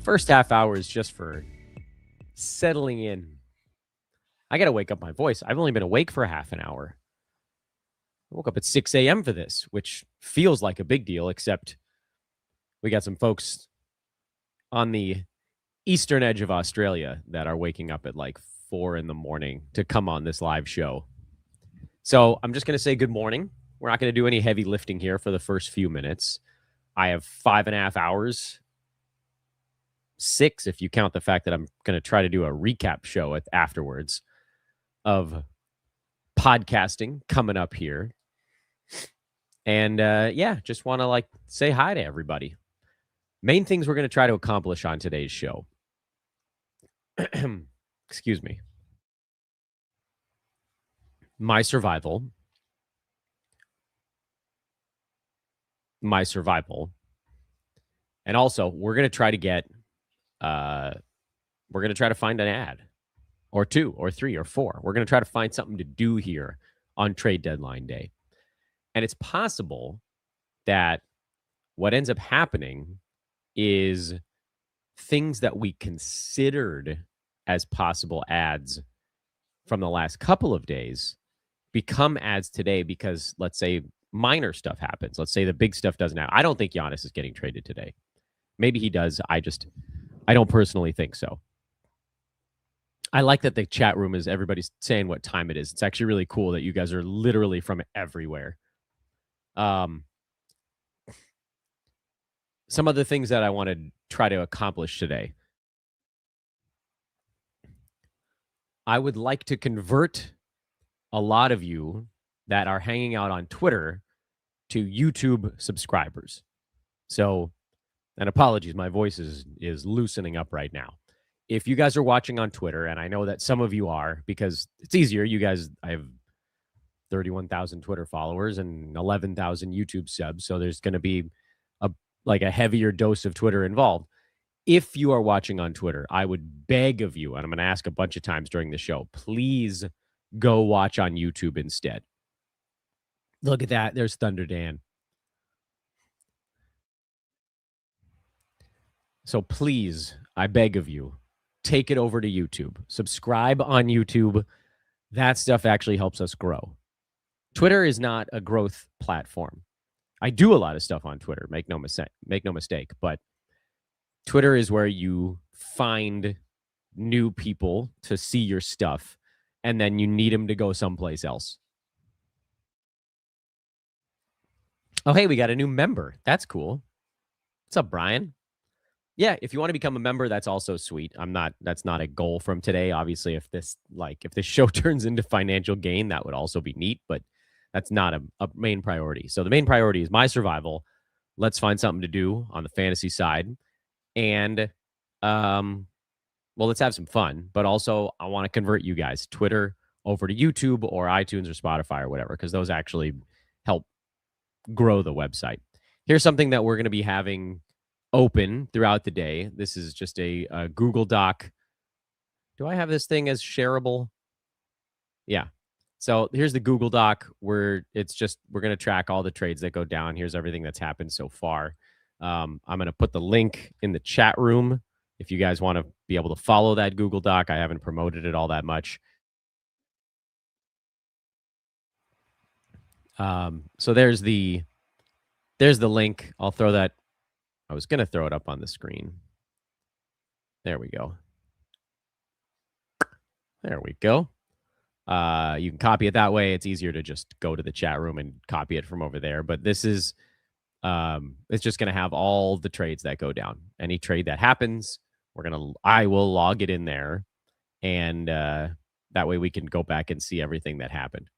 First half hour is just for settling in. I got to wake up my voice. I've only been awake for half an hour. I woke up at 6 a.m. for this, which feels like a big deal, except we got some folks on the eastern edge of Australia that are waking up at like 4 in the morning to come on this live show. So I'm just going to say good morning. We're not going to do any heavy lifting here for the first few minutes. I have 5.5 hours, 6 if you count the fact that I'm going to try to do a recap show afterwards of podcasting coming up here. And just want to say hi to everybody. Main things we're going to try to accomplish on today's show. Excuse me. My survival. And also, we're going to try to get, we're going to try to find an ad or 2 or 3 or 4. We're going to try to find something to do here on trade deadline day. And it's possible that what ends up happening is things that we considered as possible ads from the last couple of days become ads today because, let's say, minor stuff happens. Let's say the big stuff doesn't happen. I don't think Giannis is getting traded today. Maybe he does. I don't personally think so. I like that the chat room is everybody's saying what time it is. It's actually really cool that you guys are literally from everywhere. Some of the things that I want to try to accomplish today. I would like to convert a lot of you that are hanging out on Twitter to YouTube subscribers. So, and apologies, my voice is loosening up right now. If you guys are watching on Twitter, and I know that some of you are, because it's easier, you guys, I have 31,000 Twitter followers and 11,000 YouTube subs, so there's going to be a heavier dose of Twitter involved. If you are watching on Twitter, I would beg of you, and I'm going to ask a bunch of times during the show, please go watch on YouTube instead. Look at that. There's Thunder Dan. So please, I beg of you, take it over to YouTube. Subscribe on YouTube. That stuff actually helps us grow. Twitter is not a growth platform. I do a lot of stuff on Twitter, make no mistake, but Twitter is where you find new people to see your stuff, and then you need them to go someplace else. Oh, hey, we got a new member. That's cool. What's up, Brian? Yeah, if you want to become a member, that's also sweet. That's not a goal from today. Obviously, if this show turns into financial gain, that would also be neat, but that's not a main priority. So the main priority is my survival. Let's find something to do on the fantasy side. And, let's have some fun. But also, I want to convert you guys, Twitter over to YouTube or iTunes or Spotify or whatever, because those actually help grow the website. Here's something that we're going to be having open throughout the day. This is just a Google Doc. Do I have this thing as shareable? Yeah. So here's the Google Doc where we're going to track all the trades that go down. Here's everything that's happened so far. I'm going to put the link in the chat room if you guys want to be able to follow that Google Doc. I haven't promoted it all that much. So there's the link. I'll throw that. I was going to throw it up on the screen. There we go. There we go. You can copy it that way. It's easier to just go to the chat room and copy it from over there. But this is, it's just going to have all the trades that go down. Any trade that happens, I will log it in there. And that way we can go back and see everything that happened.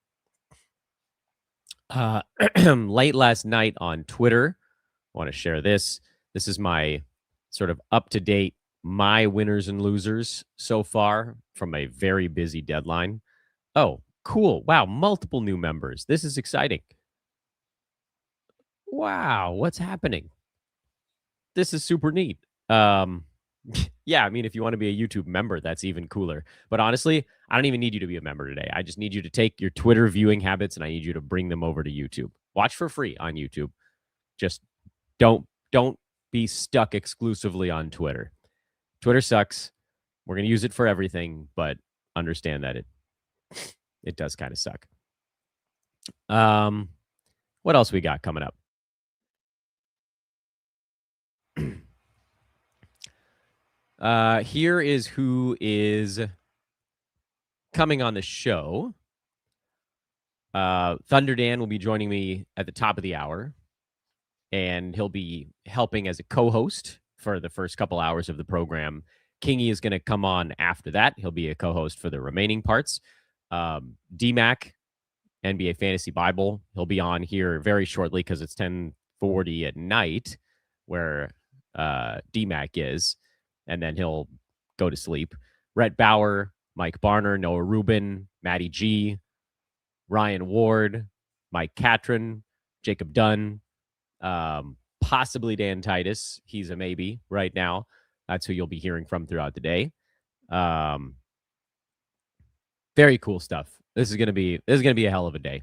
Late last night on Twitter, I want to share this. This is my sort of up-to-date, my winners and losers so far from a very busy deadline. Oh, cool. Wow, multiple new members. This is exciting. Wow, what's happening? This is super neat. Yeah, I mean, if you want to be a YouTube member, that's even cooler. But honestly, I don't even need you to be a member today. I just need you to take your Twitter viewing habits and I need you to bring them over to YouTube. Watch for free on YouTube. Just don't be stuck exclusively on Twitter. Twitter sucks. We're going to use it for everything, but understand that it does kind of suck. What else we got coming up? Here is who is coming on the show. Thunder Dan will be joining me at the top of the hour, and he'll be helping as a co-host for the first couple hours of the program. Kingy is going to come on after that. He'll be a co-host for the remaining parts. DMAC, NBA Fantasy Bible, he'll be on here very shortly because it's 10:40 at night where DMAC is, and then he'll go to sleep. Rhett Bauer, Mike Barner, Noah Rubin, Matty G, Ryan Ward, Mike Catron, Jacob Dunn, possibly Dan Titus. He's a maybe right now. That's who you'll be hearing from throughout the day. Very cool stuff. This is gonna be a hell of a day.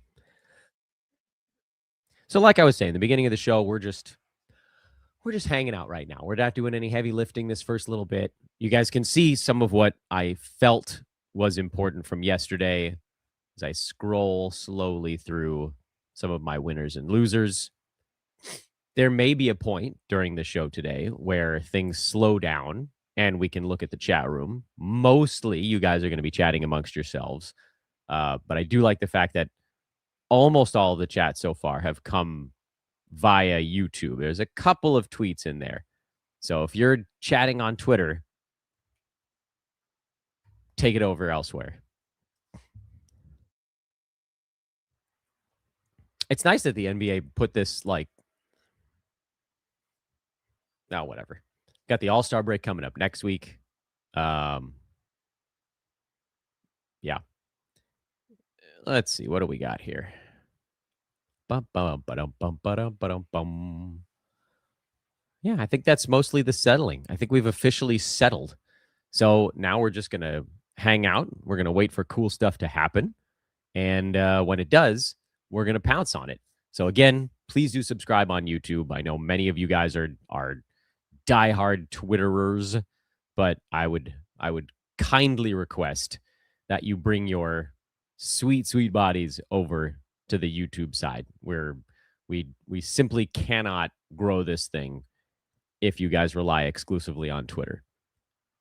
So, like I was saying, the beginning of the show, we're just hanging out right now. We're not doing any heavy lifting this first little bit. You guys can see some of what I felt was important from yesterday as I scroll slowly through some of my winners and losers. There may be a point during the show today where things slow down and we can look at the chat room. Mostly, you guys are going to be chatting amongst yourselves. But I do like the fact that almost all of the chats so far have come via YouTube. There's a couple of tweets in there. So if you're chatting on Twitter, take it over elsewhere. It's nice that the NBA put this whatever. Got the All-Star break coming up next week. Yeah. Let's see. What do we got here? Yeah, I think that's mostly the settling. I think we've officially settled. So now we're just going to hang out. We're going to wait for cool stuff to happen. And when it does, we're going to pounce on it. So again, please do subscribe on YouTube. I know many of you guys are diehard Twitterers, but I would kindly request that you bring your sweet bodies over to the YouTube side, where we simply cannot grow this thing if you guys rely exclusively on Twitter.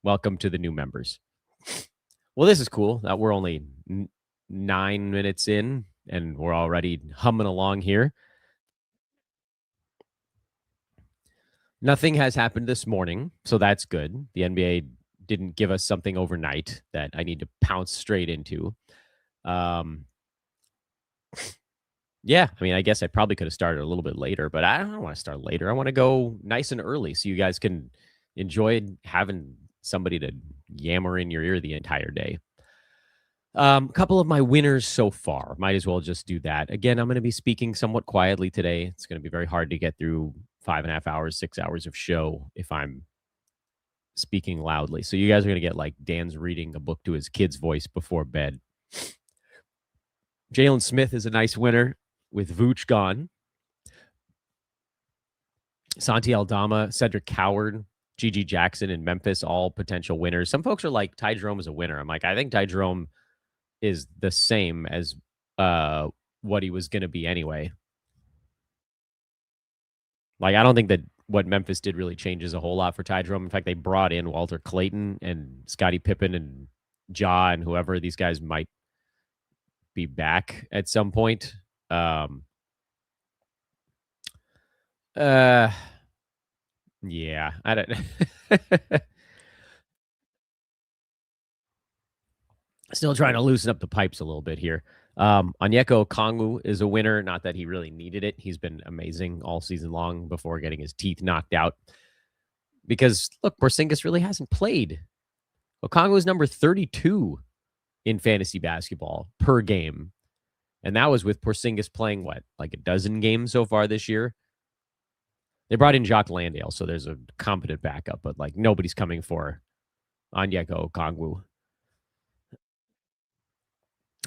Welcome to the new members. Well, this is cool that we're only 9 minutes in and we're already humming along here. Nothing has happened this morning, so that's good. The NBA didn't give us something overnight that I need to pounce straight into. Yeah, I mean, I guess I probably could have started a little bit later, but I don't want to start later. I want to go nice and early so you guys can enjoy having somebody to yammer in your ear the entire day. A couple of my winners so far. Might as well just do that. Again, I'm going to be speaking somewhat quietly today. It's going to be very hard to get through 5.5 hours, 6 hours of show if I'm speaking loudly. So you guys are going to get like Dan's reading a book to his kid's voice before bed. Jalen Smith is a nice winner with Vooch gone. Santi Aldama, Cedric Coward, Gigi Jackson, and Memphis, all potential winners. Some folks are like, Ty Jerome is a winner. I'm like, I think Ty Jerome is the same as what he was going to be anyway. Like, I don't think that what Memphis did really changes a whole lot for Ty Jerome. In fact, they brought in Walter Clayton and Scottie Pippen and Ja and whoever. These guys might be back at some point. Yeah, I don't still trying to loosen up the pipes a little bit here. Onyeka Okongwu is a winner. Not that he really needed it. He's been amazing all season long before getting his teeth knocked out. Because, look, Porzingis really hasn't played. Okongwu is number 32 in fantasy basketball per game. And that was with Porzingis playing, like a dozen games so far this year? They brought in Jacques Landale, so there's a competent backup. But, like, nobody's coming for Onyeka Okongwu.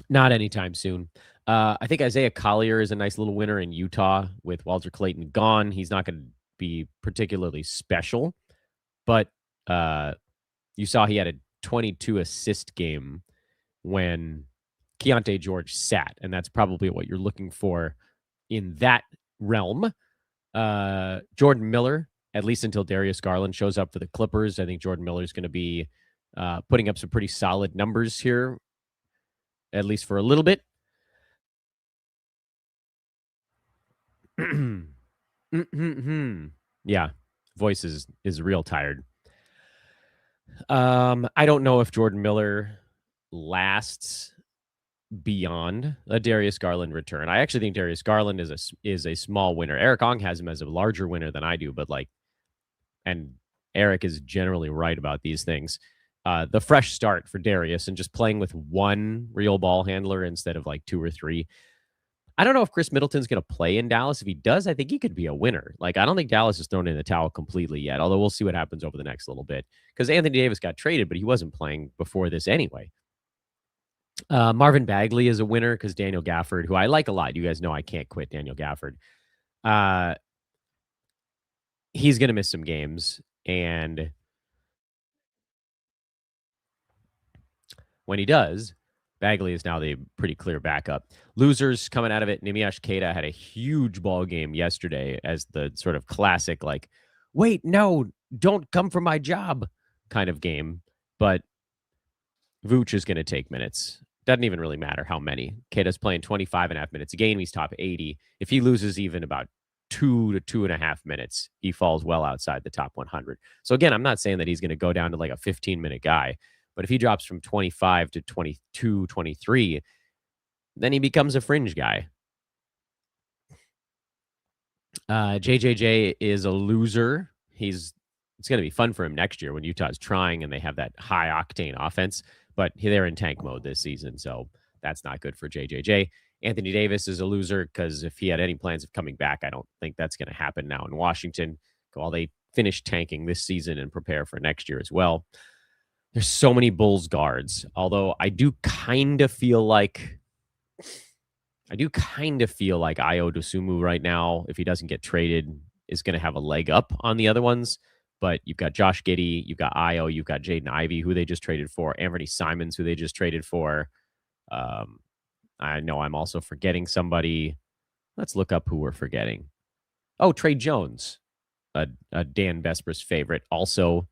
Not anytime soon. I think Isaiah Collier is a nice little winner in Utah with Walter Clayton gone. He's not going to be particularly special, but You saw he had a 22 assist game when Keontae George sat, and that's probably what you're looking for in that realm. Jordan Miller, at least until Darius Garland shows up for the Clippers, I think Jordan Miller is going to be putting up some pretty solid numbers here, at least for a little bit. Yeah, voice is real tired. I don't know if Jordan Miller lasts beyond a Darius Garland return. I actually think Darius Garland is a small winner. Eric Ong has him as a larger winner than I do, but and Eric is generally right about these things. The fresh start for Darius and just playing with one real ball handler instead of like two or three. I don't know if Chris Middleton's going to play in Dallas. If he does, I think he could be a winner. I don't think Dallas is thrown in the towel completely yet, although we'll see what happens over the next little bit because Anthony Davis got traded, but he wasn't playing before this anyway. Marvin Bagley is a winner because Daniel Gafford, who I like a lot. You guys know I can't quit Daniel Gafford. He's going to miss some games. And when he does, Bagley is now the pretty clear backup. Losers coming out of it. Nimiash Keita had a huge ball game yesterday as the sort of classic, wait, no, don't come for my job kind of game. But Vooch is going to take minutes. Doesn't even really matter how many. Keita's playing 25.5 minutes a game. He's top 80. If he loses even about 2 to 2.5 minutes, he falls well outside the top 100. So again, I'm not saying that he's going to go down to a 15-minute guy, but if he drops from 25 to 22, 23, then he becomes a fringe guy. JJJ is a loser. It's going to be fun for him next year when Utah's trying and they have that high-octane offense, but they're in tank mode this season, so that's not good for JJJ. Anthony Davis is a loser because if he had any plans of coming back, I don't think that's going to happen now in Washington while they finish tanking this season and prepare for next year as well. There's so many Bulls guards, although I do kind of feel like Ayo Dosunmu right now, if he doesn't get traded, is going to have a leg up on the other ones. But you've got Josh Giddey, you've got Ayo, you've got Jaden Ivey, who they just traded for, Anthony Simons, who they just traded for. I know I'm also forgetting somebody. Let's look up who we're forgetting. Oh, Trey Jones, a Dan Besbris favorite, also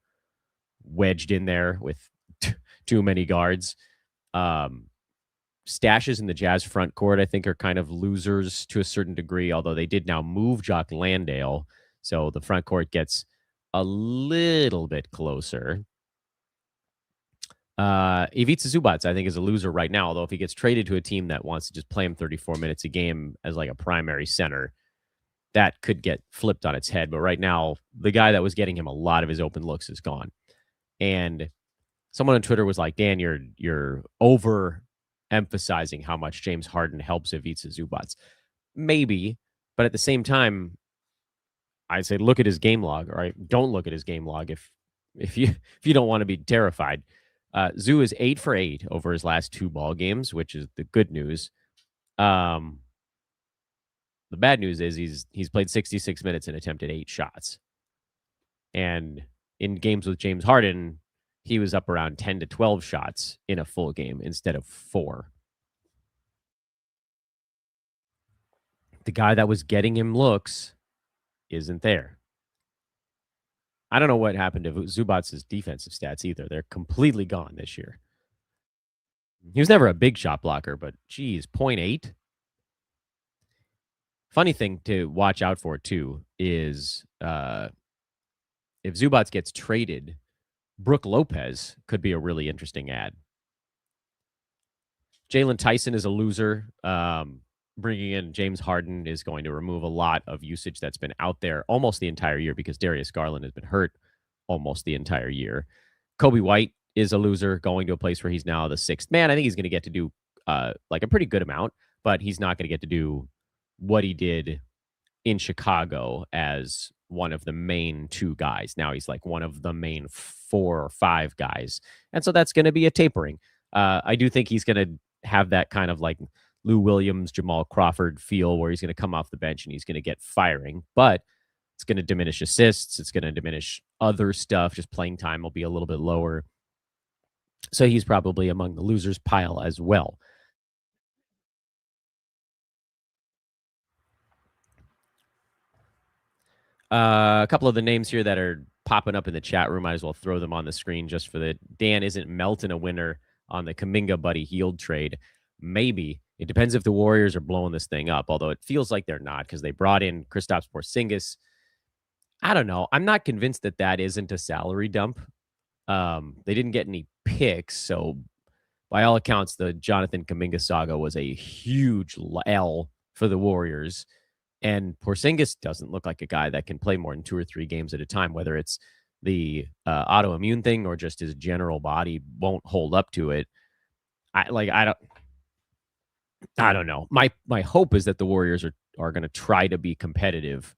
wedged in there with too many guards. Stashes in the Jazz front court, I think, are kind of losers to a certain degree, although they did now move Jock Landale, so the front court gets a little bit closer. Ivica Zubac, I think, is a loser right now, although if he gets traded to a team that wants to just play him 34 minutes a game as a primary center, that could get flipped on its head. But right now, the guy that was getting him a lot of his open looks is gone. And someone on Twitter was like, Dan, you're over-emphasizing how much James Harden helps Ivica Zubac. Maybe, but at the same time, I'd say look at his game log, or don't look at his game log if you don't want to be terrified. Zoo is 8 for 8 over his last 2 ball games, which is the good news. The bad news is he's played 66 minutes and attempted 8 shots. And in games with James Harden, he was up around 10 to 12 shots in a full game instead of 4. The guy that was getting him looks isn't there. I don't know what happened to Zubac's defensive stats either. They're completely gone this year. He was never a big shot blocker, but geez, 0.8. Funny thing to watch out for, too, is if Zubac gets traded, Brook Lopez could be a really interesting ad. Jalen Tyson is a loser. Bringing in James Harden is going to remove a lot of usage that's been out there almost the entire year because Darius Garland has been hurt almost the entire year. Kobe White is a loser, going to a place where he's now the 6th man. I think he's going to get to do a pretty good amount, but he's not going to get to do what he did in Chicago as one of the main 2 guys. Now he's one of the main 4 or 5 guys. And so that's going to be a tapering. I do think he's going to have that kind of Lou Williams, Jamal Crawford feel where he's going to come off the bench and he's going to get firing, but it's going to diminish assists. It's going to diminish other stuff. Just playing time will be a little bit lower. So he's probably among the losers pile as well. A couple of the names here that are popping up in the chat room, might as well throw them on the screen just for the Dan isn't Melton a winner on the Kuminga Buddy Hield trade. Maybe. It depends if the Warriors are blowing this thing up, although it feels like they're not because they brought in Kristaps Porzingis. I don't know. I'm not convinced that that isn't a salary dump. They didn't get any picks, so by all accounts, the Jonathan Kuminga saga was a huge L for the Warriors. And Porzingis doesn't look like a guy that can play more than 2 or 3 games at a time, whether it's the autoimmune thing or just his general body won't hold up to it. I don't know. My hope is that the Warriors are going to try to be competitive.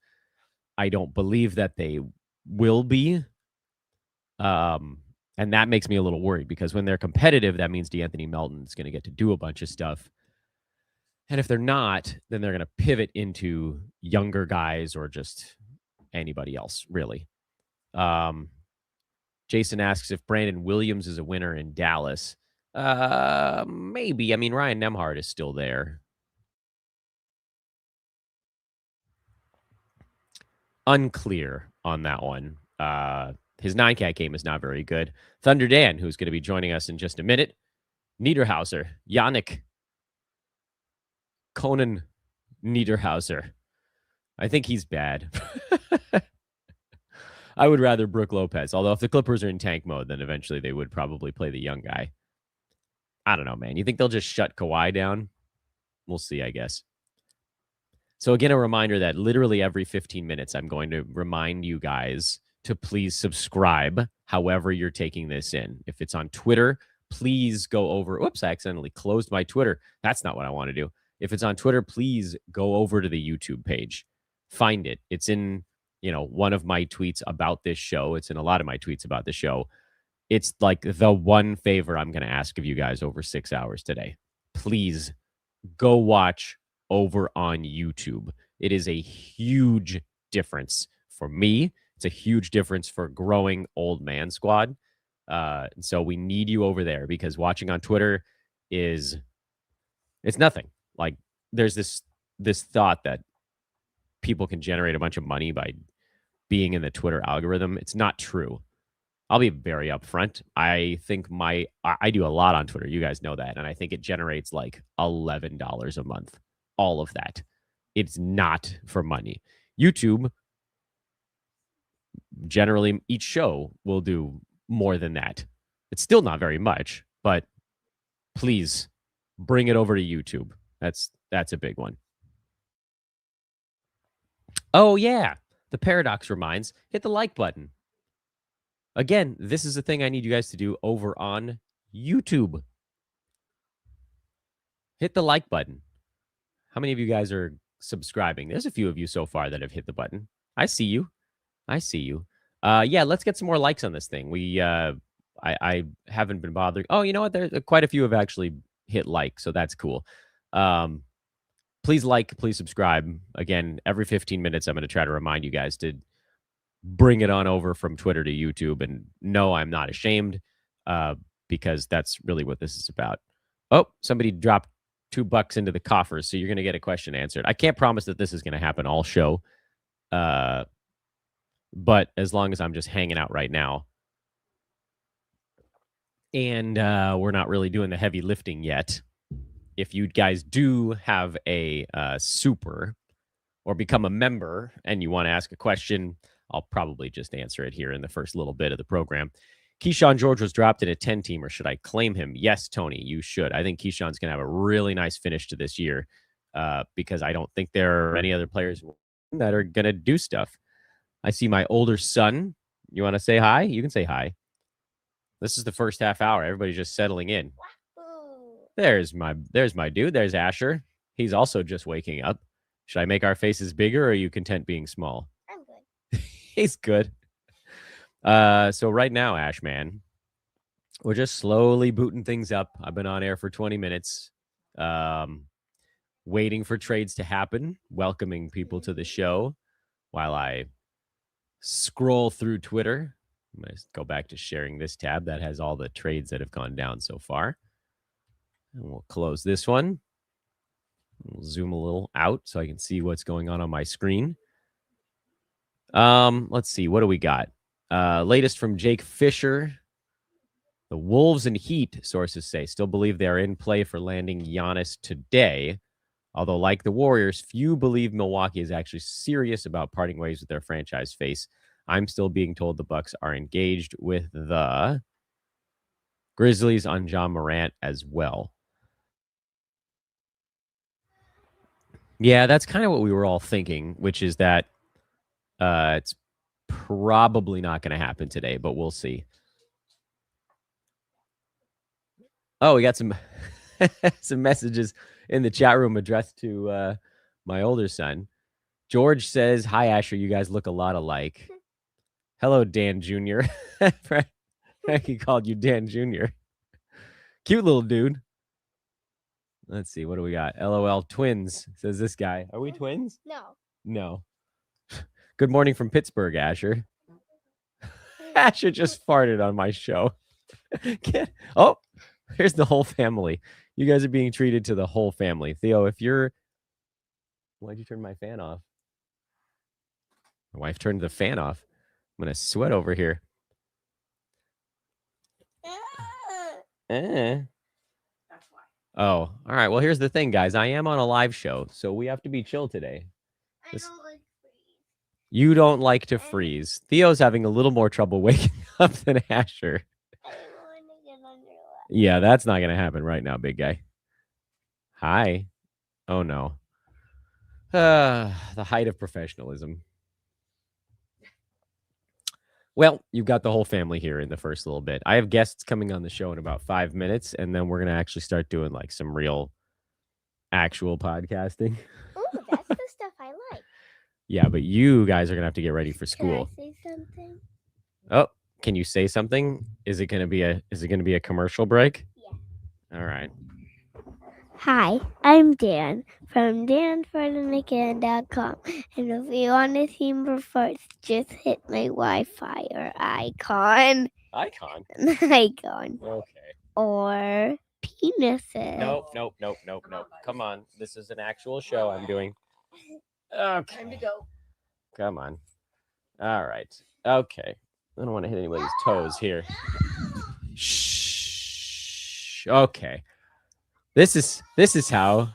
I don't believe that they will be. And that makes me a little worried because when they're competitive, that means DeAnthony Melton is going to get to do a bunch of stuff. And if they're not, then they're going to pivot into younger guys or just anybody else, really. Jason asks if Brandon Williams is a winner in Dallas. Maybe. I mean, Ryan Nembhard is still there. Unclear on that one. His 9-cat game is not very good. Thunder Dan, who's going to be joining us in just a minute. Niederhauser, Yannick Conan Niederhauser. I think he's bad. I would rather Brook Lopez. Although if the Clippers are in tank mode, then eventually they would probably play the young guy. I don't know, man. You think they'll just shut Kawhi down? We'll see, I guess. So again, a reminder that literally every 15 minutes, I'm going to remind you guys to please subscribe however you're taking this in. If it's on Twitter, please go over. Whoops, I accidentally closed my Twitter. That's not what I want to do. If it's on Twitter, please go over to the YouTube page. Find it. It's in, one of my tweets about this show. It's in a lot of my tweets about the show. It's like the one favor I'm going to ask of you guys over 6 hours today. Please go watch over on YouTube. It is a huge difference for me. It's a huge difference for growing old man squad. So we need you over there because watching on Twitter it's nothing. Like there's this thought that people can generate a bunch of money by being in the Twitter algorithm. It's not true. I'll be very upfront. I think I do a lot on Twitter. You guys know that. And I think it generates like $11 a month. All of that. It's not for money. YouTube, generally, each show will do more than that. It's still not very much, but please bring it over to YouTube. That's a big one. Oh, yeah. The paradox reminds, hit the like button. Again, this is the thing I need you guys to do over on YouTube. Hit the like button. How many of you guys are subscribing? There's a few of you so far that have hit the button. I see you. Yeah, let's get some more likes on this thing. I haven't been bothering. Oh, you know what? There's quite a few have actually hit like, so that's cool. Please like, please subscribe. Again, every 15 minutes, I'm going to try to remind you guys to bring it on over from Twitter to YouTube. And no, I'm not ashamed because that's really what this is about. Oh, somebody dropped $2 into the coffers, so you're going to get a question answered. I can't promise that this is going to happen all show, but as long as I'm just hanging out right now, and we're not really doing the heavy lifting yet. If you guys do have a super or become a member and you want to ask a question, I'll probably just answer it here in the first little bit of the program. Keyshawn George was dropped in a 10-teamer. Should I claim him? Yes, Tony, you should. I think Keyshawn's going to have a really nice finish to this year because I don't think there are any other players that are going to do stuff. I see my older son. You want to say hi? You can say hi. This is the first half hour. Everybody's just settling in. There's my dude. There's Asher. He's also just waking up. Should I make our faces bigger or are you content being small? I'm good. He's good. So right now, Ash, man, we're just slowly booting things up. I've been on air for 20 minutes, waiting for trades to happen, welcoming people to the show while I scroll through Twitter. I'm going to go back to sharing this tab that has all the trades that have gone down so far. And we'll close this one. We'll zoom a little out so I can see what's going on my screen. Let's see. What do we got? Latest from Jake Fisher. The Wolves and Heat, sources say, still believe they are in play for landing Giannis today. Although, like the Warriors, few believe Milwaukee is actually serious about parting ways with their franchise face. I'm still being told the Bucks are engaged with the Grizzlies on John Morant as well. Yeah, that's kind of what we were all thinking, which is that it's probably not going to happen today, but we'll see. Oh, we got some some messages in the chat room addressed to my older son. George says, "Hi, Asher. You guys look a lot alike." Hello, Dan Jr. Frankie called you Dan Jr. Cute little dude. Let's see. What do we got? LOL twins, says this guy. Are we twins? No. Good morning from Pittsburgh, Asher. Asher just farted on my show. Oh, here's the whole family. You guys are being treated to the whole family. Theo, if you're... Why'd you turn my fan off? My wife turned the fan off. I'm going to sweat over here. That's why. Oh, all right. Well, here's the thing, guys. I am on a live show, so we have to be chill today. I don't like freeze. You don't like to freeze. Theo's having a little more trouble waking up than Asher. I don't want to get under the lap. Yeah, that's not going to happen right now, big guy. Hi. Oh, no. The height of professionalism. Well, you've got the whole family here in the first little bit. I have guests coming on the show in about 5 minutes, and then we're going to actually start doing like some real, actual podcasting. Ooh, that's the stuff I like. Yeah, but you guys are going to have to get ready for school. Can I say something? Oh, can you say something? Is it going to be a commercial break? Yeah. All right. Hi, I'm Dan from danforthemccann.com. And if you want to see more first, just hit my Wi-Fi or icon. Icon? Icon. Okay. Or penises. Nope. Come on. This is an actual show I'm doing. Okay. Time to go. Come on. All right. Okay. I don't want to hit anybody's toes here. Shh. Okay. This is how.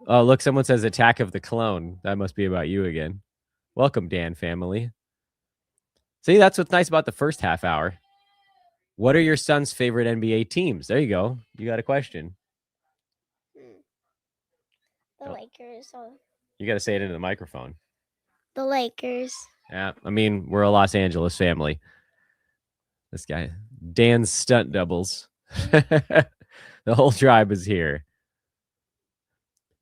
Oh, look, someone says Attack of the Clone. That must be about you again. Welcome, Dan family. See, that's what's nice about the first half hour. What are your son's favorite NBA teams? There you go. You got a question. The Lakers. You got to say it into the microphone. The Lakers. Yeah, I mean, we're a Los Angeles family. This guy, Dan's stunt doubles. The whole tribe is here.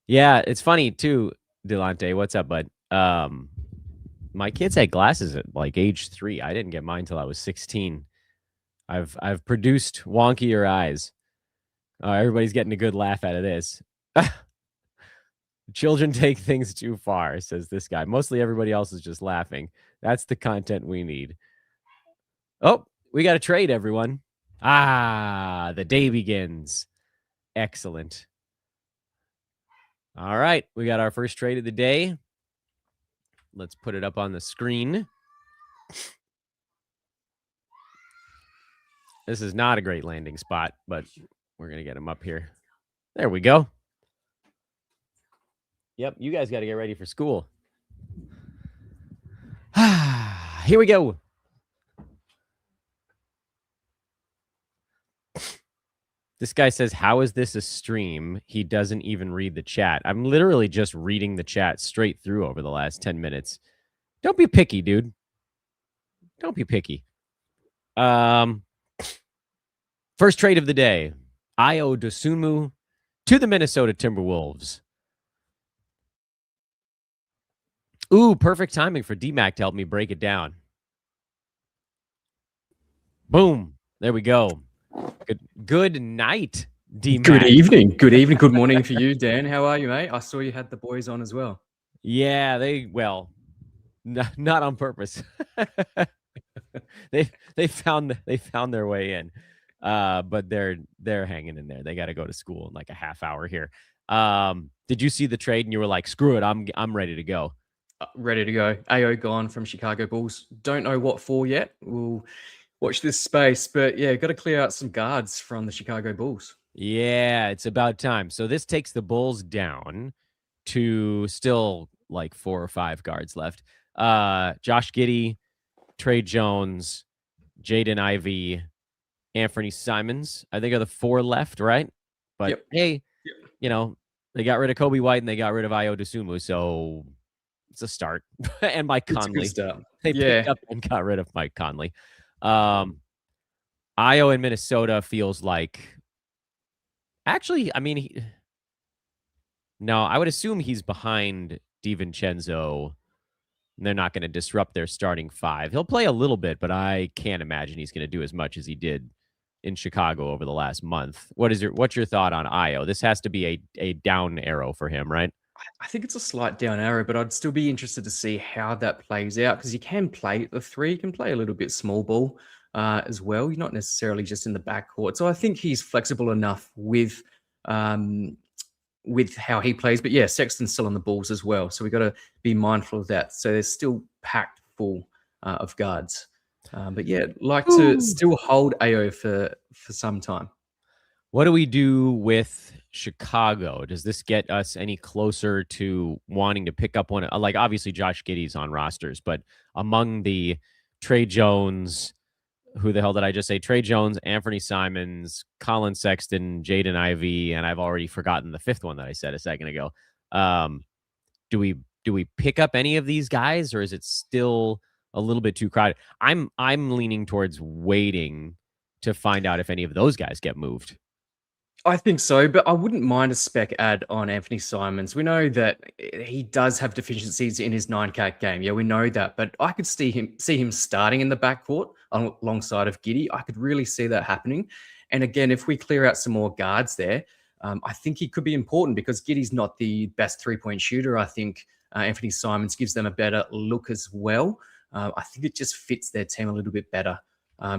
Yeah, it's funny too, Delante. What's up, bud? My kids had glasses at like age 3. I didn't get mine till I was 16. I've produced wonkier eyes. Everybody's getting a good laugh out of this. Children take things too far, says this guy. Mostly everybody else is just laughing. That's the content we need. Oh, we got a trade, everyone. The day begins. Excellent. All right, we got our first trade of the day. Let's put it up on the screen. This is not a great landing spot, but we're going to get him up here. There we go. Yep, you guys got to get ready for school. Here we go. This guy says, how is this a stream? He doesn't even read the chat. I'm literally just reading the chat straight through over the last 10 minutes. Don't be picky, dude. Don't be picky. First trade of the day. Ayo Dosunmu to the Minnesota Timberwolves. Ooh, perfect timing for D-Mac to help me break it down. Boom. There we go. Good night, D-Mac. Good evening. Good evening. Good morning for you, Dan. How are you, mate? I saw you had the boys on as well. Yeah, not on purpose. they found their way in. But they're hanging in there. They got to go to school in like a half hour here. Did you see the trade and you were like, screw it, I'm ready to go? Ready to go. Ayo gone from Chicago Bulls. Don't know what for yet. We'll watch this space, but yeah, got to clear out some guards from the Chicago Bulls. Yeah, it's about time. So this takes the Bulls down to still like 4 or 5 guards left. Josh Giddey, Trey Jones, Jaden Ivey, Anthony Simons, I think are the 4 left, right? But hey, they got rid of Kobe White and they got rid of Ayo Dosunmu, so it's a start. And Mike Conley. They picked up and got rid of Mike Conley. Ayo in Minnesota feels like, actually, I mean, no, I would assume he's behind DiVincenzo. They're not going to disrupt their starting 5. He'll play a little bit, but I can't imagine he's going to do as much as he did in Chicago over the last month. What's your thought on Ayo? This has to be a down arrow for him, right? I think it's a slight down arrow, but I'd still be interested to see how that plays out, because he can play the 3, he can play a little bit small ball as well. You're not necessarily just in the backcourt. So I think he's flexible enough with how he plays. But yeah, Sexton's still on the Bulls as well. So we've got to be mindful of that. So they're still packed full of guards. But yeah, like to still hold Ayo for some time. What do we do with Chicago? Does this get us any closer to wanting to pick up one? Like, obviously, Josh Giddey's on rosters, but among the Trey Jones, who the hell did I just say? Trey Jones, Anthony Simons, Colin Sexton, Jaden Ivey, and I've already forgotten the 5th one that I said a second ago. Do we pick up any of these guys, or is it still a little bit too crowded? I'm leaning towards waiting to find out if any of those guys get moved. I think so, but I wouldn't mind a spec ad on Anthony Simons. We know that he does have deficiencies in his 9-cat game. Yeah, we know that, but I could see him starting in the backcourt alongside of Giddey. I could really see that happening. And again, if we clear out some more guards there, I think he could be important, because Giddey's not the best 3-point shooter. I think Anthony Simons gives them a better look as well. I think it just fits their team a little bit better.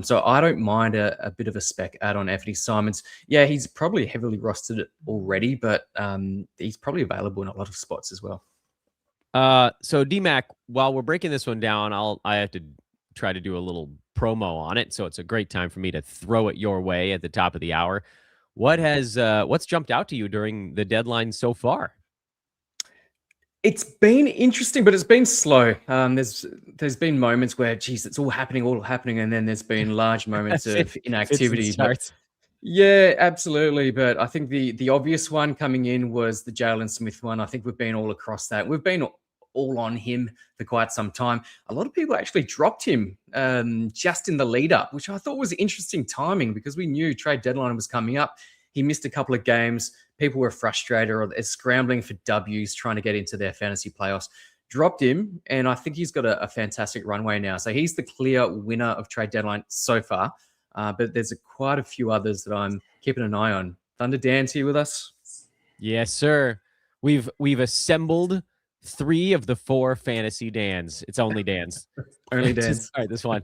So I don't mind a bit of a spec ad on Anthony Simons. Yeah, he's probably heavily rostered already, but he's probably available in a lot of spots as well. So DMAC, while we're breaking this one down, I have to try to do a little promo on it. So it's a great time for me to throw it your way at the top of the hour. What's jumped out to you during the deadline so far? It's been interesting, but it's been slow. There's been moments where, geez, it's all happening, and then there's been large moments of inactivity. Yeah, absolutely. But I think the obvious one coming in was the Jalen Smith one. I think we've been all across that. We've been all on him for quite some time. A lot of people actually dropped him just in the lead up, which I thought was interesting timing, because we knew trade deadline was coming up. He missed a couple of games. People were frustrated or scrambling for W's, trying to get into their fantasy playoffs. Dropped him, and I think he's got a fantastic runway now. So he's the clear winner of trade deadline so far. But there's quite a few others that I'm keeping an eye on. Thunder Dan's here with us. Yes, sir. We've assembled 3 of the 4 fantasy Dans. It's only Dans. Only Dans. All right, this one.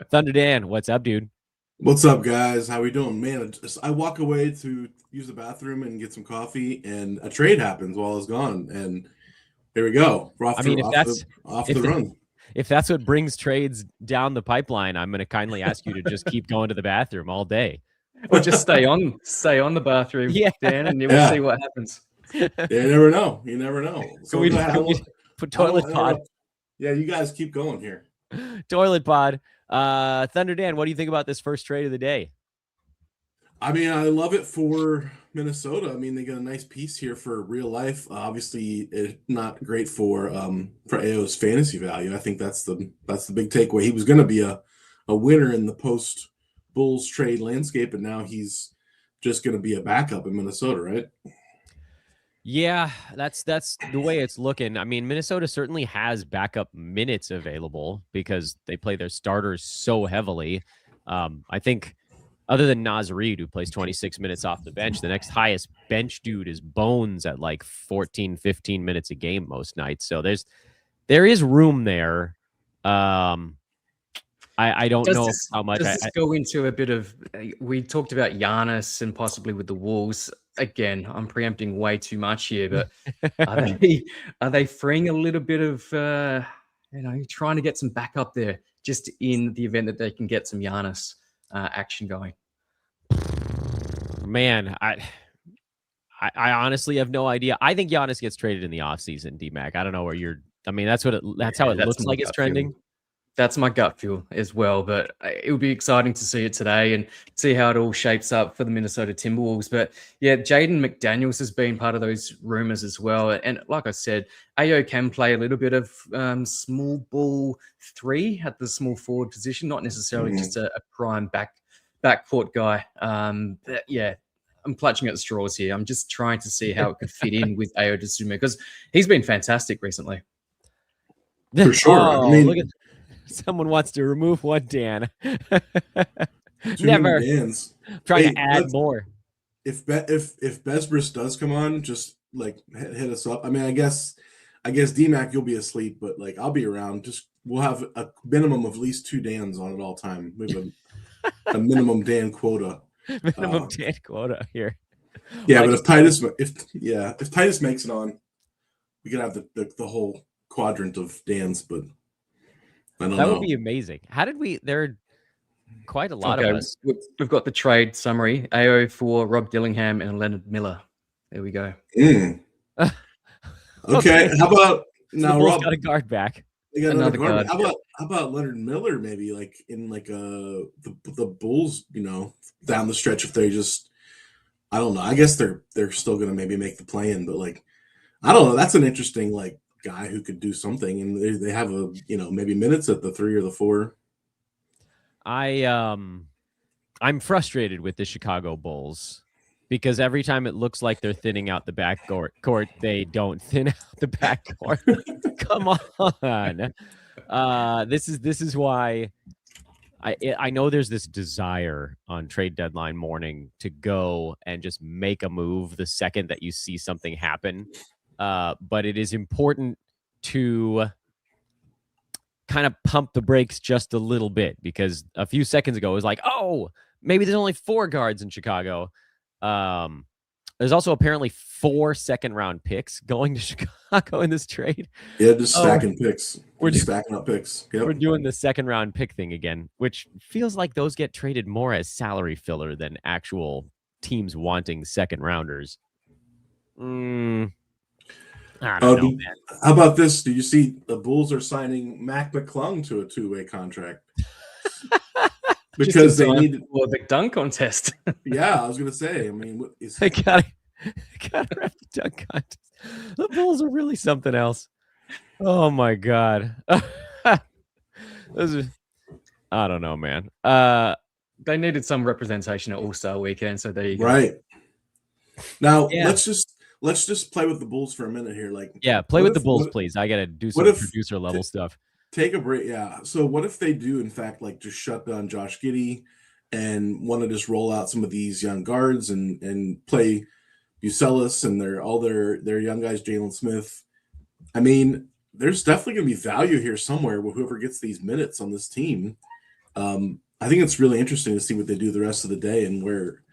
Thunder Dan, what's up, dude? What's up, guys? How we doing? Man, I walk away to use the bathroom and get some coffee, and a trade happens while I was gone, and here we go. If that's what brings trades down the pipeline, I'm going to kindly ask you to just keep going to the bathroom all day. Or just stay on the bathroom, Dan, and we'll see what happens. Yeah, you never know. You never know. So can we put toilet pod? Yeah, you guys keep going here. Toilet pod. Thunder Dan, what do you think about this first trade of the day? I mean, I love it for Minnesota. I mean, they got a nice piece here for real life. Obviously, it's not great for Ayo's fantasy value. I think that's the big takeaway. He was going to be a winner in the post Bulls trade landscape, and now he's just going to be a backup in Minnesota, right? Yeah, that's the way it's looking. I mean, Minnesota certainly has backup minutes available because they play their starters so heavily. I think other than Naz Reid, who plays 26 minutes off the bench, the next highest bench dude is Bones at like 14, 15 minutes a game most nights. So there is room there. I don't know how much. Does this go into a bit of? We talked about Giannis and possibly with the Wolves. Again, I'm preempting way too much here, but are they freeing a little bit of trying to get some backup there, just in the event that they can get some Giannis action going? Man, I honestly have no idea. I think Giannis gets traded in the offseason, D-Mac. I don't know where you're. I mean, that's how it looks like it's trending. That's my gut feel as well, but it would be exciting to see it today and see how it all shapes up for the Minnesota Timberwolves. But yeah, Jaden McDaniels has been part of those rumors as well. And like I said, Ayo can play a little bit of small ball 3 at the small forward position, not necessarily just a prime backcourt guy. But yeah, I'm clutching at straws here. I'm just trying to see how it could fit in with Ayo Dosunmu because he's been fantastic recently. For sure. I mean, look at someone wants to remove one Dan. Never. Trying to add more. If Besbris does come on, just like hit us up. I mean, I guess DMAC you'll be asleep, but like I'll be around. Just we'll have a minimum of at least 2 Dans on at all time. We have a minimum Dan quota. Minimum Dan quota here. Yeah, but if Titus makes it on, we could have the whole quadrant of Dans, but I don't know. That would be amazing. How did we? There are quite a lot of us. We've got the trade summary: Ayo for Rob Dillingham and Leonard Miller. There we go. Okay. How about now? Rob got a guard back. They got another guard. How about Leonard Miller? Maybe like in like the Bulls, down the stretch if they just. I don't know. I guess they're still gonna maybe make the play-in, but like I don't know. That's an interesting like guy who could do something, and they have maybe minutes at the 3 or the 4. I'm frustrated with the Chicago Bulls because every time it looks like they're thinning out the backcourt, they don't thin out the backcourt. Come on. This is why I know there's this desire on trade deadline morning to go and just make a move the second that you see something happen. But it is important to kind of pump the brakes just a little bit because a few seconds ago it was like, oh, maybe there's only 4 guards in Chicago. There's also apparently 4 second-round picks going to Chicago in this trade. Yeah, just stacking picks. We're just stacking up picks. Yep. We're doing the second-round pick thing again, which feels like those get traded more as salary filler than actual teams wanting second-rounders. I don't know, man. How about this? Do you see the Bulls are signing Mac McClung to a 2-way contract? Because they need the dunk contest. Yeah, I was gonna say. I mean, they gotta wrap the dunk contest. The Bulls are really something else. Oh my god. I don't know, man. They needed some representation at All-Star Weekend, so there you go. Right. Now let's just play with the Bulls for a minute here. Like, play with the Bulls, please. I gotta do some producer level stuff. Take a break. Yeah. So what if they do, in fact, like just shut down Josh Giddey and want to just roll out some of these young guards and play Bucelis and all their young guys, Jalen Smith. I mean, there's definitely going to be value here somewhere with whoever gets these minutes on this team. I think it's really interesting to see what they do the rest of the day and where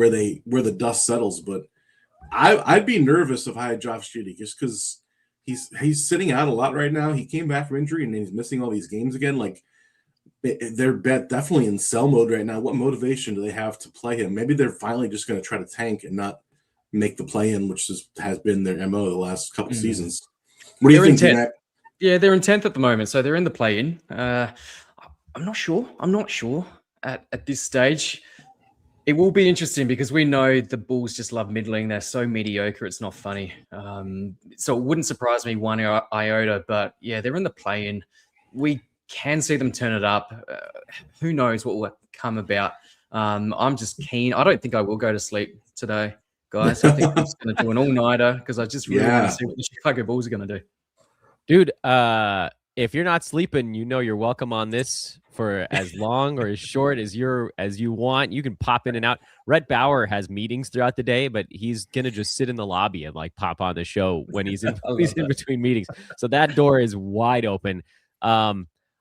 the dust settles. But I'd be nervous if I had Josh Giddey just because he's sitting out a lot right now. He came back from injury and he's missing all these games again. Like they're definitely in sell mode right now. What motivation do they have to play him? Maybe they're finally just going to try to tank and not make the play-in, which has been their MO the last couple seasons. What do you think, Matt? Yeah, they're in 10th at the moment, so they're in the play-in. I'm not sure. At this stage. It will be interesting because we know the Bulls just love middling. They're so mediocre, it's not funny. So it wouldn't surprise me one iota, but yeah, they're in the play-in. We can see them turn it up. Who knows what will come about. I'm just keen. I don't think I will go to sleep today, guys. I think I'm just going to do an all-nighter because I just really want to see what the Chicago Bulls are going to do. Dude, if you're not sleeping, you're welcome on this for as long or as short as you want. You can pop in and out. Rhett Bauer has meetings throughout the day, but he's gonna just sit in the lobby and like pop on the show when he's in between meetings. So that door is wide open.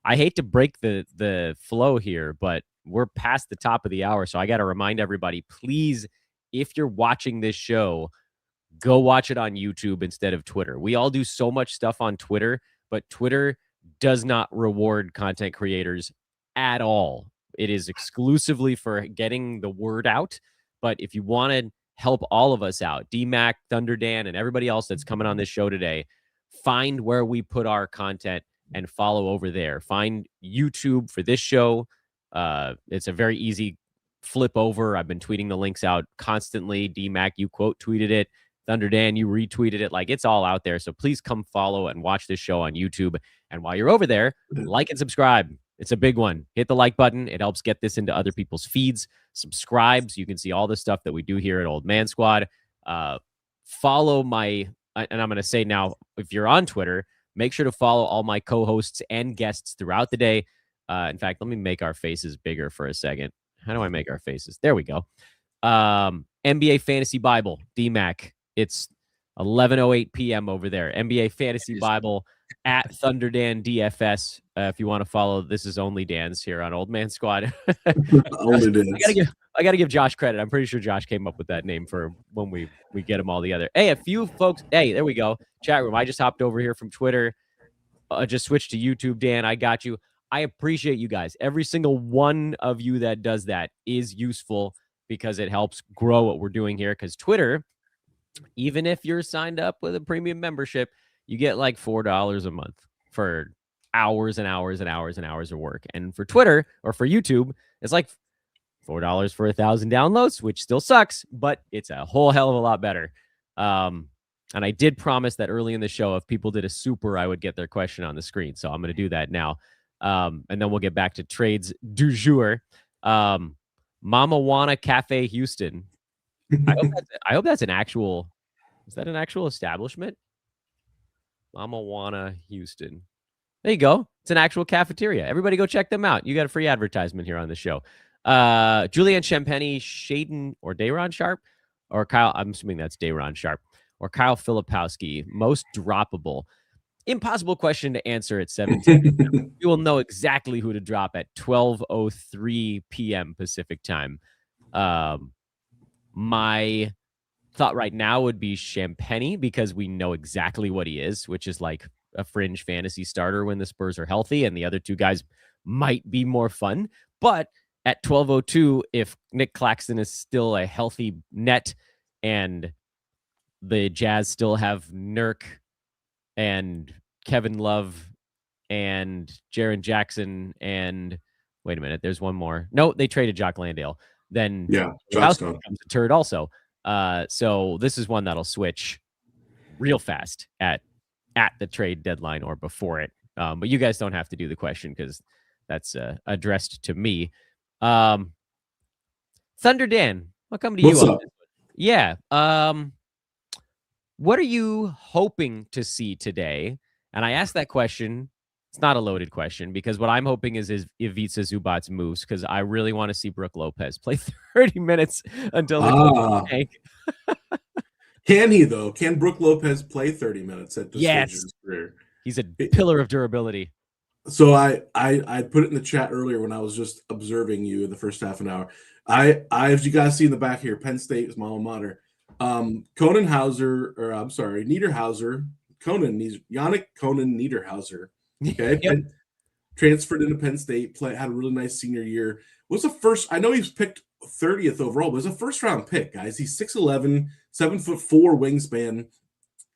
I hate to break the flow here, but we're past the top of the hour. So I got to remind everybody, please, if you're watching this show, go watch it on YouTube instead of Twitter. We all do so much stuff on Twitter, but Twitter does not reward content creators at all. It is exclusively for getting the word out. But if you want to help all of us out, DMAC, Thunder Dan, and everybody else that's coming on this show today, find where we put our content and follow over there. Find YouTube for this show. It's a very easy flip over. I've been tweeting the links out constantly. DMAC, you quote tweeted it. Thunder Dan, you retweeted it. Like, it's all out there. So please come follow and watch this show on YouTube. And while you're over there, like and subscribe. It's a big one. Hit the like button. It helps get this into other people's feeds. Subscribe so you can see all the stuff that we do here at Old Man Squad. Follow my, and I'm going to say now, if you're on Twitter, make sure to follow all my co-hosts and guests throughout the day. In fact, let me make our faces bigger for a second. How do I make our faces? There we go. NBA Fantasy Bible, DMAC. It's 11:08 p.m. over there. NBA Fantasy Bible at Thunder Dan DFS. If you want to follow, this is only Dan's here on Old Man Squad. Only Dan's. I gotta give Josh credit. I'm pretty sure Josh came up with that name for when we get them all together. Hey, a few folks. Hey, there we go. Chat room. I just hopped over here from Twitter. Just switched to YouTube. Dan, I got you. I appreciate you guys. Every single one of you that does that is useful because it helps grow what we're doing here. Because Twitter, even if you're signed up with a premium membership, you get like $4 a month for hours and hours and hours and hours of work. And for Twitter or for YouTube, it's like $4 for 1,000 downloads, which still sucks, but it's a whole hell of a lot better. And I did promise that early in the show, if people did a super, I would get their question on the screen. So I'm going to do that now. And then we'll get back to trades du jour. Mama Wana Cafe Houston. I hope that's an actual. Is that an actual establishment? Mama Wana Houston. There you go. It's an actual cafeteria. Everybody go check them out. You got a free advertisement here on the show. Julianne Champagny, Shaden, or Dayron Sharp, or Kyle. I'm assuming that's Dayron Sharp, or Kyle Filipowski. Most droppable. Impossible question to answer at 17. You will know exactly who to drop at 12:03 p.m. Pacific time. My thought right now would be Champagny because we know exactly what he is, which is like a fringe fantasy starter when the Spurs are healthy, and the other two guys might be more fun. But at 12:02, if Nick Claxton is still a healthy net and the Jazz still have Nurk and Kevin Love and Jaren Jackson and wait a minute, there's one more. No, they traded Jock Landale. Then Josh becomes a turd also. So this is one that'll switch real fast at the trade deadline or before it. But you guys don't have to do the question because that's addressed to me. Thunder Dan, I'll come to you. What's up? Yeah. What are you hoping to see today? And I asked that question. It's not a loaded question because what I'm hoping is Ivica Zubac moves because I really want to see Brook Lopez play 30 minutes until the tank. Can he though? Can Brook Lopez play 30 minutes at this stage of his career? He's a pillar of durability. So I put it in the chat earlier when I was just observing you in the first half an hour. I as you guys see in the back here, Penn State is my alma mater. Niederhauser, Yannick Conan Niederhauser. Okay. Yep. Transferred into Penn State, had a really nice senior year. Was the first, I know he was picked 30th overall, but it was a first round pick, guys. He's 6'11, 7'4" wingspan.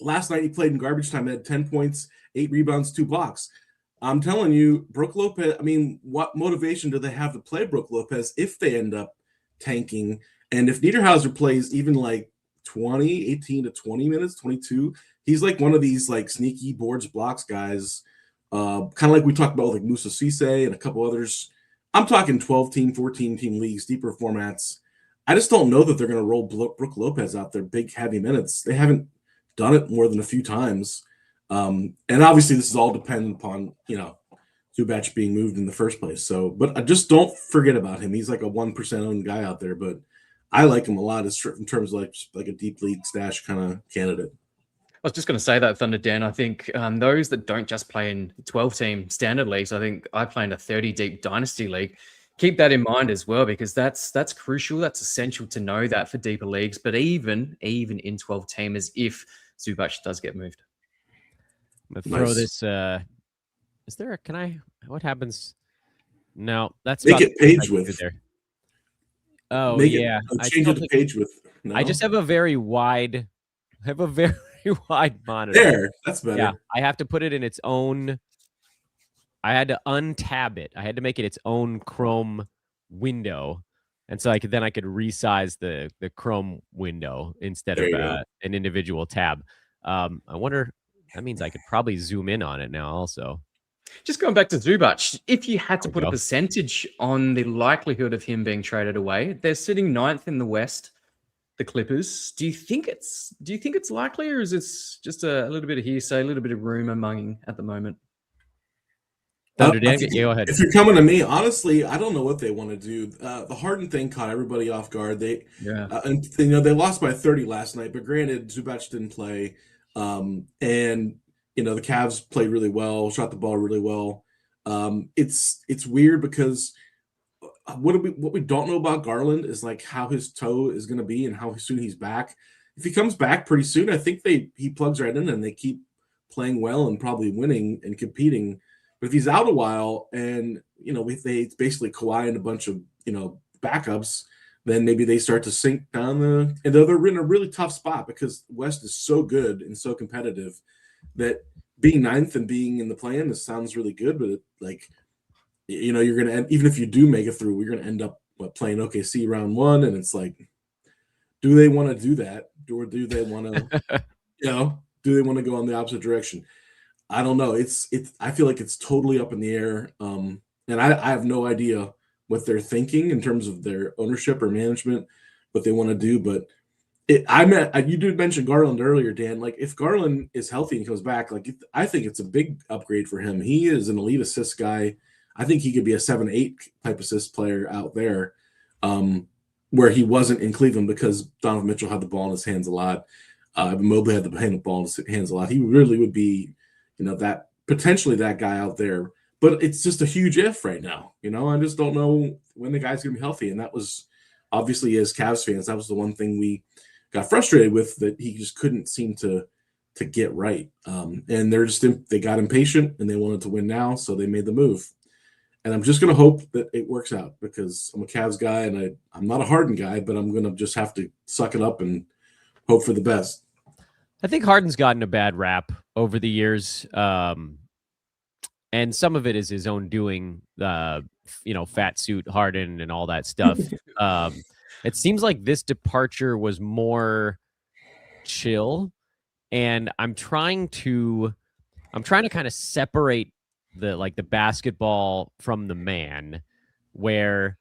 Last night he played in garbage time, had 10 points, 8 rebounds, 2 blocks. I'm telling you, Brook Lopez, I mean, what motivation do they have to play Brook Lopez if they end up tanking? And if Niederhauser plays even like 18 to 20 minutes, 22, he's like one of these like sneaky boards, blocks guys, kind of like we talked about with like Musa Cisse and a couple others. I'm talking 12-team, 14-team leagues, deeper formats. I just don't know that they're going to roll Brook Lopez out there big, heavy minutes. They haven't done it more than a few times. And obviously this is all dependent upon, Zubac being moved in the first place. So, but I just don't forget about him. He's like a 1% owned guy out there, but I like him a lot in terms of like a deep league stash kind of candidate. I was just going to say that, Thunder Dan. I think those that don't just play in 12-team standard leagues, I think I play in a 30-deep dynasty league. Keep that in mind as well, because that's crucial. That's essential to know that for deeper leagues. But even in 12-teamers, if Zubac does get moved. I'm gonna throw this. Is there a? What happens? No, that's make it page with there. Oh make yeah, change it to page with. No? I just have a very wide. I have a very wide monitor. There, that's better. Yeah, I have to put it in its own. I had to untab it. I had to make it its own Chrome window, and so I could resize the Chrome window instead of an individual tab. I wonder. That means I could probably zoom in on it now. Also, just going back to Zubac, if you had to put a percentage on the likelihood of him being traded away, they're sitting 9th in the West. The Clippers. Do you think it's likely, or is it just a little bit of hearsay, a little bit of rumor monging at the moment? Thunder Dan, go ahead. If you're coming to me, honestly, I don't know what they want to do. The Harden thing caught everybody off guard. And they lost by 30 last night, but granted, Zubac didn't play, and the Cavs played really well, shot the ball really well. It's weird because what we don't know about Garland is like how his toe is going to be and how soon he's back. If he comes back pretty soon, I think he plugs right in and they keep playing well and probably winning and competing. But if he's out a while and it's basically Kawhi and a bunch of backups, then maybe they start to sink down and they're in a really tough spot because West is so good and so competitive that being 9th and being in the play-in, this sounds really good, but you're going to end, even if you do make it through, we're going to end up playing OKC round 1. And it's like, do they want to do that? Or do they want to, do they want to go in the opposite direction? I don't know. I feel like it's totally up in the air. And I have no idea what they're thinking in terms of their ownership or management, what they want to do. But you did mention Garland earlier, Dan. Like if Garland is healthy and comes back, I think it's a big upgrade for him. He is an elite assist guy. I think he could be a 7-8 type assist player out there, where he wasn't in Cleveland because Donovan Mitchell had the ball in his hands a lot. Mobley had the ball in his hands a lot. He really would be, that potentially that guy out there. But it's just a huge if right now. I just don't know when the guy's going to be healthy. And that was obviously, as Cavs fans, that was the one thing we got frustrated with, that he just couldn't seem to get right. And they got impatient and they wanted to win now, so they made the move. And I'm just going to hope that it works out because I'm a Cavs guy and I'm not a Harden guy, but I'm going to just have to suck it up and hope for the best. I think Harden's gotten a bad rap over the years. And some of it is his own doing, fat suit Harden and all that stuff. It seems like this departure was more chill. And I'm trying to kind of separate the basketball from the man, where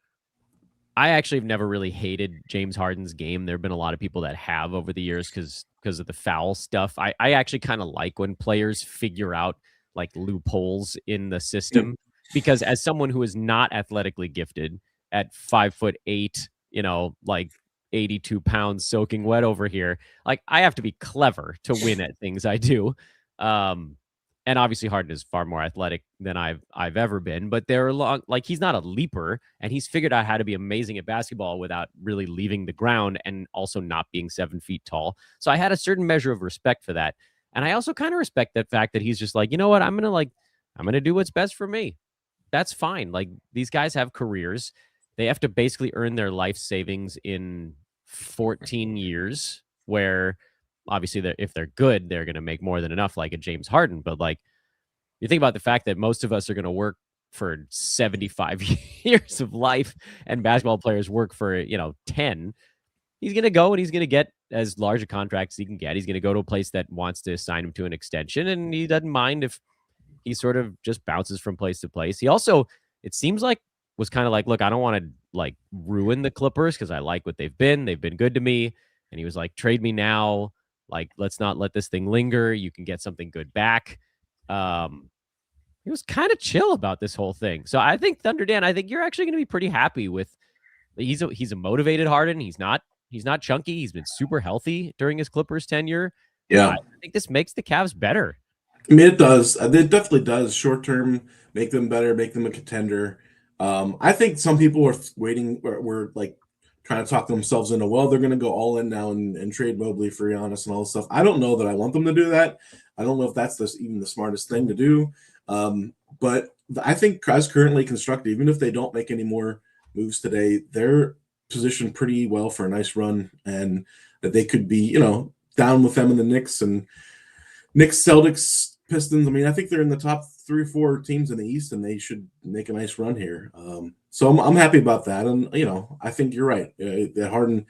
I actually have never really hated James Harden's game. There have been a lot of people that have over the years because of the foul stuff. I actually kind of like when players figure out loopholes in the system, because as someone who is not athletically gifted at 5'8", 82 pounds soaking wet over here, I have to be clever to win at things I do. And obviously Harden is far more athletic than I've ever been, but he's not a leaper, and he's figured out how to be amazing at basketball without really leaving the ground and also not being 7 feet tall. So I had a certain measure of respect for that. And I also kind of respect the fact that he's just I'm going to do what's best for me. That's fine. These guys have careers. They have to basically earn their life savings in 14 years, where obviously if they're good, they're going to make more than enough, like a James Harden. But you think about the fact that most of us are going to work for 75 years of life, and basketball players work for 10. He's going to go and he's going to get as large a contract as he can get. He's going to go to a place that wants to sign him to an extension, and he doesn't mind if he sort of just bounces from place to place. He also, it seems like, was kind of look, I don't want to ruin the Clippers because I like what they've been. They've been good to me. And he was trade me now. Let's not let this thing linger. You can get something good back. He was kind of chill about this whole thing. So I think, Thunder Dan, I think you're actually going to be pretty happy with. He's a motivated Harden. He's not chunky. He's been super healthy during his Clippers tenure. Yeah. I think this makes the Cavs better. I mean, it does. It definitely does. Short term, make them better, make them a contender. I think some people are waiting. We're like trying to talk themselves into, well, they're going to go all in now and trade Mobley for Giannis and all this stuff. I don't know that I want them to do that. I don't know if that's even the smartest thing to do. But I think as currently constructed, even if they don't make any more moves today, they're positioned pretty well for a nice run, and that they could be, down with them in the Knicks, Celtics, Pistons. I mean, I think they're in the top 3 or 4 teams in the East, and they should make a nice run here. So I'm happy about that. And, I think you're right. That Harden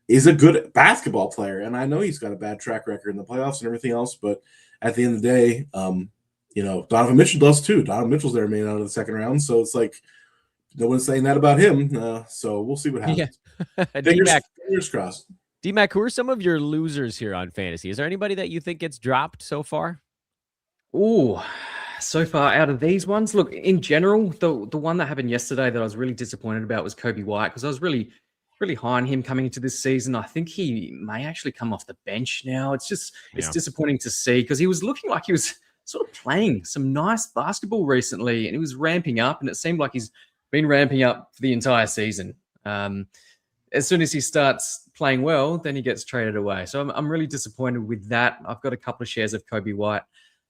is a good basketball player, and I know he's got a bad track record in the playoffs and everything else, but at the end of the day, Donovan Mitchell does too. Donovan Mitchell's never made it out of the second round, so it's like no one's saying that about him. So we'll see what happens. Yeah. Fingers crossed. D-Mac, who are some of your losers here on fantasy? Is there anybody that you think gets dropped so far? Oh, so far out of these ones, look, in general, the one that happened yesterday that I was really disappointed about was Kobe White, because I was really high on him coming into this season. I think he may actually come off the bench now. It's disappointing to see, because he was looking like he was sort of playing some nice basketball recently, and he was ramping up, and it seemed like he's been ramping up for the entire season. As soon as he starts playing well, then he gets traded away. So I'm really disappointed with that. I've got a couple of shares of Kobe White.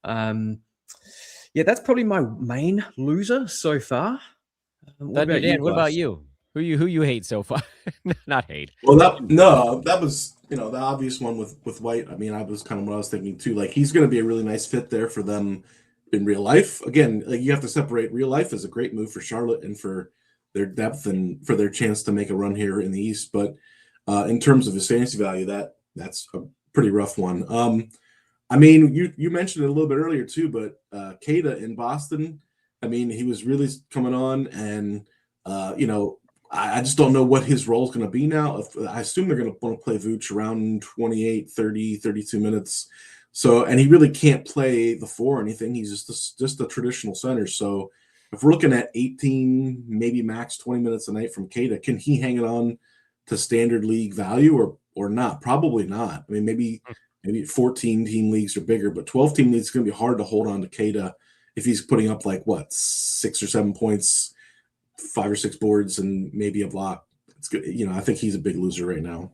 That's probably my main loser so far. What about you? Who you hate so far? Not hate. Well, that was the obvious one with White. I mean, I was kind of what I was thinking too. Like, he's going to be a really nice fit there for them in real life. Again, like, you have to separate real life is a great move for Charlotte and for their depth and for their chance to make a run here in the East. But in terms of his fantasy value, that's a pretty rough one. I mean, you mentioned it a little bit earlier too, but Kada in Boston, I mean, he was really coming on, and I just don't know what his role is going to be now. I assume they're going to want to play Vooch around 28, 30, 32 minutes. So, and he really can't play the 4 or anything. He's just a traditional center. So if we're looking at 18, maybe max 20 minutes a night from Kada, can he hang it on to standard league value or not? Probably not. I mean, maybe 14 team leagues are bigger, but 12 team leagues is going to be hard to hold on to Kada if he's putting up 6 or 7 points, 5 or 6 boards, and maybe a block. It's good. I think he's a big loser right now.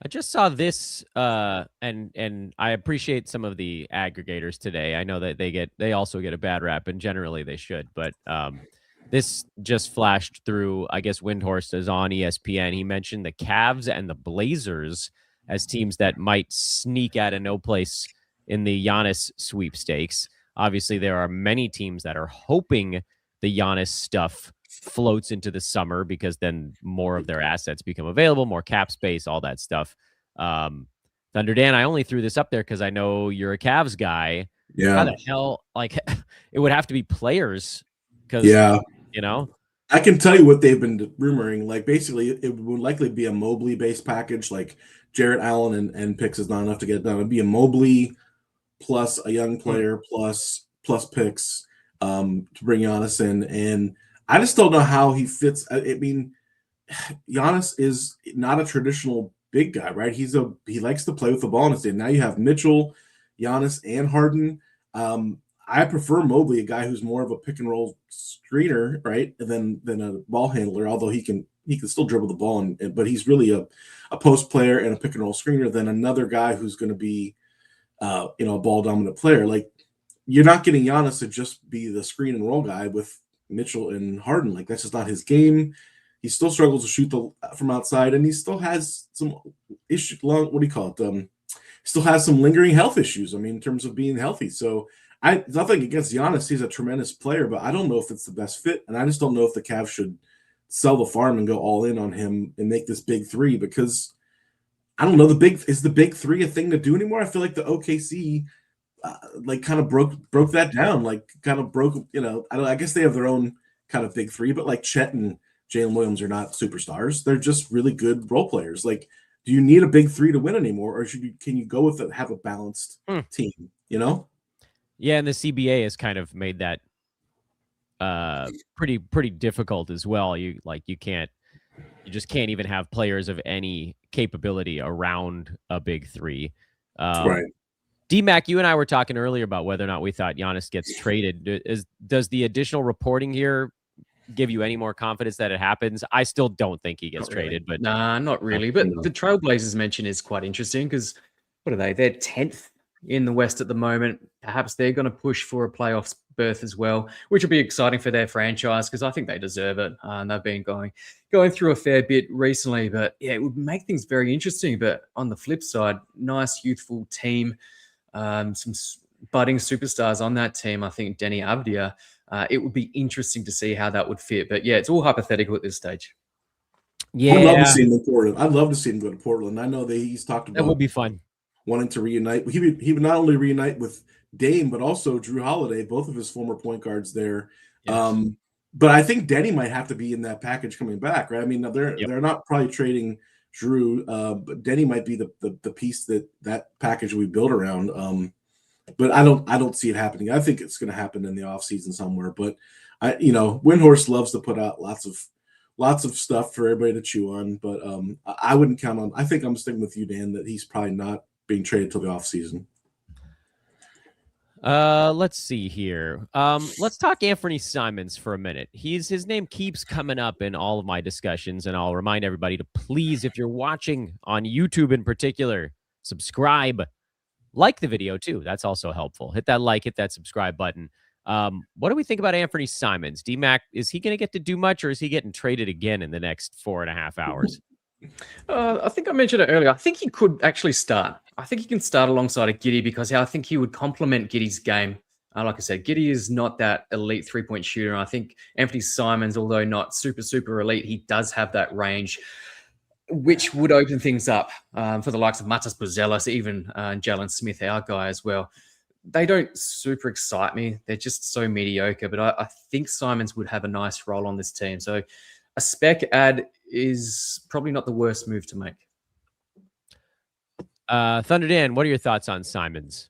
I just saw this, and I appreciate some of the aggregators today. I know that they also get a bad rap, and generally they should. But this just flashed through. I guess Windhorst is on ESPN. He mentioned the Cavs and the Blazers as teams that might sneak out of no place in the Giannis sweepstakes. Obviously, there are many teams that are hoping the Giannis stuff floats into the summer, because then more of their assets become available, more cap space, all that stuff. Thunder Dan, I only threw this up there because I know you're a Cavs guy. Yeah. How the hell, it would have to be players, because I can tell you what they've been rumoring. Like, basically, it would likely be a Mobley-based package. Like, Jarrett Allen and picks is not enough to get it done. It'd be a Mobley plus a young player plus picks to bring Giannis in. And I just don't know how he fits. I mean, Giannis is not a traditional big guy, right? He likes to play with the ball in his hand. Now you have Mitchell, Giannis, and Harden. I prefer Mobley, a guy who's more of a pick and roll screener, right, than a ball handler. Although he can still dribble the ball, but he's really a post player and a pick and roll screener than another guy who's going to be, a ball dominant player. Like, you're not getting Giannis to just be the screen and roll guy with Mitchell and Harden. Like, that's just not his game. He still struggles to shoot from outside, and he still has some issues. What do you call it? Still has some lingering health issues. I mean, in terms of being healthy. So nothing against Giannis. He's a tremendous player, but I don't know if it's the best fit. And I just don't know if the Cavs should sell the farm and go all in on him and make this big 3, because I don't know, is the big 3 a thing to do anymore? I feel like the OKC kind of broke that down, I guess they have their own kind of big 3, but like Chet and Jalen Williams are not superstars. They're just really good role players. Like, do you need a big 3 to win anymore, or can you go with it, have a balanced team, Yeah, and the CBA has kind of made that pretty difficult as well. You just can't even have players of any capability around a big 3. Right. D-Mac, you and I were talking earlier about whether or not we thought Giannis gets traded. Does the additional reporting here give you any more confidence that it happens? I still don't think he gets traded, but nah, not really. But the Trailblazers mention is quite interesting because what are they? They're 10th in the West at the moment. Perhaps they're going to push for a playoffs berth as well, which will be exciting for their franchise because I think they deserve it. And they've been going through a fair bit recently, but yeah, it would make things very interesting. But on the flip side, nice youthful team, some budding superstars on that team. I think Denny Avdia. It would be interesting to see how that would fit. But yeah, it's all hypothetical at this stage. Yeah, I'd love to see him in Portland. I'd love to see him go to Portland. I know that he's talked about that would be fun. Wanting to reunite. He would not only reunite with Dame, but also Drew Holiday, both of his former point guards there. Yes. But I think Denny might have to be in that package coming back, right? I mean, they're not probably trading Drew, but Denny might be the piece that package we build around. But I don't see it happening. I think it's going to happen in the offseason somewhere. But Windhorst loves to put out lots of stuff for everybody to chew on. But I wouldn't count on. I think I'm sticking with you, Dan, that he's probably not being traded till the offseason. Let's see here. Let's talk Anthony Simons for a minute. His name keeps coming up in all of my discussions, and I'll remind everybody to please, if you're watching on YouTube in particular, subscribe. Like the video too. That's also helpful. Hit that like, hit that subscribe button. What do we think about Anthony Simons? D-Mac, is he going to get to do much, or is he getting traded again in the next 4.5 hours? I think I mentioned it earlier. I think he could actually start. I think he can start alongside of Giddey because I think he would complement Giddey's game. Like I said, Giddey is not that elite three-point shooter. And I think Anthony Simons, although not super elite, he does have that range, which would open things up for the likes of Matas Buzelis, even Jalen Smith, our guy as well. They don't super excite me. They're just so mediocre. But I think Simons would have a nice role on this team. So a spec ad is probably not the worst move to make. Thunder Dan, what are your thoughts on Simons?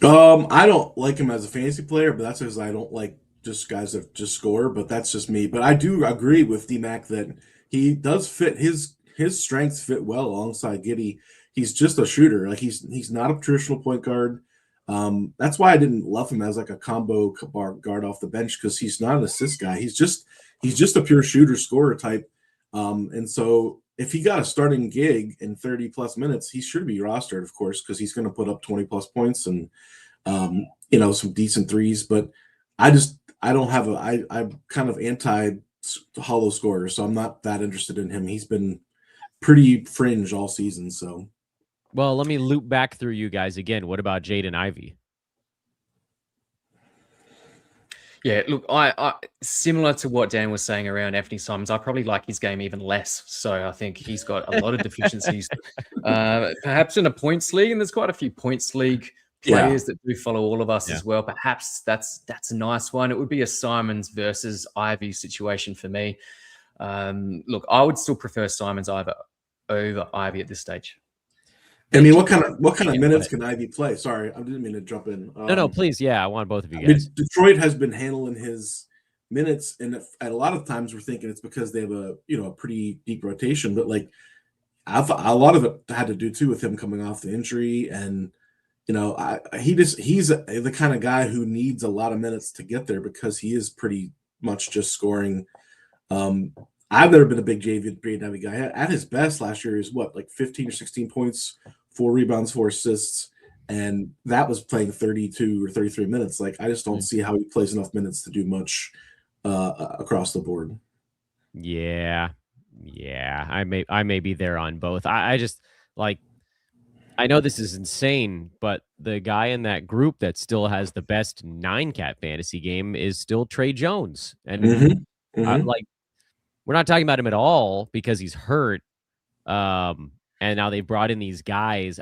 I don't like him as a fantasy player, but that's because I don't like just guys that just score. But that's just me. But I do agree with D-Mac that he does fit his strengths fit well alongside Giddey. He's just a shooter. Like he's not a traditional point guard. That's why I didn't love him as like a combo guard off the bench because he's not an assist guy. He's just a pure shooter scorer type. And so if he got a starting gig in 30 plus minutes, he should be rostered, of course, because he's going to put up 20 plus points and some decent threes. But I'm kind of anti hollow scorer, so I'm not that interested in him. He's been pretty fringe all season. So, well, let me loop back through you guys again. What about Jaden Ivey? Yeah, look, I similar to what Dan was saying around Anthony Simons, I probably like his game even less. So I think he's got a lot of deficiencies. Perhaps in a points league, and there's quite a few points league players that do follow all of us as well. Perhaps that's a nice one. It would be a Simons versus Ivy situation for me. Look, I would still prefer Simons over Ivy at this stage. I mean, what kind of minutes can Ivy play? Sorry, I didn't mean to jump in. No, please. Yeah, I want both of you guys. Detroit has been handling his minutes, and at a lot of times we're thinking it's because they have a pretty deep rotation. But like, a lot of it had to do too with him coming off the injury, and he's the kind of guy who needs a lot of minutes to get there because he is pretty much just scoring. I've never been a big Jaden Ivey guy. At his best last year, is like 15 or 16 points, 4 rebounds, 4 assists, and that was playing 32 or 33 minutes. Like, I just don't see how he plays enough minutes to do much across the board. Yeah, I may be there on both. I just like. I know this is insane, but the guy in that group that still has the best 9-cat fantasy game is still Trey Jones, and we're not talking about him at all because he's hurt. And now they brought in these guys.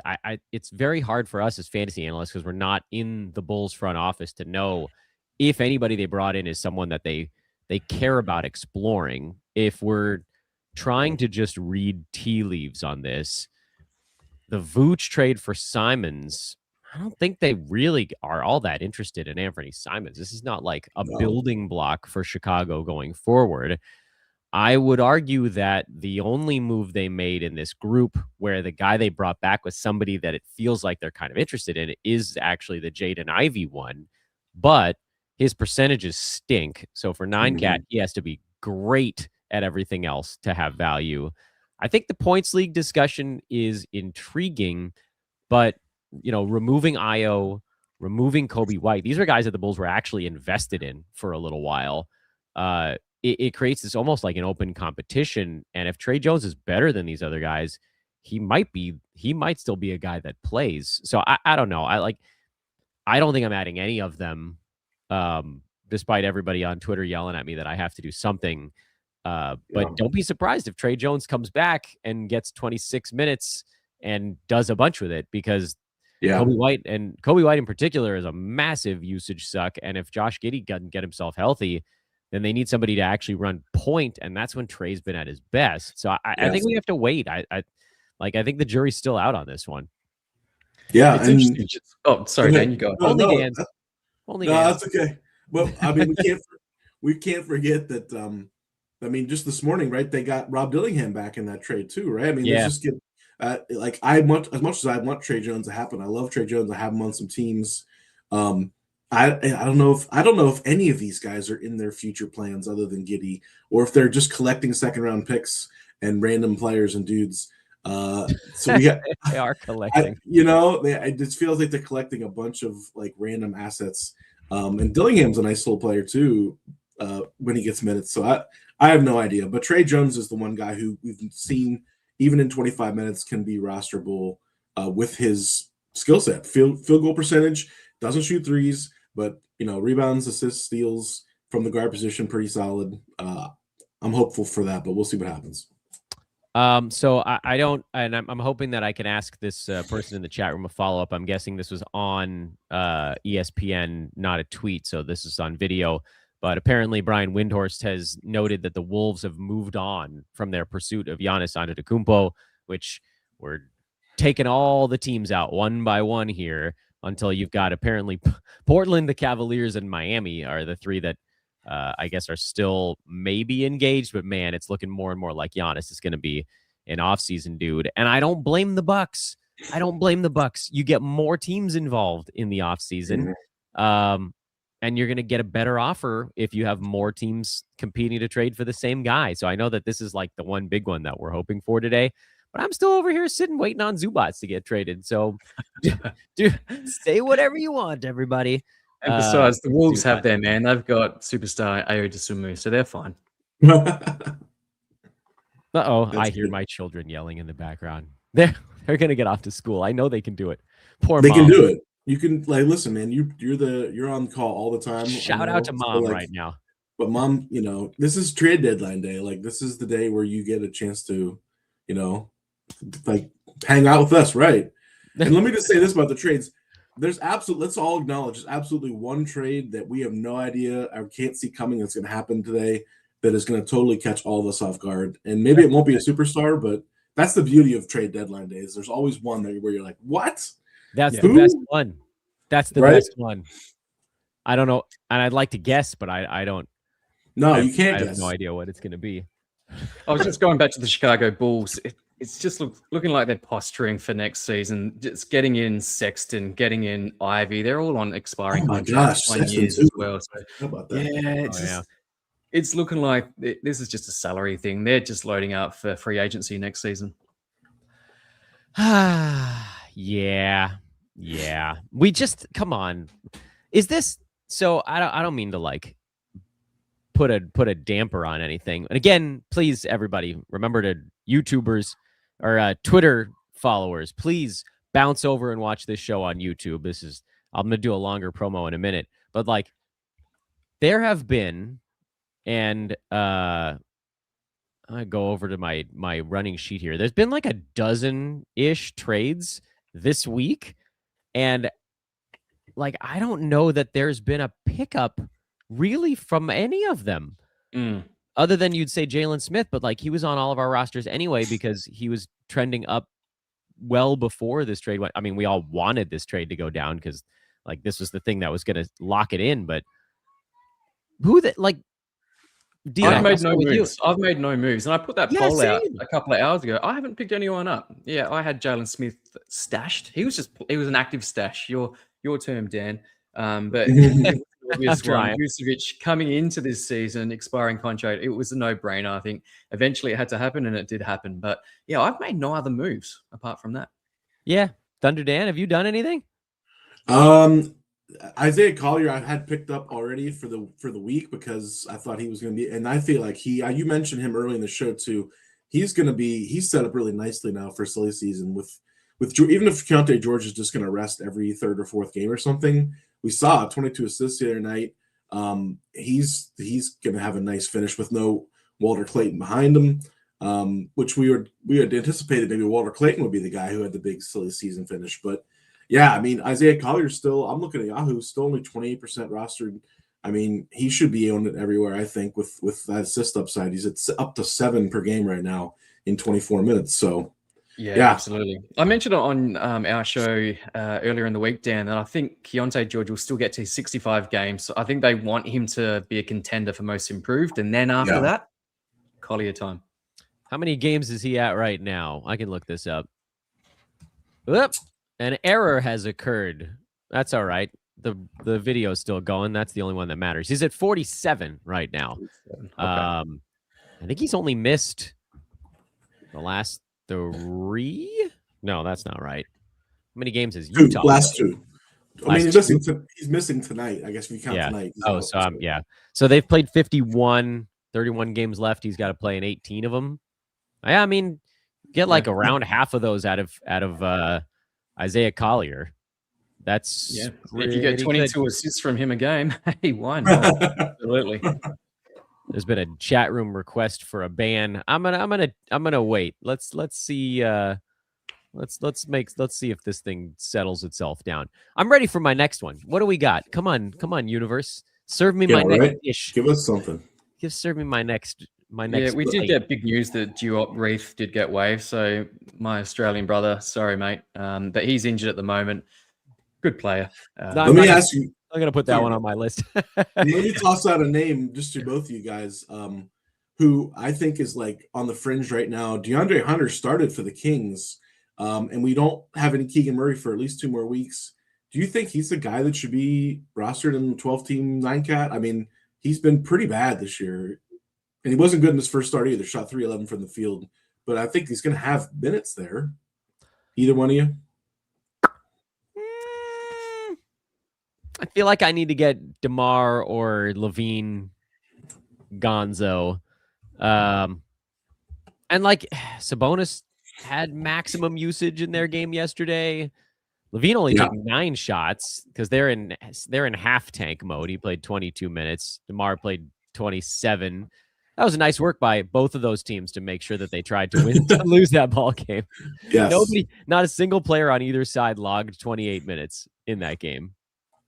It's very hard for us as fantasy analysts because we're not in the Bulls front office to know if anybody they brought in is someone that they care about exploring. If we're trying to just read tea leaves on this, the Vooch trade for Simons, I don't think they really are all that interested in Anthony Simons. This is not like a building block for Chicago going forward. I would argue that the only move they made in this group where the guy they brought back was somebody that it feels like they're kind of interested in is actually the Jaden Ivey one, but his percentages stink. So for 9-cat, he has to be great at everything else to have value. I think the points league discussion is intriguing, but removing Ayo, removing Kobe White, these are guys that the Bulls were actually invested in for a little while. It creates this almost like an open competition. And if Tre Jones is better than these other guys, he might still be a guy that plays. So I don't know. I don't think I'm adding any of them, despite everybody on Twitter yelling at me that I have to do something. But don't be surprised if Tre Jones comes back and gets 26 minutes and does a bunch with it, because Kobe White in particular is a massive usage suck. And if Josh Giddey doesn't get himself healthy, then they need somebody to actually run point, and that's when Tre's been at his best. So I think we have to wait. I think the jury's still out on this one. Yeah, it's interesting. Oh, sorry, Dan, you go. Only Dan. That's okay. Well, I mean, we can't forget that. Just this morning, right? They got Rob Dillingham back in that trade too, right? I mean, let's just get as much as I want Tre Jones to happen. I love Tre Jones. I have him on some teams. I don't know if any of these guys are in their future plans other than Giddey, or if they're just collecting second round picks and random players and dudes. So we got they are collecting. It just feels like they're collecting a bunch of like random assets. And Dillingham's a nice little player too when he gets minutes. So I have no idea. But Tre Jones is the one guy who we've seen even in 25 minutes can be rosterable with his skill set. Field goal percentage, doesn't shoot threes, but rebounds, assists, steals from the guard position, pretty solid. I'm hopeful for that, but we'll see what happens. So I don't, and I'm hoping that I can ask this person in the chat room a follow-up. I'm guessing this was on ESPN, not a tweet, so this is on video. But apparently Brian Windhorst has noted that the Wolves have moved on from their pursuit of Giannis Antetokounmpo, which we're taking all the teams out one by one here until you've got apparently Portland, the Cavaliers, and Miami are the three that I guess are still maybe engaged, but man, it's looking more and more like Giannis is going to be an offseason dude. And I don't blame the Bucks. You get more teams involved in the offseason. And you're going to get a better offer if you have more teams competing to trade for the same guy. So I know that this is like the one big one that we're hoping for today, but I'm still over here sitting waiting on Zubac to get traded. So dude, say whatever you want, everybody. And besides, the Wolves have their man. They've got superstar Ayo Dosunmu, so they're fine. I hear my children yelling in the background. They're going to get off to school. I know they can do it. They can do it. You can listen, man. You're on call all the time. Shout out to mom right now. But mom, this is trade deadline day. Like this is the day where you get a chance to, hang out with us, right? And let me just say this about the trades. Let's all acknowledge there's absolutely one trade that we have no idea or can't see coming that's going to happen today that is going to totally catch all of us off guard. And maybe it won't be a superstar, but that's the beauty of trade deadline days. There's always one where you're like, what? That's the best one. That's the best one. I don't know. And I'd like to guess, but I don't. No, you can't I guess. have no idea what it's going to be. I was just going back to the Chicago Bulls. It's just looking like they're posturing for next season. Just getting in Sexton, getting in Ivy. They're all on expiring contracts, 1 year as well. So, how about that? Yeah, it's looking like this is just a salary thing. They're just loading up for free agency next season. Yeah. We just come on. Is this so? I don't mean to like put a damper on anything. And again, please, everybody, remember to YouTubers or Twitter followers, please bounce over and watch this show on YouTube. I'm gonna do a longer promo in a minute, but like there have been, and I go over to my running sheet here. There's been like a dozen-ish trades this week, and like I don't know that there's been a pickup really from any of them. Other than you'd say Jalen Smith, but like he was on all of our rosters anyway because he was trending up well before this trade went. I mean, we all wanted this trade to go down because like this was the thing that was going to lock it in. But I've made no moves. I've made no moves. And I put that poll out a couple of hours ago. I haven't picked anyone up. Yeah, I had Jalen Smith stashed. He was an active stash. Your term, Dan. But obvious one, Vucevic coming into this season, expiring contract, it was a no-brainer. I think eventually it had to happen, and it did happen. But yeah, I've made no other moves apart from that. Yeah. Thunder Dan, have you done anything? Isaiah Collier I had picked up already for the week because I thought he was going to be, and I feel like you mentioned him early in the show too. He's set up really nicely now for silly season with even if Keontae George is just going to rest every third or fourth game or something. We saw 22 assists the other night. He's going to have a nice finish with no Walter Clayton behind him, which we had anticipated maybe Walter Clayton would be the guy who had the big silly season finish, but. Yeah, I mean, Isaiah Collier still, I'm looking at Yahoo, still only 28% rostered. I mean, he should be owned everywhere, I think, with that assist upside. He's up to 7 per game right now in 24 minutes. So, yeah. Absolutely. I mentioned it on our show earlier in the week, Dan, that I think Keontae George will still get to 65 games. So I think they want him to be a contender for most improved. And then after that, Collier time. How many games is he at right now? I can look this up. Whoop. An error has occurred. That's all right. The video is still going. That's the only one that matters. He's at 47 right now. Okay. I think he's only missed the last 3. No, that's not right. How many games is Utah? Last 2. I mean, he's missing tonight. I guess if you count tonight. So they've played 51, 31 games left. He's got to play in 18 of them. Yeah, I mean, get like around half of those out of Isaiah Collier. That's if you get 22 assists from him a game, hey, why not? Absolutely. There's been a chat room request for a ban. I'm gonna wait. Let's see. Let's see if this thing settles itself down. I'm ready for my next one. What do we got? Come on, universe. Serve me my next dish. Give us something. Serve me my next. Yeah, we did get big news that Duop Reith did get waived. So my Australian brother, sorry, mate, but he's injured at the moment. Good player. Let me ask you. I'm going to put that one on my list. Let me toss out a name just to both of you guys who I think is like on the fringe right now. DeAndre Hunter started for the Kings, and we don't have any Keegan Murray for at least 2 more weeks. Do you think he's the guy that should be rostered in the 12-team 9-cat? I mean, he's been pretty bad this year. And he wasn't good in his first start either. Shot 3-11 from the field. But I think he's going to have minutes there. Either one of you? I feel like I need to get DeMar or Levine Gonzo. And like Sabonis had maximum usage in their game yesterday. Levine only took 9 shots because they're in half tank mode. He played 22 minutes. DeMar played 27. That was a nice work by both of those teams to make sure that they tried to win to lose that ball game. Yes. Not a single player on either side logged 28 minutes in that game,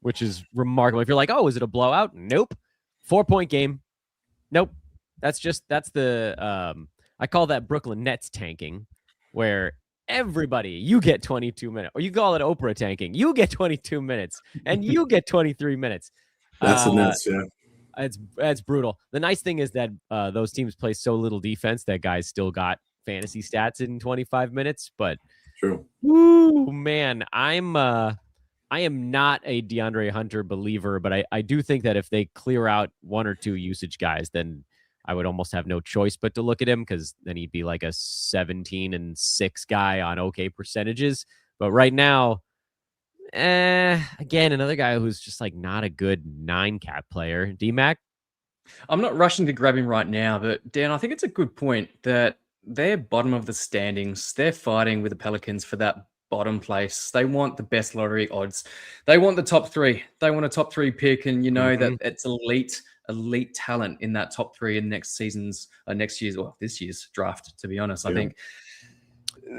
which is remarkable. If you're like, oh, is it a blowout? Nope. 4-point game. Nope. That's the I call that Brooklyn Nets tanking, where everybody, you get 22 minutes, or you call it Oprah tanking. You get 22 minutes and you get 23 minutes. That's the Nets, yeah. It's brutal. The nice thing is that those teams play so little defense that guys still got fantasy stats in 25 minutes. But true. Woo, man, I am not a DeAndre Hunter believer, but I do think that if they clear out 1 or 2 usage guys, then I would almost have no choice but to look at him, because then he'd be like a 17-6 guy on okay percentages. But right now, again, another guy who's just like not a good 9-cat player. D-Mac? I'm not rushing to grab him right now, but Dan, I think it's a good point that they're bottom of the standings. They're fighting with the Pelicans for that bottom place. They want the best lottery odds. They want the top 3. They want a top 3 pick, and you know that it's elite talent in that top 3 in this year's draft, to be honest. I think.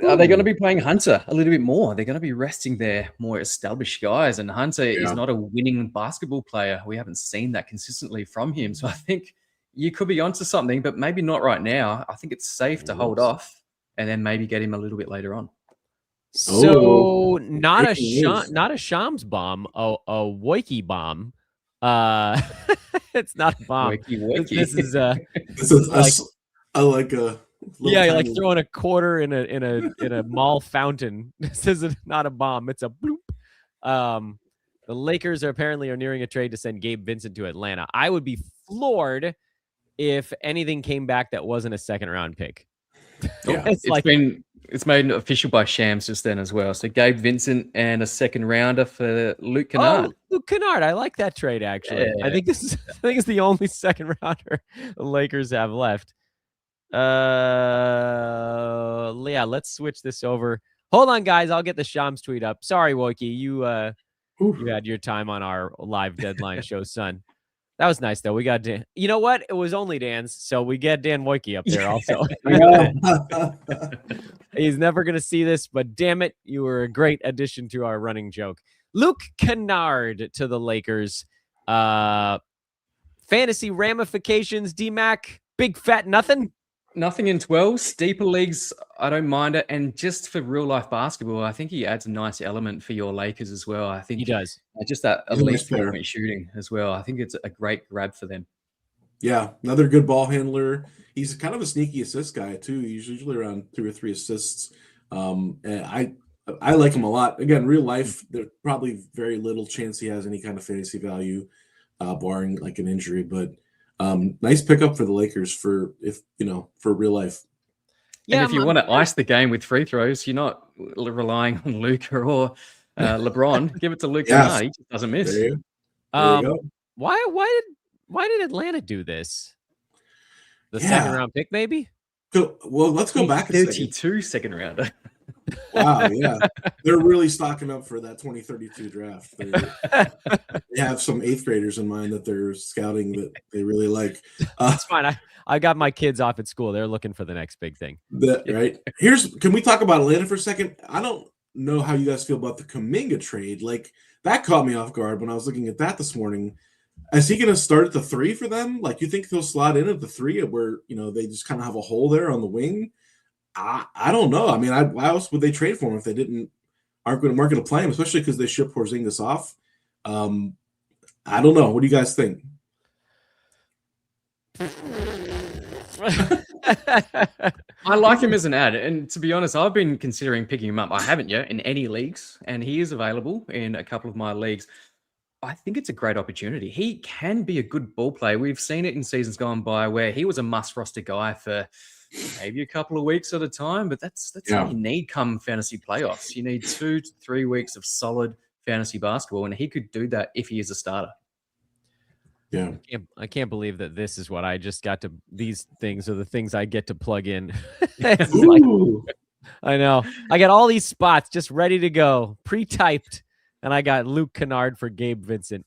Are they going to be playing Hunter a little bit more? They're going to be resting their more established guys, and Hunter is not a winning basketball player. We haven't seen that consistently from him. So I think you could be onto something, but maybe not right now. I think it's safe to hold off and then maybe get him a little bit later on. So not a Shams bomb, a Woike bomb. It's not a bomb. This is like a yeah, you're like throwing a quarter in a mall fountain. This is not a bomb. It's a bloop. The Lakers are nearing a trade to send Gabe Vincent to Atlanta. I would be floored if anything came back that wasn't a second-round pick. Yeah, it's made official by Shams just then as well. So Gabe Vincent and a second rounder for Luke Kennard. Oh, Luke Kennard. I like that trade actually. Yeah. I think it's the only second rounder the Lakers have left. Yeah, let's switch this over. Hold on, guys. I'll get the Shams tweet up. Sorry, Wojkie. You had your time on our live deadline show, son. That was nice, though. We got Dan. You know what? It was only Dan's, so we get Dan Wojkie up there also. He's never going to see this, but damn it, you were a great addition to our running joke. Luke Kennard to the Lakers. Fantasy ramifications, D-Mac, big fat nothing? Nothing in 12. Deeper leagues, I don't mind it. And just for real-life basketball, I think he adds a nice element for your Lakers as well. I think he does. Just that elite three-point shooting as well. I think it's a great grab for them. Yeah, another good ball handler. He's kind of a sneaky assist guy, too. He's usually around 2 or 3 assists. And I like him a lot. Again, real life, there's probably very little chance he has any kind of fantasy value, barring like an injury. But nice pickup for the Lakers for real life. Yeah, and if you want to ice the game with free throws, you're not relying on Luka or LeBron. Give it to Luke Kennard. He just doesn't miss. There you go. Why did Atlanta do this? The second round pick, maybe? Well, let's go back. 32 second rounder. Wow, yeah. They're really stocking up for that 2032 draft. They have some 8th graders in mind that they're scouting that they really like. It's fine. I got my kids off at school. They're looking for the next big thing. Right. Can we talk about Atlanta for a second? I don't know how you guys feel about the Kuminga trade. Like, that caught me off guard when I was looking at that this morning. Is he going to start at the 3 for them? Like, you think he'll slot in at the 3 where, they just kind of have a hole there on the wing? I don't know. I mean, why else would they trade for him if they weren't going to play him, especially because they shipped Porzingis off? I don't know. What do you guys think? I like him as an ad, and to be honest, I've been considering picking him up. I haven't yet in any leagues, and he is available in a couple of my leagues. I think it's a great opportunity. He can be a good ball player. We've seen it in seasons gone by where he was a must-roster guy for maybe a couple of weeks at a time, but that's all you need come fantasy playoffs. You need 2 to 3 weeks of solid fantasy basketball, and he could do that if he is a starter. Yeah, I can't believe that this is what I just got to. These things are the things I get to plug in. I know. I got all these spots just ready to go, pre-typed, and I got Luke Kennard for Gabe Vincent.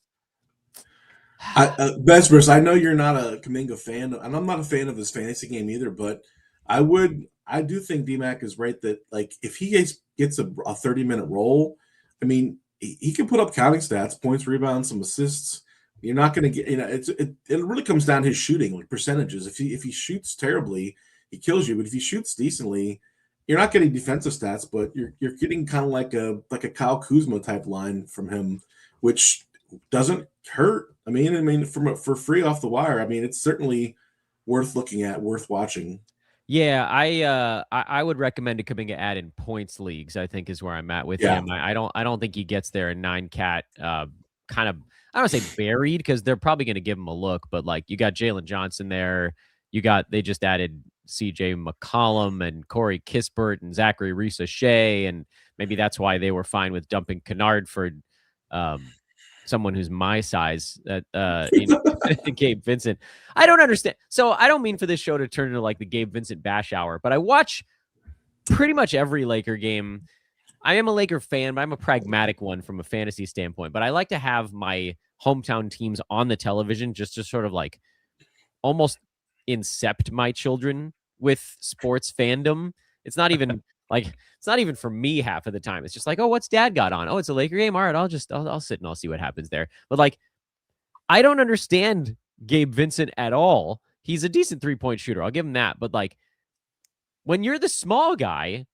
Besbris, I know you're not a Kuminga fan, and I'm not a fan of his fantasy game either, but I do think DMAC is right that, like, if he gets a 30-minute role, I mean, he can put up counting stats, points, rebounds, some assists. You're not going to get, it really comes down to his shooting, like percentages. If he shoots terribly, he kills you. But if he shoots decently, you're not getting defensive stats, but you're getting kind of like a Kyle Kuzma type line from him, which doesn't hurt. I mean, for free off the wire. I mean, it's certainly worth looking at, worth watching. Yeah, I would recommend a Kuminga ad in points leagues. I think is where I'm at with him. I don't think he gets there in 9-cat kind of. I don't say buried because they're probably going to give him a look, but like you got Jalen Johnson there. They just added CJ McCollum and Corey Kispert and Zachary Reese-Shea, and maybe that's why they were fine with dumping Kennard for someone who's my size at Gabe Vincent. I don't understand. So I don't mean for this show to turn into like the Gabe Vincent bash hour, but I watch pretty much every Laker game. I am a Laker fan, but I'm a pragmatic one from a fantasy standpoint. But I like to have my hometown teams on the television just to sort of like almost incept my children with sports fandom. It's not even for me half of the time. It's just like, oh, what's dad got on? Oh, it's a Laker game. All right, I'll sit and I'll see what happens there. But like, I don't understand Gabe Vincent at all. He's a decent 3-point shooter. I'll give him that. But like, when you're the small guy,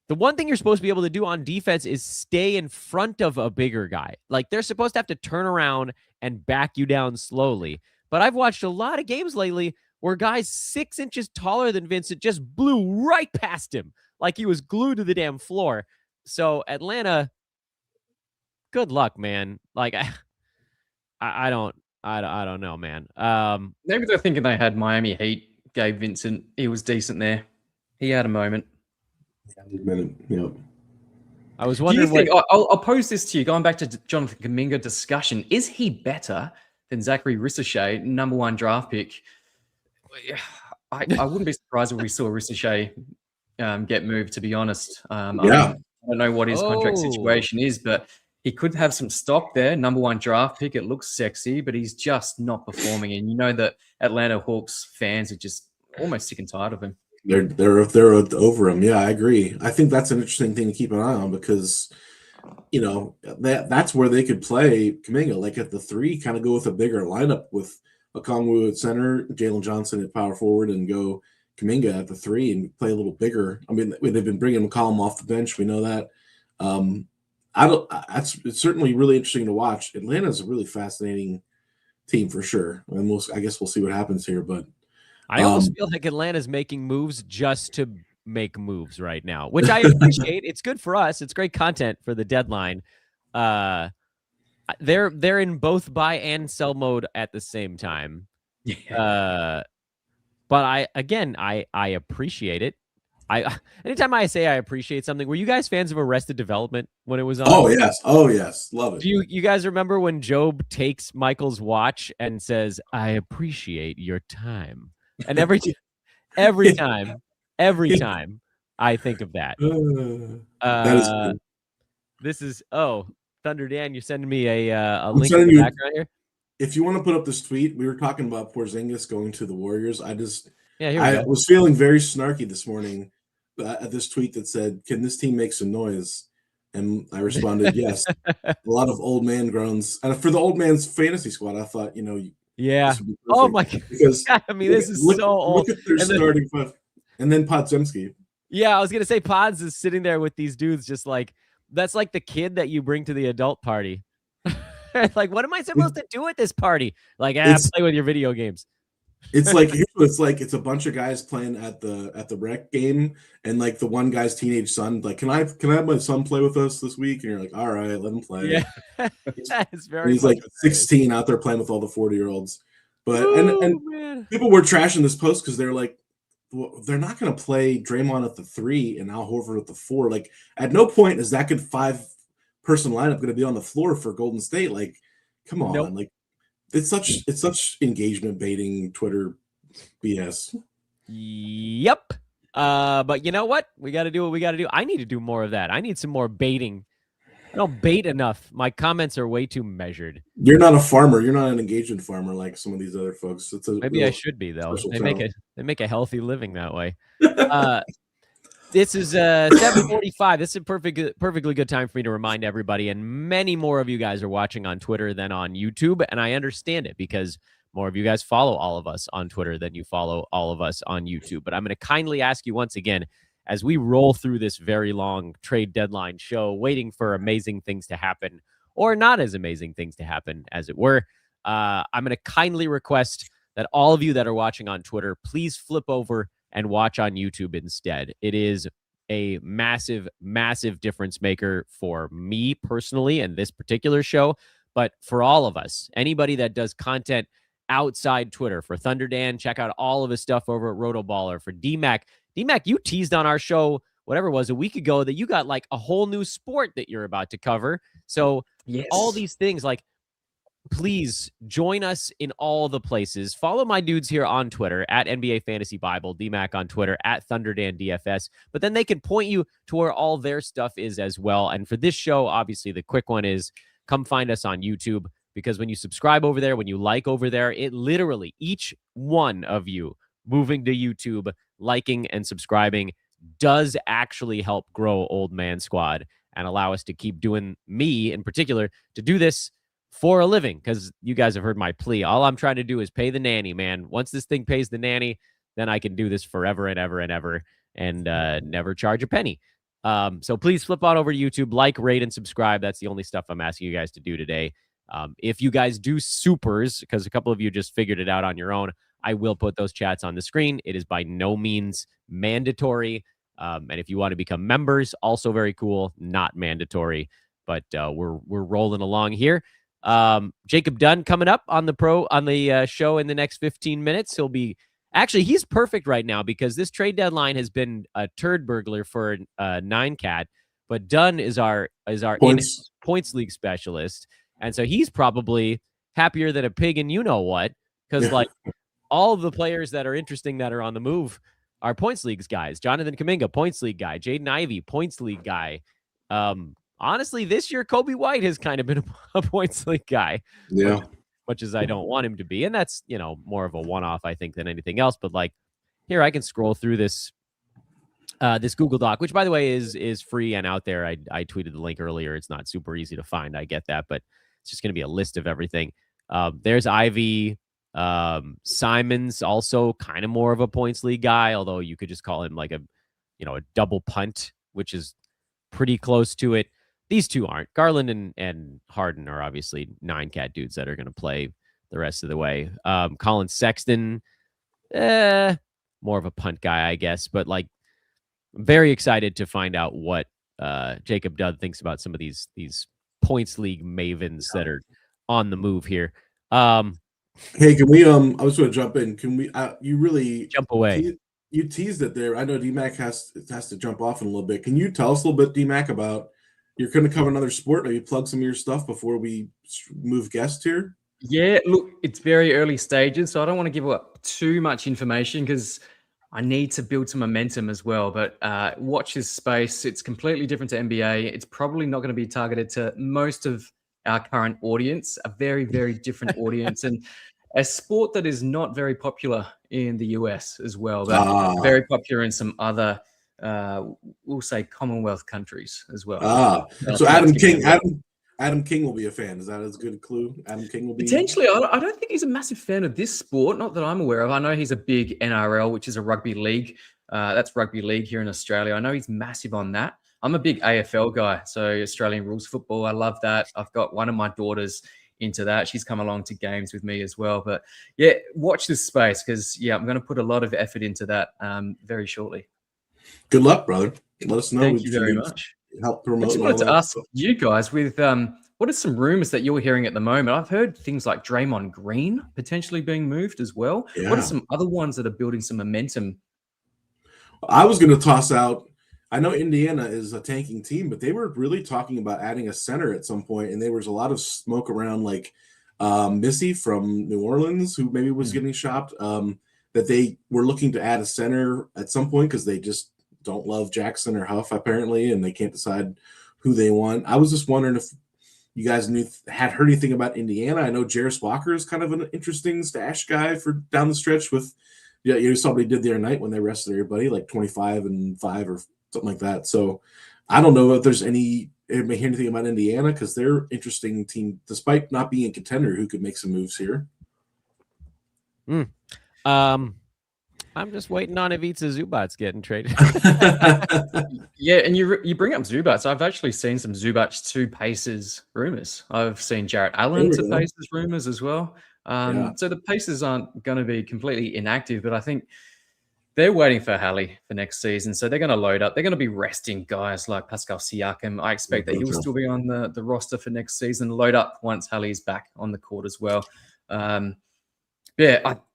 The one thing you're supposed to be able to do on defense is stay in front of a bigger guy. Like, they're supposed to have to turn around and back you down slowly. But I've watched a lot of games lately where guys 6 inches taller than Vincent just blew right past him like he was glued to the damn floor. So Atlanta, good luck, man. Like, I don't know, man. Maybe they're thinking they had Miami Heat. Gabe Vincent, he was decent there. He had a moment. Yeah. I was wondering. Do you think, I'll pose this to you, going back to Jonathan Kuminga discussion. Is he better than Zachary Ricochet, number 1 draft pick? I wouldn't be surprised if we saw Ricochet get moved, to be honest. I don't know what his contract situation is, but he could have some stock there. Number 1 draft pick. It looks sexy, but he's just not performing. And you know that Atlanta Hawks fans are just almost sick and tired of him. They're over him. Yeah, I agree. I think that's an interesting thing to keep an eye on because, that's where they could play Kuminga. Like at the 3, kind of go with a bigger lineup with Okongwu at center, Jalen Johnson at power forward, and go Kuminga at the 3 and play a little bigger. I mean, they've been bringing McCollum off the bench. We know that. It's certainly really interesting to watch. Atlanta's a really fascinating team for sure. And I guess we'll see what happens here, but I almost feel like Atlanta's making moves just to make moves right now, which I appreciate. It's good for us. It's great content for the deadline. They're in both buy and sell mode at the same time. But I appreciate it. Anytime I say I appreciate something, were you guys fans of Arrested Development when it was on? Oh yes, love it. Do you guys remember when Job takes Michael's watch and says, "I appreciate your time"? And every time I think of that. That is cool. This is Thunder Dan, you're sending me a link in the background here. If you want to put up this tweet, we were talking about Porzingis going to the Warriors. I was feeling very snarky this morning at this tweet that said, "Can this team make some noise?" And I responded, "Yes." A lot of old man groans, and for the old man's fantasy squad, I thought, yeah. Oh my God. Because I mean, this is so old. Look at their starting five, and then Podzemski. Yeah, I was gonna say Pods is sitting there with these dudes, just like that's like the kid that you bring to the adult party. Like, what am I supposed to do at this party? Like, play with your video games. It's like it's a bunch of guys playing at the rec game, and like the one guy's teenage son, like, can I have my son play with us this week? And you're like, all right, let him play. Yeah, it's very. He's like 16 out there playing with all the 40-year-olds. But and people were trashing this post because they're like, well, they're not going to play Draymond at the 3 and Al Horford at the 4. Like, at no point is that good 5-person lineup going to be on the floor for Golden State. Like, come on, nope. Like. It's such engagement baiting Twitter BS. Yep. But you know what? We got to do what we got to do. I need to do more of that. I need some more baiting. I don't bait enough. My comments are way too measured. You're not a farmer. You're not an engagement farmer like some of these other folks. Maybe I should be though. They make a healthy living that way. This is 7:45. This is a perfectly good time for me to remind everybody, and many more of you guys are watching on Twitter than on YouTube, and I understand it because more of you guys follow all of us on Twitter than you follow all of us on YouTube. But I'm going to kindly ask you once again, as we roll through this very long trade deadline show, waiting for amazing things to happen, or not as amazing things to happen, as it were, I'm going to kindly request that all of you that are watching on Twitter, please flip over and watch on YouTube instead. It is a massive, massive difference maker for me personally and this particular show, but for all of us, anybody that does content outside Twitter. For Thunder Dan, check out all of his stuff over at Rotoballer. For DMAC, you teased on our show, whatever it was, a week ago, that you got like a whole new sport that you're about to cover. So yes, all these things, like, please join us in all the places. Follow my dudes here on Twitter at NBA Fantasy Bible, DMAC on Twitter at ThunderDan DFS. But then they can point you to where all their stuff is as well. And for this show, obviously, the quick one is come find us on YouTube, because when you subscribe over there, when you like over there, it literally, each one of you moving to YouTube, liking and subscribing does actually help grow Old Man Squad and allow us to keep doing, me in particular, to do this for a living, because you guys have heard my plea. All I'm trying to do is pay the nanny, man. Once this thing pays the nanny, then I can do this forever and ever and ever and never charge a penny. So please flip on over to YouTube, like, rate, and subscribe. That's the only stuff I'm asking you guys to do today. If you guys do supers, because a couple of you just figured it out on your own, I will put those chats on the screen. It is by no means mandatory. And if you want to become members, also very cool, not mandatory. But we're rolling along here. Jacob Dunn coming up on the show in the next 15 minutes. He's perfect right now because this trade deadline has been a turd burglar for 9Cat, but Dunn is our points league specialist, and so he's probably happier than a pig in you know what, because like all of the players that are interesting that are on the move are points leagues guys. Jonathan Kuminga, points league guy. Jaden Ivey, points league guy. Honestly, this year Kobe White has kind of been a points league guy. Yeah. Much as I don't want him to be. And that's, more of a one-off, I think, than anything else. But like here, I can scroll through this Google Doc, which by the way is free and out there. I tweeted the link earlier. It's not super easy to find. I get that, but it's just going to be a list of everything. There's Ivy. Simon's also kind of more of a points league guy, although you could just call him like a double punt, which is pretty close to it. These two aren't. Garland and Harden are obviously 9Cat dudes that are going to play the rest of the way. Colin Sexton, more of a punt guy, I guess. But like, I'm very excited to find out what Jacob Dunn thinks about some of these points league mavens that are on the move here. Hey, can we? I was going to jump in. Can we? You really jump away. You teased it there. I know DMAC has to jump off in a little bit. Can you tell us a little bit, DMAC, about? You're going to cover another sport. Maybe plug some of your stuff before we move guests here. Yeah, look, it's very early stages, so I don't want to give up too much information because I need to build some momentum as well. But watch this space. It's completely different to NBA. It's probably not going to be targeted to most of our current audience, a very, very different audience, and a sport that is not very popular in the US as well, but very popular in some other we'll say Commonwealth countries as well. So Adam King will be a fan. Is that as good a clue? Adam King will be potentially. I don't think he's a massive fan of this sport, not that I'm aware of. I know he's a big NRL, which is a rugby league. That's rugby league here in Australia. I know he's massive on that. I'm a big AFL guy, so Australian rules football. I love that. I've got one of my daughters into that. She's come along to games with me as well. But yeah, watch this space because I'm going to put a lot of effort into that very shortly. Good luck, brother. Let us know. Thank you very much. Help promote. I just wanted to ask you guys with what are some rumors that you're hearing at the moment? I've heard things like Draymond Green potentially being moved as well. Yeah. What are some other ones that are building some momentum? I was going to toss out. I know Indiana is a tanking team, but they were really talking about adding a center at some point, and there was a lot of smoke around like Missy from New Orleans, who maybe was getting shopped, that they were looking to add a center at some point because they just don't love Jackson or Huff apparently, and they can't decide who they want. I was just wondering if you guys had heard anything about Indiana. I know Jarris Walker is kind of an interesting stash guy for down the stretch with, you saw what he did the other night when they rested everybody, like 25-5 or something like that. So I don't know if there's anything about Indiana because they're an interesting team, despite not being a contender who could make some moves here. I'm just waiting on Ivica Zubac getting traded. Yeah, and you bring up Zubac. I've actually seen some Zubac to Pacers rumors. I've seen Jarrett Allen to Pacers rumors as well. So the Pacers aren't going to be completely inactive, but I think they're waiting for Hallie for next season. So they're going to load up. They're going to be resting guys like Pascal Siakam. I expect that he will still be on the roster for next season. Load up once Hallie's back on the court as well.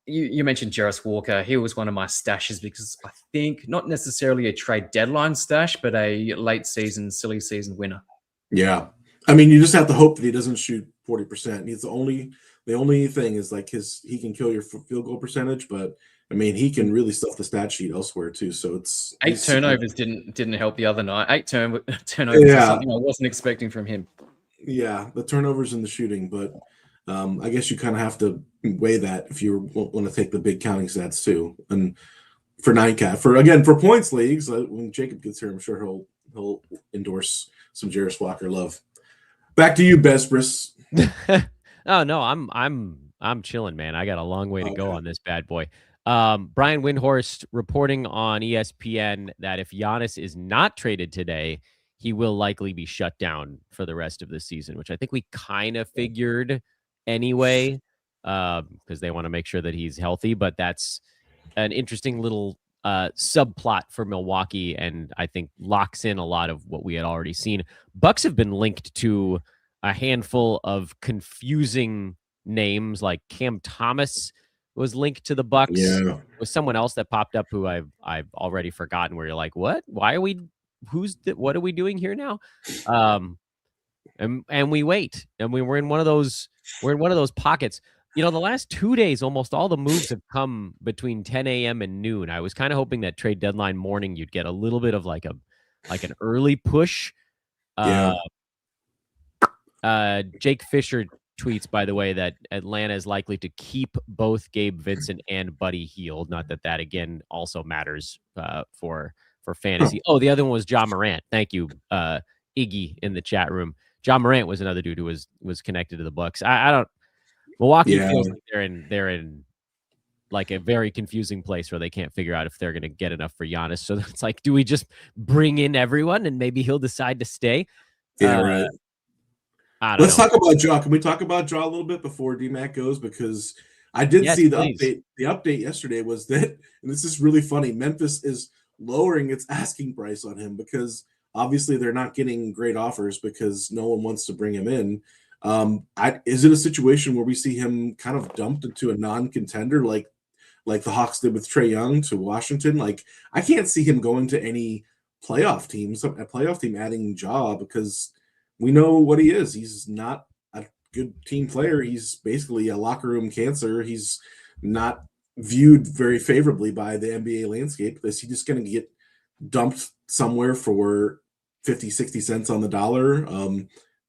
You mentioned Jarris Walker. He was one of my stashes because I think not necessarily a trade deadline stash, but a late season, silly season winner. Yeah. I mean, you just have to hope that he doesn't shoot 40%. He's the only thing is like he can kill your field goal percentage, but I mean, he can really stuff the stat sheet elsewhere too. So it's 8 turnovers didn't help the other night. 8 turnovers is something I wasn't expecting from him. Yeah, the turnovers and the shooting, but I guess you kind of have to weigh that if you want to take the big counting stats too. And for 9Cat, for points leagues, when Jacob gets here, I'm sure he'll endorse some Jarris Walker love. Back to you, Besbris. Oh no, I'm chilling, man. I got a long way to go on this bad boy. Brian Windhorst reporting on ESPN that if Giannis is not traded today, he will likely be shut down for the rest of the season, which I think we kind of figured anyway, because they want to make sure that he's healthy. But that's an interesting little subplot for Milwaukee, and I think locks in a lot of what we had already seen. Bucks have been linked to a handful of confusing names, like Cam Thomas was linked to the Bucks. Yeah. With someone else that popped up who I've already forgotten. Where you're like, what? Why are we? What are we doing here now? And we wait, and we're in one of those pockets. You know, the last 2 days, almost all the moves have come between 10 a.m. and noon. I was kind of hoping that trade deadline morning you'd get a little bit of like an early push. Yeah. Jake Fisher tweets, by the way, that Atlanta is likely to keep both Gabe Vincent and Buddy Hield. Not that again also matters for fantasy. Oh, the other one was John Morant. Thank you, Iggy in the chat room. John Morant was another dude who was connected to the Bucks. I don't. Milwaukee feels like they're in like a very confusing place where they can't figure out if they're going to get enough for Giannis. So it's like, do we just bring in everyone and maybe he'll decide to stay? Yeah, right. Let's talk about Ja. Can we talk about Ja a little bit before DMAC goes? Because I did see the update. The update yesterday was that, and this is really funny, Memphis is lowering its asking price on him because obviously they're not getting great offers because no one wants to bring him in. Is it a situation where we see him kind of dumped into a non-contender like the Hawks did with Trae Young to Washington? Like, I can't see him going to any playoff teams, a playoff team adding Ja, because we know what he is. He's not a good team player. He's basically a locker room cancer. He's not viewed very favorably by the NBA landscape. Is he just going to get dumped somewhere for 50, 60 cents on the dollar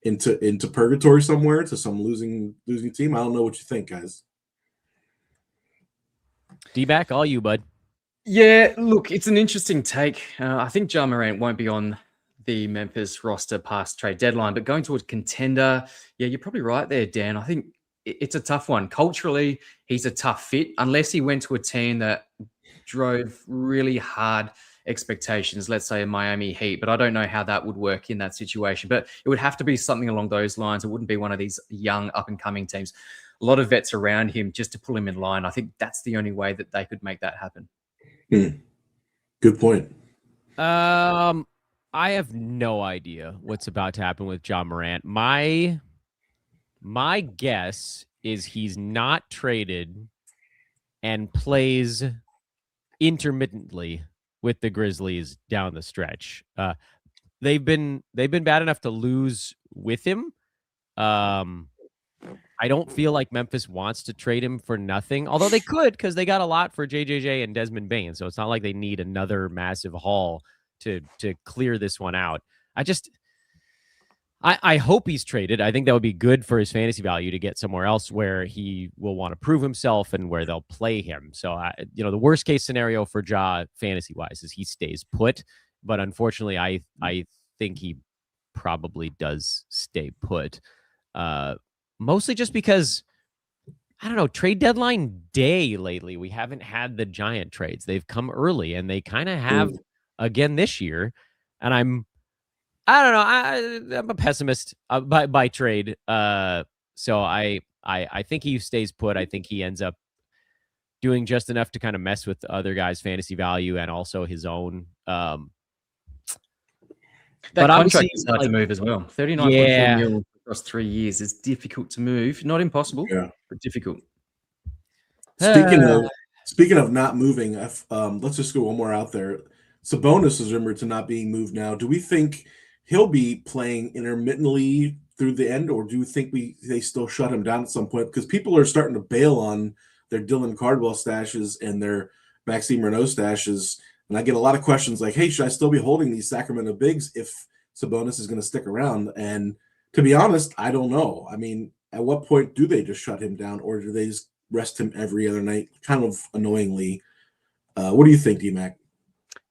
into purgatory somewhere to some losing team? I don't know what you think, guys. D-back, all you, bud. Yeah, look, it's an interesting take. I think Ja Morant won't be on the Memphis roster past trade deadline, but going towards contender, yeah, you're probably right there, Dan. I think it's a tough one. Culturally, he's a tough fit unless he went to a team that drove really hard expectations, let's say a Miami Heat, but I don't know how that would work in that situation. But it would have to be something along those lines. It wouldn't be one of these young up-and-coming teams. A lot of vets around him just to pull him in line. I think that's the only way that they could make that happen. Good point. I have no idea what's about to happen with Ja Morant. My guess is he's not traded and plays intermittently with the Grizzlies down the stretch. They've been bad enough to lose with him. I don't feel like Memphis wants to trade him for nothing, although they could because they got a lot for JJJ and Desmond Bane. So it's not like they need another massive haul to clear this one out. I hope he's traded. I think that would be good for his fantasy value to get somewhere else where he will want to prove himself and where they'll play him. So, the worst case scenario for Ja fantasy wise is he stays put. But unfortunately, I think he probably does stay put. Mostly just because, I don't know, trade deadline day lately, we haven't had the giant trades. They've come early and they kind of have again this year. And I don't know. I'm a pessimist by trade. So I think he stays put. I think he ends up doing just enough to kind of mess with other guys' fantasy value and also his own. That contract is hard to move as well. 39.4 mil across 3 years is difficult to move. Not impossible, but difficult. Speaking of not moving, let's just go one more out there. Sabonis is rumored to not being moved now. Do we think he'll be playing intermittently through the end, or do you think they still shut him down at some point? Because people are starting to bail on their Dylan Cardwell stashes and their Maxime Renault stashes. And I get a lot of questions like, hey, should I still be holding these Sacramento bigs if Sabonis is going to stick around? And to be honest, I don't know. I mean, at what point do they just shut him down, or do they just rest him every other night, kind of annoyingly? What do you think, D-Mac?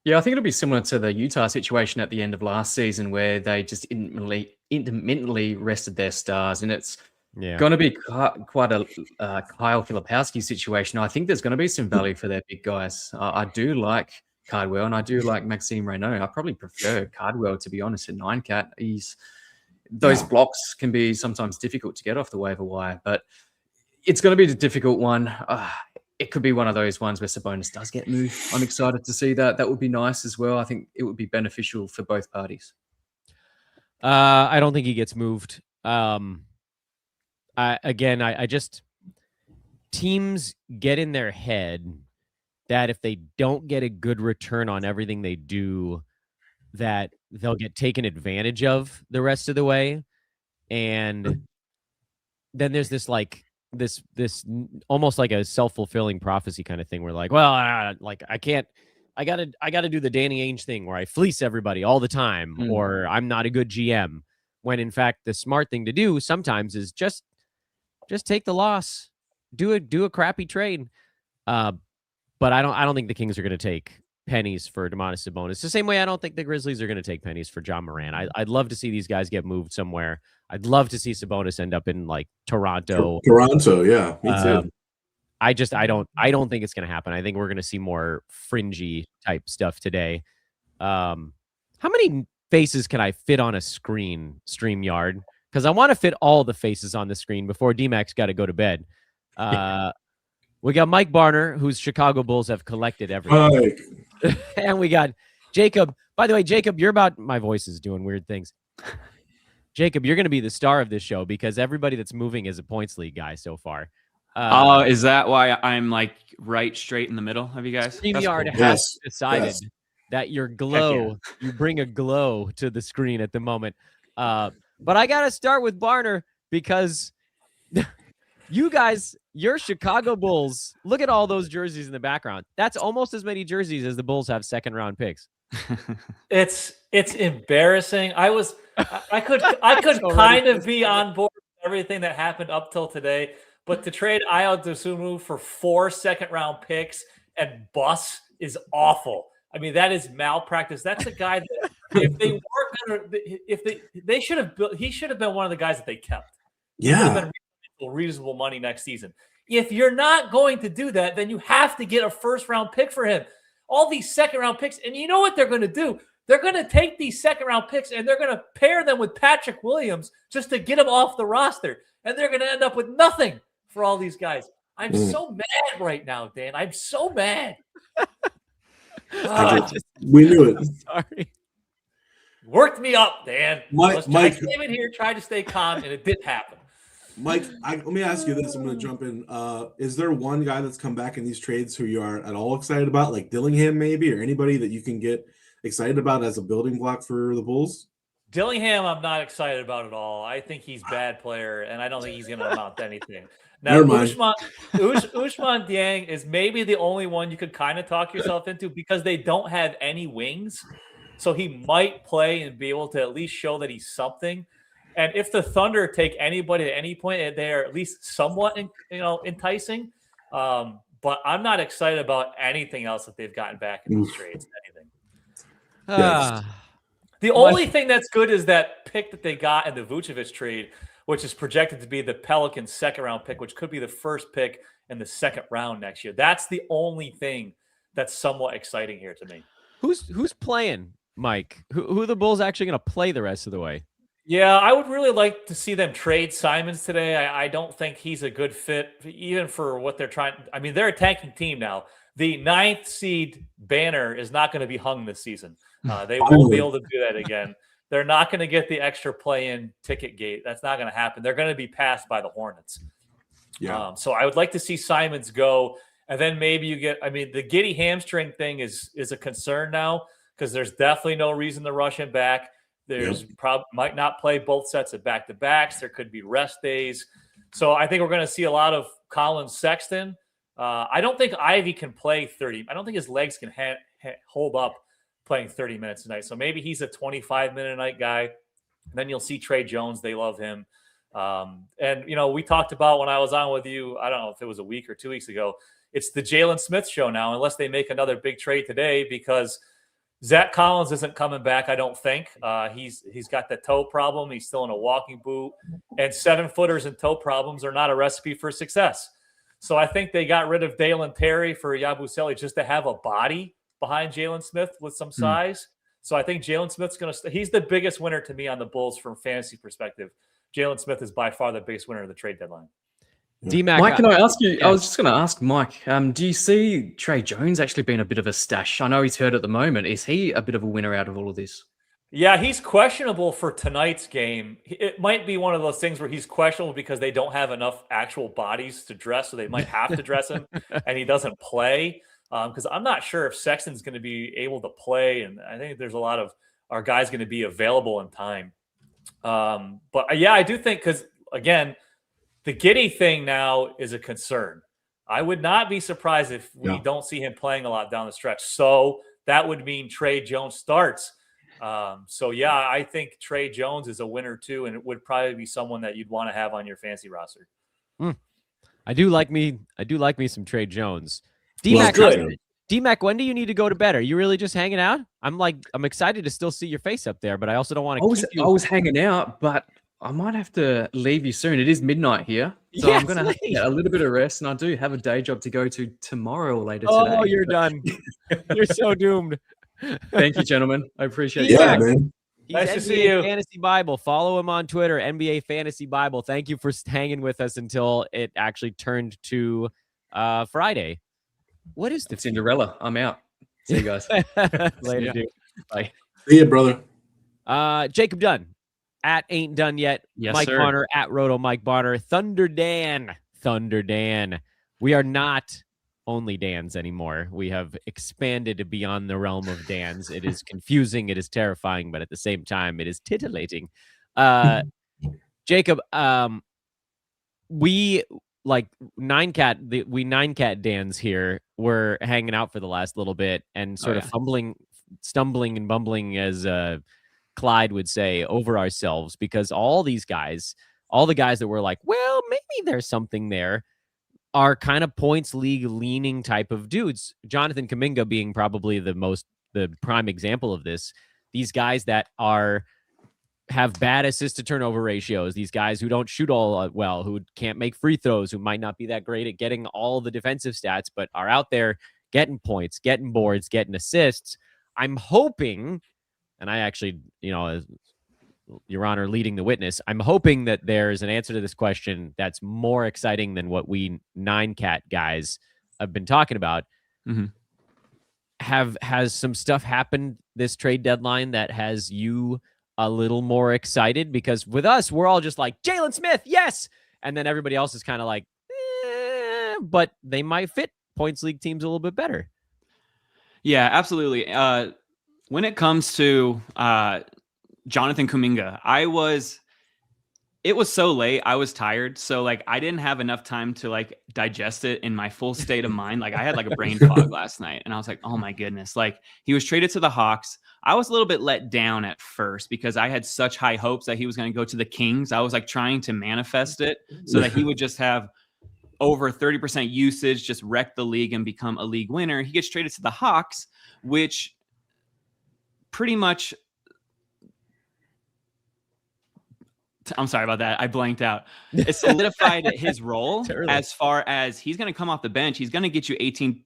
Yeah, I think it'll be similar to the Utah situation at the end of last season where they just intermittently rested their stars. And it's Yeah. Going to be quite a Kyle Filipowski situation. I think there's going to be some value for their big guys. I do like Cardwell and I do like Maxime Reynaud. I probably prefer Cardwell, to be honest, at 9-cat. Those blocks can be sometimes difficult to get off the waiver wire, but it's going to be a difficult one. It could be one of those ones where Sabonis does get moved. I'm excited to see that. That would be nice as well. I think it would be beneficial for both parties. I don't think he gets moved. I just teams get in their head that if they don't get a good return on everything they do, that they'll get taken advantage of the rest of the way. And then there's this almost like a self-fulfilling prophecy kind of thing where like, well, I gotta do the Danny Ainge thing where I fleece everybody all the time, or I'm not a good GM. When in fact the smart thing to do sometimes is just take the loss, do a crappy trade. But I don't think the Kings are going to take pennies for Domantas Sabonis. The same way I don't think the Grizzlies are going to take pennies for John Moran. I'd love to see these guys get moved somewhere. I'd love to see Sabonis end up in like Toronto. Toronto, yeah, me too. I don't think it's going to happen. I think we're going to see more fringy type stuff today. How many faces can I fit on a StreamYard? Because I want to fit all the faces on the screen before D-Mac's got to go to bed. We got Mike Barner, whose Chicago Bulls have collected everything. And we got Jacob. By the way, Jacob, my voice is doing weird things. Jacob, you're going to be the star of this show because everybody that's moving is a points league guy so far. Is that why I'm like right straight in the middle of you guys? StreamYard has decided that your glow, you bring a glow to the screen at the moment. But I got to start with Barner because you guys, your Chicago Bulls, look at all those jerseys in the background. That's almost as many jerseys as the Bulls have second-round picks. It's embarrassing. I could kind of be on board with everything that happened up till today, but to trade Ayo Dosunmu for 4 second-round picks and bus is awful. I mean, that is malpractice. That's a guy that if they were better, he should have been one of the guys that they kept. Yeah. Reasonable money next season. If you're not going to do that, then you have to get a first-round pick for him. All these second-round picks, and you know what they're going to do? They're going to take these second-round picks and they're going to pair them with Patrick Williams just to get him off the roster, and they're going to end up with nothing for all these guys. I'm so mad right now, Dan. I'm so mad. We knew it. Sorry. Worked me up, Dan. Mike came in here, tried to stay calm, and it didn't happen. Mike, let me ask you this. I'm going to jump in. Is there one guy that's come back in these trades who you are at all excited about, like Dillingham maybe, or anybody that you can get excited about as a building block for the Bulls? Dillingham, I'm not excited about at all. I think he's a bad player, and I don't think he's going to amount to anything. Now, Ousmane Dieng is maybe the only one you could kind of talk yourself into because they don't have any wings. So he might play and be able to at least show that he's something. And if the Thunder take anybody at any point, they are at least somewhat, enticing. But I'm not excited about anything else that they've gotten back in these trades. Anything. Yes. The only thing that's good is that pick that they got in the Vucevic trade, which is projected to be the Pelicans' second-round pick, which could be the first pick in the second round next year. That's the only thing that's somewhat exciting here to me. Who's playing, Mike? Who are the Bulls actually going to play the rest of the way? Yeah, I would really like to see them trade Simons today. I don't think he's a good fit, even for what they're trying. I mean, they're a tanking team now. The 9th seed banner is not going to be hung this season. They won't be able to do that again. They're not going to get the extra play-in ticket gate. That's not going to happen. They're going to be passed by the Hornets. Yeah. So I would like to see Simons go, and then maybe you get. I mean, the Giddey hamstring thing is a concern now because there's definitely no reason to rush him back. There's might not play both sets of back-to-backs. There could be rest days. So I think we're going to see a lot of Colin Sexton. I don't think Ivy can play 30. I don't think his legs can hold up playing 30 minutes a night. So maybe he's a 25-minute a night guy. And then you'll see Trey Jones. They love him. And, we talked about when I was on with you, I don't know if it was a week or 2 weeks ago, it's the Jalen Smith show now, unless they make another big trade today, because Zach Collins isn't coming back, I don't think. He's got the toe problem. He's still in a walking boot. And 7-footers and toe problems are not a recipe for success. So I think they got rid of Dalen Terry for Yabusele just to have a body behind Jalen Smith with some size. So I think Jalen Smith's going to – he's the biggest winner to me on the Bulls from fantasy perspective. Jalen Smith is by far the biggest winner of the trade deadline. D-Mac, Mike, can I ask you? yes. I was just going to ask Mike. Do you see Trey Jones actually being a bit of a stash? I know he's hurt at the moment. Is he a bit of a winner out of all of this? Yeah, he's questionable for tonight's game. It might be one of those things where he's questionable because they don't have enough actual bodies to dress, so they might have to dress him, and he doesn't play. Because I'm not sure if Sexton's going to be able to play, and I think there's a lot of our guys going to be available in time. But yeah, I do think because again, the Giddey thing now is a concern. I would not be surprised if we don't see him playing a lot down the stretch. So that would mean Trey Jones starts. So yeah, I think Trey Jones is a winner too, and it would probably be someone that you'd want to have on your fantasy roster. I do like me some Trey Jones. D-Mac, when do you need to go to bed? Are you really just hanging out? I'm excited to still see your face up there, but I also don't want to keep you. I was hanging out, but I might have to leave you soon. It is midnight here, so I'm going to have to get a little bit of rest, and I do have a day job to go to tomorrow or later today. Oh, you're done. You're so doomed. Thank you, gentlemen. I appreciate it. Yeah, man. He's Nice to NBA see you. Fantasy Bible. Follow him on Twitter, NBA Fantasy Bible. Thank you for hanging with us until it actually turned to Friday. What is the Cinderella? I'm out. See you guys. later, dude. Bye. See ya, brother. Jacob Dunn at Ain't Done Yet. Yes, Mike sir. Bonner at Roto Mike Bonner. Thunder Dan. We are not only Dans anymore. We have expanded beyond the realm of Dans. It is confusing. It is terrifying, but at the same time, it is titillating. Jacob, we like nine cat Dans here were hanging out for the last little bit and sort of stumbling and bumbling, as Clyde would say, over ourselves, because all the guys that were like, well, maybe there's something there, are kind of points league leaning type of dudes. Jonathan Kuminga being probably the prime example of this. These guys that have bad assist to turnover ratios, these guys who don't shoot all well, who can't make free throws, who might not be that great at getting all the defensive stats, but are out there getting points, getting boards, getting assists. I'm hoping, and I actually, as Your Honor leading the witness, I'm hoping that there's an answer to this question that's more exciting than what we 9-cat guys have been talking about. Mm-hmm. Has some stuff happened this trade deadline that has you a little more excited? Because with us, we're all just like, Jalen Smith, yes! And then everybody else is kind of like, but they might fit points league teams a little bit better. Yeah, absolutely. When it comes to Jonathan Kuminga, it was so late. I was tired. So I didn't have enough time to digest it in my full state of mind. I had a brain fog last night, and I was like, oh my goodness. He was traded to the Hawks. I was a little bit let down at first because I had such high hopes that he was going to go to the Kings. I was trying to manifest it so that he would just have over 30% usage, just wreck the league and become a league winner. He gets traded to the Hawks, which pretty much, I'm sorry about that. I blanked out. It solidified his role as far as he's going to come off the bench. He's going to get you 18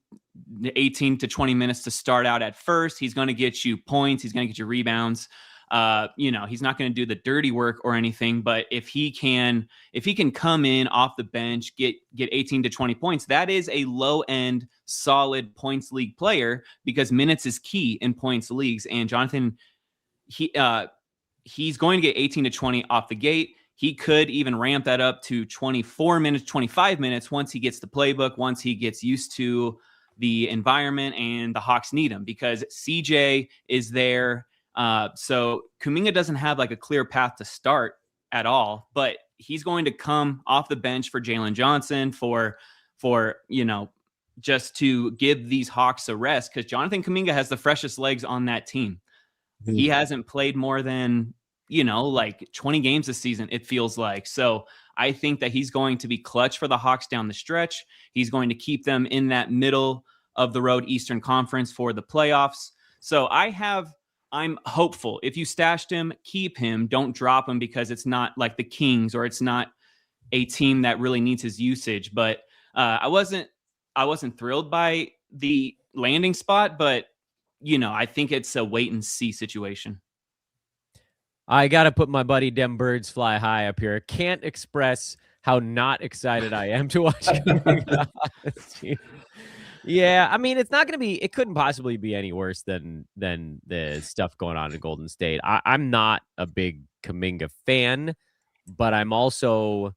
to 20 minutes to start out at first. He's going to get you points. He's going to get you rebounds. He's not going to do the dirty work or anything, but if he can come in off the bench, get 18 to 20 points, that is a low end, solid points league player, because minutes is key in points leagues. And Jonathan, he's going to get 18 to 20 off the gate. He could even ramp that up to 24 minutes, 25 minutes once he gets the playbook, once he gets used to the environment, and the Hawks need him because CJ is there. So Kuminga doesn't have a clear path to start at all, but he's going to come off the bench for Jalen Johnson for just to give these Hawks a rest, because Jonathan Kuminga has the freshest legs on that team. Mm-hmm. He hasn't played more than 20 games this season, it feels like. So I think that he's going to be clutch for the Hawks down the stretch. He's going to keep them in that middle of the road Eastern Conference for the playoffs. So I'm hopeful. If you stashed him, keep him. Don't drop him because it's not like the Kings or it's not a team that really needs his usage. But I wasn't thrilled by the landing spot, but I think it's a wait and see situation. I got to put my buddy Dem Birds Fly High up here. Can't express how not excited I am to watch Kuminga on this team. Yeah, I mean, it's not going to be – it couldn't possibly be any worse than the stuff going on in Golden State. I'm not a big Kuminga fan, but I'm also,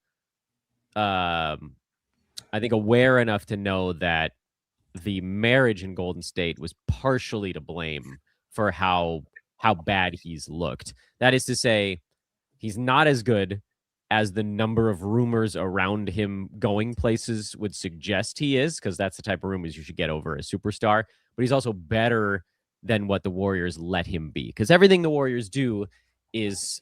I think, aware enough to know that the marriage in Golden State was partially to blame for how bad he's looked. That is to say, he's not as good as the number of rumors around him going places would suggest he is, because that's the type of rumors you should get over a superstar. But he's also better than what the Warriors let him be, because everything the Warriors do is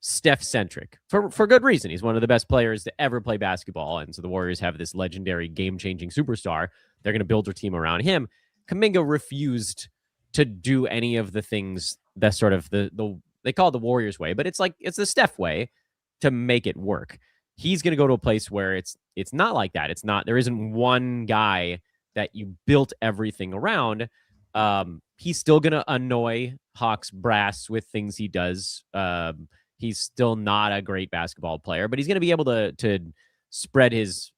Steph-centric for good reason. He's one of the best players to ever play basketball, and so the Warriors have this legendary game-changing superstar. They're going to build their team around him. Kuminga refused to do any of the things that sort of they call it the Warriors way, but it's the Steph way to make it work. He's going to go to a place where it's not like that. There isn't one guy that you built everything around. He's still going to annoy Hawks brass with things he does. He's still not a great basketball player, but he's going to be able to spread his,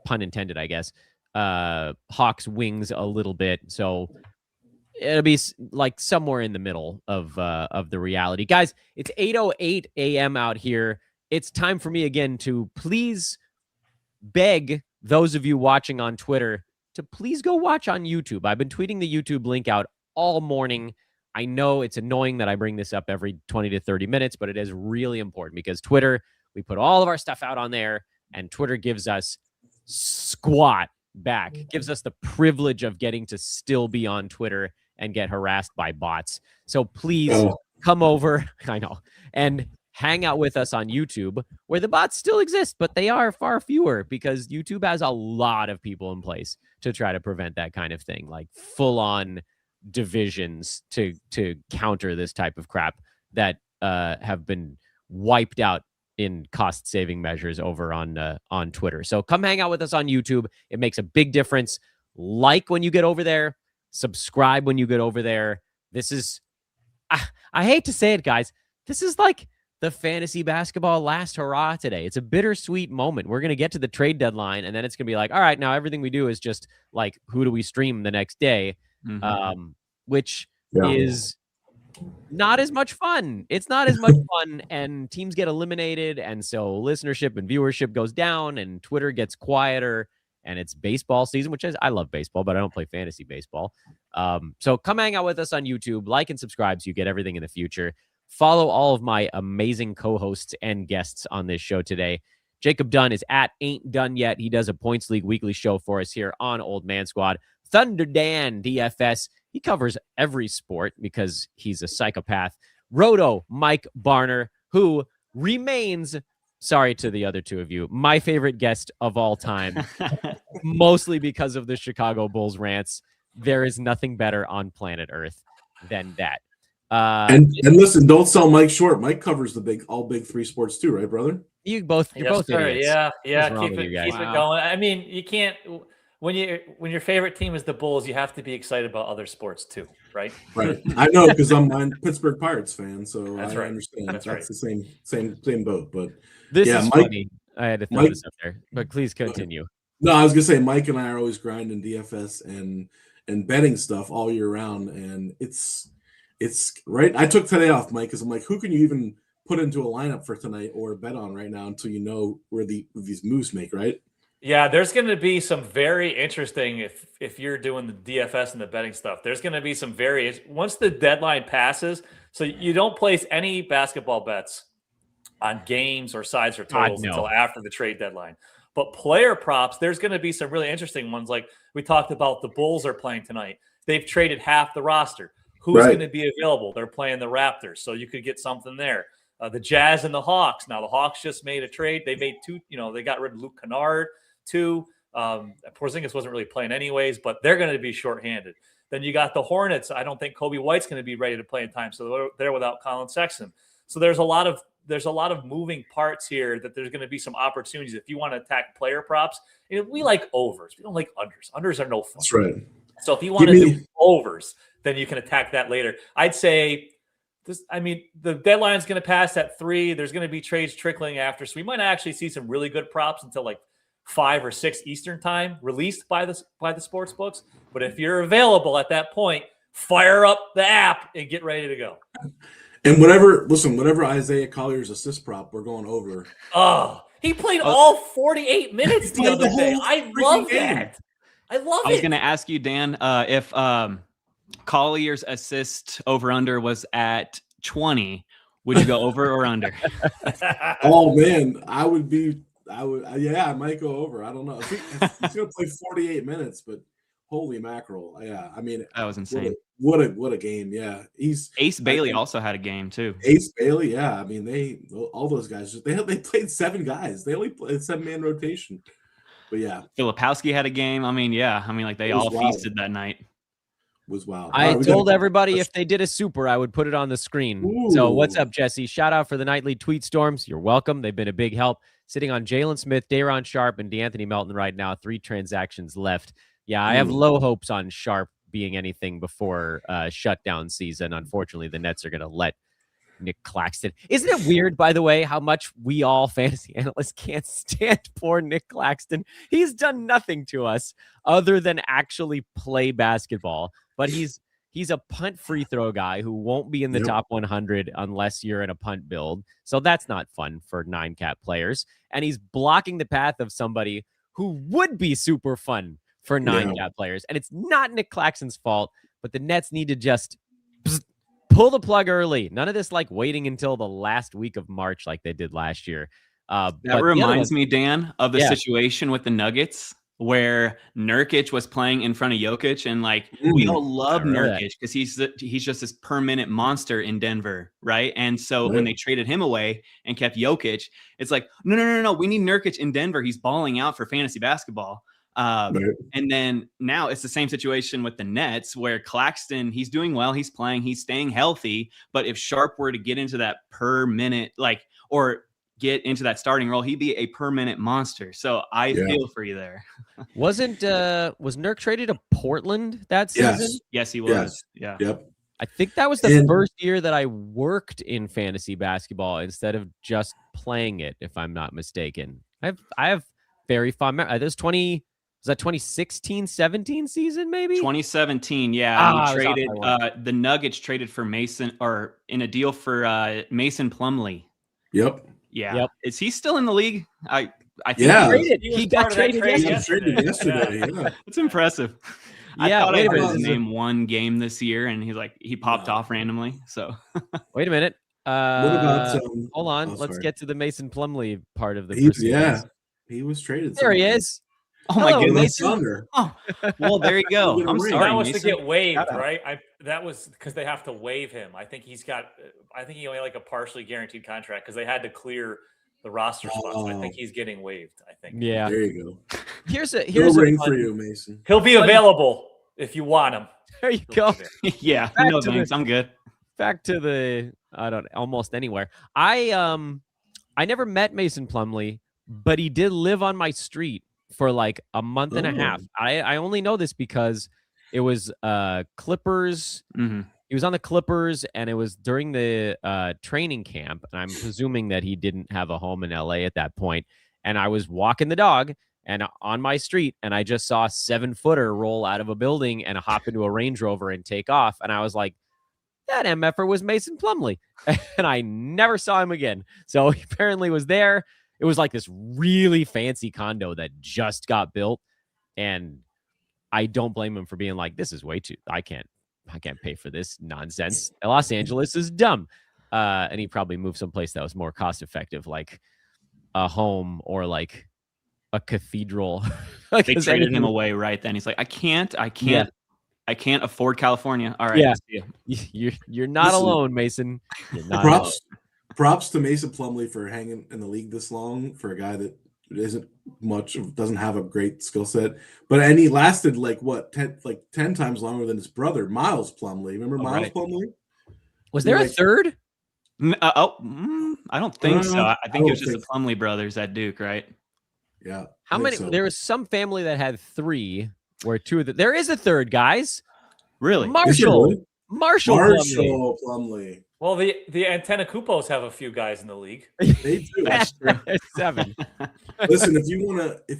pun intended, I guess, Hawks wings a little bit. So it'll be like somewhere in the middle of the reality. Guys, it's 8:08 a.m. out here. It's time for me again to please beg those of you watching on Twitter to please go watch on YouTube. I've been tweeting the YouTube link out all morning. I know it's annoying that I bring this up every 20 to 30 minutes, but it is really important because Twitter, we put all of our stuff out on there, and Twitter gives us squat back, gives us the privilege of getting to still be on Twitter and get harassed by bots. So please come over, I know, and hang out with us on YouTube, where the bots still exist, but they are far fewer because YouTube has a lot of people in place to try to prevent that kind of thing, like full-on divisions to counter this type of crap that have been wiped out in cost-saving measures over on Twitter. So come hang out with us on YouTube. It makes a big difference. Like when you get over there. Subscribe when you get over there. This is, I hate to say it, guys, this is like the fantasy basketball last hurrah today. It's a bittersweet moment. We're going to get to the trade deadline, and then it's going to be like, all right, now everything we do is just like, who do we stream the next day? Which is not as much fun. It's not as much fun, and teams get eliminated, and so listenership and viewership goes down, and Twitter gets quieter. And it's baseball season, which is, I love baseball, but I don't play fantasy baseball. So come hang out with us on YouTube, like and subscribe so you get everything in the future. Follow all of my amazing co-hosts and guests on this show today. Jacob Dunn is at Ain't Done Yet. He does a Points League weekly show for us here on Old Man Squad. Thunder Dan, DFS. He covers every sport because he's a psychopath. Roto, Mike Barner, who remains... Sorry to the other two of you. My favorite guest of all time, mostly because of the Chicago Bulls rants. There is nothing better on planet Earth than that. And listen, don't sell Mike short. Mike covers all big three sports too, right, brother? You're both idiots. Yeah. Keep it Wow. going. I mean, you can't. When your favorite team is the Bulls, you have to be excited about other sports too, right? Right. I know because I'm a Pittsburgh Pirates fan, so I right. understand. That's right. the same boat. But this yeah, is Mike, funny. I had to throw this up there, but please continue. No, I was gonna say Mike and I are always grinding DFS and betting stuff all year round, and it's right. I took today off, Mike, because I'm like, who can you even put into a lineup for tonight or bet on right now until you know where these moves make, right? Yeah, there's going to be some very interesting if you're doing the DFS and the betting stuff. There's going to be some once the deadline passes. So you don't place any basketball bets on games or sides or totals until after the trade deadline. But player props, there's going to be some really interesting ones. Like we talked about, the Bulls are playing tonight. They've traded half the roster. Who's going to be available? They're playing the Raptors, so you could get something there. The Jazz and the Hawks. Now the Hawks just made a trade. They made two. They got rid of Luke Kennard. Porzingis wasn't really playing anyways, but they're going to be shorthanded. Then you got the Hornets. I don't think Kobe White's going to be ready to play in time, so they're without Colin Sexton. So there's a lot of moving parts here that there's going to be some opportunities if you want to attack player props. And we like overs. We don't like unders. Unders are no fun. That's right. So if you want to do overs, then you can attack that later. I'd say the deadline is going to pass at 3. There's going to be trades trickling after. So we might actually see some really good props until like 5 or 6 Eastern time released by the sports books. But if you're available at that point, fire up the app and get ready to go. And whatever Isaiah Collier's assist prop, we're going over. Oh, he played all 48 minutes the other day. I love that. I love it. I was going to ask you, Dan, if Collier's assist over-under was at 20, would you go over or under? Oh, man. I might go over. I don't know. He's going to play 48 minutes, but holy mackerel. Yeah, I mean. That was insane. What a game. Yeah. Ace Bailey also had a game, too. Ace Bailey, yeah. I mean, all those guys, they played 7 guys. They only played 7-man rotation. But yeah. Filipowski had a game. I mean, yeah. I mean, like they all feasted that night. Was wild. I told everybody if they did a super, I would put it on the screen. Ooh. So what's up, Jesse? Shout out for the nightly tweet storms. You're welcome. They've been a big help. Sitting on Jalen Smith, Day'Ron Sharp, and DeAnthony Melton right now. 3 transactions left. Yeah, I have low hopes on Sharp being anything before shutdown season. Unfortunately, the Nets are going to let Nick Claxton. Isn't it weird, by the way, how much we all fantasy analysts can't stand poor Nick Claxton? He's done nothing to us other than actually play basketball. But he's a punt free throw guy who won't be in the top 100 unless you're in a punt build. So that's not fun for 9-cap players. And he's blocking the path of somebody who would be super fun for 9-cap players. And it's not Nick Claxton's fault, but the Nets need to just pull the plug early. None of this like waiting until the last week of March like they did last year. That reminds me, Dan, of the situation with the Nuggets where Nurkic was playing in front of Jokic, and like we all love Nurkic because he's just this per-minute monster in Denver, right? And so when they traded him away and kept Jokic, it's like no, we need Nurkic in Denver. He's balling out for fantasy basketball. And then now it's the same situation with the Nets where Claxton, he's doing well, he's playing, he's staying healthy. But if Sharp were to get into that per minute, or get into that starting role, he'd be a per minute monster. So I feel for you there. Was Nurk traded to Portland that season? Yes, he was. Yeah. Yep. I think that was the first year that I worked in fantasy basketball instead of just playing it, if I'm not mistaken. I have very fond memories. Was that 2016-17 season, maybe? 2017, yeah. Traded the Nuggets traded for Mason, or in a deal for Mason Plumlee. Yep. Yeah. Yep. Is he still in the league? I think he got traded yesterday. Yeah. It's impressive. Yeah, I thought I heard his name one game this year, and he popped off randomly. So wait a minute. What about hold on? Let's get to the Mason Plumlee part of the he was traded. There he is. Oh my goodness! Oh, well, there you go. I'm sorry. That was to get waived, right? That was because they have to waive him. I think he only like a partially guaranteed contract because they had to clear the roster spot. So I think he's getting waived. I think. Yeah. There you go. Here's a ring for you, Mason. He'll be available if you want him. There you go. Yeah. No thanks. I'm good. Back to the almost anywhere. I never met Mason Plumlee, but he did live on my street for like a month and a half. I only know this because it was Clippers. Mm-hmm. He was on the Clippers, and it was during the training camp. And I'm presuming that he didn't have a home in LA at that point. And I was walking the dog and on my street, and I just saw a 7-footer roll out of a building and hop into a Range Rover and take off. And I was like, that MFer was Mason Plumlee. And I never saw him again. So he apparently was there. It was like this really fancy condo that just got built, and I don't blame him for being like, this is way too, I can't pay for this nonsense. Los Angeles is dumb. And he probably moved someplace that was more cost effective, like a home or like a cathedral. Like they traded him away right then. He's like, I can't afford California. All right. Yeah. You're not alone, Mason. You're not alone. Props to Mason Plumlee for hanging in the league this long for a guy that isn't much, doesn't have a great skill set. And he lasted 10 times longer than his brother, Miles Plumlee. Remember Miles Plumlee? Was there a third? I don't think so. I think it was just the so. Plumlee brothers at Duke, right? Yeah. How many? So. There was some family that had 3, where 2 of there is a third, guys. Really? Marshall Plumlee. Well, the Antetokounmpos have a few guys in the league. They do. That's 7. Listen, if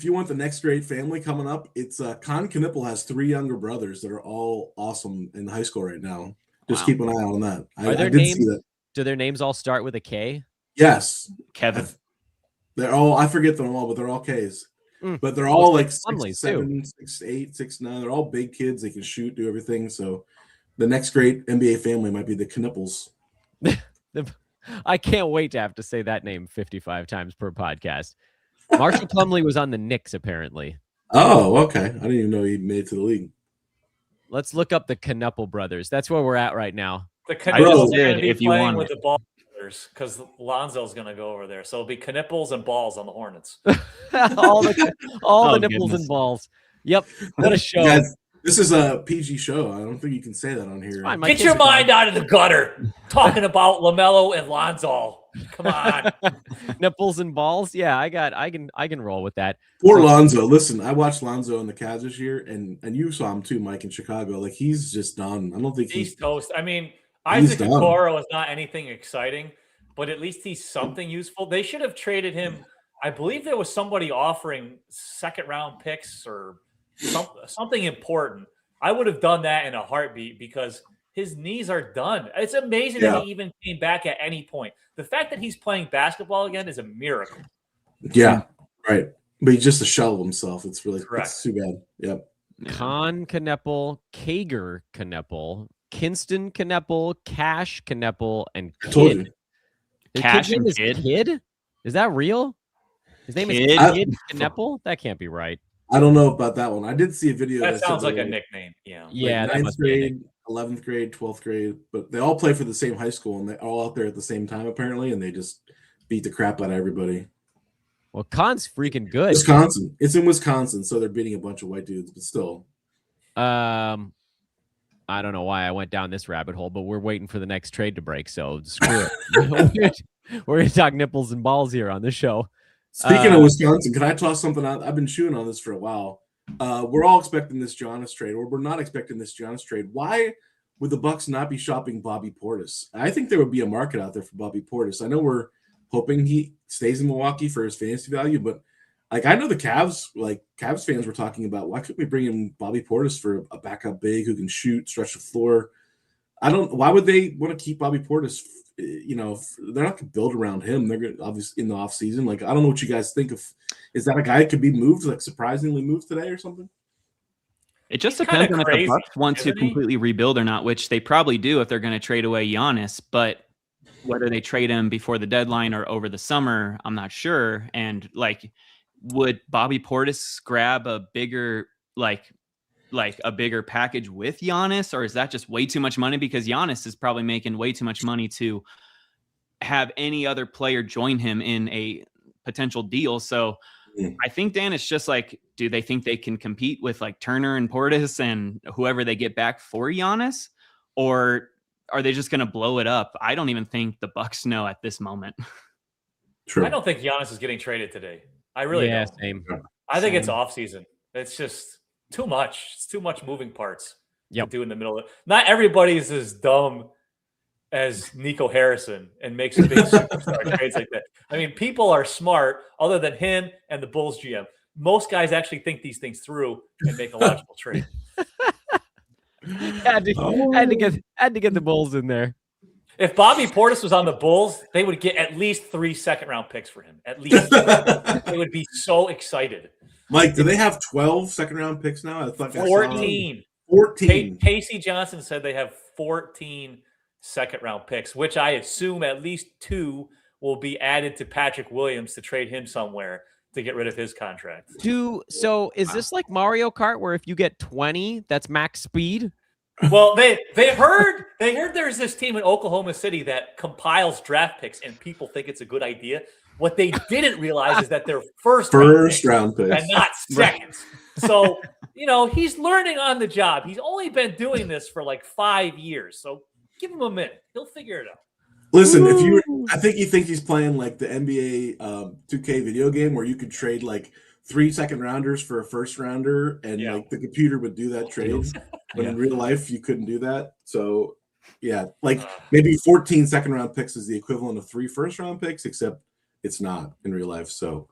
you want the next great family coming up, it's Con Knipple has 3 younger brothers that are all awesome in high school right now. Just keep an eye out on that. I did see that. Do their names all start with a K? Yes. Kevin. They're all, I forget them all, but they're all Ks. But they're all 6'7", 6'8", 6'9". They're all big kids. They can shoot, do everything. So the next great NBA family might be the Knipples. I can't wait to have to say that name 55 times per podcast. Marshall Plumlee was on the Knicks, apparently. Oh, okay. I didn't even know he made it to the league. Let's look up the Knuppel brothers. That's where we're at right now. The Knipples did if you want with the Ball brothers because Lonzo's going to go over there. So it'll be Knipples and Balls on the Hornets. all the nipples and balls. Yep. What a show. Guys, this is a PG show. I don't think you can say that on here. Get your mind out of the gutter. Talking about LaMelo and Lonzo. Come on. Nipples and balls. Yeah, I can roll with that. Poor Lonzo. Listen, I watched Lonzo in the Cavs this year, and you saw him too, Mike, in Chicago. Like, he's just done. I don't think he's toast. I mean, Isaac Okoro is not anything exciting, but at least he's something useful. They should have traded him. I believe there was somebody offering 2nd-round picks or something important. I would have done that in a heartbeat because his knees are done. It's amazing that he even came back at any point. The fact that he's playing basketball again is a miracle. Yeah, right. But he's just a shell of himself. It's really it's too bad. Yep. Con Kneppel, Kager Kneppel, Kinston Kneppel, Cash Kneppel, and Kid. I told you. Cash and Kid? Is that real? His name is Kid Kneppel? That can't be right. I don't know about that one. I did see a video. That sounds like a nickname. Yeah. Yeah. Like 9th grade, 11th grade, 12th grade, but they all play for the same high school and they're all out there at the same time apparently, and they just beat the crap out of everybody. Well, Con's freaking good. Wisconsin. It's in Wisconsin, so they're beating a bunch of white dudes, but still. I don't know why I went down this rabbit hole, but we're waiting for the next trade to break, so screw it. We're going to talk nipples and balls here on this show. Speaking of Wisconsin, can I toss something out? I've been chewing on this for a while. We're all expecting this Giannis trade, or we're not expecting this Giannis trade. Why would the Bucks not be shopping Bobby Portis? I think there would be a market out there for Bobby Portis. I know we're hoping he stays in Milwaukee for his fantasy value, but I know the Cavs fans were talking about why couldn't we bring in Bobby Portis for a backup big who can shoot, stretch the floor? Why would they want to keep Bobby Portis? They're not going to build around him. They're going to obviously in the offseason. I don't know what you guys think of. Is that a guy that could be moved, surprisingly moved today or something? It just depends on if the Bucks want to completely rebuild or not, which they probably do if they're going to trade away Giannis. But whether they trade him before the deadline or over the summer, I'm not sure. And would Bobby Portis grab a bigger a bigger package with Giannis, or is that just way too much money? Because Giannis is probably making way too much money to have any other player join him in a potential deal. So I think, Dan, it's just do they think they can compete with Turner and Portis and whoever they get back for Giannis, or are they just going to blow it up? I don't even think the Bucks know at this moment. True. I don't think Giannis is getting traded today. I really don't. Same. I think it's off season. It's just too much. It's too much moving parts to do in the middle of it. Not everybody's as dumb as Nico Harrison and makes big superstar trades like that. I mean, people are smart other than him and the Bulls GM. Most guys actually think these things through and make a logical trade. Had to get the Bulls in there. If Bobby Portis was on the Bulls, they would get at least 3 second-round picks for him. At least. They would be so excited. Mike, do they have 12 second-round picks now? I thought 14. 14. Casey Johnson said they have 14 second-round picks, which I assume at least 2 will be added to Patrick Williams to trade him somewhere to get rid of his contract. So is this like Mario Kart where if you get 20, that's max speed? Well, they heard there's this team in Oklahoma City that compiles draft picks and people think it's a good idea. What they didn't realize is that they're first round picks and not seconds. So, he's learning on the job. He's only been doing this for like 5 years. So give him a minute. He'll figure it out. Listen, I think he thinks he's playing like the NBA 2K video game where you could trade like 3 second-rounders for a first-rounder, and like the computer would do that trade. But in real life, you couldn't do that. So, yeah, like maybe 14 second-round picks is the equivalent of 3 first-round picks, except it's not in real life. So,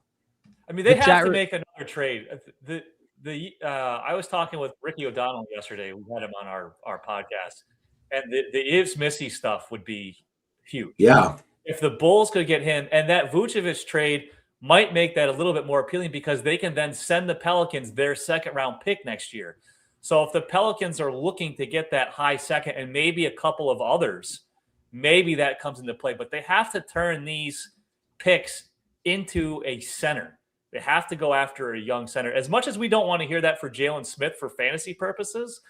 I mean, they have to make another trade. I was talking with Ricky O'Donnell yesterday. We had him on our podcast, and the Yves Missy stuff would be huge. Yeah. If the Bulls could get him, and that Vucevic trade might make that a little bit more appealing because they can then send the Pelicans their second-round pick next year. So if the Pelicans are looking to get that high second and maybe a couple of others, maybe that comes into play. But they have to turn these picks into a center. They have to go after a young center. As much as we don't want to hear that for Jalen Smith for fantasy purposes,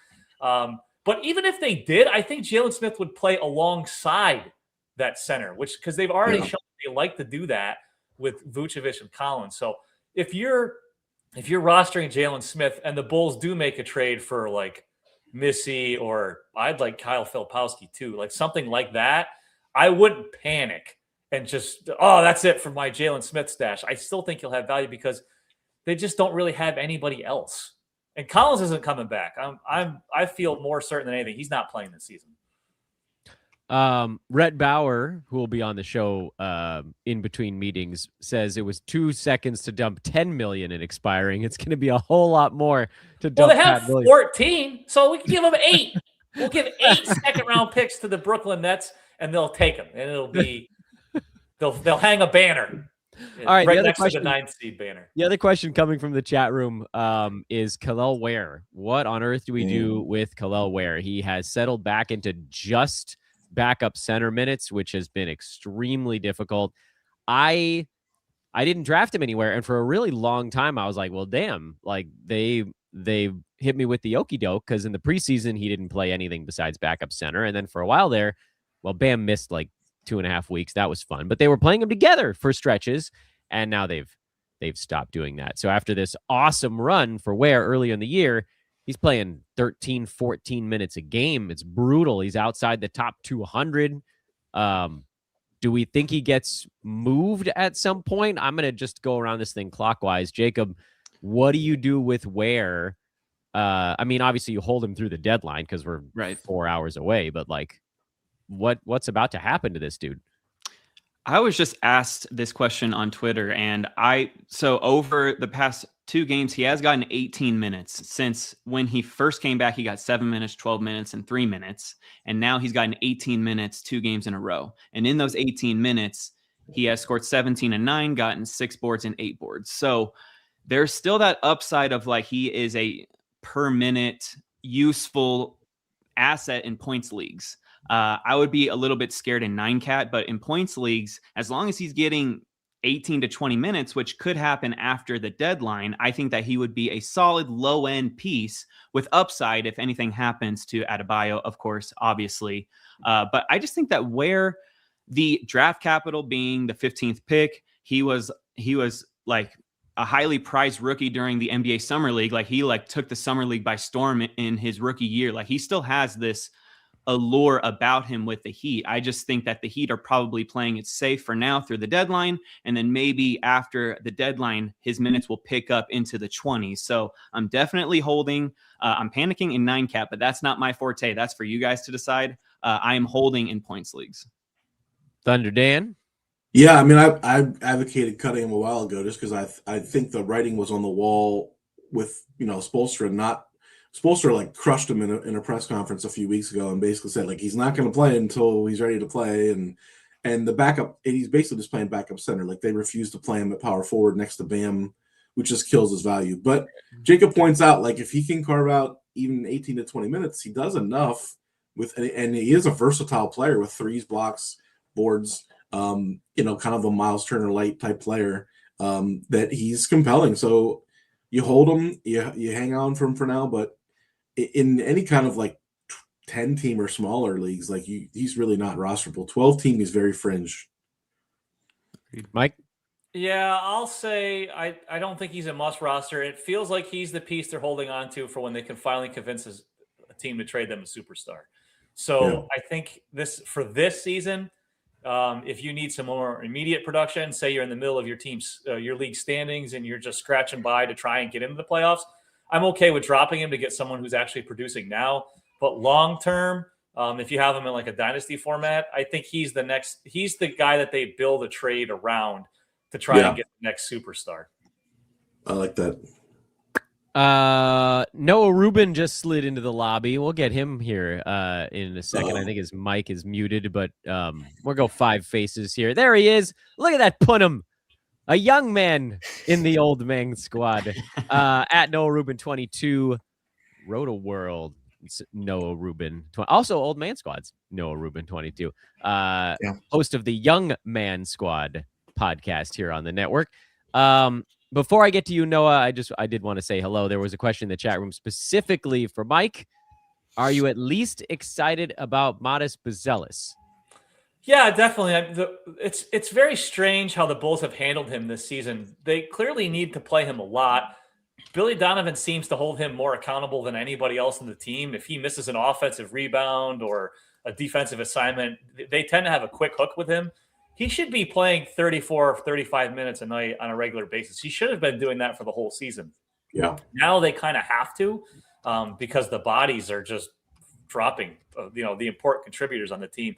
but even if they did, I think Jalen Smith would play alongside that center, because they've already shown they like to do that with Vucevic and Collins. So if you're rostering Jalen Smith and the Bulls do make a trade for like Missy, or I'd like Kyle Filipowski too, like something like that, I wouldn't panic and just, that's it for my Jalen Smith stash. I still think he'll have value because they just don't really have anybody else. And Collins isn't coming back. I feel more certain than anything he's not playing this season. Rhett Bauer, who will be on the show in between meetings, says it was 2 seconds to dump 10 million in expiring. It's going to be a whole lot more to dump. Well, they have 14, so we can give them 8. We'll give 8 second-round picks to the Brooklyn Nets, and they'll take them, and it'll be they'll hang a banner. All right, right next to the 9th seed banner. The other question coming from the chat room is Kel'el Ware. What on earth do we do with Kel'el Ware? He has settled back into just backup center minutes, which has been extremely difficult. I didn't draft him anywhere, and for a really long time I was like, well, damn, like they hit me with the okie doke, because in the preseason he didn't play anything besides backup center, and then for a while there, well, Bam missed like 2.5 weeks. That was fun, but they were playing them together for stretches, and now they've stopped doing that. So after this awesome run for Ware earlier in the year, he's playing 13, 14 minutes a game. It's brutal. He's outside the top 200. Do we think he gets moved at some point? I'm going to just go around this thing clockwise. Jacob, what do you do with Ware? I mean, obviously you hold him through the deadline because we're 4 hours away, but like what's about to happen to this dude? I was just asked this question on Twitter, and so over the past 2 games, he has gotten 18 minutes. Since when he first came back, he got 7 minutes, 12 minutes, and 3 minutes. And now he's gotten 18 minutes 2 games in a row. And in those 18 minutes, he has scored 17 and 9, gotten 6 boards and 8 boards. So there's still that upside of like he is a per minute useful asset in points leagues. I would be a little bit scared in 9-cat, but in points leagues, as long as he's getting 18 to 20 minutes, which could happen after the deadline, I think that he would be a solid low-end piece with upside if anything happens to Adebayo, of course, obviously. But I just think that where the draft capital being the 15th pick, he was like a highly prized rookie during the NBA Summer League. Like he took the Summer League by storm in his rookie year. Like he still has this allure about him with the Heat. I just think that the Heat are probably playing it safe for now through the deadline, and then maybe after the deadline his minutes will pick up into the 20s. So I'm definitely holding. I'm panicking in 9-cat, but that's not my forte. That's for you guys to decide. I am holding in points leagues. Thunder Dan? Yeah, I mean, I advocated cutting him a while ago just because I think the writing was on the wall with Spoelstra like crushed him in a press conference a few weeks ago and basically said like he's not going to play until he's ready to play, and the backup, and he's basically just playing backup center. Like they refuse to play him at power forward next to Bam, which just kills his value. But Jacob points out like if he can carve out even 18 to 20 minutes, he does enough and he is a versatile player with threes, blocks, boards, kind of a Miles Turner light type player, that he's compelling. So you hold him, you hang on for him for now, but in any kind of like 10 team or smaller leagues, like he's really not rosterable. 12 team is very fringe. Mike? Yeah, I'll say I don't think he's a must roster. It feels like he's the piece they're holding on to for when they can finally convince a team to trade them a superstar. So I think this season, if you need some more immediate production, say you're in the middle of your team's your league standings and you're just scratching by to try and get into the playoffs, I'm okay with dropping him to get someone who's actually producing now. But long term, if you have him in like a dynasty format, I think he's the guy that they build a trade around to try and get the next superstar. I like that. Noah Rubin just slid into the lobby. We'll get him here in a second. I think his mic is muted, but we'll go 5 faces here. There he is. Look at that Punim. A young man in the old man squad. At Noah Rubin 22. Roto World. It's Noah Rubin. Also old man squads. Noah Rubin 22. Host of the Young Man Squad podcast here on the network. Before I get to you, Noah, I did want to say hello. There was a question in the chat room specifically for Mike. Are you at least excited about Modest Buzelis? Yeah, definitely. It's very strange how the Bulls have handled him this season. They clearly need to play him a lot. Billy Donovan seems to hold him more accountable than anybody else in the team. If he misses an offensive rebound or a defensive assignment, they tend to have a quick hook with him. He should be playing 34 or 35 minutes a night on a regular basis. He should have been doing that for the whole season. Yeah. Now they kind of have to because the bodies are just dropping, the important contributors on the team.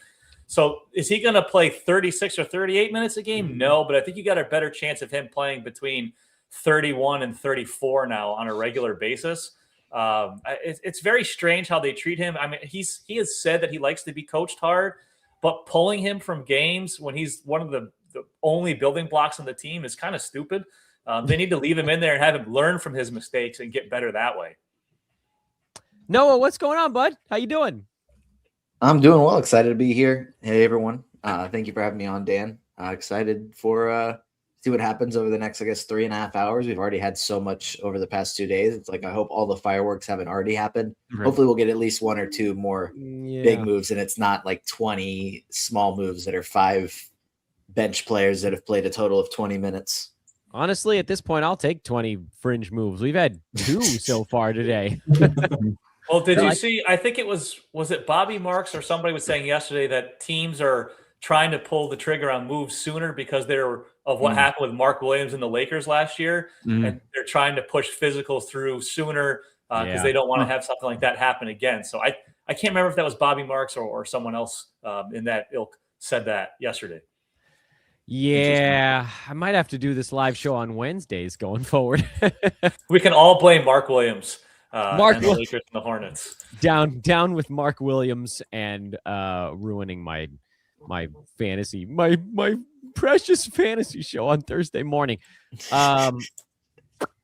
So is he going to play 36 or 38 minutes a game? No, but I think you got a better chance of him playing between 31 and 34 now on a regular basis. It's very strange how they treat him. I mean, he has said that he likes to be coached hard, but pulling him from games when he's one of the only building blocks on the team is kind of stupid. They need to leave him in there and have him learn from his mistakes and get better that way. Noah, what's going on, bud? How you doing? I'm doing well. Excited to be here. Hey, everyone. Thank you for having me on, Dan. Excited for see what happens over the next, 3.5 hours. We've already had so much over the past 2 days. It's like I hope all the fireworks haven't already happened. Right. Hopefully we'll get at least 1 or 2 more big moves, and it's not like 20 small moves that are 5 bench players that have played a total of 20 minutes. Honestly, at this point, I'll take 20 fringe moves. We've had 2 so far today. Well, did you see? I think it was it Bobby Marks or somebody was saying yesterday that teams are trying to pull the trigger on moves sooner because of what happened with Mark Williams and the Lakers last year, and they're trying to push physicals through sooner because they don't want to have something like that happen again. So I can't remember if that was Bobby Marks or someone else in that ilk said that yesterday. Yeah, I might have to do this live show on Wednesdays going forward. We can all blame Mark Williams. And the Lakers and the Hornets. Down with Mark Williams and ruining my fantasy, my precious fantasy show on Thursday morning.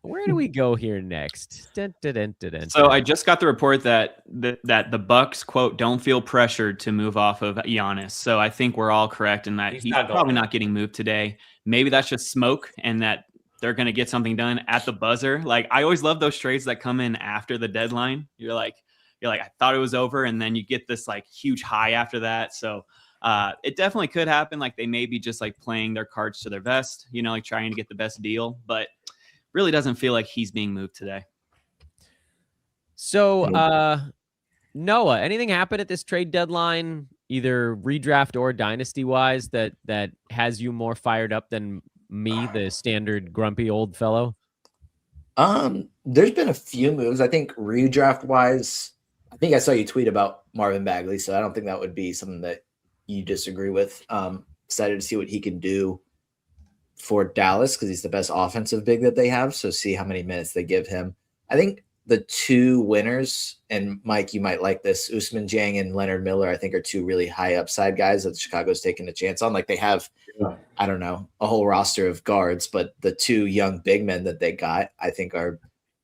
Where do we go here next? So I just got the report that the Bucks, quote, don't feel pressured to move off of Giannis. So I think we're all correct in that he's probably not getting moved today. Maybe that's just smoke and that they're going to get something done at the buzzer. Like, I always love those trades that come in after the deadline. You're like, I thought it was over. And then you get this like huge high after that. So it definitely could happen. Like, they may be just like playing their cards to their vest, like trying to get the best deal, but really doesn't feel like he's being moved today. So Noah, anything happen at this trade deadline, either redraft or dynasty wise, that has you more fired up than me, the standard grumpy old fellow? There's been a few moves. I think redraft wise, I think I saw you tweet about Marvin Bagley, so I don't think that would be something that you disagree with. Excited to see what he can do for Dallas because he's the best offensive big that they have. So see how many minutes they give him. I think the 2 winners, and Mike, you might like this, Usman Jang and Leonard Miller, I think are 2 really high upside guys that Chicago's taking a chance on. Like, they have, I don't know, a whole roster of guards, but the 2 young big men that they got, I think, are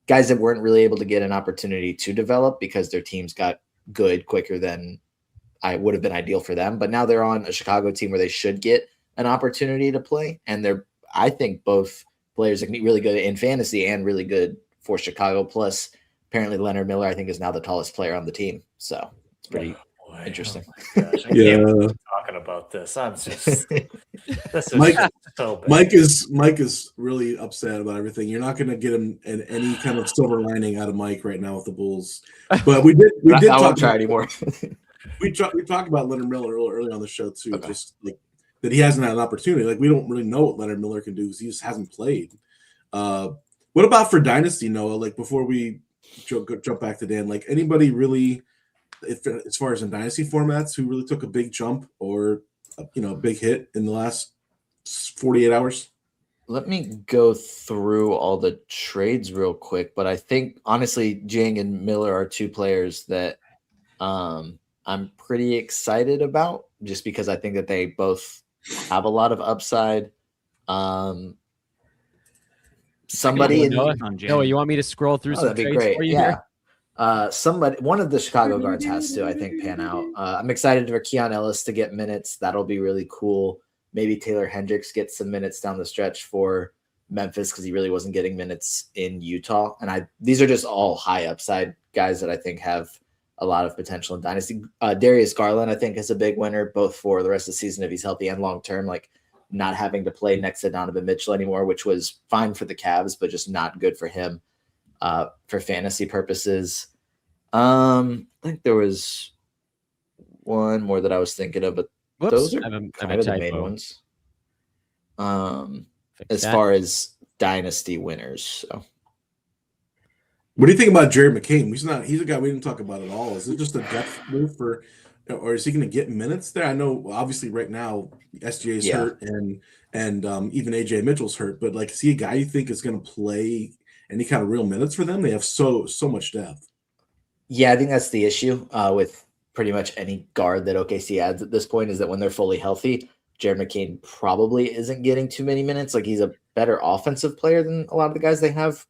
guys that weren't really able to get an opportunity to develop because their teams got good quicker than I would have been ideal for them. But now they're on a Chicago team where they should get an opportunity to play. And I think both players that can be really good in fantasy and really good for Chicago. Plus, apparently Leonard Miller, I think, is now the tallest player on the team. So it's pretty interesting. Oh my gosh, I can't believe we're talking about this. I'm just This is Mike, so bad. Mike is really upset about everything. You're not going to get him any kind of silver lining out of Mike right now with the Bulls. But we did I won't try anymore. we talked about Leonard Miller early on the show too. Okay. Just like that he hasn't had an opportunity. Like we don't really know what Leonard Miller can do because he just hasn't played. What about for Dynasty, Noah? Like before we jump back to Dan, like anybody really, as far as in Dynasty formats, who really took a big jump or a big hit in the last 48 hours? Let me go through all the trades real quick, but I think honestly, Jing and Miller are two players that I'm pretty excited about, just because I think that they both have a lot of upside. Somebody Noah, you want me to scroll through some that'd be trades great. for you Yeah. here? One of the Chicago guards has to, I think, pan out. I'm excited for Keon Ellis to get minutes. That'll be really cool. Maybe Taylor Hendricks gets some minutes down the stretch for Memphis because he really wasn't getting minutes in Utah. And these are just all high upside guys that I think have a lot of potential in Dynasty. Darius Garland, I think, is a big winner, both for the rest of the season if he's healthy and long term. Like not having to play next to Donovan Mitchell anymore, which was fine for the Cavs, but just not good for him for fantasy purposes. I think there was one more that I was thinking of, but those are kind of the main ones. As far as Dynasty winners. So. What do you think about Jared McCain? He's a guy we didn't talk about at all. Is it just a depth move or is he going to get minutes there? I know obviously right now SGA is hurt and even AJ Mitchell's hurt, but like, is he a guy you think is going to play any kind of real minutes for them? They have so much depth. Yeah, I think that's the issue with pretty much any guard that OKC adds at this point, is that when they're fully healthy, Jared McCain probably isn't getting too many minutes. Like he's a better offensive player than a lot of the guys they have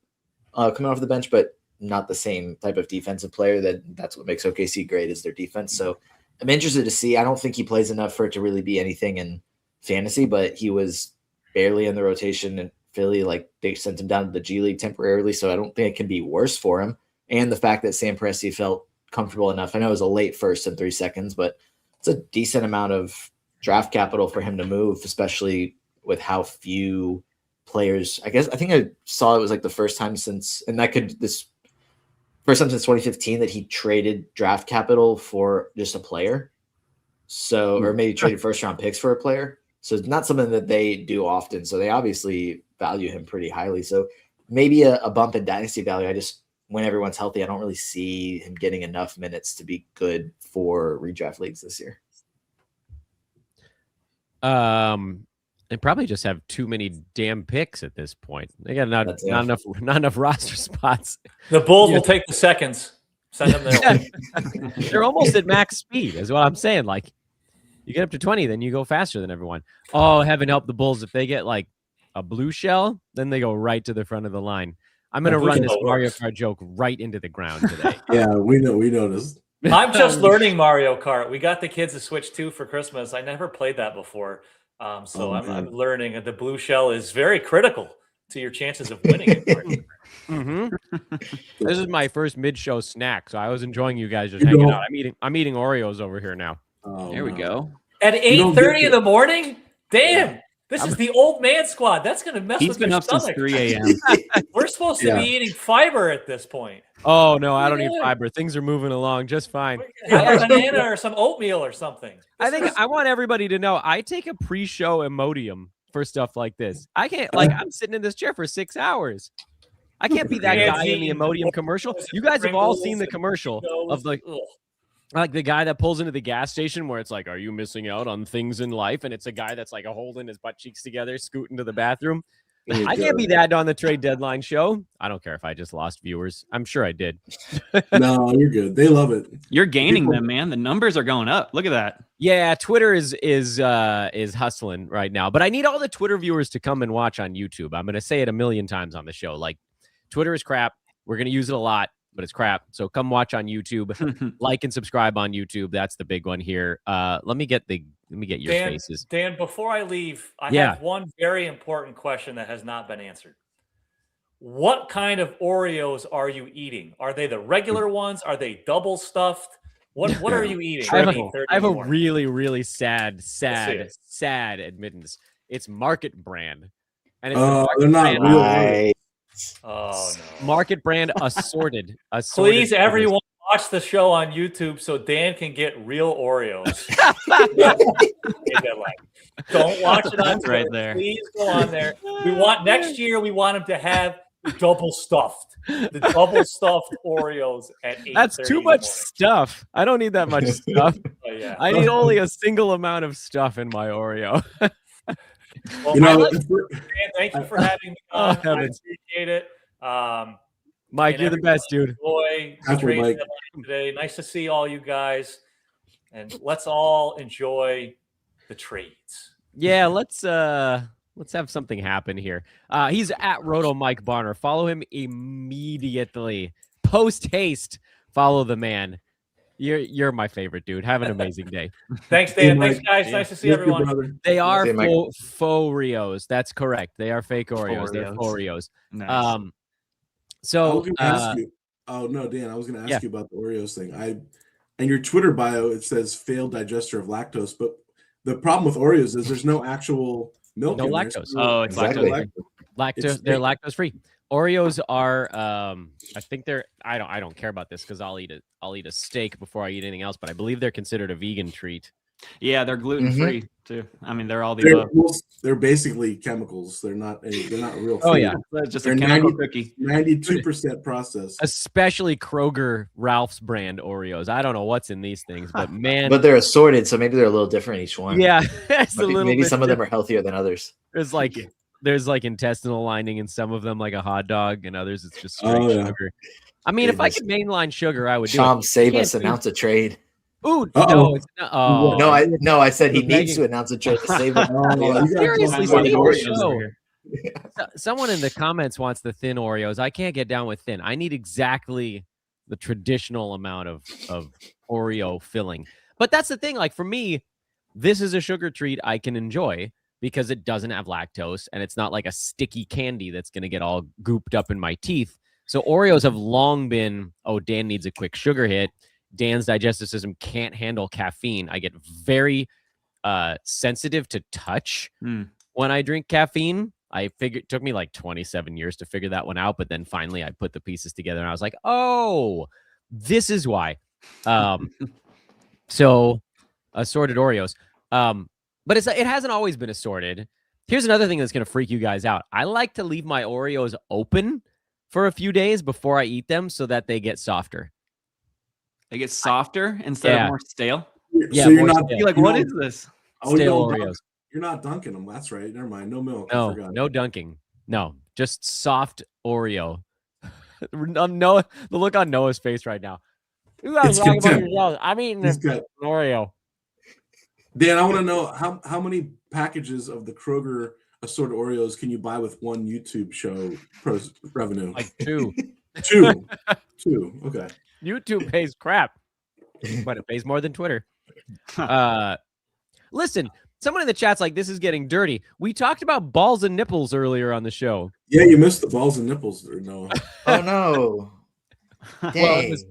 coming off the bench, but not the same type of defensive player. That's what makes OKC great, is their defense. So I'm interested to see. I don't think he plays enough for it to really be anything in fantasy, but he was barely in the rotation in Philly. Like they sent him down to the G League temporarily, so I don't think it can be worse for him. And the fact that Sam Presti felt comfortable enough. I know it was a late first in 3 seconds, but it's a decent amount of draft capital for him to move, especially with how few players. I think I saw it was like the first time since 2015 that he traded draft capital for just a player. So, or maybe traded first round picks for a player. So it's not something that they do often. So they obviously value him pretty highly. So maybe a bump in dynasty value. When everyone's healthy, I don't really see him getting enough minutes to be good for redraft leagues this year. They probably just have too many damn picks at this point. They got not enough roster spots. The Bulls will take the seconds. Send them there. They're almost at max speed, is what I'm saying. Like you get up to 20, then you go faster than everyone. Oh, heaven help the Bulls if they get like a blue shell, then they go right to the front of the line. I'm going to run this Mario Kart joke right into the ground today. Yeah, we noticed. I'm just learning Mario Kart. We got the kids a Switch 2 for Christmas. I never played that before. I'm learning. The blue shell is very critical to your chances of winning it. Mm-hmm. This is my first mid-show snack, so I was enjoying you guys just hanging out. I'm eating Oreos over here now. There we go. At 8:30 in the morning? Damn. This is the old man squad. That's going to mess with your stomach. He's been up since 3 a.m. We're supposed to be eating fiber at this point. Oh, no, I don't eat fiber. Things are moving along just fine. Have a banana or some oatmeal or something. I want everybody to know I take a pre-show Imodium for stuff like this. I can't, I'm sitting in this chair for 6 hours. I can't be that guy in the Imodium commercial. You guys have all seen the commercial of like the guy that pulls into the gas station where it's like, are you missing out on things in life? And it's a guy that's like holding his butt cheeks together, scooting to the bathroom. I can't be that on the trade deadline show. I don't care if I just lost viewers. I'm sure I did. No, you're good. They love it. You're gaining them, man. The numbers are going up. Look at that. Yeah, Twitter is hustling right now. But I need all the Twitter viewers to come and watch on YouTube. I'm going to say it a million times on the show. Like, Twitter is crap. We're going to use it a lot, but it's crap. So come watch on YouTube. Like and subscribe on YouTube. That's the big one here. Let me get your faces. Dan, before I leave, I have one very important question that has not been answered. What kind of Oreos are you eating? Are they the regular ones? Are they double stuffed? What are you eating? I have, at 8:30 I have in a the morning? really sad admittance. It's Market Brand, and it's the Market they're not Brand, real. Right. Oh no! Market Brand assorted. Please, sugars. everyone, watch the show on YouTube so Dan can get real Oreos. Don't watch it on That's right Twitter. there. Please go on there. Next year we want him to have double stuffed Oreos at 8:30. That's too much stuff. I don't need that much stuff. Oh, yeah. I need only a single amount of stuff in my Oreo. Well, You know, thank you for having me on. I heavens. appreciate it. Mike, And you're the best, dude. Enjoy the Happy trade Mike. deadline today. Nice to see all you guys, and let's all enjoy the trades. Yeah, let's have something happen here. He's at Roto Mike Barner. Follow him immediately. Post haste. Follow the man. You're my favorite, dude. Have an amazing day. Thanks, Dan. Thanks, guys. Nice to see everyone. brother. They are See you, Mike. faux Oreos. That's correct. They are fake Oreos. They're faux Oreos. Nice. I So was gonna ask you. Oh no, Dan, I was going to ask yeah. you about the Oreos thing. In your Twitter bio, it says failed digester of lactose, but the problem with Oreos is there's no actual milk. No in there, lactose. so Oh, it's Exactly. lactose. They're lactose free. Oreos are. I think they're. I don't care about this because I'll eat a steak before I eat anything else. But I believe they're considered a vegan treat. Yeah, they're gluten free too. I mean, they're all the They're, above. they're basically chemicals. They're not real. Oh food. yeah, It's just They're a chemical cookie. 92% processed. especially Kroger Ralph's brand Oreos. I don't know what's in these things, but man, But they're assorted, so maybe they're a little different each one. yeah, it's a Maybe, little. maybe bit some of them different. are healthier than others. There's like intestinal lining in some of them, like a hot dog, and others it's just straight Oh, yeah. sugar. I mean, if I Goodness. could mainline sugar, I would do Sham, it. save Can't us, do- announce a trade. Ooh, Uh-oh. no, it's not. Oh, No, I said he You're needs begging. to announce a trade to save us. Oh, you gotta Seriously, talk about steal the Oreos. show. Someone in the comments wants the thin Oreos. I can't get down with thin. I need exactly the traditional amount of Oreo filling. But that's the thing. Like for me, this is a sugar treat I can enjoy because it doesn't have lactose and it's not like a sticky candy that's going to get all gooped up in my teeth. So Oreos have long been, oh, Dan needs a quick sugar hit. Dan's digestive system can't handle caffeine. I get very sensitive to touch when I drink caffeine. It took me like 27 years to figure that one out, but then finally I put the pieces together and I was like, oh, this is why. So assorted Oreos. But it hasn't always been assorted. Here's another thing that's going to freak you guys out. I like to leave my Oreos open for a few days before I eat them so that they get softer. They get softer instead Yeah. of more stale. Yeah, so you're more not stale. You're like, you what don't- is this? oh, you Stale don't Oreos. dunk- You're not dunking them. That's right. Never mind. No milk. I No, forgot. no dunking. No, just soft Oreo. No, the look on Noah's face right now. You guys It's talking about contempt. yourselves. I'm eating He's an got Oreo. Dan, I want to know how many packages of the Kroger assorted Oreos can you buy with one YouTube show revenue? Like two. Two. Okay. YouTube pays crap, but it pays more than Twitter. Listen, someone in the chat's like, this is getting dirty. We talked about balls and nipples earlier on the show. Yeah, you missed the balls and nipples there, Noah. Oh no! Dang. Well, it was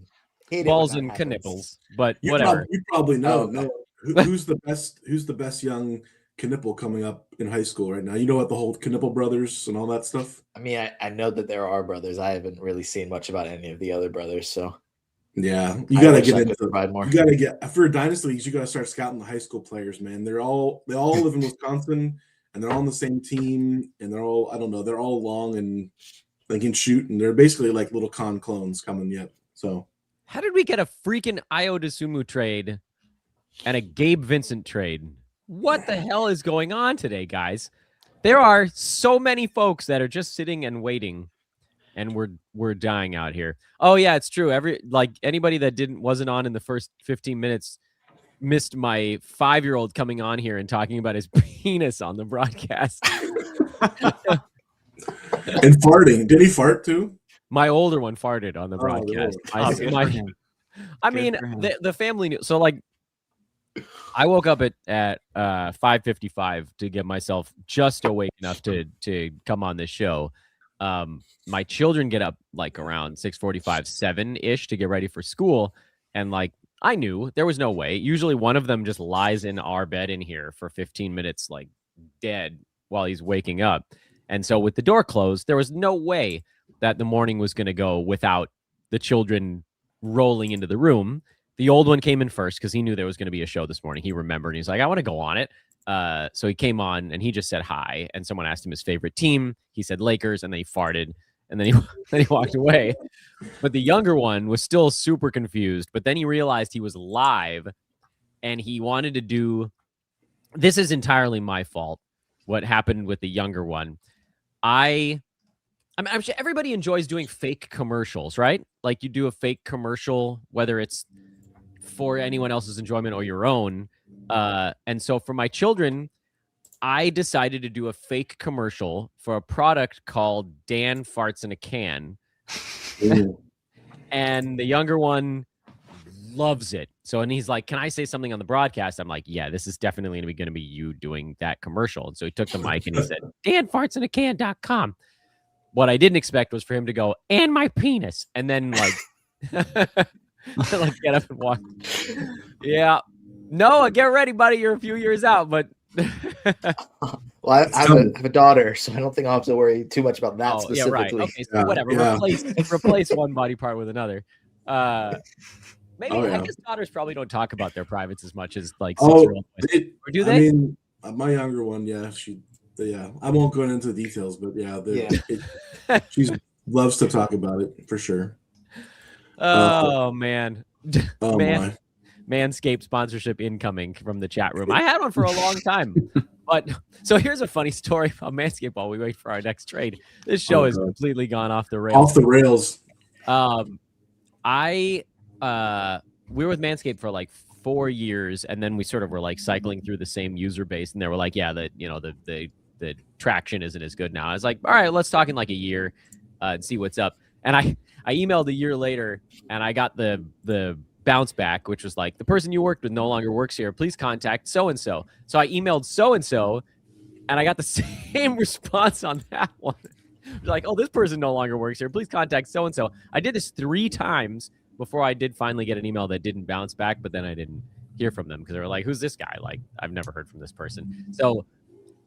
Hate it balls when and that happens. knipples, but You, whatever. you probably know. Oh, No, who's the best? Who's the best young Knipple coming up in high school right now? You know what the whole Knipple brothers and all that stuff. I mean, I know that there are brothers. I haven't really seen much about any of the other brothers, so Yeah, you I gotta wish get I could into. provide more. You gotta get for dynasty leagues. You gotta start scouting the high school players, man. They all live in Wisconsin, and they're all on the same team, and they're all they're all long and they can shoot, and they're basically like little con clones coming yet. So How did we get a freaking Ayo Dosunmu trade and a Gabe Vincent trade? What the hell is going on today, guys? There are so many folks that are just sitting and waiting, and we're dying out here. Oh yeah, it's true. Anybody that wasn't on in the first 15 minutes missed my 5-year-old coming on here and talking about his penis on the broadcast. and farting. Did he fart too? My older one farted on the Oh, broadcast. Lord. Good for him. I Good mean, for him. the family knew. So like, I woke up at 5:55 to get myself just awake enough to come on this show. My children get up like around 6:45, 7-ish to get ready for school, and like I knew there was no way. Usually one of them just lies in our bed in here for 15 minutes, like dead while he's waking up. And so with the door closed, there was no way that the morning was going to go without the children rolling into the room. The old one came in first because he knew there was going to be a show this morning. He remembered. He's like, I want to go on it. So he came on and he just said hi. And someone asked him his favorite team. He said Lakers, and then he farted. And then he walked away. But the younger one was still super confused. But then he realized he was live, and he wanted to do. This is entirely my fault. What happened with the younger one? I'm sure everybody enjoys doing fake commercials, right? Like you do a fake commercial, whether it's for anyone else's enjoyment or your own. And so for my children, I decided to do a fake commercial for a product called Dan Farts in a Can. And the younger one loves it. So, and he's like, can I say something on the broadcast? I'm like, yeah, this is definitely going to be you doing that commercial. And so he took the mic and he said, danfartsinacan.com. What I didn't expect was for him to go, and my penis. And then like, like get up and walk. Yeah. Noah, get ready, buddy. You're a few years out, but well, I have a daughter, so I don't think I'll have to worry too much about that specifically. Yeah, right. Okay, so whatever. Yeah. Replace one body part with another. Maybe I guess daughters probably don't talk about their privates as much as like 6-year-old boys. Or do they? I mean, my younger one, I won't go into the details, but she loves to talk about it for sure. Man. Oh man. Manscaped sponsorship incoming from the chat room. I had one for a long time. But so here's a funny story about Manscaped while we wait for our next trade. This show has completely gone off the rails. Off the rails. We were with Manscaped for like 4 years, and then we sort of were like cycling through the same user base, and they were like, yeah, the traction isn't as good now. I was like, all right, let's talk in like a year and see what's up. And I emailed a year later, and I got the bounce back, which was like, the person you worked with no longer works here. Please contact so-and-so. So I emailed so-and-so, and I got the same response on that one. Like, oh, this person no longer works here. Please contact so-and-so. I did this 3 times before I did finally get an email that didn't bounce back, but then I didn't hear from them because they were like, who's this guy? Like, I've never heard from this person. So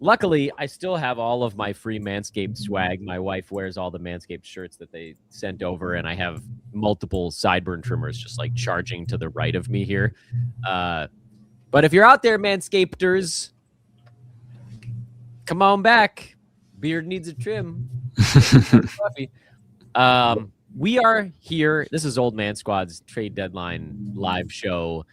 luckily, I still have all of my free Manscaped swag. My wife wears all the Manscaped shirts that they sent over, and I have multiple sideburn trimmers just like charging to the right of me here. But if you're out there, Manscapers, come on back. Beard needs a trim. We are here. This is Old Man Squad's trade deadline live show.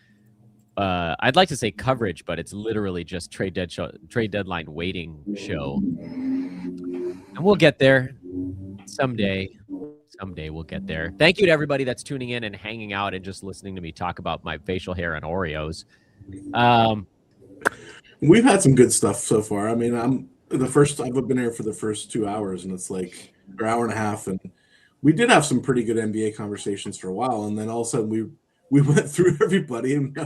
I'd like to say coverage, but it's literally just trade deadline waiting show. And we'll get there someday. Someday we'll get there. Thank you to everybody that's tuning in and hanging out and just listening to me talk about my facial hair and Oreos. We've had some good stuff so far. I mean, I've been here for the first 2 hours, and it's like an hour and a half, and we did have some pretty good NBA conversations for a while, and then all of a sudden we went through everybody, and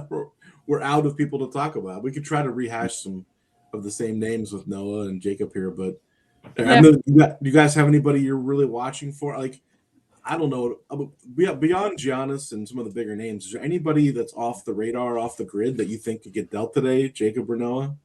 we're out of people to talk about. We could try to rehash some of the same names with Noah and Jacob here, but do you guys have anybody you're really watching for? Like, I don't know. Beyond Giannis and some of the bigger names, is there anybody that's off the radar, off the grid that you think could get dealt today, Jacob or Noah?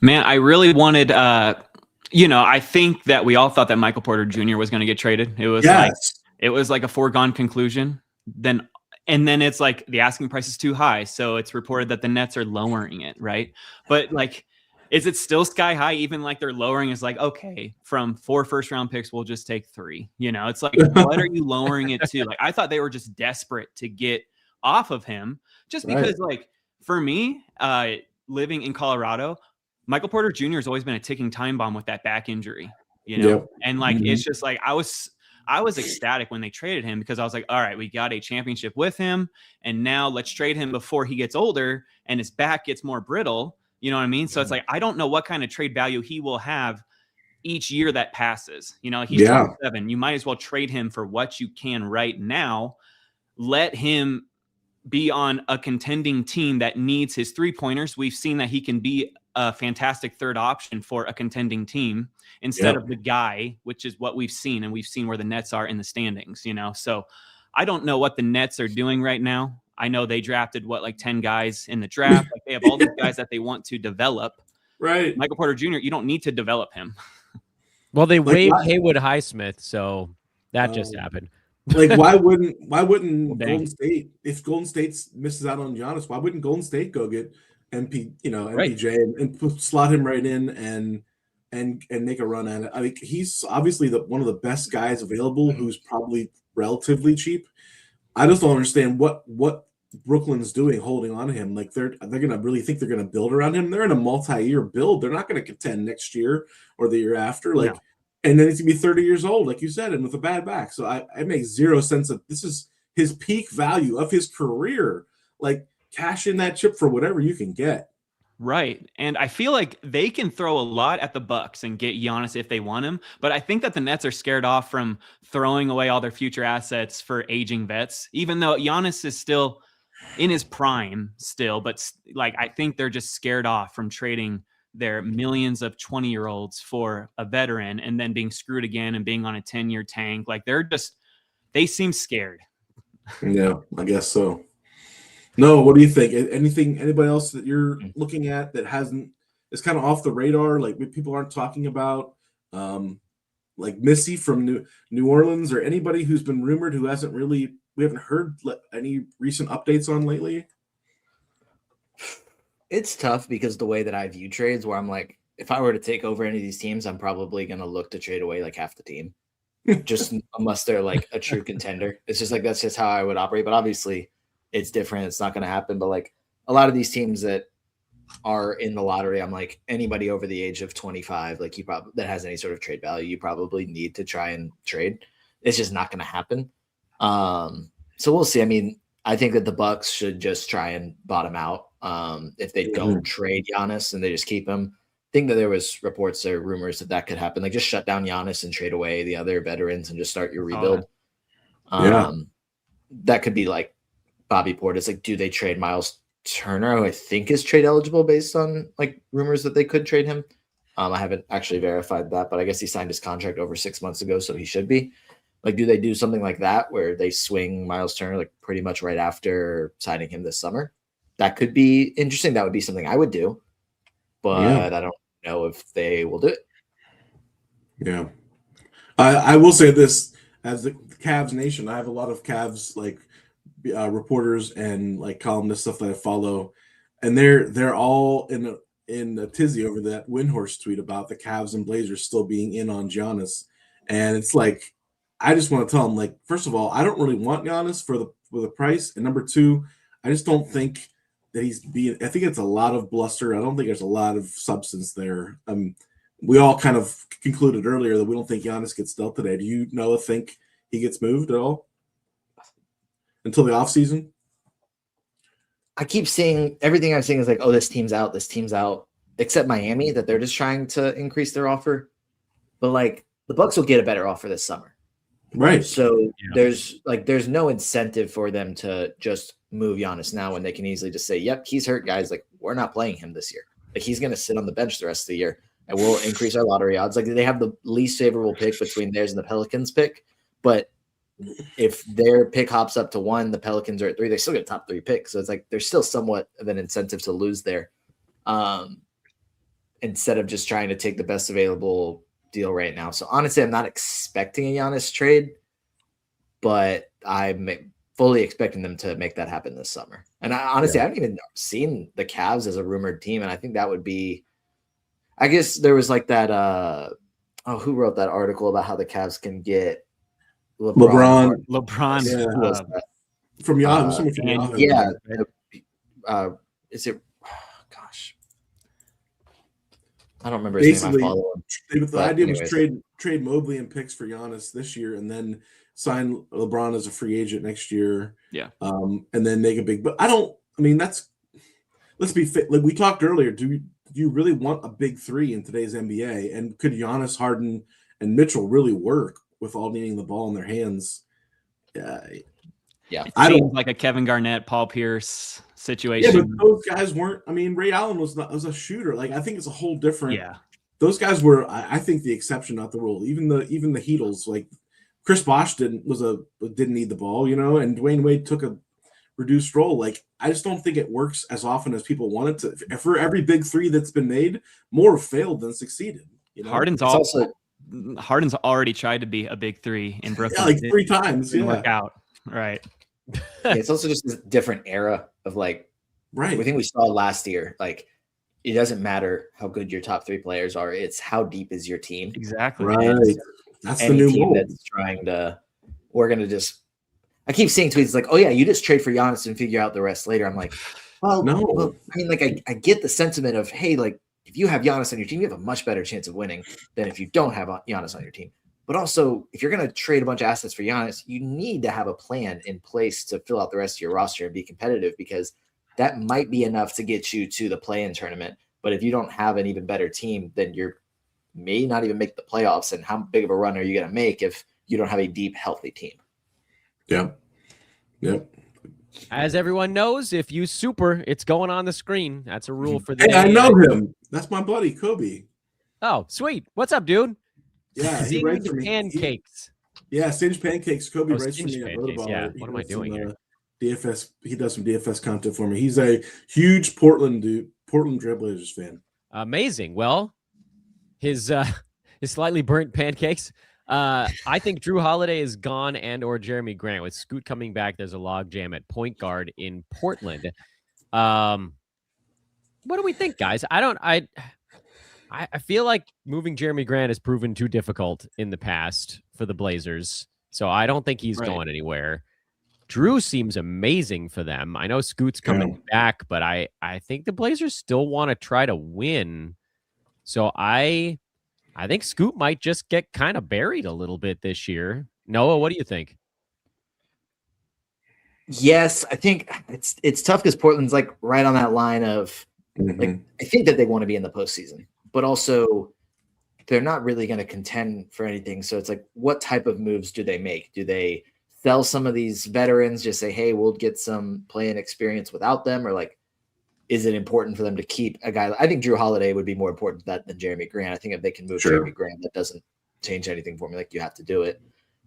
Man, I really wanted I think that we all thought that Michael Porter Jr. was going to get traded. It was like a foregone conclusion. Then it's like the asking price is too high, so it's reported that the Nets are lowering it, right? But like, is it still sky high? Even like they're lowering is like, okay, from 4 first-round picks, we'll just take 3. It's like, what are you lowering it to? Like, I thought they were just desperate to get off of him, just because, like, for me, living in Colorado, Michael Porter Jr. has always been a ticking time bomb with that back injury, and like, it's just like, I was ecstatic when they traded him because I was like, all right, we got a championship with him, and now let's trade him before he gets older and his back gets more brittle. You know what I mean? So it's like, I don't know what kind of trade value he will have each year that passes. He's 27. You might as well trade him for what you can right now. Let him be on a contending team that needs his 3-pointers. We've seen that he can be a fantastic third option for a contending team instead of the guy, which is what we've seen. And we've seen where the Nets are in the standings, So I don't know what the Nets are doing right now. I know they drafted like 10 guys in the draft. Like they have all these guys that they want to develop. Right. Michael Porter Jr., you don't need to develop him. Well, they Like, waived why- Haywood Highsmith, so that just happened. Like, why wouldn't Well, dang. Golden State, if Golden State misses out on Giannis, why wouldn't Golden State go get MPJ and slot him right in and make a run at it? I mean, he's obviously one of the best guys available who's probably relatively cheap. I just don't understand what Brooklyn's doing holding on to him. Like they're gonna really think they're gonna build around him. They're in a multi-year build. They're not gonna contend next year or the year after. Like, and then he's gonna be 30 years old, like you said, and with a bad back. So it makes zero sense that this is his peak value of his career. Like, cash in that chip for whatever you can get. Right. And I feel like they can throw a lot at the Bucks and get Giannis if they want him. But I think that the Nets are scared off from throwing away all their future assets for aging vets, even though Giannis is still in his prime still. But like, I think they're just scared off from trading their millions of 20-year-olds for a veteran and then being screwed again and being on a 10-year tank. Like they seem scared. Yeah, I guess so. No, what do you think? Anybody else that you're looking at that is kind of off the radar, like people aren't talking about, like Missy from New Orleans, or anybody who's been rumored who we haven't heard any recent updates on lately? It's tough because the way that I view trades, where I'm like, if I were to take over any of these teams, I'm probably going to look to trade away like half the team, just unless they're like a true contender. It's just like, that's just how I would operate. But obviously it's different. It's not going to happen. But like a lot of these teams that are in the lottery, I'm like, anybody over the age of 25, like that has any sort of trade value, you probably need to try and trade. It's just not going to happen. So we'll see. I mean, I think that the Bucks should just try and bottom out. If they don't trade Giannis and they just keep him. I think that there was reports or rumors that could happen. Like, just shut down Giannis and trade away the other veterans and just start your rebuild. That could be like Bobby Portis. Like, do they trade Miles Turner, who I think is trade eligible based on like rumors that they could trade him? I haven't actually verified that, but I guess he signed his contract over 6 months ago, so he should be. Like, do they do something like that where they swing Miles Turner like pretty much right after signing him this summer? That could be interesting. That would be something I would do, but I don't know if they will do it. Yeah. I will say this, as the Cavs nation, I have a lot of Cavs like reporters and like columnists, stuff that I follow, and they're all in a tizzy over that Windhorse tweet about the Cavs and Blazers still being in on Giannis. And it's like, I just want to tell them, like, first of all, I don't really want Giannis for the price, and number two, I just don't think that I think it's a lot of bluster. I don't think there's a lot of substance there. We all kind of concluded earlier that we don't think Giannis gets dealt today. Do you, Noah, think he gets moved at all until the offseason? I keep seeing everything I'm seeing is like, oh, this team's out, except Miami, that they're just trying to increase their offer. But like, the Bucks will get a better offer this summer. Right. So there's no incentive for them to just move Giannis now when they can easily just say, yep, he's hurt, guys. Like, we're not playing him this year. Like, he's going to sit on the bench the rest of the year, and we'll increase our lottery odds. Like, they have the least favorable pick between theirs and the Pelicans pick. But if their pick hops up to 1, the Pelicans are at 3, they still get a top 3 pick. So it's like, there's still somewhat of an incentive to lose there. Instead of just trying to take the best available deal right now. So honestly, I'm not expecting a Giannis trade, but I'm fully expecting them to make that happen this summer. And I haven't even seen the Cavs as a rumored team. And I think that would be, I guess there was like that, who wrote that article about how the Cavs can get LeBron. Yeah. From Yahoo. Yeah. Is it, gosh, I don't remember his name. I follow him. The idea was trade Mobley and picks for Giannis this year, and then sign LeBron as a free agent next year. Yeah. And then make a big. But let's be fit. Like we talked earlier, do you really want a big 3 in today's NBA? And could Giannis, Harden, and Mitchell really work with all needing the ball in their hands? Yeah. It seems like a Kevin Garnett, Paul Pierce situation. Yeah, but those guys weren't. I mean, Ray Allen was a shooter. Like, I think it's a whole different. Yeah. Those guys were, I think, the exception, not the rule. Even the Heatles, like Chris Bosh didn't need the ball, and Dwayne Wade took a reduced role. Like, I just don't think it works as often as people want it to. For every big three that's been made, more have failed than succeeded. You know? Harden's already tried to be a big three in Brooklyn. Yeah, like 3 times. Didn't work out. Right. It's also just a different era of like, right. We think we saw last year. Like, it doesn't matter how good your top 3 players are. It's how deep is your team. Exactly. Right. That's the Any new team mold. that's trying to. We're gonna just. I keep seeing tweets like, "Oh yeah, you just trade for Giannis and figure out the rest later." I'm like, well, No. well, I mean, like, I get the sentiment of, hey, like, if you have Giannis on your team, you have a much better chance of winning than if you don't have Giannis on your team. But also, if you're going to trade a bunch of assets for Giannis, you need to have a plan in place to fill out the rest of your roster and be competitive, because that might be enough to get you to the play-in tournament. But if you don't have an even better team, then you may not even make the playoffs. And how big of a run are you going to make if you don't have a deep, healthy team? Yep. As everyone knows, if you super, it's going on the screen. That's a rule for the Hey, I know him. That's my buddy, Kobe. Oh, sweet. What's up, dude? Yeah, he writes for me. Pancakes. Singed Pancakes. Kobe writes for Singed me. Pancakes. Yeah. What am I doing here? DFS. He does some DFS content for me. He's a huge Portland Trailblazers fan. Amazing. Well, his slightly burnt pancakes. I think Drew Holiday is gone, and or Jeremy Grant. With Scoot coming back, there's a logjam at point guard in Portland. What do we think, guys? I feel like moving Jeremy Grant has proven too difficult in the past for the Blazers, so I don't think he's going anywhere. Drew seems amazing for them. I know Scoot's coming back, but I think the Blazers still want to try to win. So I think Scoot might just get kind of buried a little bit this year. Noah, what do you think? Yes, I think it's tough because Portland's like right on that line of like, I think that they want to be in the postseason, but also they're not really going to contend for anything. So it's like, what type of moves do they make? Do they sell some of these veterans, just say, hey, we'll get some playing experience without them? Or like, is it important for them to keep a guy? I think Drew Holiday would be more important to that than Jeremy Grant. I think if they can move Jeremy Grant, that doesn't change anything for me. Like, you have to do it,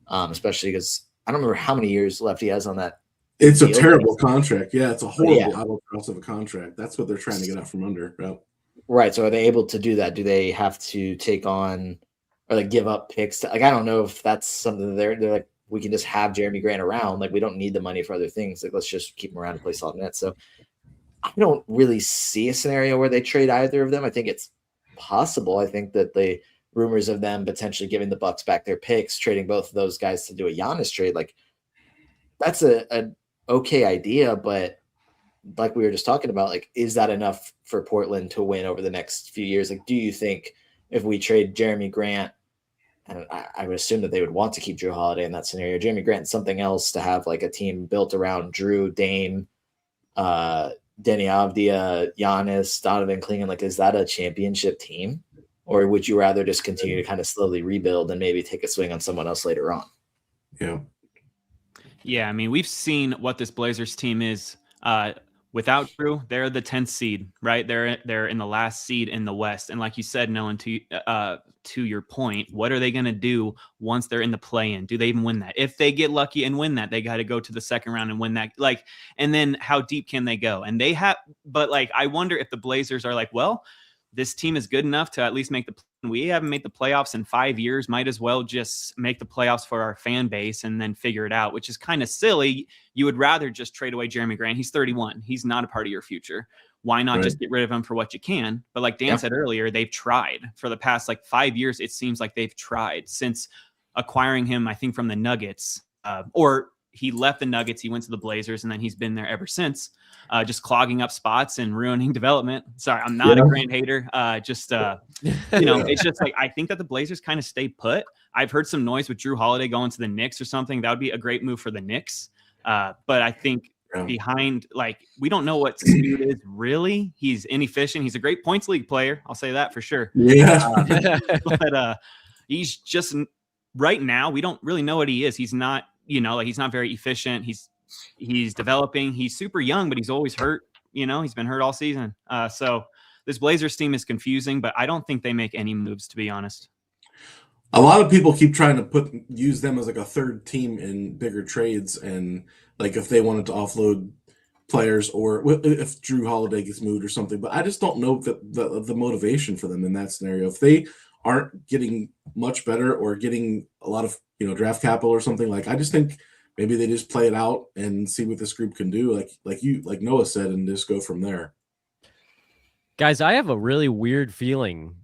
especially because I don't remember how many years left he has on that. It's a terrible contract. Yeah, it's a horrible albatross of a contract. That's what they're trying to get out from under. Yep. Right. So are they able to do that? Do they have to take on or like give up picks? Like, I don't know if that's something they're like, we can just have Jeremy Grant around. Like, we don't need the money for other things. Like, let's just keep him around and play solid net. So I don't really see a scenario where they trade either of them. I think it's possible. I think that the rumors of them potentially giving the Bucks back their picks, trading both of those guys to do a Giannis trade, like, that's a okay idea, but like we were just talking about, like, is that enough for Portland to win over the next few years? Like, do you think if we trade Jeremy Grant, and I would assume that they would want to keep Drew Holiday in that scenario, Jeremy Grant and something else to have like a team built around Drew, Dame, Denny Avdia, Giannis, Donovan Clingan, like, is that a championship team? Or would you rather just continue to kind of slowly rebuild and maybe take a swing on someone else later on? Yeah. Yeah, I mean, we've seen what this Blazers team is. Without Drew, they're the 10th seed, right? They're in the last seed in the West. And like you said, Nolan, to your point, what are they going to do once they're in the play-in? Do they even win that? If they get lucky and win that, they got to go to the second round and win that. Like, and then how deep can they go? And they have, but like, I wonder if the Blazers are like, well, this team is good enough to at least make we haven't made the playoffs in 5 years. Might as well just make the playoffs for our fan base and then figure it out, which is kind of silly. You would rather just trade away Jeremy Grant. He's 31. He's not a part of your future. Why not just get rid of him for what you can? But like Dan said earlier, they've tried for the past like 5 years. It seems like they've tried since acquiring him, I think, from the Nuggets, or he left the Nuggets. He went to the Blazers, and then he's been there ever since, just clogging up spots and ruining development. Sorry, I'm not a Grant hater. It's just like, I think that the Blazers kind of stay put. I've heard some noise with Drew Holiday going to the Knicks or something. That would be a great move for the Knicks. But I think behind, like, we don't know what Scoot is really. He's inefficient. He's a great points league player. I'll say that for sure. Yeah. But he's just, right now, we don't really know what he is. He's not, he's not very efficient. He's developing. He's super young, but he's always hurt. He's been hurt all season. So this Blazers team is confusing, but I don't think they make any moves, to be honest. A lot of people keep trying to use them as like a third team in bigger trades, and like if they wanted to offload players or if Drew Holiday gets moved or something. But I just don't know the motivation for them in that scenario. If they aren't getting much better or getting a lot of draft capital or something, like I just think maybe they just play it out and see what this group can do, like Noah said, and just go from there. Guys, I have a really weird feeling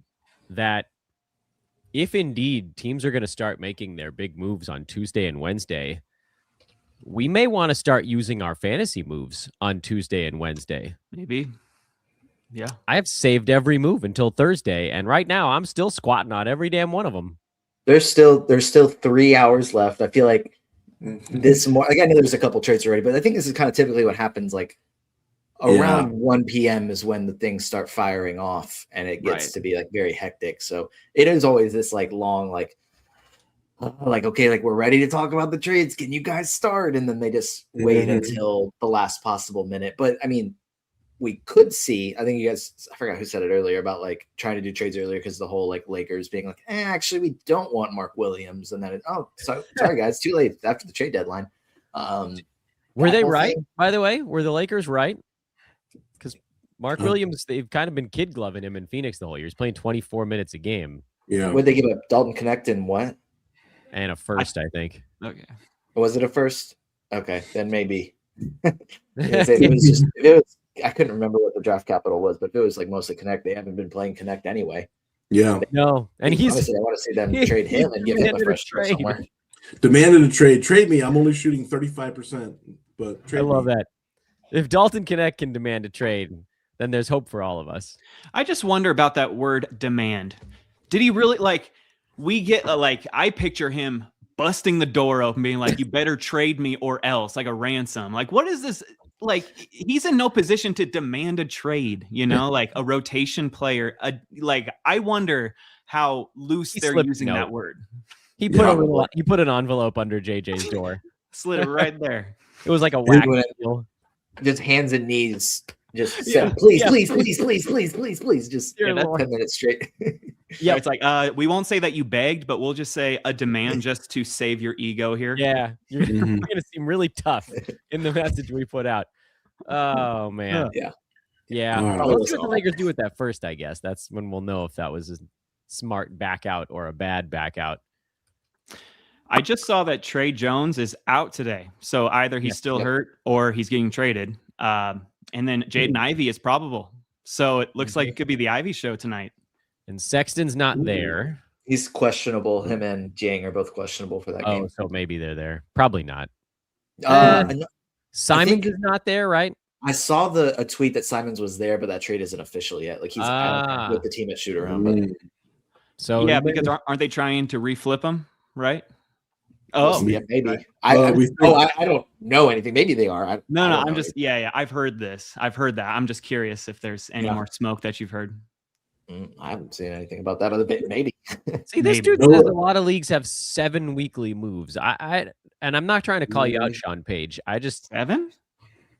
that if indeed teams are going to start making their big moves on Tuesday and Wednesday, we may want to start using our fantasy moves on Tuesday and Wednesday. Maybe. Yeah. I have saved every move until Thursday, and right now I'm still squatting on every damn one of them. There's still 3 hours left. I feel like this more. Like I know there's a couple trades already, but I think this is kind of typically what happens. Like around 1 p.m. is when the things start firing off, and it gets to be like very hectic. So it is always this like long like okay, like we're ready to talk about the trades. Can you guys start? And then they just wait until the last possible minute. But I mean, we could see. I think you guys. I forgot who said it earlier about like trying to do trades earlier because the whole like Lakers being like, actually, we don't want Mark Williams, and then sorry guys, too late after the trade deadline. Were they right? By the way, were the Lakers right? Because Mark Williams, they've kind of been kid gloving him in Phoenix the whole year. He's playing 24 minutes a game. Yeah. Would they give up Dalton Connect and what? And a first, I think. Okay. Was it a first? Okay, then maybe. It was I couldn't remember what the draft capital was, but if it was like mostly Connect, they haven't been playing Connect anyway. Yeah. No, and honestly, I want to see them trade him and give him a fresh start somewhere. Demanded a trade. Trade me. I'm only shooting 35%, but I love that. If Dalton Connect can demand a trade, then there's hope for all of us. I just wonder about that word demand. Did he really like? We get I picture him busting the door open, being like, "You better trade me or else," like a ransom. Like, what is this? Like, he's in no position to demand a trade. Like a rotation player. I wonder how loose they're using that word. He put an envelope under JJ's door. Slid it right there. It was like a whack deal. Just hands and knees. Just said, please. Just 10 minutes straight. Yeah, it's like we won't say that you begged, but we'll just say a demand just to save your ego here. Yeah, you're going to seem really tough in the message we put out. Oh man, yeah. Let's see what the Lakers do with that first. I guess that's when we'll know if that was a smart back out or a bad back out. I just saw that Trey Jones is out today, so either he's still hurt or he's getting traded. And then Jaden Ivey is probable, so it looks like it could be the Ivy show tonight. And Sexton's not there. He's questionable. Him and Jang are both questionable for that game. Oh, so maybe they're there. Probably not. Simons is not there, right? I saw a tweet that Simons was there, but that trade isn't official yet. Like he's out with the team at shoot around. But... So yeah, because aren't they trying to reflip him, right? Oh, yeah, maybe. Right. I don't know anything. Maybe they are. I'm just I've heard this. I've heard that. I'm just curious if there's any more smoke that you've heard. I haven't seen anything about that other bit. Maybe. See, this dude says a lot of leagues have 7 weekly moves. And I'm not trying to call you out, Sean Page. I just 7.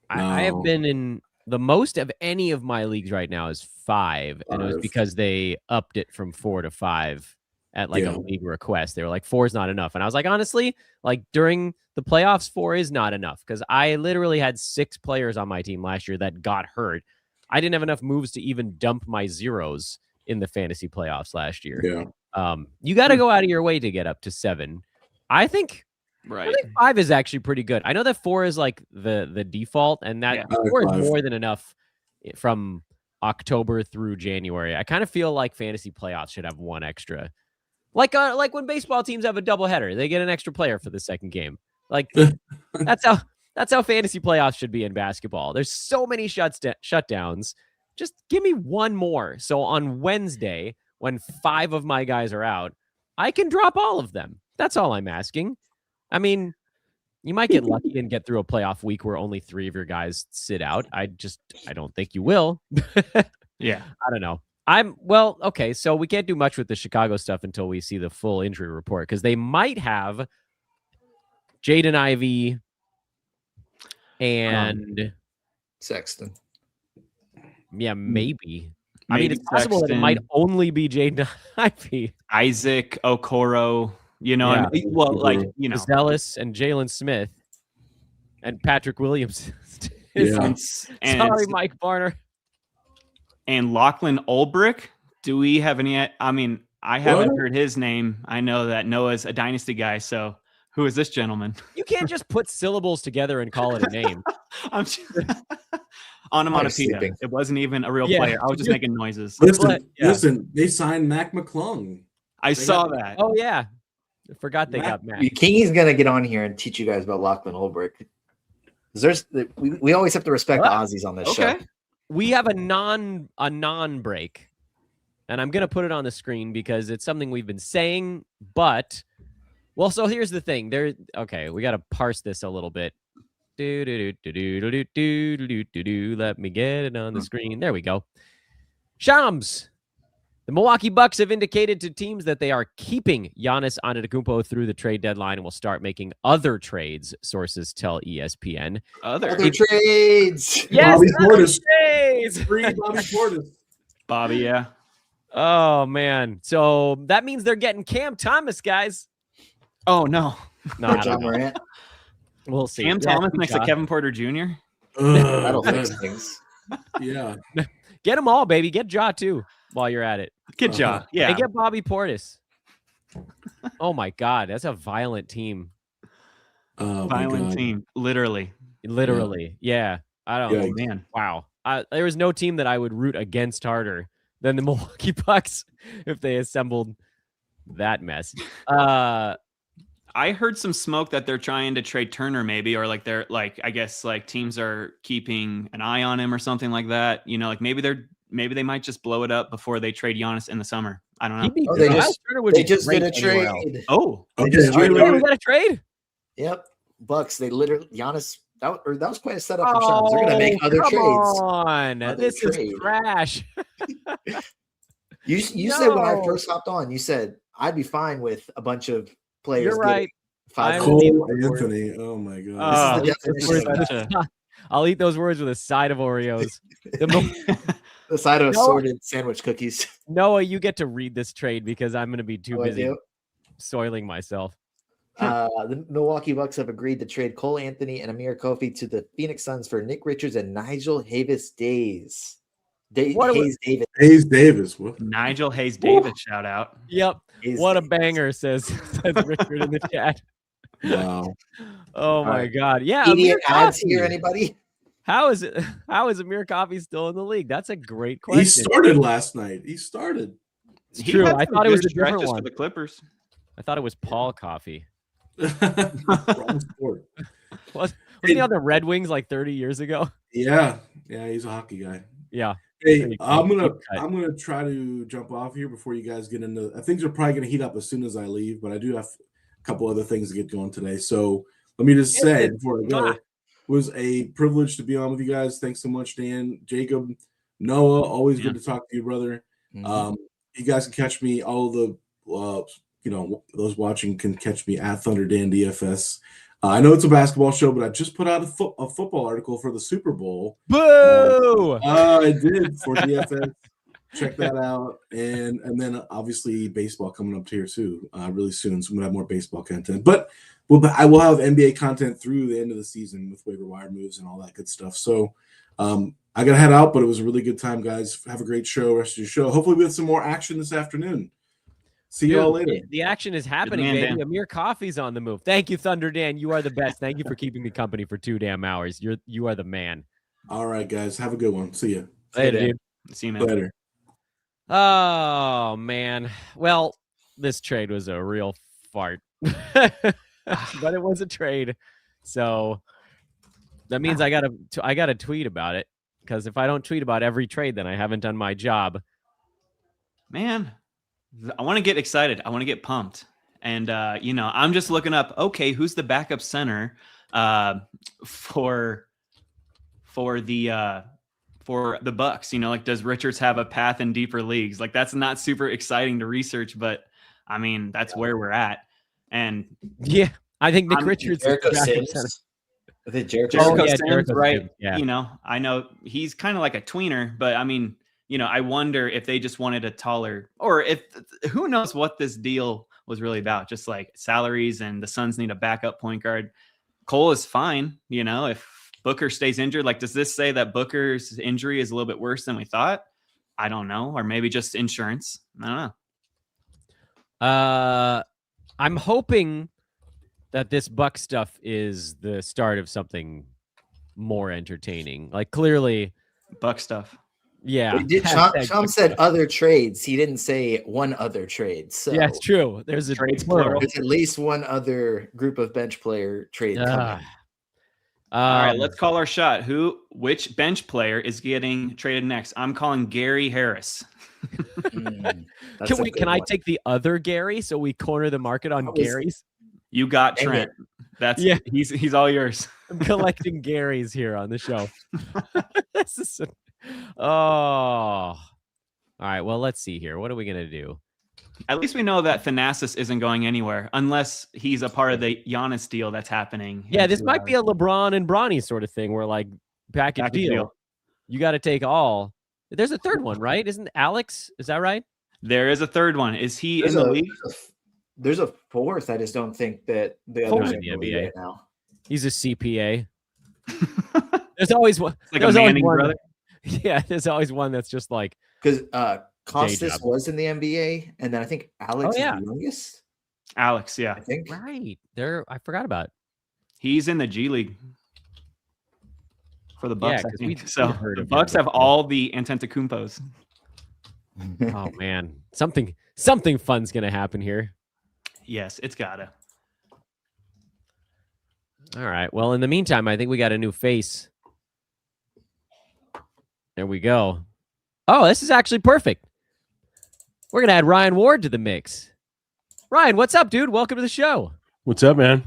I have been in the most of any of my leagues right now is 5, and it was because they upped it from 4 to 5 at like a league request. They were like 4 is not enough, and I was like, honestly, like during the playoffs, 4 is not enough because I literally had 6 players on my team last year that got hurt. I didn't have enough moves to even dump my zeros in the fantasy playoffs last year. Yeah. You got to go out of your way to get up to 7. I think 5 is actually pretty good. I know that 4 is like the default, and that 4 is more than enough from October through January. I kind of feel like fantasy playoffs should have 1 extra. Like when baseball teams have a doubleheader, they get an extra player for the second game. Like that's how fantasy playoffs should be in basketball. There's so many shutdowns. Just give me 1 more. So on Wednesday, when 5 of my guys are out, I can drop all of them. That's all I'm asking. I mean, you might get lucky and get through a playoff week where only 3 of your guys sit out. I don't think you will. Yeah. I don't know. Okay, so we can't do much with the Chicago stuff until we see the full injury report because they might have Jaden Ivey and Sexton. Yeah, maybe. I mean, it's possible that it might only be Jaden Ivey. Isaac Okoro, you know, Yeah. I mean, well, like, you know, Zealous and Jalen Smith and Patrick Williams. and Sorry, Mike Barner. And Lachlan Ulbrich. Do we have any? I mean, I haven't heard his name. I know that Noah's a dynasty guy. So who is this gentleman? You can't just put syllables together and call it a name. I'm onomatopoeia. It wasn't even a real player. I was just making noises. Listen, they signed Mac McClung. I saw that. Oh, yeah. I forgot they got Mac. Kingy's going to get on here and teach you guys about Lachlan Ulbrich. We always have to respect the Aussies on this show. We have a non break. And I'm going to put it on the screen because it's something we've been saying, but so here's the thing. We got to parse this a little bit. Let me get it on the screen. There we go. Shams. The Milwaukee Bucks have indicated to teams that they are keeping Giannis Antetokounmpo through the trade deadline and will start making other trades, sources tell ESPN. Other trades. Yes, Bobby Portis. Trades. Free Bobby Portis. Bobby, yeah. Oh, man. So that means they're getting Cam Thomas, guys. Oh, no. No, John Morant. We'll see. Cam Thomas next to Kevin Porter Jr.? That'll fix things. Yeah. Get them all, baby. Get Ja, too, while you're at it. Get Ja. Yeah. And get Bobby Portis. Oh, my God. That's a violent team. Violent team. Literally. Yeah. I don't know, man. Wow. There was no team that I would root against harder than the Milwaukee Bucks if they assembled that mess. I heard some smoke that they're trying to trade Turner, maybe, or like they're like, I guess like teams are keeping an eye on him or something like that. You know, like maybe they might just blow it up before they trade Giannis in the summer. I don't know. They just did a trade. Oh, was that a trade? Yep. Bucks. They literally Giannis. That was quite a setup for Shams. They're gonna make other trades. This is trash. You said when I first hopped on, you said I'd be fine with a bunch of players. You're right. Cole Anthony. Oh my god. I'll eat those words with a side of Oreos. The side of assorted sandwich cookies. Noah, you get to read this trade because I'm going to be too busy soiling myself. The Milwaukee Bucks have agreed to trade Cole Anthony and Amir Kofi to the Phoenix Suns for Nick Richards and Nigel Hayes Davis. What? Nigel Hayes Davis, shout out. Yep. What a banger, says Richard in the chat. Wow. Oh my God. Yeah. Idiot ads here, anybody? How is Amir Coffey still in the league? That's a great question. He started last night. It's true. I thought it was a different one. For the Clippers. I thought it was Paul Coffey. Wrong sport. Wasn't he on the Red Wings like 30 years ago? Yeah, he's a hockey guy. Yeah. Hey, I'm gonna try to jump off here before you guys get into. Things are probably gonna heat up as soon as I leave, but I do have a couple other things to get going today. So let me just say before I go, it was a privilege to be on with you guys. Thanks so much, Dan, Jacob, Noah. Always good to talk to you, brother. Mm-hmm. You guys can catch me. All the those watching can catch me at Thunder Dan DFS. I know it's a basketball show, but I just put out a football article for the Super Bowl. Boo! I did for DFS. Check that out. And then obviously baseball coming up here too, really soon. So I'm gonna have more baseball content. But I will have NBA content through the end of the season with waiver wire moves and all that good stuff. So I gotta head out, but it was a really good time, guys. Have a great show, rest of your show. Hopefully we have some more action this afternoon. See you all later. The action is happening, baby. Dan. Amir Coffey's on the move. Thank you, Thunder Dan. You are the best. Thank you for keeping me company for 2 damn hours. You are the man. All right, guys. Have a good one. See you. Later, dude. See you, man. Later. Oh, man. Well, this trade was a real fart. But it was a trade. So that means I gotta tweet about it. Because if I don't tweet about every trade, then I haven't done my job. Man. I want to get excited. I want to get pumped. And, I'm just looking up, okay, who's the backup center for the Bucks? Like, does Richards have a path in deeper leagues? Like, that's not super exciting to research, but I mean, that's where we're at. And yeah, I think Nick Richards is Jericho the Sims. Jericho Sims, right? Yeah. I know he's kind of like a tweener, but I mean, I wonder if they just wanted a taller, or if who knows what this deal was really about. Just like salaries, and the Suns need a backup point guard. Cole is fine. If Booker stays injured, like, does this say that Booker's injury is a little bit worse than we thought? I don't know. Or maybe just insurance. I don't know. I'm hoping that this Buck stuff is the start of something more entertaining. Like, clearly Buck stuff. Yeah. Sean said other trades. He didn't say one other trade. So yeah, it's true. There's a trades plural. There's at least one other group of bench player trade coming. All right, let's call our shot. Which bench player is getting traded next? I'm calling Gary Harris. Can I take the other Gary so we corner the market on Gary's? You got Trent. He's all yours. I'm collecting Garys here on the show. This is all right. Well, let's see here. What are we gonna do? At least we know that Thanasis isn't going anywhere unless he's a part of the Giannis deal that's happening. Yeah, this might be a LeBron and Bronny sort of thing where, like, package deal. You got to take all. There's a third one, right? Isn't Alex? Is that right? There is a third one. Is he in the league? There's a fourth. I just don't think that the others in the NBA right now. He's a CPA. There's always one. Like a Manning brother. Yeah, there's always one that's just like, because Costas was in the NBA, and then I think Alex is the youngest. Alex, yeah, I think right there. I forgot about. He's in the G League for the Bucks. Yeah, I think. So the Bucks have all the Antetokounmpos. Oh man, something fun's gonna happen here. Yes, it's gotta. All right. Well, in the meantime, I think we got a new face. There we go. Oh, this is actually perfect. We're going to add Ryan Ward to the mix. Ryan, what's up, dude? Welcome to the show. What's up, man?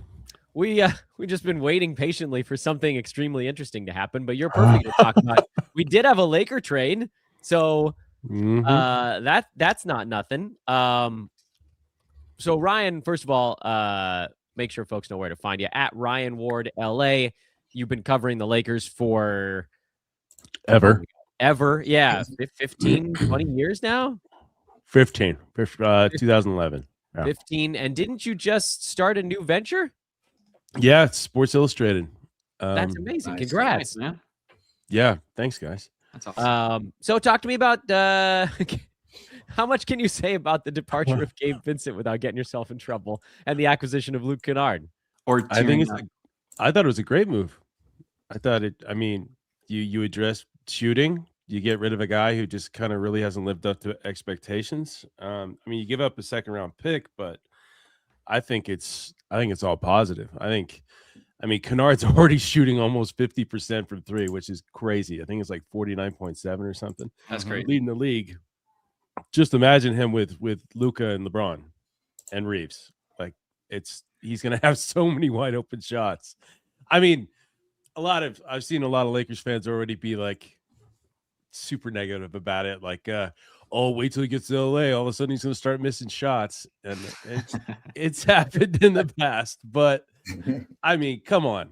We just been waiting patiently for something extremely interesting to happen, but you're perfect to talk about. We did have a Laker trade, so that's not nothing. So Ryan, first of all, make sure folks know where to find you at Ryan Ward LA. You've been covering the Lakers for ever. Yeah. 15, 20 years now. 2011. Yeah. 15. And didn't you just start a new venture? Yeah, it's Sports Illustrated. That's amazing. Nice. Congrats, man. Yeah, thanks, guys. That's awesome. So talk to me about how much can you say about the departure of Gabe Vincent without getting yourself in trouble, and the acquisition of Luke Kennard? I thought it was a great move. You address shooting, you get rid of a guy who just kind of really hasn't lived up to expectations. You give up a second round pick, but I think it's all positive. Kennard's already shooting almost 50% from three, which is crazy. I think it's like 49.7 or something. That's great. Leading the league. Just imagine him with Luka and LeBron and Reeves. Like, he's going to have so many wide open shots. I've seen a lot of Lakers fans already be like super negative about it. Like, wait till he gets to LA. All of a sudden he's going to start missing shots. And it's happened in the past, but come on,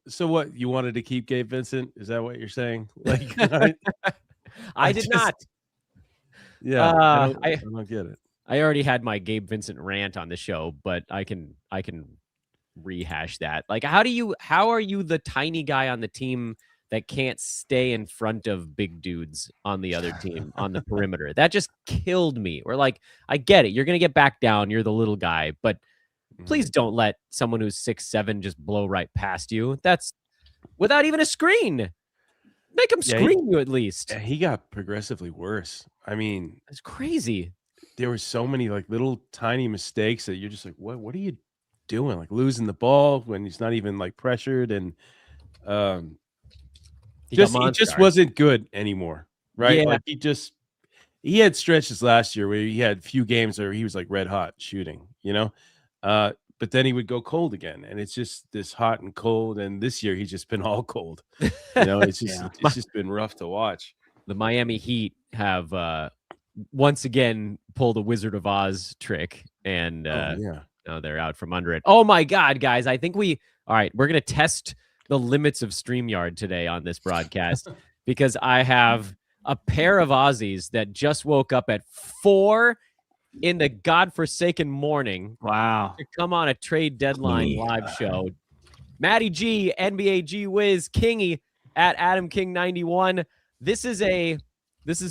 so what, you wanted to keep Gabe Vincent? Is that what you're saying? Like, I did not. Yeah. I don't get it. I already had my Gabe Vincent rant on the show, but I can rehash that. Like, how are you the tiny guy on the team that can't stay in front of big dudes on the other team on the perimeter? That just killed me. We're like, I get it. You're going to get back down. You're the little guy, but please don't let someone who's 6'7" just blow right past you. That's without even a screen. Make him screen you at least. He got progressively worse. It's crazy. There were so many like little tiny mistakes that you're just like, what are you doing? Like losing the ball when he's not even like pressured, and he just wasn't good anymore, right? Yeah. Like he had stretches last year where he had few games where he was like red hot shooting, but then he would go cold again, and it's just this hot and cold. And this year he's just been all cold. It's just it's just been rough to watch. The Miami Heat have once again pulled a Wizard of Oz trick, and now they're out from under it. Oh my God, guys! I think we're going to test the limits of StreamYard today on this broadcast because I have a pair of Aussies that just woke up at 4 in the godforsaken morning. Wow. To come on a trade deadline live show. Matty G, NBA G Wiz, Kingy at Adam King 91. This is a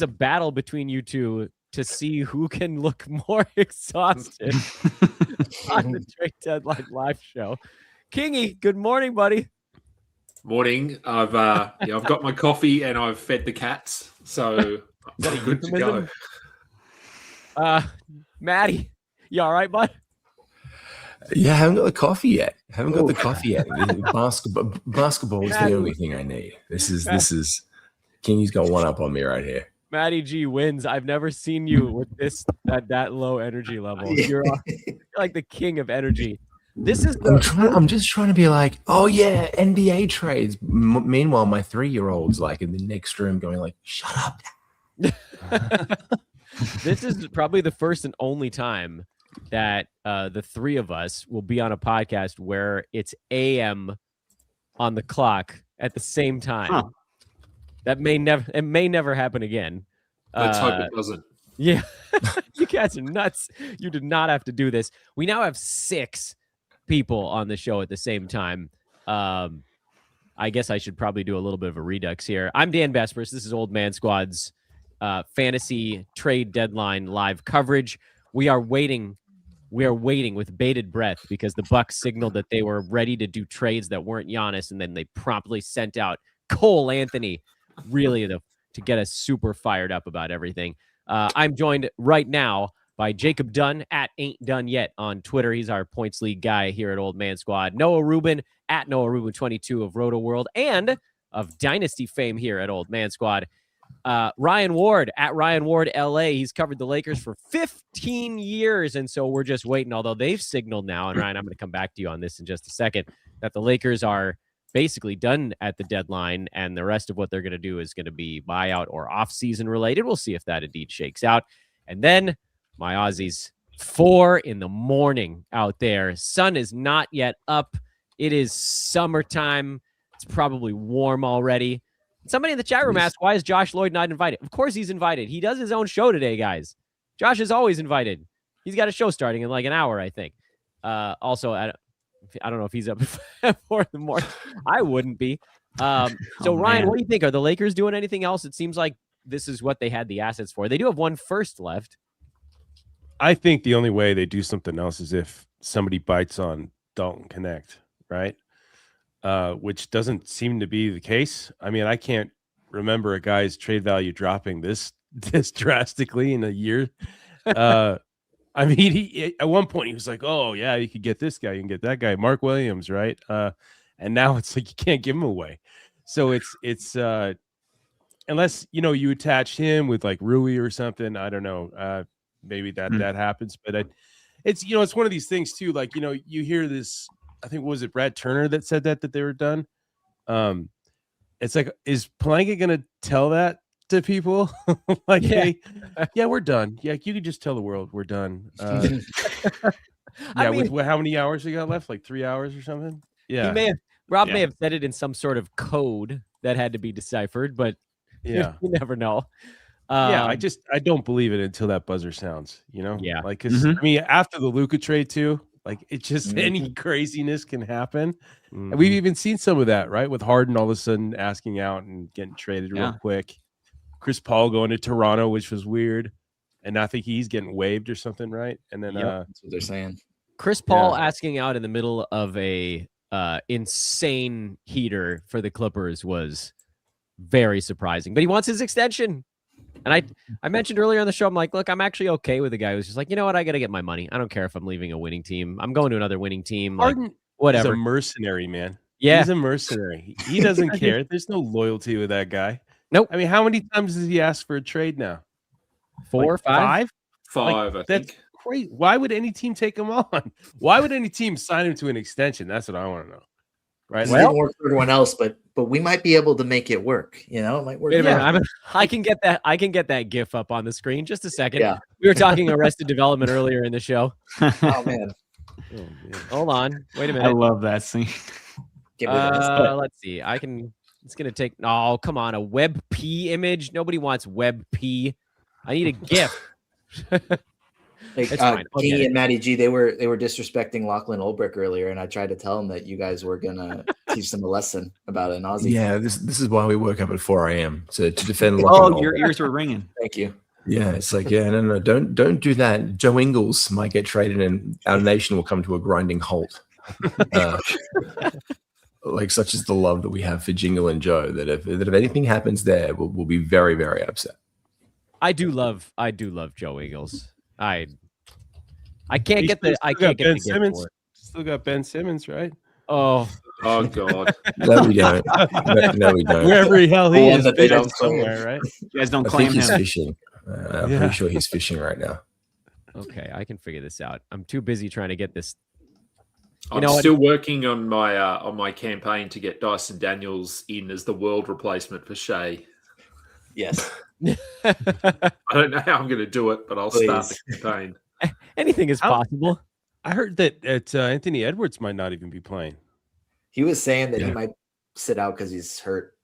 battle between you two to see who can look more exhausted on the trade deadline live show. Kingy, good morning, buddy. Morning. I've got my coffee and I've fed the cats, so I'm good to go. Maddie, you all right, bud? Yeah, I haven't got the coffee yet. Basketball is the only thing I need. This is Kingy's got one up on me right here. Matty G wins. I've never seen you with this at that low energy level. You're like the king of energy. I'm just trying to be like, oh yeah, NBA trades. Meanwhile, my 3-year-old's like in the next room going like, shut up. This is probably the first and only time that the three of us will be on a podcast where it's AM on the clock at the same time. Huh. That may never happen again. Let's hope it doesn't. Yeah. You guys are nuts. You did not have to do this. We now have 6 people on the show at the same time. I guess I should probably do a little bit of a redux here. I'm Dan Besbris. This is Old Man Squad's fantasy trade deadline live coverage. We are waiting with bated breath because the Bucks signaled that they were ready to do trades that weren't Giannis, and then they promptly sent out Cole Anthony, really to get us super fired up about everything. I'm joined right now by Jacob Dunn at Ain't Done Yet on Twitter. He's our points league guy here at Old Man Squad. Noah Rubin at Noah Rubin 22 of Roto World and of Dynasty fame here at Old Man Squad. Ryan Ward at Ryan Ward LA. He's covered the Lakers for 15 years, and so we're just waiting, although they've signaled now, and Ryan, I'm going to come back to you on this in just a second, that the Lakers are basically done at the deadline, and the rest of what they're going to do is going to be buyout or off-season related. We'll see if that indeed shakes out. And then my Aussies, 4 in the morning out there. Sun is not yet up. It is summertime. It's probably warm already. Somebody in the chat room asked, why is Josh Lloyd not invited? Of course he's invited. He does his own show today, guys. Josh is always invited. He's got a show starting in like an hour, I think. Also, I don't know if he's up at 4 in the morning. I wouldn't be. So, Ryan, what do you think? Are the Lakers doing anything else? It seems like this is what they had the assets for. They do have one first left. I think the only way they do something else is if somebody bites on Dalton Connect, right? Which doesn't seem to be the case. I mean, I can't remember a guy's trade value dropping this drastically in a year. I mean, he at one point he was like, "Oh yeah, you could get this guy, you can get that guy, Mark Williams, right?" And now it's like you can't give him away. So it's unless you attach him with like Rui or something. I don't know. Maybe that happens, but it's it's one of these things too. Like you hear this. I think was it Brad Turner that said that they were done. It's like, is Palanca gonna tell that to people? Like, hey, yeah, we're done. Yeah, you could just tell the world we're done. With how many hours we got left? Like 3 hours or something. Yeah, Rob may have said it in some sort of code that had to be deciphered, but you never know. I don't believe it until that buzzer sounds. Yeah, like because I mean after the Luka trade too. Like it's just any craziness can happen. And we've even seen some of that, right? With Harden all of a sudden asking out and getting traded real quick. Chris Paul going to Toronto, which was weird. And I think he's getting waived or something, right? And then that's what they're saying. Chris Paul asking out in the middle of a insane heater for the Clippers was very surprising. But he wants his extension. And I mentioned earlier on the show, I'm like, look, I'm actually okay with the guy who's just like, you know what? I got to get my money. I don't care if I'm leaving a winning team. I'm going to another winning team. Harden, whatever. He's a mercenary, man. Yeah. He's a mercenary. He doesn't care. There's no loyalty with that guy. Nope. I mean, how many times does he ask for a trade now? 4 or 5? 5, I think. That's great. Why would any team take him on? Why would any team sign him to an extension? That's what I want to know. Right. It didn't work for everyone else, but we might be able to make it work. It might work. Wait a minute. I can get that GIF up on the screen. Just a second. Yeah. We were talking Arrested Development earlier in the show. Oh man. Hold on. Wait a minute. I love that scene. Let's see. I can It's going to take, oh, come on, a WebP image? Nobody wants WebP. I need a GIF. Like Kingy and Matty G, they were disrespecting Lachlan Olbrich earlier, and I tried to tell them that you guys were gonna teach them a lesson about an Aussie. Yeah, this is why we woke up at 4 a.m. to defend. Oh, your ears were ringing. Thank you. Yeah, it's like, no, don't do that. Joe Ingles might get traded, and our nation will come to a grinding halt. Like such is the love that we have for Jingle and Joe that if anything happens there, we'll be very, very upset. I do love Joe Ingles. I can't get the Ben Simmons. Still got Ben Simmons, right? Oh God. No, we don't. No, we don't. Wherever the hell he is, they don't somewhere, right? You guys don't I claim think he's him. fishing. I'm pretty sure he's fishing right now. Okay, I can figure this out. I'm too busy trying to get this. I'm still working on my campaign to get Dyson Daniels in as the world replacement for Shea. Yes. I don't know how I'm going to do it, but I'll start the campaign. Anything is possible. I heard that Anthony Edwards might not even be playing. He was saying that he might sit out because he's hurt.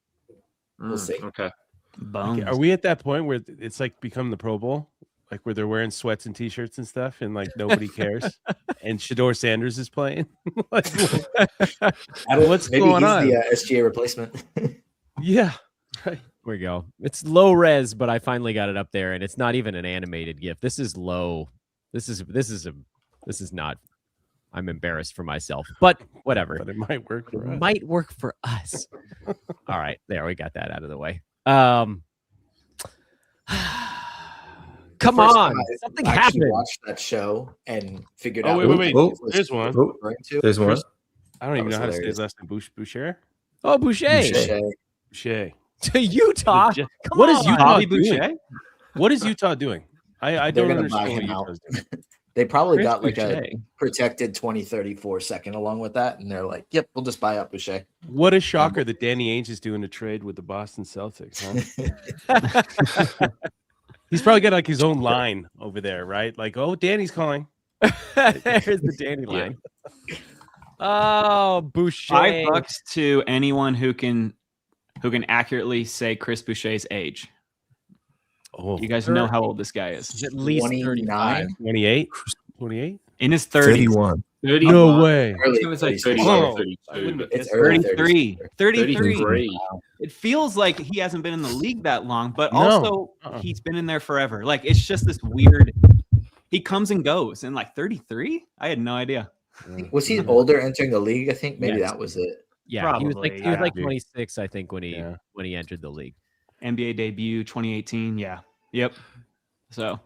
We'll see. Okay. Bones. Are we at that point where it's like become the Pro Bowl? Like where they're wearing sweats and t-shirts and stuff and like nobody cares? And Shedeur Sanders is playing? What's going on? The SGA replacement. Yeah. Right. Here we go. It's low res, but I finally got it up there, and it's not even an animated GIF. This is low. This is not. I'm embarrassed for myself, but whatever. But it might work for us. Might work for us. All right, there we got that out of the way. Come on, something happened. I watched that show and figured out. Wait. There's one. There's one. I don't even know how to say his last name. Boucher. Oh, Boucher. To Utah. What is Utah doing? Boucher? What is Utah doing? I don't understand what out. Utah's doing. They probably Chris got like Boucher. a protected 2034 second along with that, and they're like, "Yep, we'll just buy up Boucher." What a shocker that Danny Ainge is doing a trade with the Boston Celtics, huh? He's probably got like his own line over there, right? Like, oh, Danny's calling. There's the Danny line. Oh, Boucher. $5 to anyone who can accurately say Chris Boucher's age. Oh, You guys know how old this guy is. He's at least 35. 28? 28? In his 30s. 31. 30. No way. Early I was like 30s. 32, but It's early 33. 33. 33. It feels like he hasn't been in the league that long, but No. also he's been in there forever. Like, it's just this weird. He comes and goes. And like 33? I had no idea. Was he older entering the league? I think maybe Yes. that was it. Yeah, he was Probably, like yeah. 26, I think, when he entered the league. NBA debut 2018. Yeah. Yep. So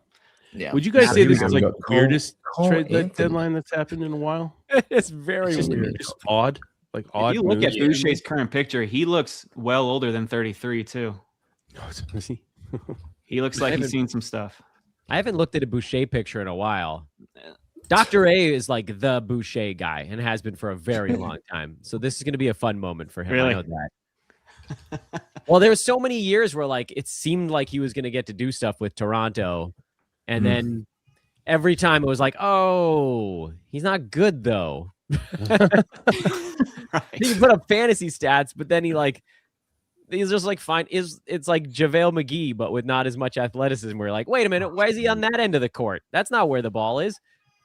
Yeah. Would you guys say this is like Cole- the weirdest Cole trade Anthony. deadline that's happened in a while? It's very It's just weird. Just odd. Like odd. if you look at moves. Boucher's current picture, he looks well older than 33 too. Is he? He looks like he's seen some stuff. I haven't looked at a Boucher picture in a while. Dr. A is like the Boucher guy and has been for a very long time. So this is going to be a fun moment for him. Really? I know that. Well, there was so many years where like it seemed like he was going to get to do stuff with Toronto, and then every time it was like, oh, he's not good though. Right. He put up fantasy stats, but then he's just like fine. It's like JaVale McGee, but with not as much athleticism. We're like, wait a minute, why is he on that end of the court? That's not where the ball is.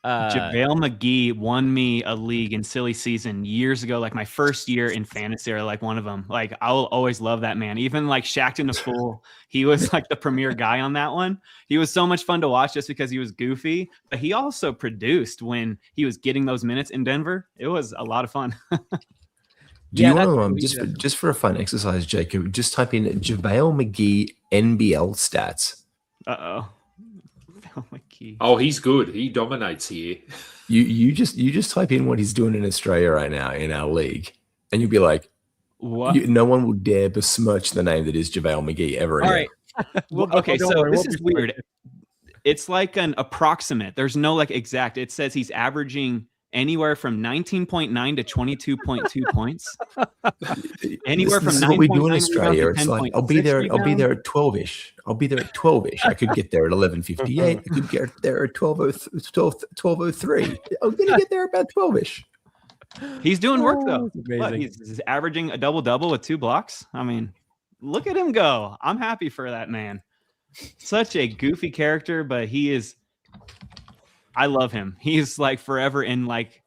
JaVale McGee won me a league in silly season years ago, like my first year in fantasy, or like one of them. Like I'll always love that man. Even like Shaq in the Fool, he was like the premier guy on that one. He was so much fun to watch just because he was goofy, but he also produced when he was getting those minutes in Denver. It was a lot of fun. Do Yeah, you that's want what we to did. just for a fun exercise, Jacob? Just type in JaVale McGee NBL stats. Uh-oh. McGee. Oh, he's good. He dominates here. You just type in what he's doing in Australia right now in our league, and you'll be like, What? no one will dare besmirch the name that is JaVale McGee ever All again. right. Well, Well, okay, don't so worry, this we'll is be weird. It's like an approximate. There's no like exact. It says he's averaging anywhere from 19.9 to 22.2 points. Anywhere This from is what we do 9.9 in Australia. rebounds to It's like 10.6 I'll be there rebounds. at 12ish. I'll be there at 12ish. I could get there at 11:58. I could get there at 12:03. I'm gonna get there about 12ish. He's doing work though. Amazing. He's averaging a double-double with 2 blocks. I mean, look at him go. I'm happy for that man. Such a goofy character, but I love him. He's like forever in like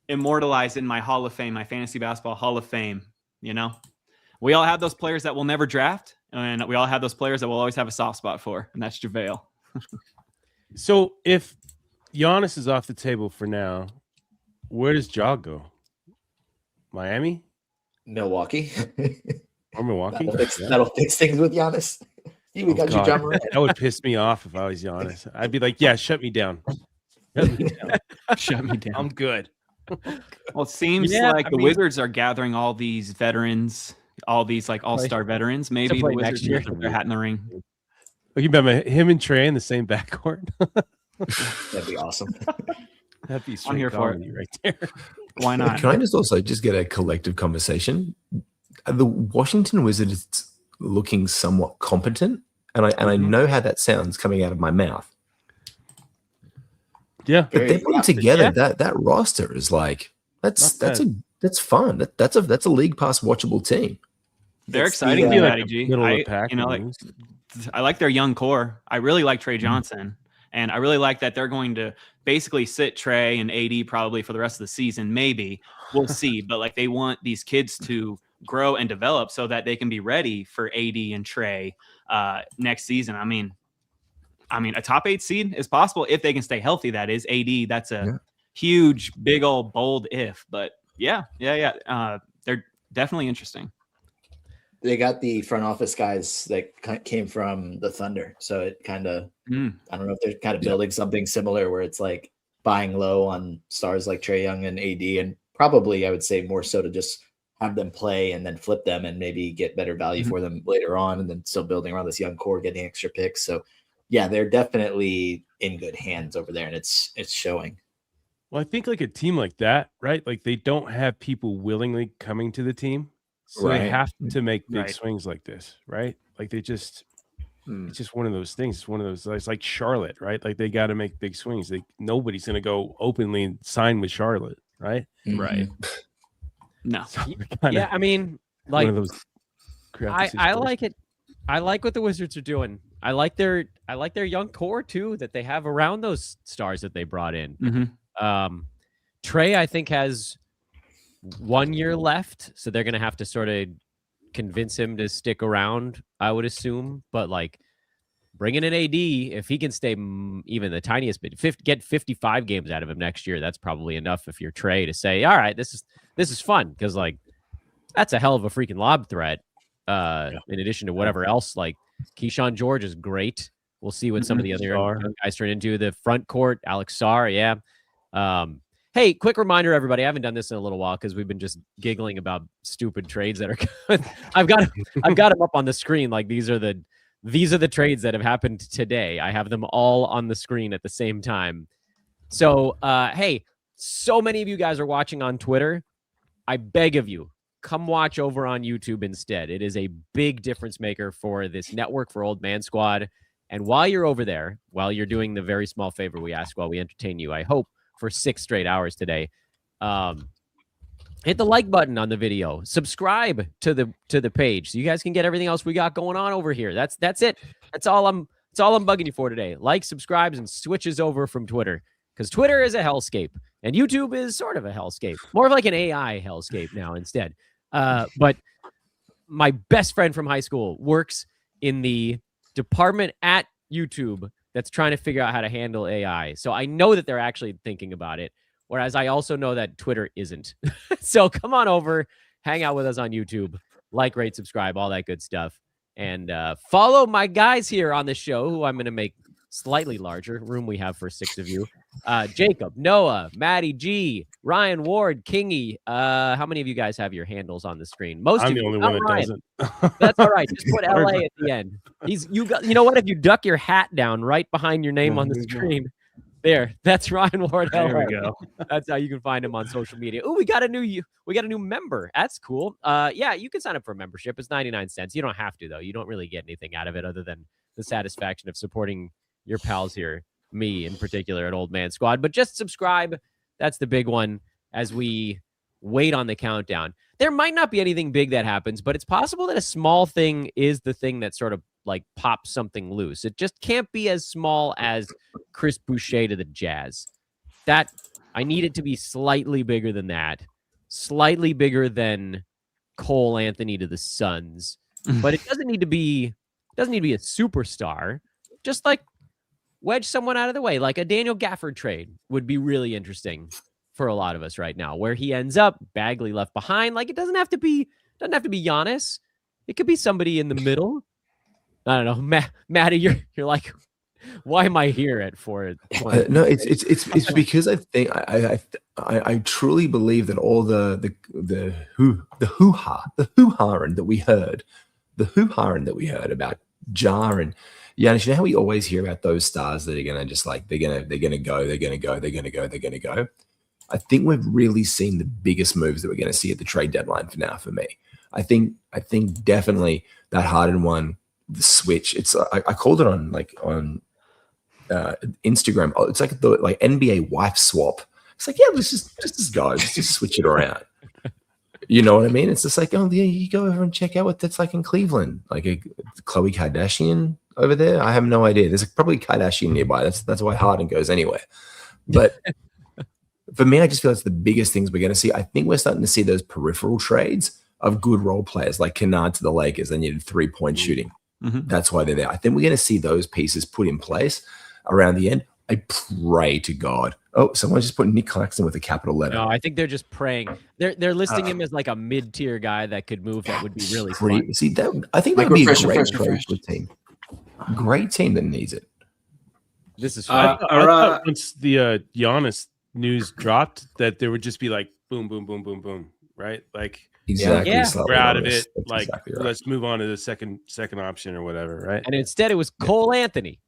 immortalized in my Hall of Fame, my fantasy basketball Hall of Fame. You know, we all have those players that we'll never draft, and we all have those players that we'll always have a soft spot for, and that's JaVale. So if Giannis is off the table for now, where does Ja go? Miami? Milwaukee. Or Milwaukee? That'll fix things with Giannis. We got you, John Morant. That would piss me off if I was Giannis. I'd be like, yeah, shut me down. Shut me down. I'm good. Well, it seems like the Wizards are gathering all these veterans, all these like all-star veterans. Maybe the Wizards will put their hat in the ring. You remember him and Trey in the same backcourt? That'd be awesome. That'd be I'm here for it right there. Why not? Can I just get a collective conversation? The Washington Wizards looking somewhat competent, and I know how that sounds coming out of my mouth. Yeah, but they're putting together that roster is like that's fun. That's a league pass watchable team. They're exciting, Matty G. I like their young core. I really like Trey Johnson, and I really like that they're going to basically sit Trey and AD probably for the rest of the season. Maybe we'll see, but like they want these kids to grow and develop so that they can be ready for AD and Trey next season. I mean, a top 8 seed is possible if they can stay healthy. That is AD. That's a huge, big old bold if. But yeah. They're definitely interesting. They got the front office guys that came from the Thunder, so it kind of I don't know if they're kind of building something similar where it's like buying low on stars like Trae Young and AD, and probably I would say more so to just have them play and then flip them and maybe get better value for them later on, and then still building around this young core, getting extra picks. So yeah, they're definitely in good hands over there, and it's showing. Well, I think like a team like that, right? Like they don't have people willingly coming to the team. So they have to make big swings like this, right? Like they just, it's just one of those things. It's one of those, it's like Charlotte, right? Like they got to make big swings. Nobody's going to go openly and sign with Charlotte, right? Mm-hmm. Right. No. So yeah, I mean, like one of those I like it. I like what the Wizards are doing. I like their young core too that they have around those stars that they brought in. Trey, I think, has 1 year left, so they're gonna have to sort of convince him to stick around, I would assume. But like bringing in AD, if he can stay even the tiniest bit, get 55 games out of him next year, that's probably enough if you're Trey to say, all right, this is fun, because like that's a hell of a freaking lob threat. In addition to whatever else, like Keyshawn George is great. We'll see what some of the other young guys turn into. The front court, Alex Sarr, Hey, quick reminder, everybody. I haven't done this in a little while because we've been just giggling about stupid trades that are good. I've got them up on the screen. Like these are the trades that have happened today. I have them all on the screen at the same time. So, hey, so many of you guys are watching on Twitter. I beg of you, come watch over on YouTube instead. It is a big difference maker for this network, for Old Man Squad. And while you're over there, while you're doing the very small favor we ask while we entertain you, I hope for 6 straight hours today, hit the like button on the video, subscribe to the page so you guys can get everything else we got going on over here. That's it. That's all I'm bugging you for today. Like, subscribes, and switches over from Twitter, because Twitter is a hellscape and YouTube is sort of a hellscape, more of like an AI hellscape now instead. But my best friend from high school works in the department at YouTube that's trying to figure out how to handle AI. So I know that they're actually thinking about it, whereas I also know that Twitter isn't. So come on over, hang out with us on YouTube, like, rate, subscribe, all that good stuff. And follow my guys here on the show, who I'm going to make slightly larger. Room we have for 6 of you. Jacob, Noah, Maddie G, Ryan Ward, Kingy. How many of you guys have your handles on the screen? Most I'm of the you. only one that Ryan. doesn't. That's all right. Just put LA at the end. You know what? If you duck your hat down right behind your name on the screen, there. That's Ryan Ward. There we go. That's how you can find him on social media. Oh, we got a new member. That's cool. Yeah, you can sign up for a membership. It's 99 cents. You don't have to though. You don't really get anything out of it other than the satisfaction of supporting your pals here, me in particular at Old Man Squad. But just subscribe. That's the big one. as we wait on the countdown. There might not be anything big that happens, but it's possible that a small thing is the thing that sort of like pops something loose. It just can't be as small as Chris Boucher to the Jazz. That I need it to be slightly bigger than that, slightly bigger than Cole Anthony to the Suns. But it doesn't need to be a superstar. Just like wedge someone out of the way, like a Daniel Gafford trade would be really interesting for a lot of us right now. Where he ends up, Bagley left behind. Like it doesn't have to be Giannis. It could be somebody in the middle. I don't know, Matty. You're like, why am I here at 4? No, it's because I think I truly believe that all the hoo-ha that we heard about Ja and Giannis, you know how we always hear about those stars that are gonna just like they're gonna go. I think we've really seen the biggest moves that we're gonna see at the trade deadline for me. I think definitely that Harden one, the switch. It's I called it on Instagram. Oh, it's like the NBA wife swap. It's like, yeah, let's just go. Let's just switch it around. You know what I mean? It's just like, oh yeah, you go over and check out what that's like in Cleveland. Like a Khloe Kardashian over there. I have no idea. There's probably Kardashian nearby. That's why Harden goes anywhere. But for me, I just feel it's the biggest things we're going to see. I think we're starting to see those peripheral trades of good role players like Kennard to the Lakers. They needed 3-point shooting. Mm-hmm. That's why they're there. I think we're going to see those pieces put in place around the end. I pray to God. Oh, someone just put Nick Claxton with a capital letter. No, I think they're just praying. They're listing him as like a mid-tier guy that could move. That would be really fun. See, I think that would be a great trade for a team. Great team that needs it. This is I thought once the Giannis news dropped that there would just be like boom, boom, boom, boom, boom, right? Like exactly. Yeah. We're out of it. That's Like exactly right. let's move on to the second option or whatever, right? And instead, it was Cole Anthony.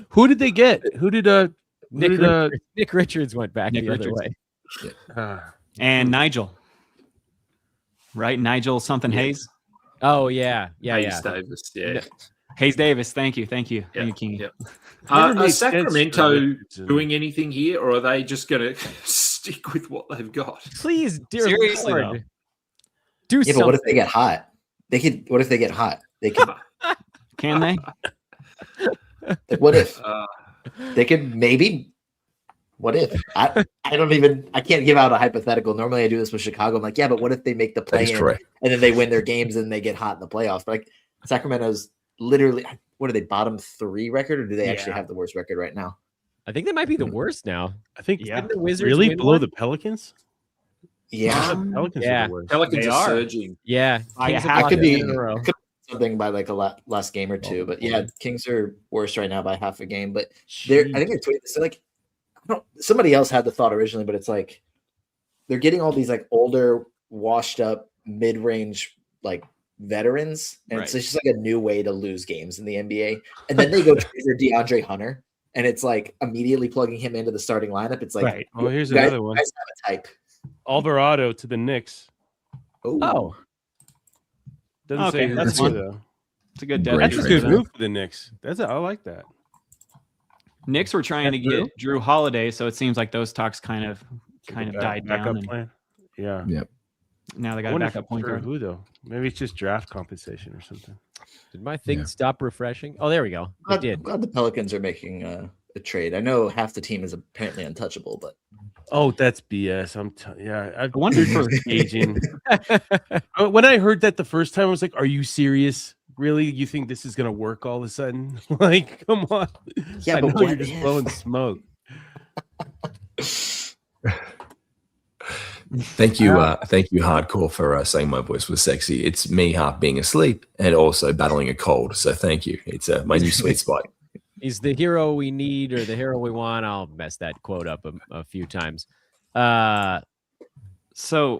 Who did they get? Who did Nick Richards went back the other way. And Nigel, right? Nigel something Hayes. Oh yeah. Hayes Davis, yeah. Hayes Davis. Thank you, Yeah. King. Yeah. Never Are makes sense Sacramento for doing anything here, or are they just going to stick with what they've got? Please, dear Seriously, Lord, though. do Yeah, something. but what if they get hot? What if they get hot? They could. Can they? What if they could maybe? What if I can't give out a hypothetical. Normally I do this with Chicago. I'm like, yeah, but what if they make the play in and then they win their games and they get hot in the playoffs? But like Sacramento's literally, what are they, bottom 3 record, or do they actually have the worst record right now? I think they might be the worst now. I think Didn't the Wizards really win below one? the Pelicans. Yeah, Pelicans yeah. are the worst. Pelicans They are are. surging. Yeah, I Kings have have could lost be- in a row. something by like a last game or two. But yeah, Kings are worse right now by half a game. But I think they're tweeting this. Like, somebody else had the thought originally, but it's like they're getting all these like older, washed up, mid range like veterans, and it's just like a new way to lose games in the NBA. And then they go trade for DeAndre Hunter, and it's like immediately plugging him into the starting lineup. It's like, Right. Oh, here's you guys, another one. you guys have a type. Alvarado to the Knicks. Oh, Doesn't Okay, say who that's that's fun. though. It's a good Great That's a deadline. good move for the Knicks. I like that. Knicks were trying to get Drew Holiday, so it seems like those talks kind of died down. Backup And plan. Yeah. now they I got a wonder backup point for guard. who though? Maybe it's just draft compensation or something. did my thing stop refreshing? Oh, there we go. It I'm did. glad the Pelicans are making a trade. I know half the team is apparently untouchable, but Oh, that's BS. I wonder for aging. When I heard that the first time, I was like, "Are you serious? Really? You think this is gonna work all of a sudden? Like, come on." yeah, I but know what you're just if? blowing smoke. Thank you, Hardcore, for saying my voice was sexy. It's me half being asleep and also battling a cold. So thank you. It's my new sweet spot. He's the hero we need or the hero we want. I'll mess that quote up a few times. So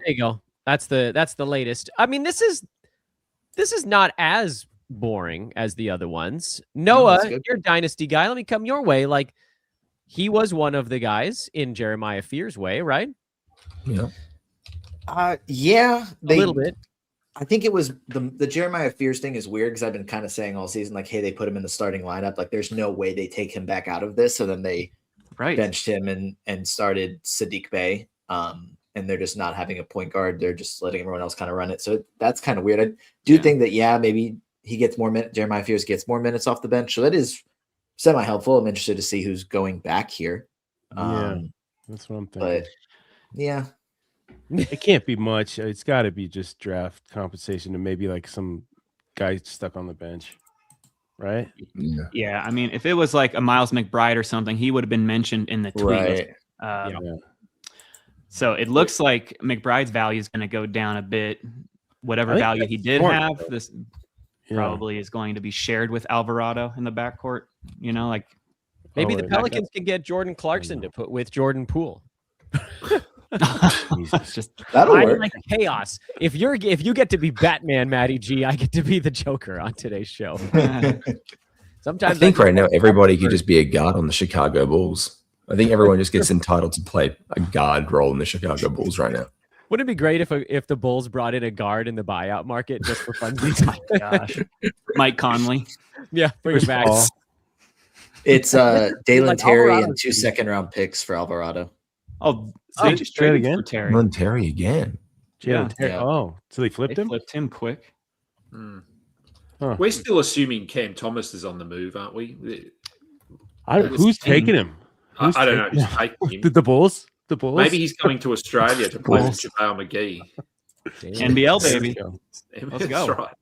There you go. That's the latest. I mean, this is not as boring as the other ones. Noah, good. you're a dynasty guy. Let me come your way. Like, he was one of the guys in Jeremiah Fear's way, right? Yeah. Yeah, A little bit. I think it was the Jeremiah Fears thing is weird because I've been kind of saying all season, like, hey, they put him in the starting lineup. Like, there's no way they take him back out of this. So then they benched him and started Sadiq Bey. and they're just not having a point guard. They're just letting everyone else kind of run it. So that's kind of weird. I do think that, maybe he gets more minutes. Jeremiah Fears gets more minutes off the bench. So that is semi-helpful. I'm interested to see who's going back here. That's what I'm thinking. But yeah, it can't be much. It's got to be just draft compensation and maybe like some guy stuck on the bench, right? Yeah. I mean, if it was like a Miles McBride or something, he would have been mentioned in the tweet. Right. So it looks like McBride's value is going to go down a bit. Whatever value he did have, this probably is going to be shared with Alvarado in the backcourt. Like maybe the Pelicans can get Jordan Clarkson to put with Jordan Poole. That'll work. Like chaos. If you get to be Batman, Matty G, I get to be the Joker on today's show. Sometimes I think right now everybody could just be a guard on the Chicago Bulls. I think everyone just gets entitled to play a guard role in the Chicago Bulls right now. Wouldn't it be great if the Bulls brought in a guard in the buyout market just for funsies? Oh my gosh, Mike Conley. Yeah, bring it back. It's Dalen Like Terry Alvarado. and 2 second-round picks for Alvarado. They just traded again? for Terry. Jalen Terry again. Jalen Terry. Yeah. Oh, so they flipped They him? flipped him quick. Huh. We're still assuming Cam Thomas is on the move, aren't we? Who's taking him? I don't know. Who's taking him? The Bulls? The Bulls? Maybe he's coming to Australia to play with JaVale McGee. NBL, baby. Let's Let's go. Right.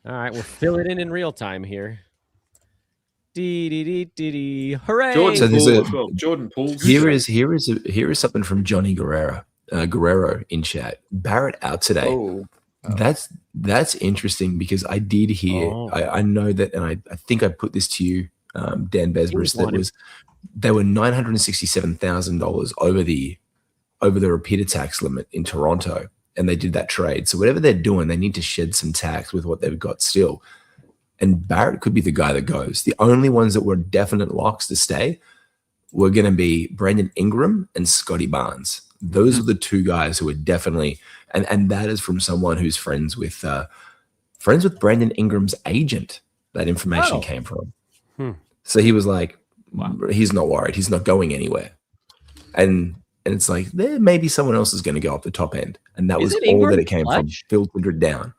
All right, we'll fill it in real time here. Hooray! So there's Jordan Poole. Here is something from Johnny Guerrero in chat. Barrett out today. Oh. That's interesting because I did hear. I know that, and I think I put this to you, Dan Besbris. They were $967,000 over the repeater tax limit in Toronto, and they did that trade. So whatever they're doing, they need to shed some tax with what they've got still. And Barrett could be the guy that goes. The only ones that were definite locks to stay were going to be Brandon Ingram and Scotty Barnes. Those are the two guys who are definitely, and that is from someone who's friends with Brandon Ingram's agent. That information came from. So he was like, he's not worried. He's not going anywhere. And it's like, there maybe someone else is going to go up the top end. And that was all that it came from, filtered down.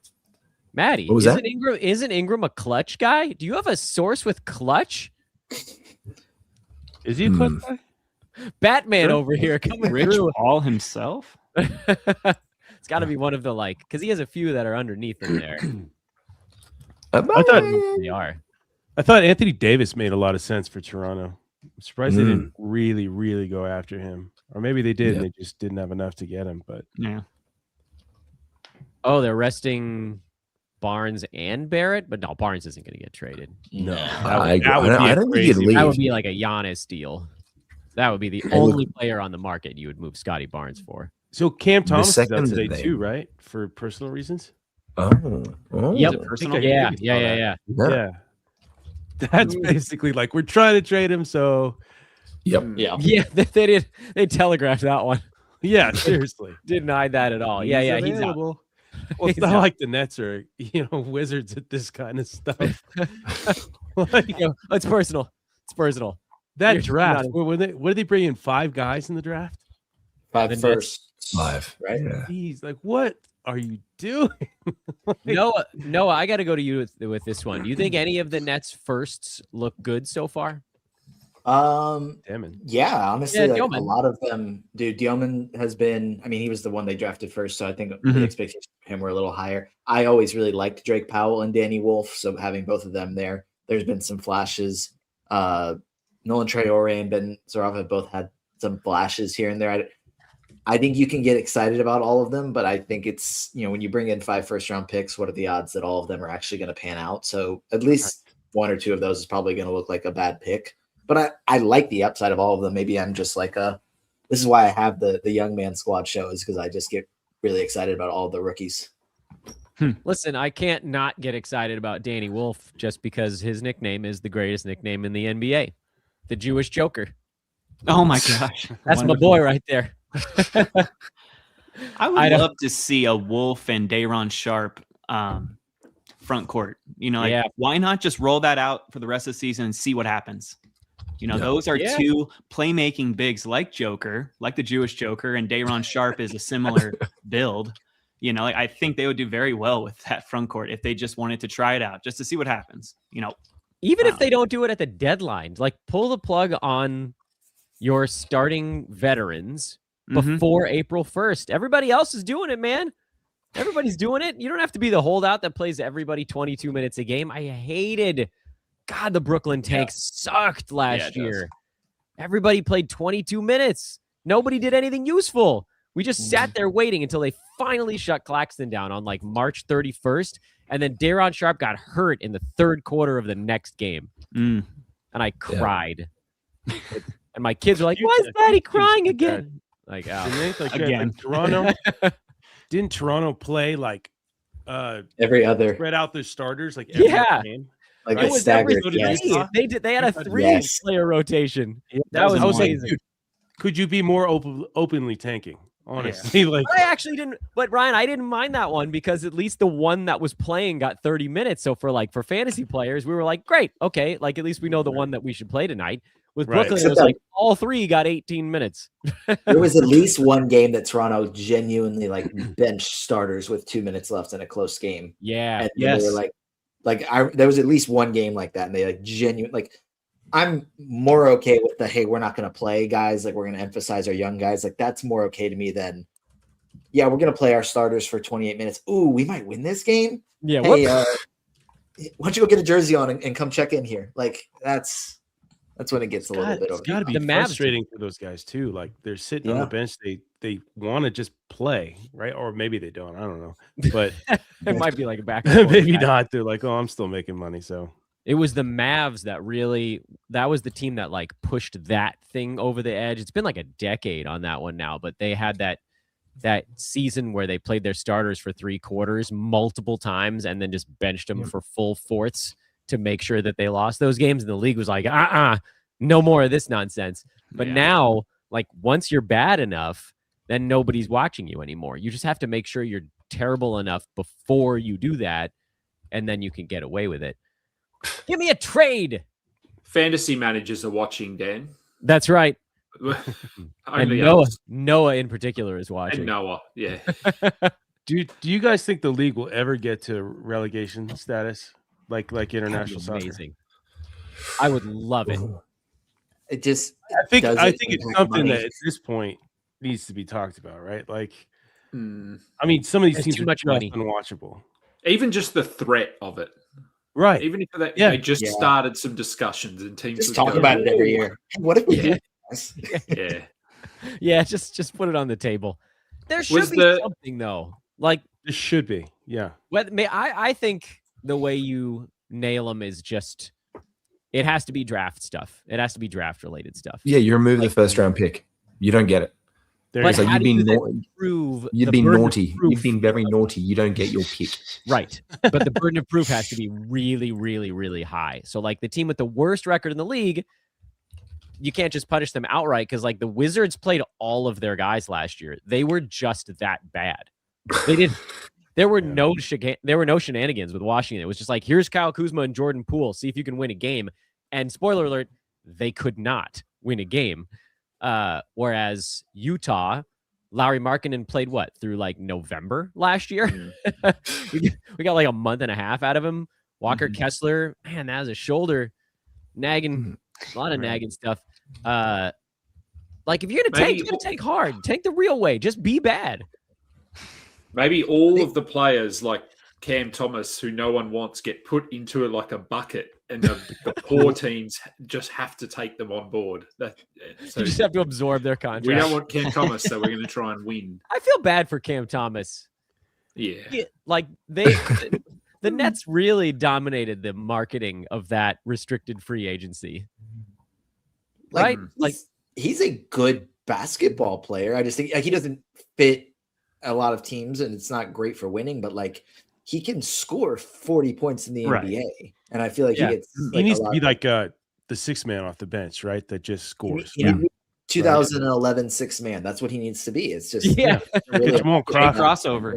Maddie, What was that? Isn't Ingram a clutch guy? Do you have a source with clutch? Is he a clutch guy? Batman over here coming Rich through. Paul himself? It's got to be one of the because he has a few that are underneath him there. I thought They are. Anthony Davis made a lot of sense for Toronto. I'm surprised they didn't really, really go after him. Or maybe they did and they just didn't have enough to get him. But Yeah. Oh, they're resting Barnes and Barrett, but no, Barnes isn't going to get traded. No, I don't think he'd leave. That would be like a Giannis deal. That would be the only player on the market you would move Scotty Barnes for. so Cam Thomas is out second today that they- too, right? For personal reasons. Oh. Yep. Personal? Yeah. Yeah. That's basically like we're trying to trade him. So Yep. Yeah. Yeah, they did. They telegraphed that one. yeah, seriously. Didn't hide that at all. He's he's out. available. Well, it's He's not out. like the Nets are, wizards at this kind of stuff. It's personal. It's personal. That You're draft. not- What did they bring in? 5 guys in the draft? 5 firsts. 5. Right? Yeah. He's like, what are you doing? Noah, I got to go to you with this one. Do you think any of the Nets firsts look good so far? Damn. Yeah, honestly, Yeah, like Dioman. a lot of them, dude. Dioman has been. I mean, he was the one they drafted first, so I think Mhm. the expectations for him were a little higher. I always really liked Drake Powell and Danny Wolf, so having both of them there, there's been some flashes. Nolan Traore and Ben Zarov have both had some flashes here and there. I think you can get excited about all of them, but I think it's when you bring in 5 first-round picks, what are the odds that all of them are actually going to pan out? So at least 1 or 2 of those is probably going to look like a bad pick. But I like the upside of all of them. Maybe I'm just like this is why I have the young man squad show, is because I just get really excited about all the rookies. Listen, I can't not get excited about Danny Wolf just because his nickname is the greatest nickname in the NBA, the Jewish Joker. Oh my gosh. That's my boy right there. I would love to see a Wolf and Day'Ron Sharp front court. Yeah. Why not just roll that out for the rest of the season and see what happens? You know, those are two playmaking bigs like Joker, like the Jewish Joker, and Day'Ron Sharp is a similar build. You know, like, I think they would do very well with that front court if they just wanted to try it out, just to see what happens. You know, even if they don't do it at the deadline, like pull the plug on your starting veterans before April 1st. Everybody else is doing it, man. Everybody's doing it. You don't have to be the holdout that plays everybody 22 minutes a game. I hated, God, the Brooklyn Tanks sucked last year. Everybody played 22 minutes. Nobody did anything useful. We just sat there waiting until they finally shut Claxton down on like March 31st. And then Day'Ron Sharp got hurt in the third quarter of the next game. And I cried. And my kids are like, why is Daddy crying again? Like, again. Toronto didn't Toronto play like every other spread out their starters like every game? Like a staggered. They did. They had a 3-player rotation. That was amazing. Dude, could you be more openly tanking? Honestly, like I actually didn't. But Ryan, I didn't mind that one because at least the one that was playing got 30 minutes. So for fantasy players, we were like, great, okay, like at least we know the one that we should play tonight. With Brooklyn, it was like all three got 18 minutes. There was at least one game that Toronto genuinely benched starters with 2 minutes left in a close game. Yeah, and they were there was at least one game like that, and they I'm more okay with the, hey, we're not going to play guys. Like, we're going to emphasize our young guys. Like, that's more okay to me than, we're going to play our starters for 28 minutes. Ooh, we might win this game. Yeah. Hey, why don't you go get a jersey on and come check in here? Like, that's when it gets a little bit over. It's got to be frustrating for those guys too. Like, they're sitting on the bench. They want to just play, right? Or maybe they don't. I don't know. But it might be like a back. Maybe not. They're like, oh, I'm still making money. So it was the Mavs that was the team that pushed that thing over the edge. It's been like a decade on that one now, but they had that season where they played their starters for 3 quarters multiple times and then just benched them for full fourths to make sure that they lost those games. And the league was like, no more of this nonsense. But now, once you're bad enough, then nobody's watching you anymore. You just have to make sure you're terrible enough before you do that, and then you can get away with it. Give me a trade. Fantasy managers are watching, Dan. That's right. And Noah in particular is watching. And Noah, yeah. Do you guys think the league will ever get to relegation status, like international soccer? Amazing. I would love it. It just. I think it's something that at this point needs to be talked about, right? Like, I mean, some of these teams are much unwatchable. Even just the threat of it. Right. Even if they just started some discussions and teams just talk about it every year. What if we do this? Yeah, just put it on the table. There should be something though. Like, there should be. Yeah. I think the way you nail them is just it has to be draft stuff. It has to be draft related stuff. Yeah, you remove the first round pick. You don't get it. But so you've been naughty. You've been naughty. You've been very naughty. You don't get your pick. Right. But the burden of proof has to be really, really, really high. So the team with the worst record in the league, you can't just punish them outright because the Wizards played all of their guys last year. They were just that bad. There were no shenanigans with Washington. It was just here's Kyle Kuzma and Jordan Poole. See if you can win a game. And spoiler alert, they could not win a game. Whereas Utah, Lauri Markkanen played through November last year. we got a month and a half out of him. Walker Kessler, man, that was a shoulder nagging, a lot of nagging stuff. If you're gonna tank, you gotta tank hard. Tank the real way. Just be bad. Maybe all of the players like Cam Thomas, who no one wants, get put into a bucket, and the poor teams just have to take them on board. So you just have to absorb their contract. We don't want Cam Thomas, so we're going to try and win. I feel bad for Cam Thomas. Yeah. The Nets really dominated the marketing of that restricted free agency. Right? He's a good basketball player. I just think he doesn't fit a lot of teams, and it's not great for winning, but he can score 40 points in the NBA. And I feel he needs to be the 6th man off the bench, right? That just scores. 2011 6th man. That's what he needs to be. It's just really Jamal crossover.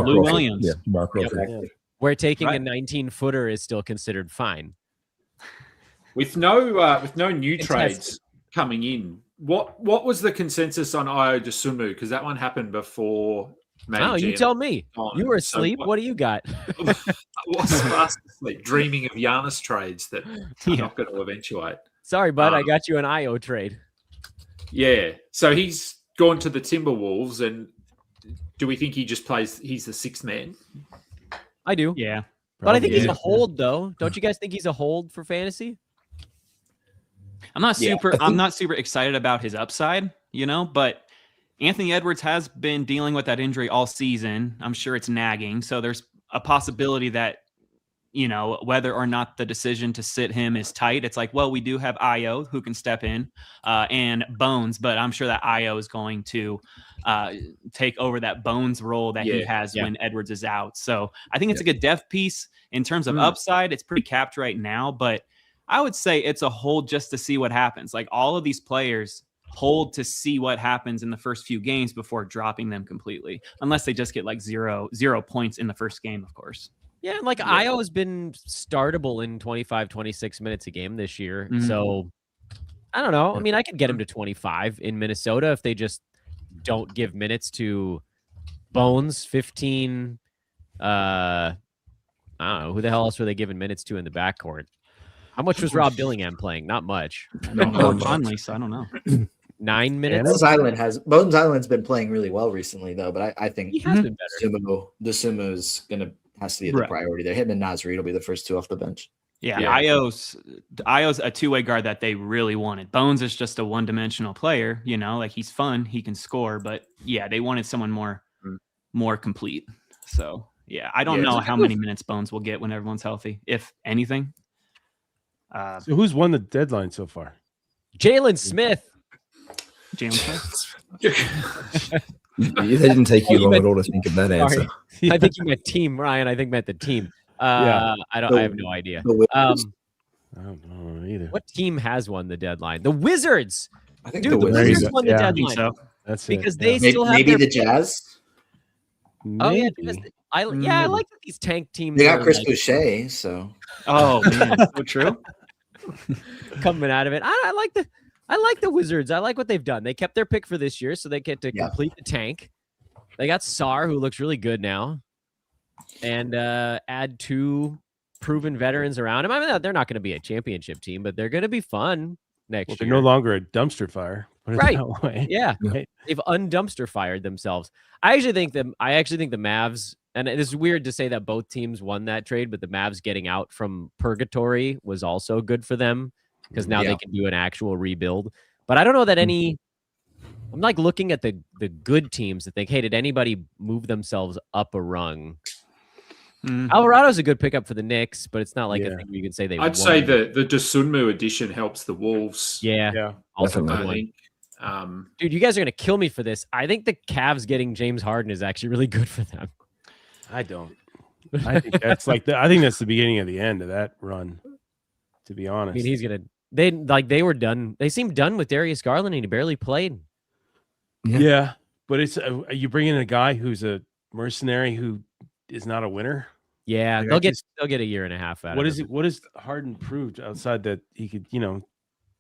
Lou Williams. Yeah, Jamal Crawford. Exactly. Where taking a 19-footer is still considered fine. With no new trades coming in, what was the consensus on Ayo Dosunmu? Because that one happened before. Oh, you tell me. You were asleep. So what do you got? I was fast asleep, dreaming of Giannis trades that are not going to eventuate. Sorry, bud. I got you an Ayo trade. Yeah. So he's gone to the Timberwolves, and do we think he just plays? He's the sixth man. I do. Yeah. But I think he's a hold, though. Don't you guys think he's a hold for fantasy? I'm not super excited about his upside, but Anthony Edwards has been dealing with that injury all season. I'm sure it's nagging. So there's a possibility that, whether or not the decision to sit him is tight, it's like, well, we do have Ayo who can step in and Bones, but I'm sure that Ayo is going to take over that Bones role that he has when Edwards is out. So I think it's a good depth piece in terms of upside. It's pretty capped right now, but I would say it's a hold just to see what happens. Like all of these players hold to see what happens in the first few games before dropping them completely, unless they just get like zero points in the first game, of course. Yeah, like Ayo has been startable in 25, 26 minutes a game this year. So I don't know. I mean, I could get him to 25 in Minnesota if they just don't give minutes to Bones, 15. I don't know. Who the hell else were they giving minutes to in the backcourt? How much was Rob Dillingham playing? Not much. No, Conley, so I don't know. 9 minutes. Bones Island's been playing really well recently, though. But I think he has been better. Dosunmu is has to be the priority there. Him and Naz Reid will be the first two off the bench. Yeah. Ayo's a two-way guard that they really wanted. Bones is just a one-dimensional player. Like he's fun, he can score, but they wanted someone more complete. So I don't know how many minutes Bones will get when everyone's healthy, if anything. So who's won the deadline so far? Jalen Smith. It didn't take you long at all to think of that answer. I think you meant team, Ryan. I think meant the team. I have no idea. I don't know either. What team has won the deadline? The Wizards. I think the Wizards won the deadline. So. That's because they still have maybe the Jazz. Oh yeah, I like that these tank teams. They got Chris Boucher, so. Oh man, so true. Coming out of it, I like the Wizards. I like what they've done. They kept their pick for this year, so they get to complete the tank. They got Sarr, who looks really good now, and add 2 proven veterans around him. I mean, they're not going to be a championship team, but they're going to be fun next year. They're no longer a dumpster fire. Right. Yeah. They've undumpster fired themselves. I actually think the Mavs, and it's weird to say that both teams won that trade, but the Mavs getting out from purgatory was also good for them because now they can do an actual rebuild. But I don't know that I'm like looking at the good teams that think, hey, did anybody move themselves up a rung? Alvarado's a good pickup for the Knicks, but it's not like a thing you can say they I'd say the Dosunmu addition helps the Wolves. Yeah. Also, I think. Dude, you guys are going to kill me for this. I think the Cavs getting James Harden is actually really good for them. I don't. I think that's I think that's the beginning of the end of that run, to be honest. I mean, they were done. They seemed done with Darius Garland and he barely played. Yeah, but it's you bring in a guy who's a mercenary who is not a winner. Yeah, they'll get a year and a half out of it. What has Harden proved outside that he could,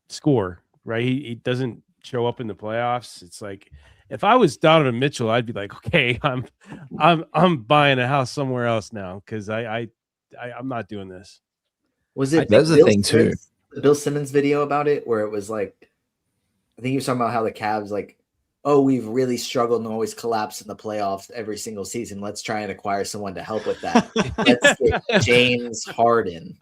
score, right? He doesn't show up in the playoffs. It's like if I was Donovan Mitchell, I'd be like, okay, I'm buying a house somewhere else now because I'm not doing this. Was it that's the thing too? The Bill Simmons video about it, where it was like, I think he was talking about how the Cavs we've really struggled and always collapse in the playoffs every single season. Let's try and acquire someone to help with that. Let's get James Harden.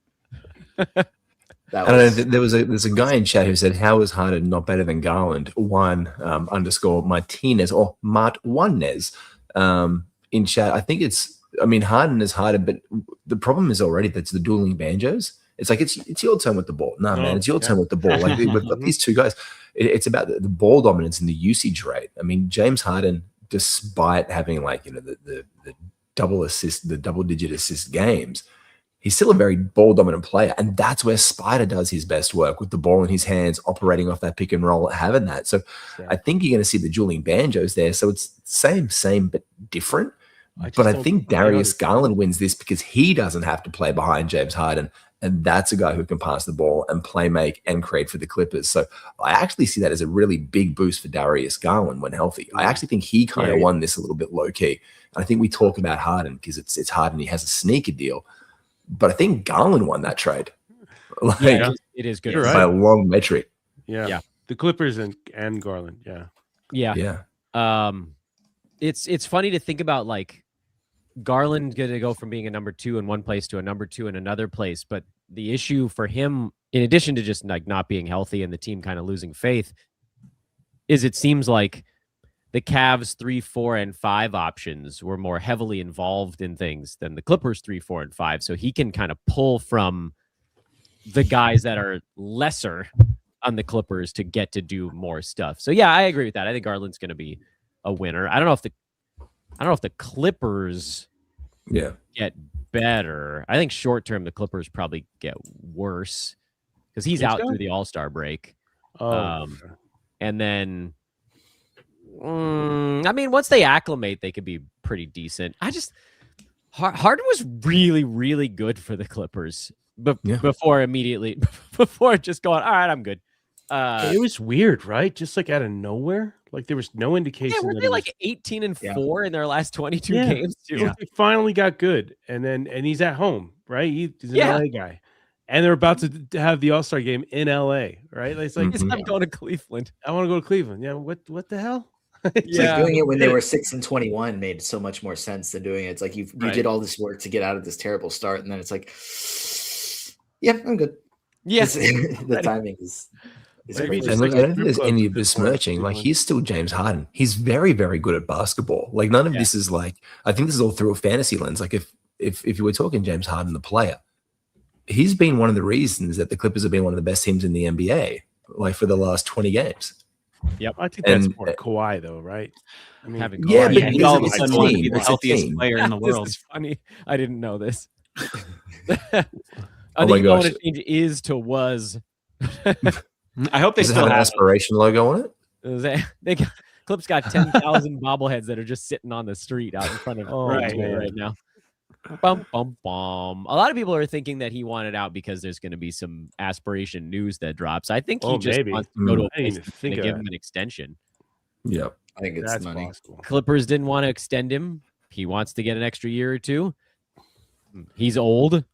There's a guy in chat who said, how is Harden not better than Garland? _Martinez or Martinez in chat. I think Harden is Harden, but the problem is already that's the dueling banjos. It's like, it's your turn with the ball. No, man, it's your turn with the ball. Like we've got these two guys. It's about the ball dominance and the usage rate. I mean, James Harden, despite having the double-digit assist games, he's still a very ball dominant player. And that's where Spider does his best work, with the ball in his hands, operating off that pick and roll, having that. So I think you're going to see the dueling banjos there. So it's same, but different. But I think Darius Garland wins this because he doesn't have to play behind James Harden. And that's a guy who can pass the ball and play make and create for the Clippers. So I actually see that as a really big boost for Darius Garland when healthy. I actually think he kind of won this a little bit low key. And I think we talk about Harden because it's Harden. He has a sneaker deal. But I think Garland won that trade. Like, it is good. By a long metric. Yeah. The Clippers and Garland. Yeah. It's funny to think about, like, Garland going to go from being a number 2 in one place to a number 2 in another place. But the issue for him, in addition to just like not being healthy and the team kind of losing faith, is it seems like the Cavs 3, 4, and 5 options were more heavily involved in things than the Clippers 3, 4, and 5. So he can kind of pull from the guys that are lesser on the Clippers to get to do more stuff. So yeah, I agree with that. I think Garland's going to be a winner. I don't know if the Clippers get better. I think short term the Clippers probably get worse because he's out through the All-Star break. And then I mean, once they acclimate, they could be pretty decent. Harden was really, really good for the Clippers before just going, all right, I'm good. It was weird, right? Just like out of nowhere. Like there was no indication. Yeah, were they like 18-4 in their last 22 games too? Yeah. They finally got good, and he's at home, right? He's an LA guy, and they're about to have the All-Star game in LA, right? It's like I'm going to Cleveland. I want to go to Cleveland. Yeah, what the hell? Like doing it when they were 6-21 made so much more sense than doing it. It's like you did all this work to get out of this terrible start, and then it's like, yeah, I'm good. Yes, the timing is. And look, I don't think there's any besmirching. Like, he's still James Harden. He's very, very good at basketball. Like, none of this is like, I think this is all through a fantasy lens. Like, if you were talking James Harden, the player, he's been one of the reasons that the Clippers have been one of the best teams in the NBA, like for the last 20 games. Yep. I think that's more Kawhi, though, right? I mean, having Kawhi, but he all of a sudden wanted to be the healthiest player in the world. This is funny. I didn't know this. Oh my gosh. The change is to was. I hope they Does it still have an have aspiration logo on it? Clips got 10,000 bobbleheads that are just sitting on the street out in front of right now. Bum, bum, bum. A lot of people are thinking that he wanted out because there's going to be some aspiration news that drops. I think he just wants to go to a place and give him an extension. Yeah, I think it's money. Possible. Clippers didn't want to extend him. He wants to get an extra year or two. He's old.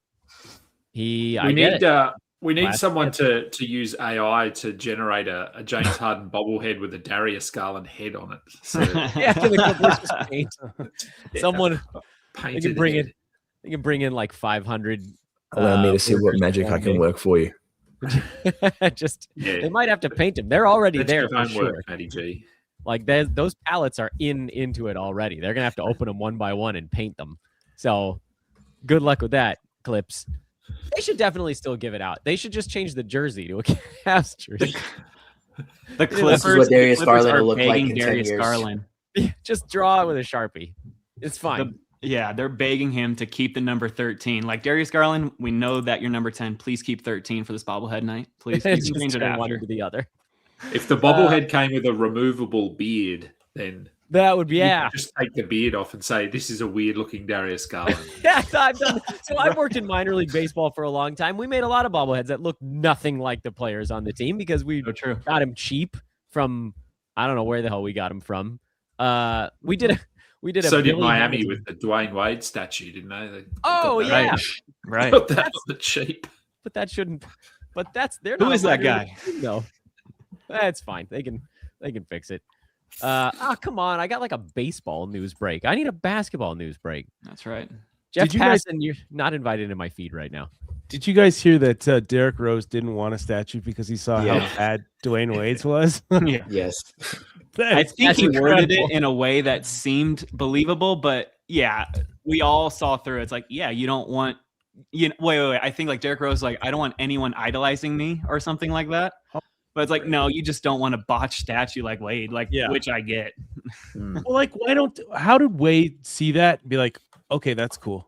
We need someone to use AI to generate a James Harden bobblehead with a Darius Garland head on it. So, the Clippers just paint. Someone they can bring in like 500. Allow me to see what magic I can work for you. They might have to paint him. They're already there for homework, sure. Matty G. Like those pallets are into it already. They're gonna have to open them one by one and paint them. So good luck with that, Clips. They should definitely still give it out. They should just change the jersey to a Cavs jersey. The Clippers, this is what Darius Garland will look like begging in 10 Darius years. Garland. Just draw it with a Sharpie. It's fine. They're begging him to keep the number 13. Like, Darius Garland, we know that you're number 10. Please keep 13 for this bobblehead night. Please you can change it turn one after. to the other. If the bobblehead came with a removable beard, then that would be you could just take the beard off and say, this is a weird looking Darius Garland. I've worked in minor league baseball for a long time. We made a lot of bobbleheads that look nothing like the players on the team because we got him cheap from, I don't know where the hell we got him from. We did so did Miami with the Dwayne Wade statue, didn't they? Right. Got that on the cheap. But that shouldn't. But they're who not is that guy? No, that's fine. They can fix it. Come on! I got like a baseball news break. I need a basketball news break. That's right. Jeff Passan, you're not invited into my feed right now. Did you guys hear that Derrick Rose didn't want a statue because he saw how bad Dwayne Wade's was? Yes. I think he worded it in a way that seemed believable, but we all saw through it. It's like, you don't want, wait. I think like Derrick Rose, like, I don't want anyone idolizing me or something like that. But it's like, no, you just don't want a botched statue like Wade, which I get. Well, like, how did Wade see that and be like, okay, that's cool.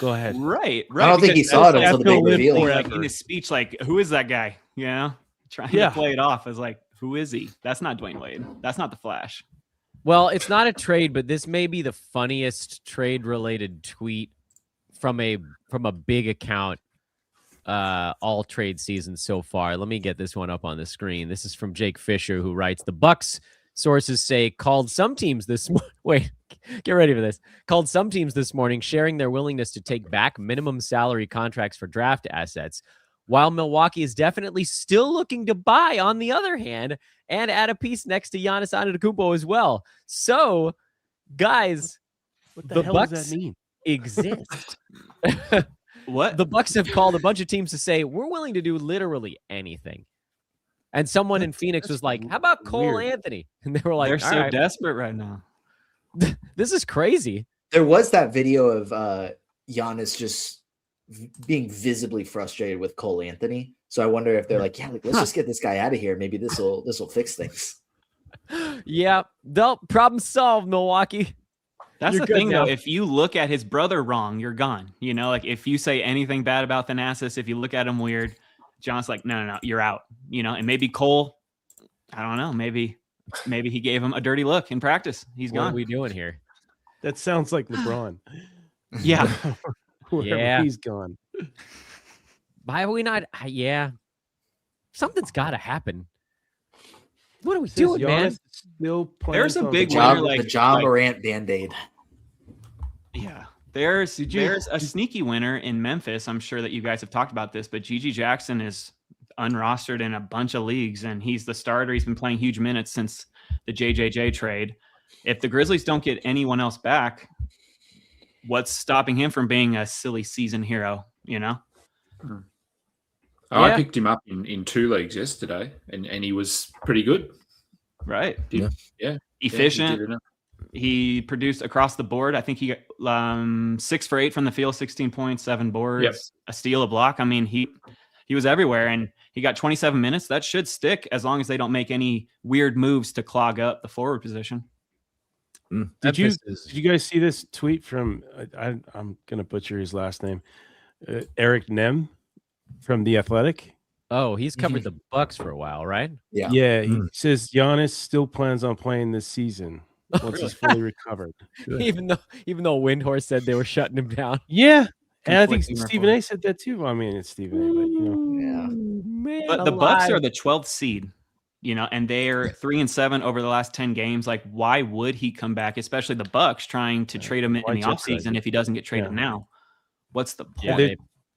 Go ahead. Right. I don't think he saw it until the big reveal. Like in his speech, like, who is that guy? Trying to play it off as like, who is he? That's not Dwayne Wade. That's not the Flash. Well, it's not a trade, but this may be the funniest trade-related tweet from a big account all trade season so far. Let me get this one up on the screen. This is from Jake Fisher, who writes, the Bucks sources say called some teams this wait, get ready for this. Called some teams this morning sharing their willingness to take back minimum salary contracts for draft assets, while Milwaukee is definitely still looking to buy on the other hand and add a piece next to Giannis Antetokounmpo as well. So, guys, What the the hell Bucks does that mean? exist. What? The Bucks have called a bunch of teams to say we're willing to do literally anything. And someone in Phoenix was like, how about Cole weird. Anthony? And they were like, They're all so right, desperate right now. this is crazy. There was that video of Giannis just being visibly frustrated with Cole Anthony. So I wonder if they're like, yeah, like, let's just get this guy out of here. Maybe this will fix things. Yeah, they'll problem solved, Milwaukee. That's You're the good thing, now. though. If you look at his brother wrong, you're gone. You know, like if you say anything bad about Thanasis, if you look at him weird, John's like, no, you're out. You know, and maybe Cole, I don't know, maybe he gave him a dirty look in practice. He's What are gone. we doing here? That sounds like LeBron. Yeah. Wherever Yeah. he's gone. Why are we not? Yeah. Something's got to happen. What are we Says doing, man? Giannis still There's a plans on big playing. winner, like- The John like- Morant Band-Aid. Yeah. There's a sneaky winner in Memphis. I'm sure that you guys have talked about this, but Gigi Jackson is unrostered in a bunch of leagues, and he's the starter. He's been playing huge minutes since the JJJ trade. If the Grizzlies don't get anyone else back, what's stopping him from being a silly season hero, you know? I Yeah. picked him up in 2 leagues yesterday, and he was pretty good. Right. Yeah. Efficient. he did enough. He produced across the board. I think he got 6 for 8 from the field, 16 points, 7 boards, Yep. a steal, a block. I mean, he was everywhere, and he got 27 minutes. That should stick as long as they don't make any weird moves to clog up the forward position. Did you guys see this tweet from I'm gonna butcher his last name, Eric Nem from The Athletic? Oh, he's covered the Bucks for a while, right? Yeah. Yeah, he says Giannis still plans on playing this season once he's fully recovered. even though Windhorse said they were shutting him down. Yeah, and I think Conflicting Stephen A said that too. I mean, it's Stephen A, but you know, Yeah. Man, But the Bucks alive. are the 12th seed, you know, and they're 3-7 over the last 10 games. Like, why would he come back? Especially the Bucks trying to trade him in Why the just like offseason it? if he doesn't get traded Yeah. now. What's the point? Yeah,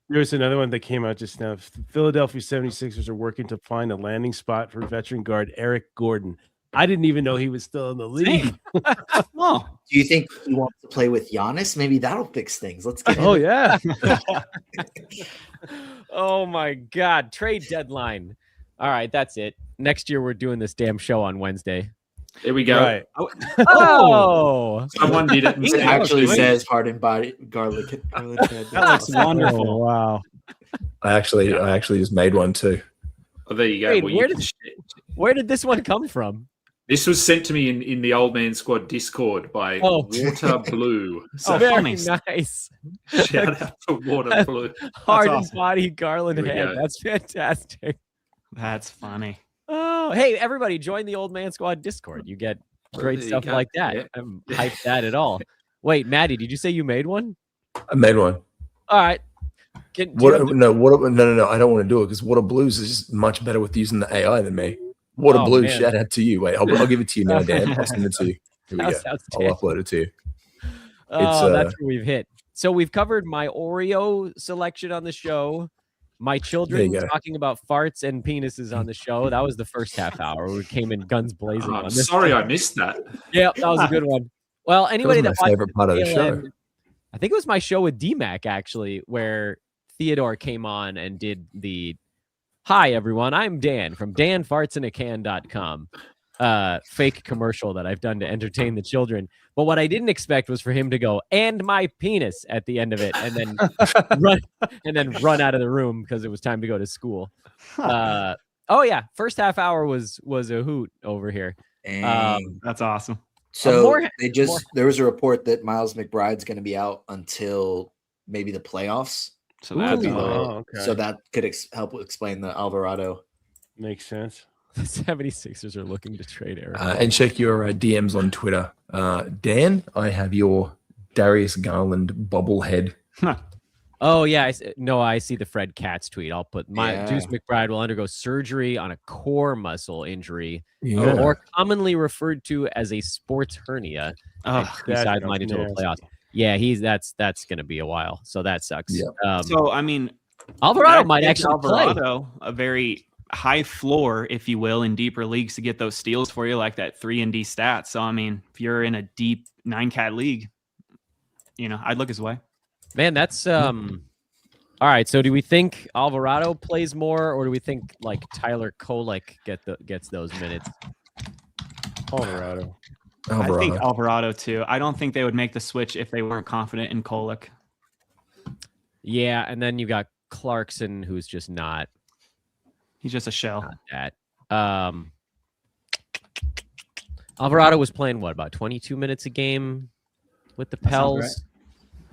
there was another one that came out just now. Philadelphia 76ers are working to find a landing spot for veteran guard Eric Gordon. I didn't even know he was still in the league. Oh, Do you think he wants to play with Giannis? Maybe that'll fix things. Let's get Oh him. yeah. Oh my God. Trade deadline. All right, that's it. Next year we're doing this damn show on Wednesday. There we go. Right. Oh, Someone did it. It actually says pardon body garlic. that looks wonderful. Oh, wow. I actually just made one too. Oh, there you go. Wait, Well, where you did- can where did this one come from? This was sent to me in the Old Man Squad Discord by Oh. Water Blue. So Very funny. nice. shout out to Water Blue. Hardened awesome. body Garland There we head. go. That's fantastic. That's funny. Oh, hey, everybody, join the Old Man Squad Discord. You get great There you stuff go. like that. Yeah. I'm hyped that at all. Wait, Maddie, did you say you made one? I made one. All right. Do you have to- No. I don't want to do it because Water Blues is just much better with using the AI than me. Water Oh, Blues, man. shout out to you. Wait, I'll give it to you now, Dan. I'll send it to you. Here we That go. sounds I'll terrible. upload it to you. Oh, that's where we've hit. So we've covered my Oreo selection on the show. My children There you go. talking about farts and penises on the show. That was the first half hour. We came in guns blazing Oh, on I'm this. sorry I missed that. Yeah, that was a good one. Well, anybody That that was my watched favorite part of the tail show. end- I think it was my show with DMAC actually, where Theodore came on and did the "Hi everyone, I'm Dan from danfartsinacan.com." Fake commercial that I've done to entertain the children. But what I didn't expect was for him to go "and my penis" at the end of it, and then run out of the room because it was time to go to school. Oh yeah, first half hour was a hoot over here. Dang. That's awesome. So more- there was a report that Miles McBride's going to be out until maybe the playoffs. So that'd be Ooh. low. Oh, okay. So that could help explain the Alvarado. Makes sense. The 76ers are looking to trade Eric. And check your DMs on Twitter. Dan, I have your Darius Garland bobblehead. Oh, yeah. I see the Fred Katz tweet. I'll put Deuce McBride will undergo surgery on a core muscle injury, or commonly referred to as a sports hernia. Sidelined until the playoffs. Yeah, that's going to be a while. So that sucks. Yeah. So, I mean, Alvarado might actually play. A very high floor, if you will, in deeper leagues to get those steals for you, like that 3-and-D stat. So, I mean, if you're in a deep 9-cat league, I'd look his way. Man, that's all right. So, do we think Alvarado plays more, or do we think like Tyler Kolek gets those minutes? Alvarado. I think Alvarado too. I don't think they would make the switch if they weren't confident in Kolek. Yeah, and then you got Clarkson, who's just not. He's just a shell. Not that. Alvarado was playing about 22 minutes a game with the Pels.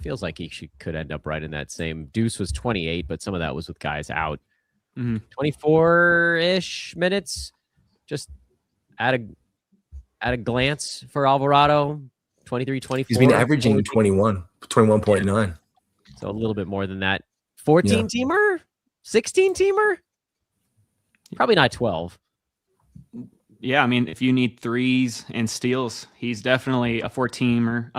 Feels like he could end up right in that same. Deuce was 28, but some of that was with guys out. 24-ish minutes, just at a glance for Alvarado. 23, 24. He's been averaging 21.9. So a little bit more than that. 14-teamer? 16-teamer? Probably not 12. Yeah, I mean, if you need threes and steals, he's definitely a 14-teamer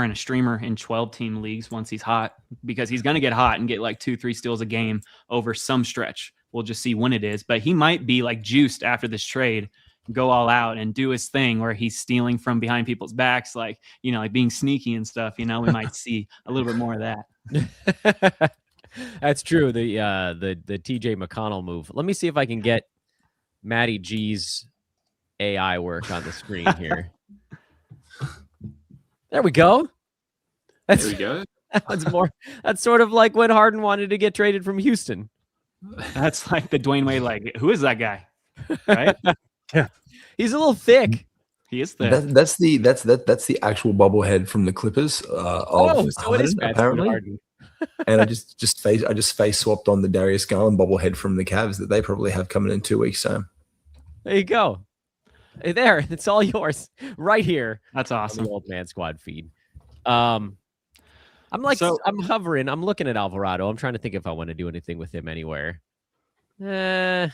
and a streamer in 12-team leagues once he's hot, because he's going to get hot and get like 2-3 steals a game over some stretch. We'll just see when it is, but he might be like juiced after this trade, go all out and do his thing where he's stealing from behind people's backs, like being sneaky and stuff. We might see a little bit more of that. That's true. The TJ McConnell move. Let me see if I can get Matty G's AI work on the screen here. There we go. There we go. That's sort of like when Harden wanted to get traded from Houston. That's like the Dwayne Wade, like, who is that guy? Right? Yeah. He's a little thick. He is thick. That's the actual bobblehead from the Clippers of Harden, apparently. Harden. And I just face swapped on the Darius Garland bobblehead from the Cavs that they probably have coming in 2 weeks' time. There you go. Hey, there, it's all yours right here. That's awesome. The Old Man Squad feed. I'm hovering. I'm looking at Alvarado. I'm trying to think if I want to do anything with him anywhere. I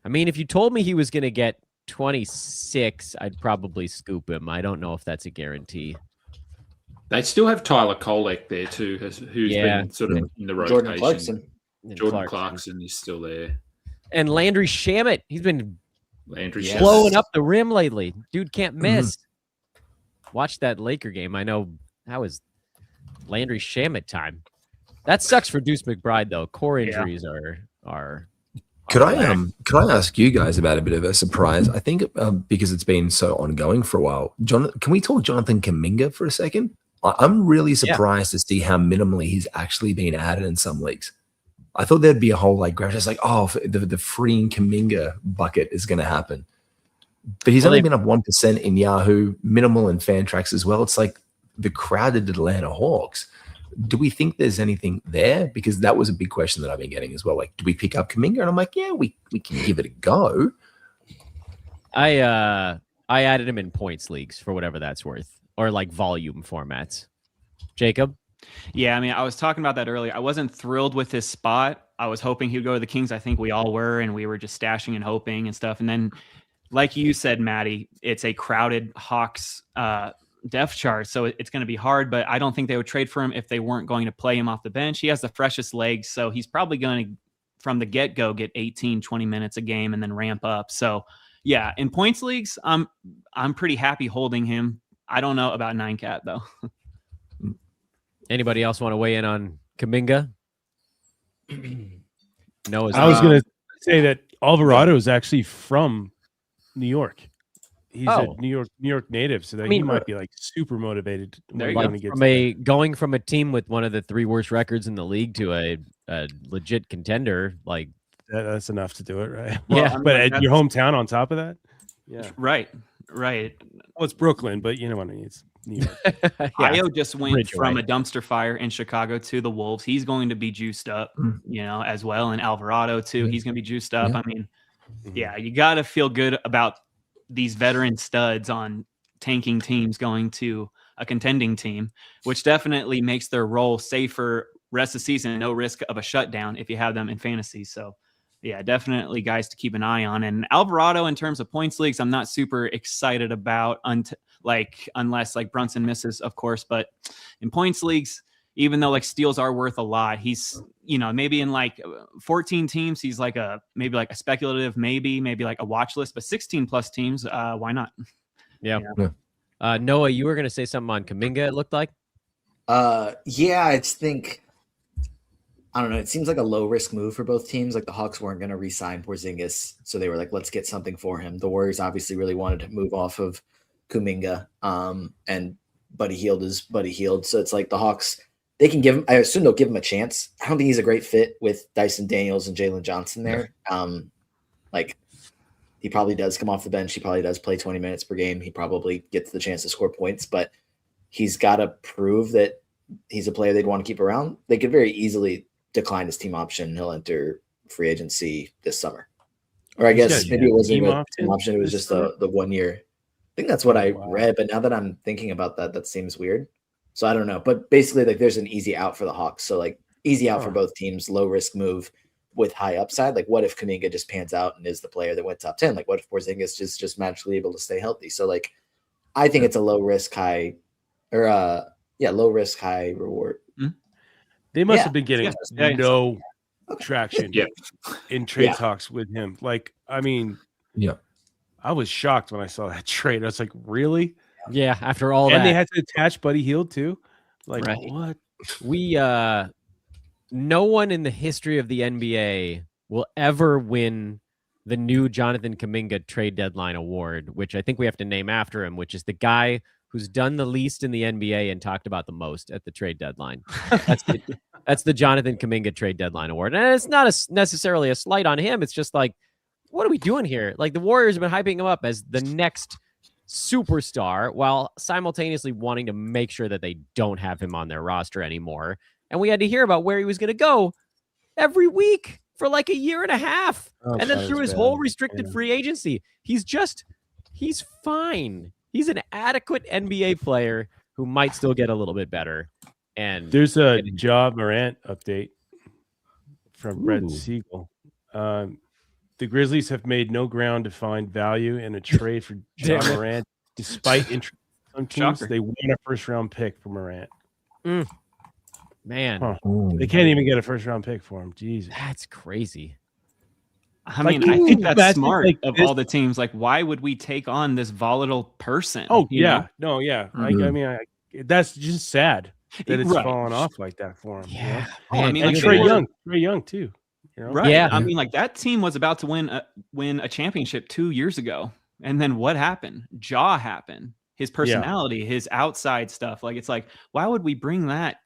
mean, if you told me he was going to get 26, I'd probably scoop him. I don't know if that's a guarantee. They still have Tyler Kolek there too, who's been sort of in the rotation. Jordan Clarkson is still there. And Landry Shamet. He's been blowing up the rim lately. Dude can't miss. Watch that Laker game. I know that was Landry Shamet time. That sucks for Deuce McBride, though. Core injuries are Could I ask you guys about a bit of a surprise? I think because it's been so ongoing for a while. Can we talk Jonathan Kuminga for a second? I'm really surprised to see how minimally he's actually been added in some leagues. I thought there'd be a whole just like, the freeing Kuminga bucket is going to happen. But he's only been up 1% in Yahoo, minimal in Fantrax as well. It's like the crowded Atlanta Hawks. Do we think there's anything there? Because that was a big question that I've been getting as well. Like, do we pick up Kuminga? And I'm like, yeah, we can give it a go. I added him in points leagues for whatever that's worth, or like volume formats. Jacob? Yeah, I mean, I was talking about that earlier. I wasn't thrilled with his spot. I was hoping he'd go to the Kings. I think we all were, and we were just stashing and hoping and stuff. And then, like you said, Maddie, it's a crowded Hawks depth chart, so it's going to be hard, but I don't think they would trade for him if they weren't going to play him off the bench. He has the freshest legs, so he's probably going to, from the get-go, get 18, 20 minutes a game and then ramp up. So, yeah, in points leagues, I'm pretty happy holding him. I don't know about 9-cat, though. Anybody else want to weigh in on Kuminga? No. I was going to say that Alvarado is actually from New York. He's a New York native, so that he might be like super motivated. Going from a team with one of the 3 worst records in the league to a legit contender, like that's enough to do it, right? Yeah, but at your hometown on top of that, right. Right. Well, it's Brooklyn, but you know what I mean. It's New York. Ayo just went bridge from away. a dumpster fire in Chicago to the Wolves. He's going to be juiced up, as well. And Alvarado too. Yeah. He's going to be juiced up. Yeah. I mean, you got to feel good about these veteran studs on tanking teams going to a contending team, which definitely makes their role safer rest of the season. No risk of a shutdown if you have them in fantasy. So yeah, definitely guys to keep an eye on. And Alvarado, in terms of points leagues, I'm not super excited about unless like Brunson misses, of course. But in points leagues, even though like steals are worth a lot, he's maybe in like 14 teams, he's like maybe like a speculative, maybe like a watch list. But 16 plus teams, why not? Yeah. Noah, you were going to say something on Kuminga. It looked like. Yeah, I just think. I don't know. It seems like a low risk move for both teams. Like the Hawks weren't going to re-sign Porzingis, so they were like, "Let's get something for him." The Warriors obviously really wanted to move off of Kuminga, and Buddy Hield is Buddy Hield. So it's like the Hawks, they can give him. I assume they'll give him a chance. I don't think he's a great fit with Dyson Daniels and Jalen Johnson there. Like he probably does come off the bench. He probably does play 20 minutes per game. He probably gets the chance to score points, but he's got to prove that he's a player they'd want to keep around. They could very easily decline his team option. He'll enter free agency this summer. Or I guess maybe it wasn't a team option. It was just the 1 year. I think that's what I read. But now that I'm thinking about that, that seems weird. So I don't know. But basically, like there's an easy out for the Hawks. So like easy out for both teams, low risk move with high upside. Like what if Kuminga just pans out and is the player that went top 10? Like what if Porzingis is just magically able to stay healthy? So like I think it's a low risk, high low risk, high reward. They must have been getting no traction in trade talks with him. Like, I mean, I was shocked when I saw that trade. I was like, really? Yeah, after all that. And they had to attach Buddy Hield too? Like, what? We, no one in the history of the NBA will ever win the new Jonathan Kuminga trade deadline award, which I think we have to name after him, which is the guy who's done the least in the NBA and talked about the most at the trade deadline. That's the Jonathan Kuminga trade deadline award. And it's not necessarily a slight on him. It's just like, what are we doing here? Like the Warriors have been hyping him up as the next superstar while simultaneously wanting to make sure that they don't have him on their roster anymore. And we had to hear about where he was going to go every week for like a year and a half. And then through his whole restricted free agency, he's fine. He's an adequate NBA player who might still get a little bit better. And there's a Ja Morant update from Brett Siegel. The Grizzlies have made no ground to find value in a trade for Ja Morant, despite interest from teams. They won a first-round pick for Morant. Man, they can't even get a first-round pick for him. Jesus, that's crazy. I mean, I think that's smart of all the teams. Like, why would we take on this volatile person? Oh, yeah. No, yeah. I mean, that's just sad that it's fallen off like that for him. Yeah. You know? I mean, like Trae Young too. You know? Right. Yeah. I mean, like that team was about to win a championship 2 years ago. And then what happened? Ja happened. His personality, his outside stuff. Like, it's like, why would we bring that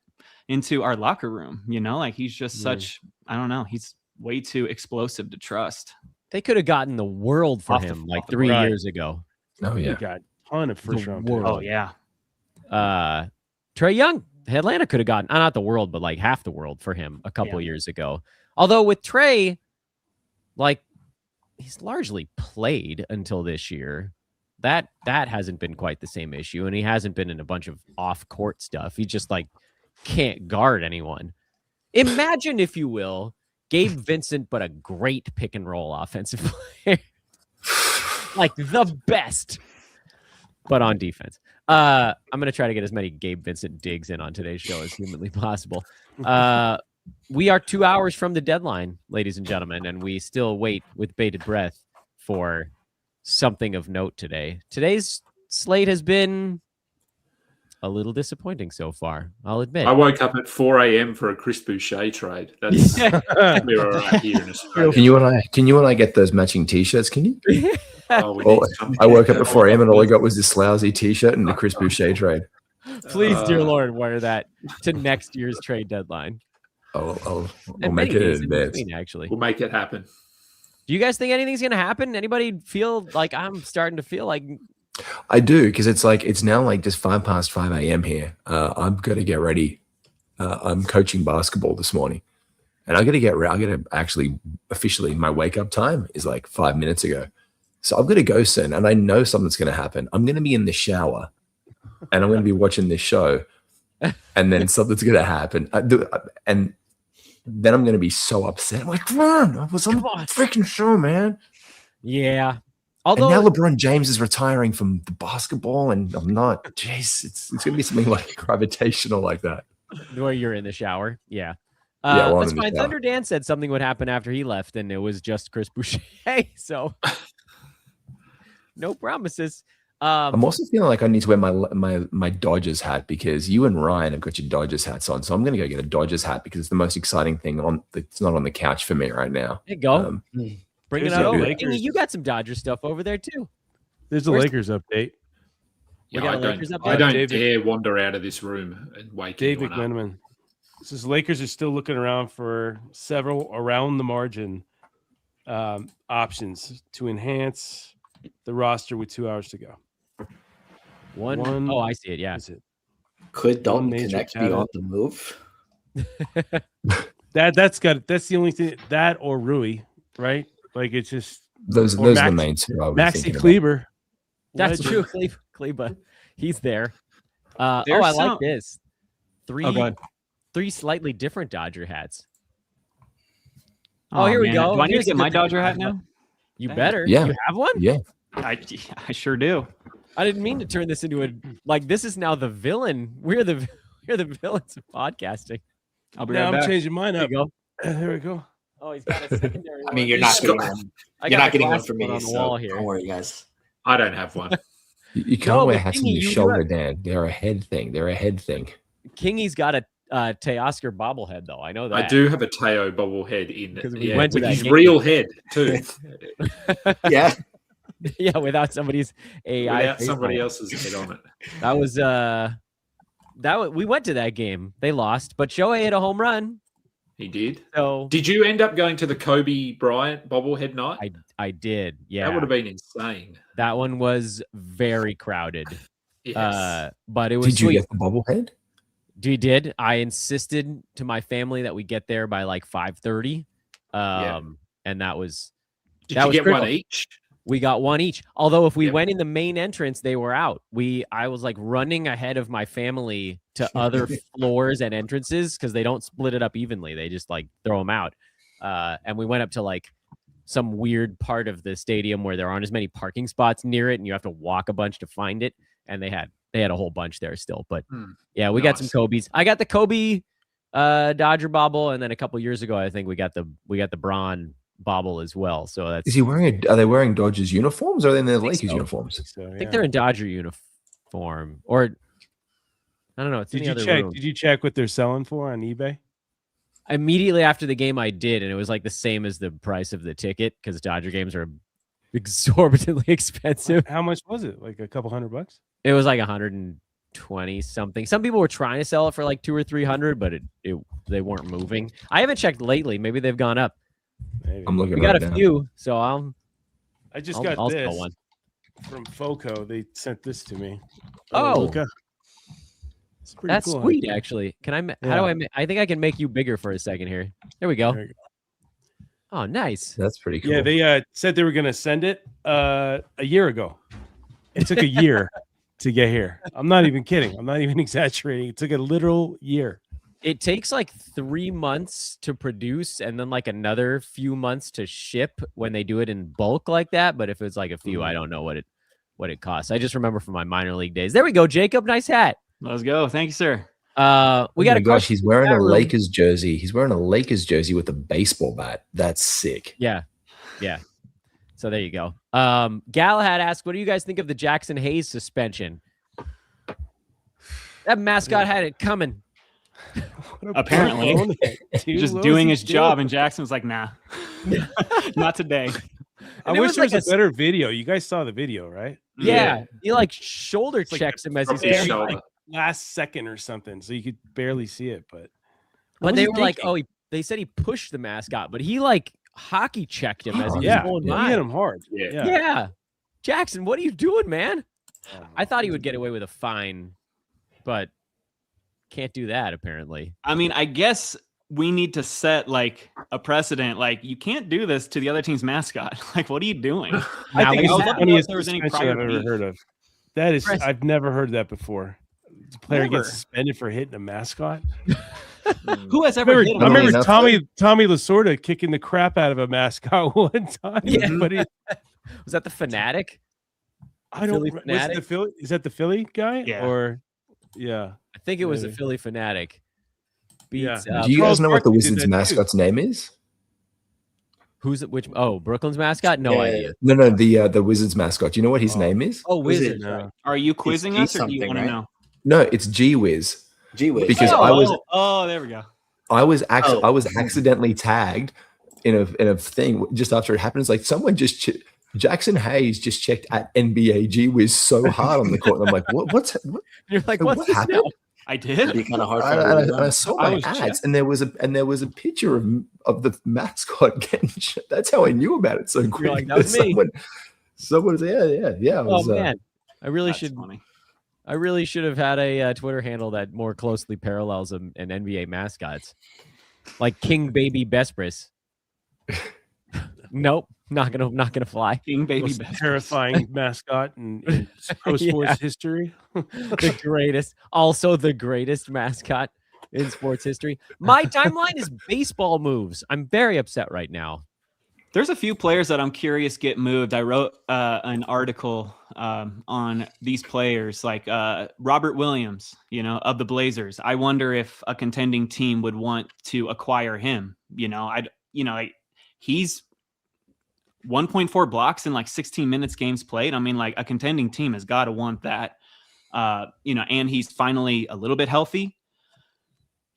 into our locker room? You know, like he's just such, I don't know. He's way too explosive to trust. They could have gotten the world for him like 3 years ago. Oh, yeah. They got a ton of first round picks. Oh, yeah. Trae Young, Atlanta could have gotten, not the world, but like half the world for him a couple years ago. Although with Trae, like he's largely played until this year. That hasn't been quite the same issue. And he hasn't been in a bunch of off-court stuff. He just like can't guard anyone. Imagine, if you will, Gabe Vincent, but a great pick and roll offensive player. Like the best, but on defense. I'm going to try to get as many Gabe Vincent digs in on today's show as humanly possible. We are 2 hours from the deadline, ladies and gentlemen, and we still wait with bated breath for something of note today. Today's slate has been a little disappointing so far, I'll admit. I woke up at 4 a.m. for a Chris Boucher trade. That's we're all right here in Australia. Can you and I get those matching T-shirts? Can you? I woke up at 4 a.m. and all I got was this lousy T-shirt and the Chris Boucher trade. Please, dear Lord, wear that to next year's trade deadline. I'll make it in advance. Actually, we'll make it happen. Do you guys think anything's going to happen? Anybody feel like I'm starting to feel like I do, because it's now like just 5 a.m. here. I'm gonna get ready. I'm coaching basketball this morning, and I gotta actually officially my wake up time is like 5 minutes ago. So I'm gonna go soon, and I know something's gonna happen. I'm gonna be in the shower, and I'm gonna be watching this show, and then something's gonna happen. And then I'm gonna be so upset. I'm like, come on, I was on the freaking show, man. Yeah. Although, and now LeBron James is retiring from the basketball, and I'm not. Jeez, it's going to be something like gravitational like that. Where you're in the shower, yeah. That's fine. Thunder Dan said something would happen after he left, and it was just Chris Boucher. So no promises. I'm also feeling like I need to wear my Dodgers hat, because you and Ryan have got your Dodgers hats on. So I'm going to go get a Dodgers hat, because it's the most exciting thing it's not on the couch for me right now. There you go. Bring it over. You got some Dodger stuff over there too. There's a Lakers update. Yeah, I don't dare wander out of this room and wake David McMenamin. Says Lakers are still looking around for several around the margin options to enhance the roster with 2 hours to go. One. Oh, I see it. Yeah. Could Dalton Connect be on the move? That's the only thing, that or Rui, right? Like, it's just those are the main two. Maxi Kleber. That's true. Kleber. He's there. I like this. Three slightly different Dodger hats. Oh, here we go. Do I need to get my Dodger hat now? You better. Yeah. You have one? Yeah. I sure do. I didn't mean to turn this into this is now the villain. We're the villains of podcasting. I'll be right back. I'm changing mine up. There we go. Oh, he's got a secondary one. I mean, you're not getting one from me, on the wall here. Don't worry, guys. I don't have one. You can't wear hats on your shoulder, Dan. They're a head thing. Kingy's got a Teoscar bobblehead, though. I know that. I do have a Teo bobblehead in went to with his game. real head too. Yeah. Yeah, without somebody's AI. Without somebody else's head on it. That was we went to that game. They lost, but Shohei hit a home run. He did. So did you end up going to the Kobe Bryant bobblehead night? I did. Yeah, that would have been insane. That one was very crowded. Yes. But it was. Did you get the bobblehead? We did. I insisted to my family that we get there by like 5:30. And that was. Did you get critical. one each? We got one each. Although if we went in the main entrance, they were out. I was like running ahead of my family to other floors and entrances because they don't split it up evenly. They just like throw them out. And we went up to like some weird part of the stadium where there aren't as many parking spots near it, and you have to walk a bunch to find it. And they had a whole bunch there still. But yeah, we got some Kobe's. I got the Kobe Dodger bobble, and then a couple years ago, I think we got the Bron bobble as well. So that's. Is he wearing? Are they wearing Dodgers uniforms, or are they in their Lakers uniforms? I think they're in Dodger uniform, or I don't know. It's Did you check what they're selling for on eBay? Immediately after the game, I did, and it was like the same as the price of the ticket because Dodger games are exorbitantly expensive. How much was it? Like a couple $100? It was like 120 something. Some people were trying to sell it for like $200 or $300, but they weren't moving. I haven't checked lately. Maybe they've gone up. Maybe. I'm looking. We got a few, so I'll sell this one from Foco. They sent this to me. Oh, Luka. That's cool, sweet, actually. Can I? How do I? I think I can make you bigger for a second here. There we go. Oh, nice. That's pretty cool. Yeah, they said they were going to send it a year ago. It took a year to get here. I'm not even kidding. I'm not even exaggerating. It took a literal year. It takes like 3 months to produce and then like another few months to ship when they do it in bulk like that. But if it's like a few, I don't know what it costs. I just remember from my minor league days. There we go, Jacob. Nice hat. Let's go. Thank you, sir. We got a gosh, he's wearing a Lakers jersey. He's wearing a Lakers jersey with a baseball bat. That's sick. Yeah. So there you go. Galahad asked, what do you guys think of the Jackson Hayes suspension? That mascot had it coming. Apparently. Just doing his job, and Jackson was like, nah. Not today. I wish there was a better video. You guys saw the video, right? Yeah. He like shoulder checks him as he's like last second or something, so you could barely see it. But they were like, they said he pushed the mascot, but he like hockey checked him as he was going by. He hit him hard. Yeah. Jackson, what are you doing, man? I thought he would get away with a fine, but can't do that apparently. I mean, I guess we need to set like a precedent. Like, you can't do this to the other team's mascot. Like, what are you doing? I think it's I the would love to know if funniest there was any suspension prior I've ever beef. heard of. That is, Chris- I've never heard that before. The player Never. gets suspended for hitting a mascot. Who has I ever hit remember, him? Funnily I enough, remember Tommy Lasorda kicking the crap out of a mascot one time. Yeah. But Was that the Fanatic? I don't. Philly Was it Fanatic? the Philly? Is that the Philly guy? Yeah. Or yeah. I think it was the Maybe. Philly Fanatic. Beats, Yeah. Do you Charles guys know what the Barkley did Wizards' that too. mascot's name is? who's it? Which? Oh, Brooklyn's mascot? No Yeah, idea. No, the Wizards' mascot. Do you know what his Oh. name is? Oh, Was it- Wizards. No. Are you quizzing G us, or do you something, want to right? know? No, it's G Wiz. Gee whiz. Because oh, I was- oh, there we go. I was Oh. accidentally tagged in a thing just after it happened. It's like someone just Jackson Hayes just checked at NBA G Wiz so hard on the court. And I'm like, what You're like, what what's this happened? now? I It'd did. be kind of hard for And him to I run. saw I my was ads, checked. and there was a picture of the mascot getting. That's how I knew about it so quick. like, that was me. Someone said, yeah. It Oh was, man, I really That's should. funny. I really should have had a Twitter handle that more closely parallels an NBA mascots, like King Baby Besbris. Nope, not gonna fly. King Baby Most Best. terrifying mascot in pro sports Yeah. history. The greatest, also the greatest mascot in sports history. My timeline is baseball moves. I'm very upset right now. There's a few players that I'm curious get moved. I wrote an article on these players, like Robert Williams, of the Blazers. I wonder if a contending team would want to acquire him. He's 1.4 blocks in like 16 minutes games played. I mean, like, a contending team has got to want that. And he's finally a little bit healthy.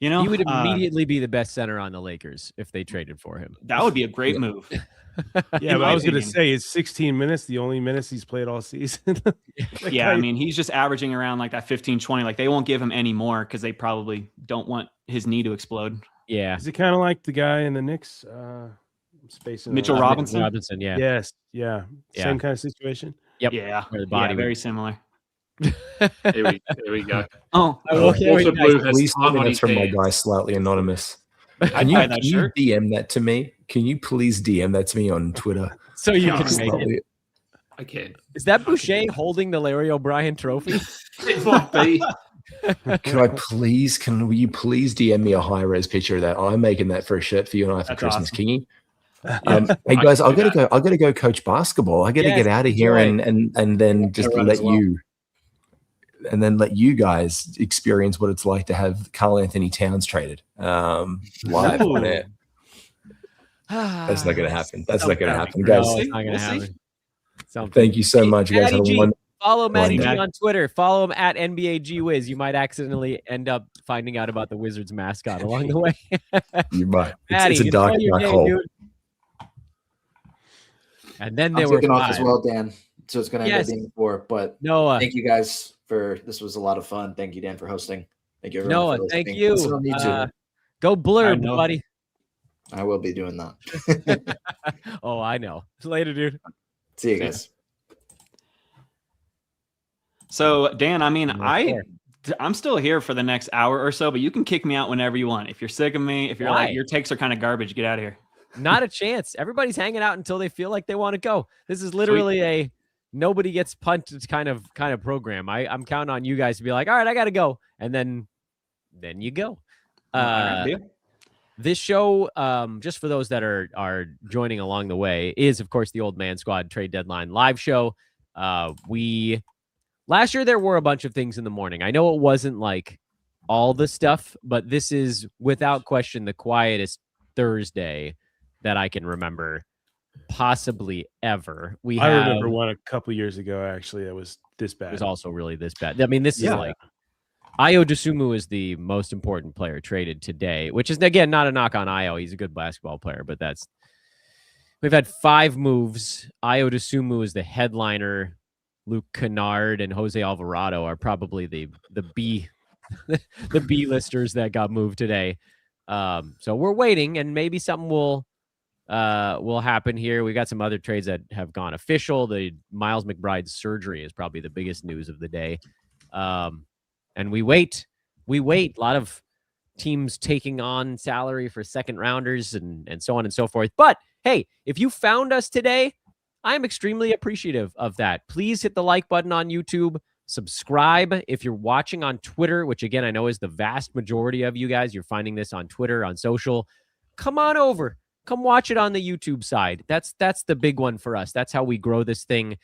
He would immediately be the best center on the Lakers if they traded for him. That would be a great move. Yeah, In but my I was going to opinion. say it's 16 minutes, the only minutes he's played all season. Yeah, I mean, he's just averaging around like that 15-20. Like, they won't give him any more because they probably don't want his knee to explode. Yeah, Is it kind of like the guy in the Knicks? Spacing Mitchell out. Robinson? Robinson, yeah. Yes, yeah, Yeah. same kind of situation. Yep. Yeah, Where the body very similar. There we go. Oh, Also, Blue has Please tell time me on that's his from my hands. guy, slightly anonymous. I'd Can you, buy that can you shirt. DM that to me? Can you please DM that to me on Twitter? So you Yeah, can make it. Slightly- I can. Is that Boucher holding the Larry O'Brien trophy? It might be. Can you please DM me a high res picture of that? I'm making that for a shirt for you and I for That's Christmas, awesome. Kingy. Hey guys, I I can do gotta go coach basketball. I gotta Yes, get out of here enjoy. and then just run let as well. you guys experience what it's like to have Karl Anthony Towns traded live Ooh. on air. That's not gonna happen. That's not gonna happen, No, guys. it's not gonna We'll see. happen. Something. Thank you so much, guys. Matty Have a G. wonderful- Follow Matty G Matty. on Twitter. Follow him at NBA G Wiz. You might accidentally end up finding out about the Wizards mascot along the way. You might. Matty, It's a dark, enjoy your dark day, hole. dude. And then there I'm were taking off as five. well, Dan. So it's going to end Yes. up being 4. But Noah, thank you guys for this. Was a lot of fun. Thank you, Dan, for hosting. Thank you, everyone. Noah, for thank listening. you. Listen on YouTube. Go blurb, Noah. buddy. I will be doing that. Oh, I know. Later, dude. See you guys. So, Dan, I mean, Right there. I'm still here for the next hour or so, but you can kick me out whenever you want. If you're sick of me, if you're Why? like, your takes are kind of garbage, get out of here. Not a chance. Everybody's hanging out until they feel like they want to go. This is literally a nobody gets punted kind of program. I'm counting on you guys to be like, all right, I got to go, and then you go. All right, deal. This show, just for those that are joining along the way, is of course the Old Man Squad Trade Deadline live show. Last year there were a bunch of things in the morning. I know it wasn't like all the stuff, but this is without question the quietest Thursday that I can remember, possibly ever. I remember one a couple years ago. Actually, that was this bad. It was also really this bad. I mean, this is Yeah. like Ayo Dosunmu is the most important player traded today, which is again not a knock on Ayo. He's a good basketball player, but we've had 5 moves. Ayo Dosunmu is the headliner. Luke Kennard and Jose Alvarado are probably the B the B listers that got moved today. So we're waiting, and maybe something will will happen here. We got some other trades that have gone official. The Miles McBride surgery is probably the biggest news of the day. And we wait. A lot of teams taking on salary for second rounders and so on and so forth. But hey, if you found us today, I'm extremely appreciative of that. Please hit the like button on YouTube. Subscribe if you're watching on Twitter, which again, I know is the vast majority of you guys. You're finding this on Twitter, on social. Come on over. Come watch it on the YouTube side. That's the big one for us. That's how we grow this thing.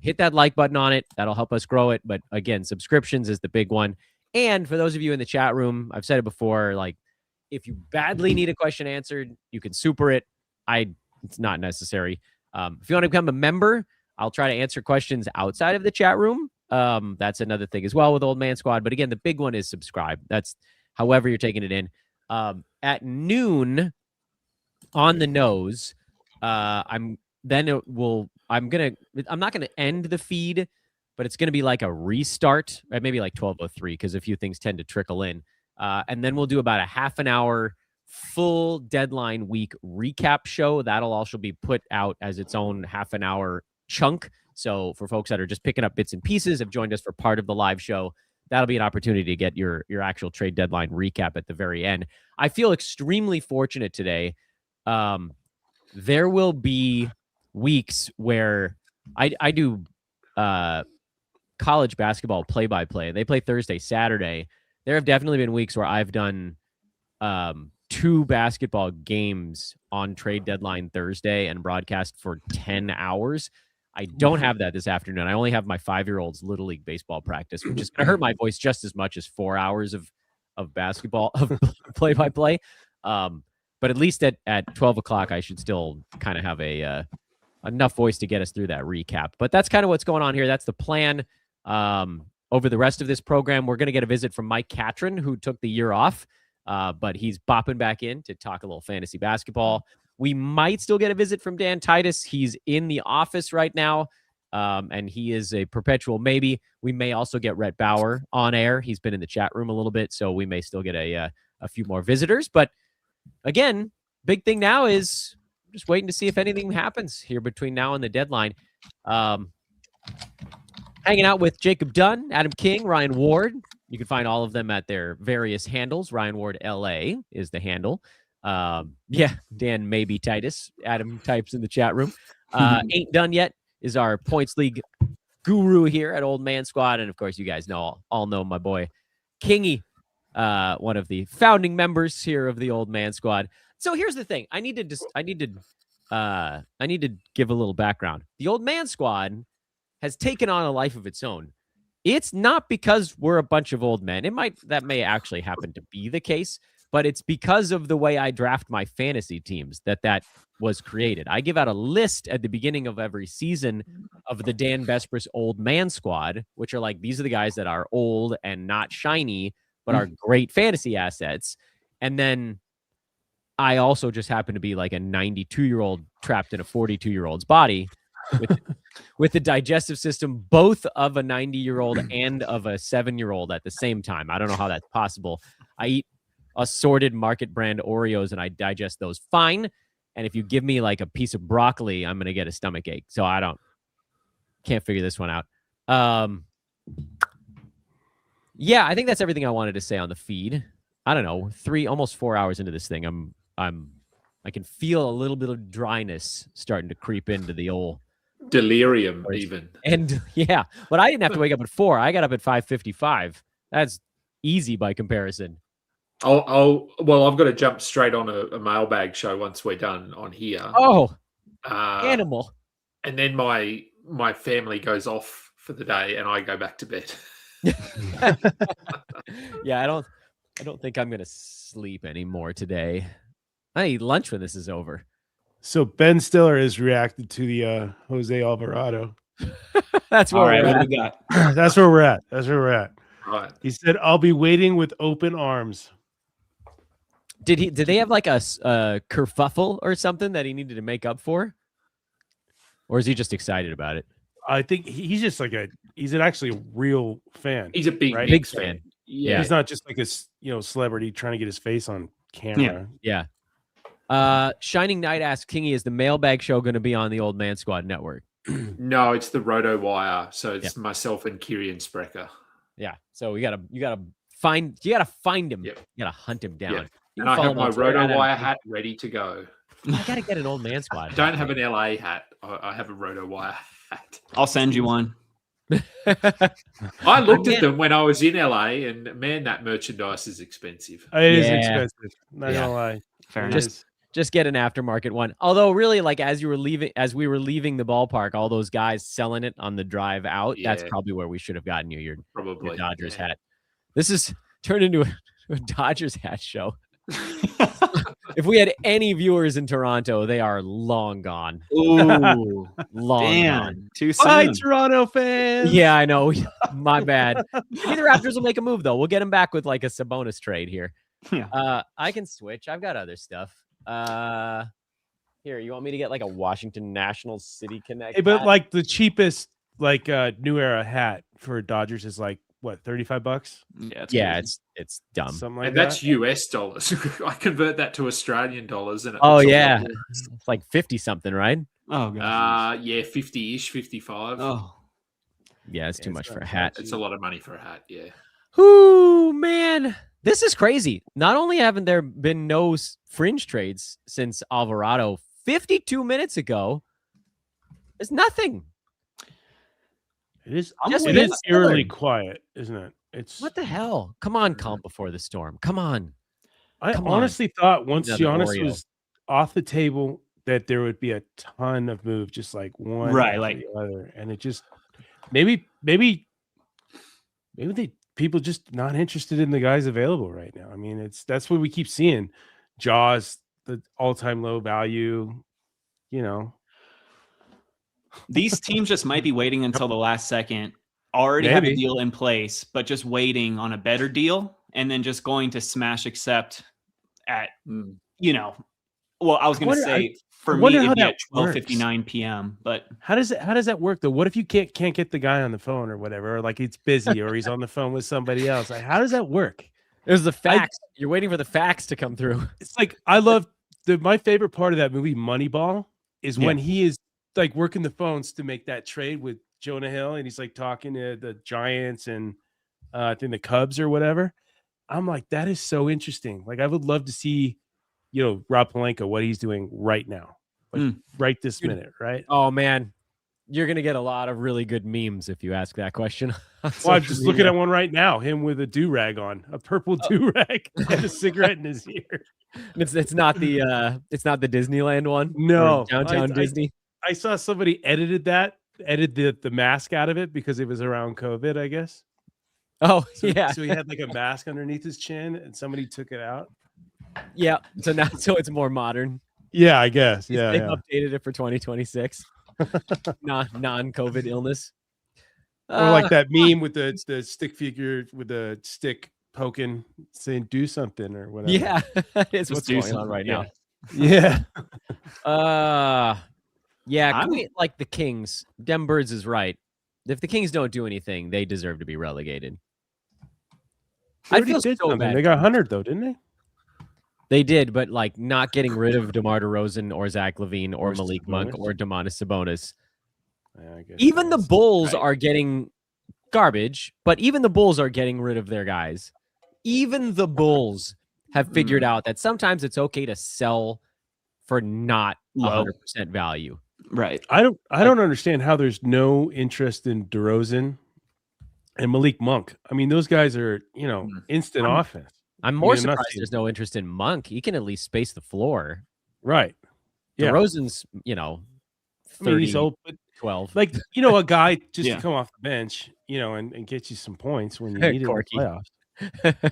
Hit that like button on it. That'll help us grow it. But again, subscriptions is the big one. And for those of you in the chat room, I've said it before, like if you badly need a question answered, you can super it. It's not necessary. If you want to become a member, I'll try to answer questions outside of the chat room. That's another thing as well with Old Man Squad. But again, the big one is subscribe. That's however you're taking it in. At noon on the nose, I'm not gonna end the feed, but it's gonna be like a restart at maybe like 12:03 because a few things tend to trickle in. And then we'll do about a half an hour full deadline week recap show. That'll also be put out as its own half an hour chunk. So for folks that are just picking up bits and pieces, have joined us for part of the live show, that'll be an opportunity to get your actual trade deadline recap at the very end. I feel extremely fortunate today. There will be weeks where I do college basketball play-by-play. They play Thursday, Saturday. There have definitely been weeks where I've done 2 basketball games on trade deadline Thursday and broadcast for 10 hours. I don't have that this afternoon. I only have my 5-year-old's Little League baseball practice, which is going to hurt my voice just as much as 4 hours of basketball, of play-by-play. But at least at 12 o'clock, I should still kind of have enough voice to get us through that recap. But that's kind of what's going on here. That's the plan. Over the rest of this program, we're going to get a visit from Mike Catron, who took the year off, but he's bopping back in to talk a little fantasy basketball. We might still get a visit from Dan Titus. He's in the office right now, and he is a perpetual maybe. We may also get Rhett Bauer on air. He's been in the chat room a little bit, so we may still get a few more visitors. But again, big thing now is just waiting to see if anything happens here between now and the deadline. Hanging out with Jacob Dunn, Adam King, Ryan Ward. You can find all of them at their various handles. Ryan Ward LA is the handle. Dan maybe Titus. Adam types in the chat room. Ain't Done Yet is our points league guru here at Old Man Squad. And of course, you guys all know my boy Kingy, one of the founding members here of the Old Man Squad. So here's the thing. I need to give a little background. The Old Man Squad has taken on a life of its own. It's not because we're a bunch of old men. That may actually happen to be the case, but it's because of the way I draft my fantasy teams that was created. I give out a list at the beginning of every season of the Dan Besbris Old Man Squad, which are like, these are the guys that are old and not shiny, but are great fantasy assets. And then I also just happen to be like a 92-year-old trapped in a 42-year-old's body with the digestive system, both of a 90-year-old and of a 7-year-old at the same time. I don't know how that's possible. I eat assorted market brand Oreos and I digest those fine. And if you give me like a piece of broccoli, I'm going to get a stomach ache. So can't figure this one out. Yeah, I think that's everything I wanted to say on the feed. I don't know, almost 4 hours into this thing, I can feel a little bit of dryness starting to creep into the old delirium even. And yeah, but I didn't have to wake up at 4. I got up at 5:55. That's easy by comparison. I've got to jump straight on a mailbag show once we're done on here. Oh, animal. And then my family goes off for the day and I go back to bed. Yeah, I don't think I'm going to sleep anymore today. I eat lunch when this is over. So Ben Stiller has reacted to the Jose Alvarado. That's where we're at. We got? That's where we're at. Right. He said, "I'll be waiting with open arms." Did they have like a kerfuffle or something that he needed to make up for, or is he just excited about it? I think he's just like he's actually a real fan. He's a big fan. Yeah, he's not just like a celebrity trying to get his face on camera. Yeah. Shining Knight asks Kingy, is the mailbag show going to be on the Old Man Squad network? No, it's the Roto Wire. So it's myself and Kieran Sprecher. Yeah. So you gotta find him. Yep. You gotta hunt him down. Yep. And I have my Roto Wire hat ready to go. I gotta get an Old Man Squad. I don't have an LA hat. I have a Roto Wire hat. I'll send you one. I looked at them when I was in LA, and man, that merchandise is expensive. It is expensive. Not gonna lie. Fair enough. Just get an aftermarket one. Although, really, like as we were leaving the ballpark, all those guys selling it on the drive out. Yeah. That's probably where we should have gotten you your Dodgers hat. This has turned into a Dodgers hat show. If we had any viewers in Toronto, they are long gone. Ooh, long gone. Too soon. Bye, Toronto fans. Yeah, I know. My bad. Maybe the Raptors will make a move though. We'll get him back with like a Sabonis trade here. Yeah. I can switch. I've got other stuff. Here, you want me to get like a Washington National City Connect? Hey, but hat? like the cheapest like New Era hat for Dodgers is like what, $35? Yeah, it's dumb. Something like And that. that's US dollars. I convert that to Australian dollars, and it's like 50 something, right? Oh god. 50-ish, 55. Oh, yeah, it's too much for a hat. It's a lot of money for a hat. Yeah. Ooh, man, this is crazy. Not only haven't there been no fringe trades since Alvarado 52 minutes ago, there's nothing. It is. Just It is eerily quiet, isn't it? It's What the hell? Come on, calm before the storm. Come on. I Come on. honestly thought once Another Giannis Oreo. was off the table that there would be a ton of moves, just like one Right, after like- the other, and it just maybe they people just not interested in the guys available right now. I mean, that's what we keep seeing. Jaws, the all-time low value, you know. These teams just might be waiting until the last second, already have a Maybe. deal in place, but just waiting on a better deal, and then just going to smash accept at, well, I was going to say for me, wonder it'd how be that at 12:59 p.m., but How does that work though? What if you can't get the guy on the phone or whatever, or like it's busy or he's on the phone with somebody else? Like, how does that work? There's the facts. You're waiting for the facts to come through. It's like I love my favorite part of that movie, Moneyball, is when he is like working the phones to make that trade with Jonah Hill, and he's like talking to the Giants and I think the Cubs or whatever. I'm like, that is so interesting. Like, I would love to see, Rob Pelinka, what he's doing right now, like right this minute, right? Oh man, you're gonna get a lot of really good memes if you ask that question. Well, I'm just looking at one right now. Him with a do-rag on, a purple do-rag, and a cigarette in his ear. It's not the Disneyland one. No, or downtown Disney. I saw somebody edited the mask out of it because it was around COVID, I guess. Oh, So yeah. he had like a mask underneath his chin, and somebody took it out. Yeah. So now, it's more modern. Yeah, I guess. Yeah, They've yeah. updated it for 2026. Non-COVID illness. Or like that meme with the stick figure with the stick poking, saying "do something" or whatever. Yeah, it's Just what's do going on something, right yeah. Yeah. Yeah. I'm- Can we, like the Kings? Dem Birds is right. If the Kings don't do anything, they deserve to be relegated. They I already feel did so something. bad. They got 100 though, didn't they? They did, but like not getting rid of DeMar DeRozan or Zach LaVine or Or Malik Monk Sabonis. or Domantas Sabonis. Yeah, I guess Even the that's- Bulls right. are getting garbage, but even the Bulls are getting rid of their guys. Even the Bulls have figured out that sometimes it's okay to sell for not Low. 100% value. right. I don't understand how there's no interest in DeRozan and Malik Monk. I mean, those guys are, instant offense. I'm more I'm not surprised seeing- there's no interest in Monk. He can at least space the floor. Right. Yeah. DeRozan's, I 30, mean, he's old, but 12. like, a guy just Yeah. to come off the bench, and get you some points when you need it in the Corky. playoffs.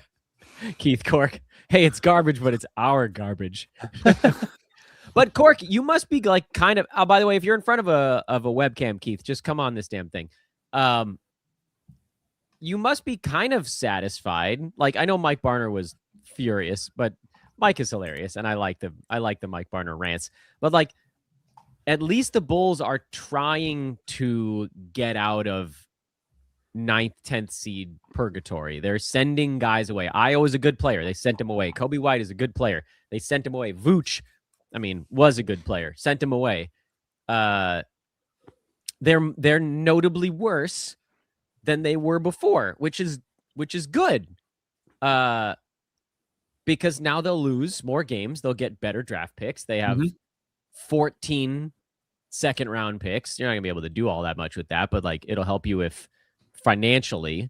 Keith Cork. Hey, it's garbage, but it's our garbage. But Cork, you must be like kind of. Oh, by the way, if you're in front of a webcam, Keith, just come on this damn thing. You must be kind of satisfied. Like I know Mike Barner was furious, but Mike is hilarious, and I like the Mike Barner rants. But like, at least the Bulls are trying to get out of 9th, 10th seed purgatory. They're sending guys away. Ayo is a good player. They sent him away. Kobe White is a good player. They sent him away. Vooch, I mean, was a good player. Sent him away. They're notably worse than they were before, which is good. Because now they'll lose more games. They'll get better draft picks. They have 14 second round picks. You're not gonna be able to do all that much with that, but like it'll help you if financially.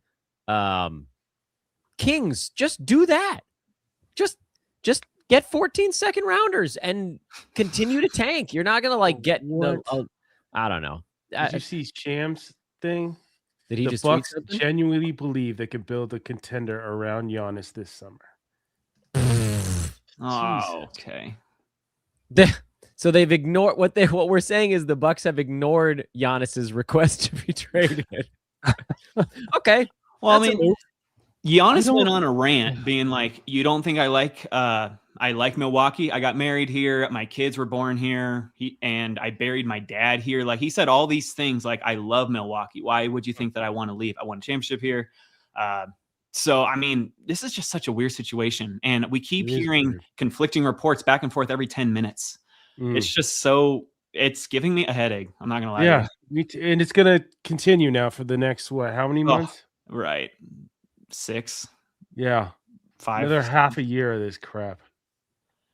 Kings, just do that. Just get 14 second rounders and continue to tank. You're not gonna like get I don't know. Did you see Shams thing? Did he the just Bucks tweet something? genuinely believe they can build a contender around Giannis this summer? Oh, okay. So they've ignored what we're saying is the Bucks have ignored Giannis's request to be traded. Okay. Well, I mean, Giannis went on a rant being like, you don't think I like Milwaukee? I got married here. My kids were born here. And I buried my dad here. Like he said all these things like, I love Milwaukee. Why would you think that I want to leave? I won a championship here. So, I mean, this is just such a weird situation. And we keep hearing conflicting reports back and forth every 10 minutes. It's just it's giving me a headache. I'm not going to lie. Yeah. Me too. And it's going to continue now for the next, how many months? Right. 6. Yeah. 5. Another half a year of this crap.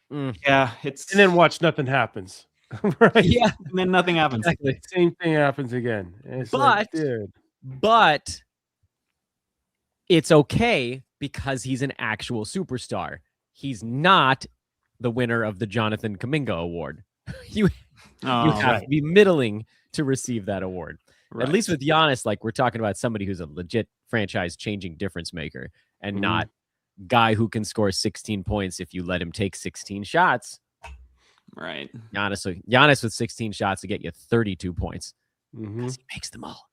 Yeah. And then watch, nothing happens. Right? Yeah. And then nothing happens. Exactly. Same thing happens again. And it's like, dude. But it's okay because he's an actual superstar. He's not the winner of the Jonathan Kuminga Award. You have to be middling to receive that award. Right. At least with Giannis, like we're talking about somebody who's a legit franchise-changing difference maker and not guy who can score 16 points if you let him take 16 shots. Right. Giannis with 16 shots to get you 32 points. Because he makes them all.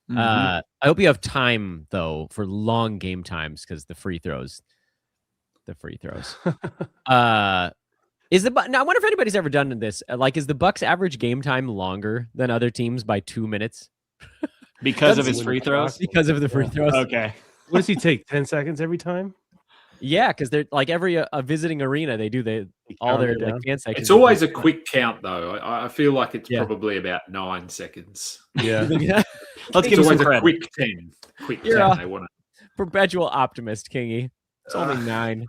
I hope you have time though for long game times because the free throws. Now I wonder if anybody's ever done this. Like, is the Bucks' average game time longer than other teams by 2 minutes? Because of his free throws? Because of the free throws. Okay. What does he take? 10 seconds every time? Yeah, because they're like every visiting arena, they do all their like fan sections. It's always a quick count though. I feel like it's probably about 9 seconds. Yeah. Let's give him some credit. A quick 10. Quick 10. They want it. Perpetual optimist, Kingy. It's only 9.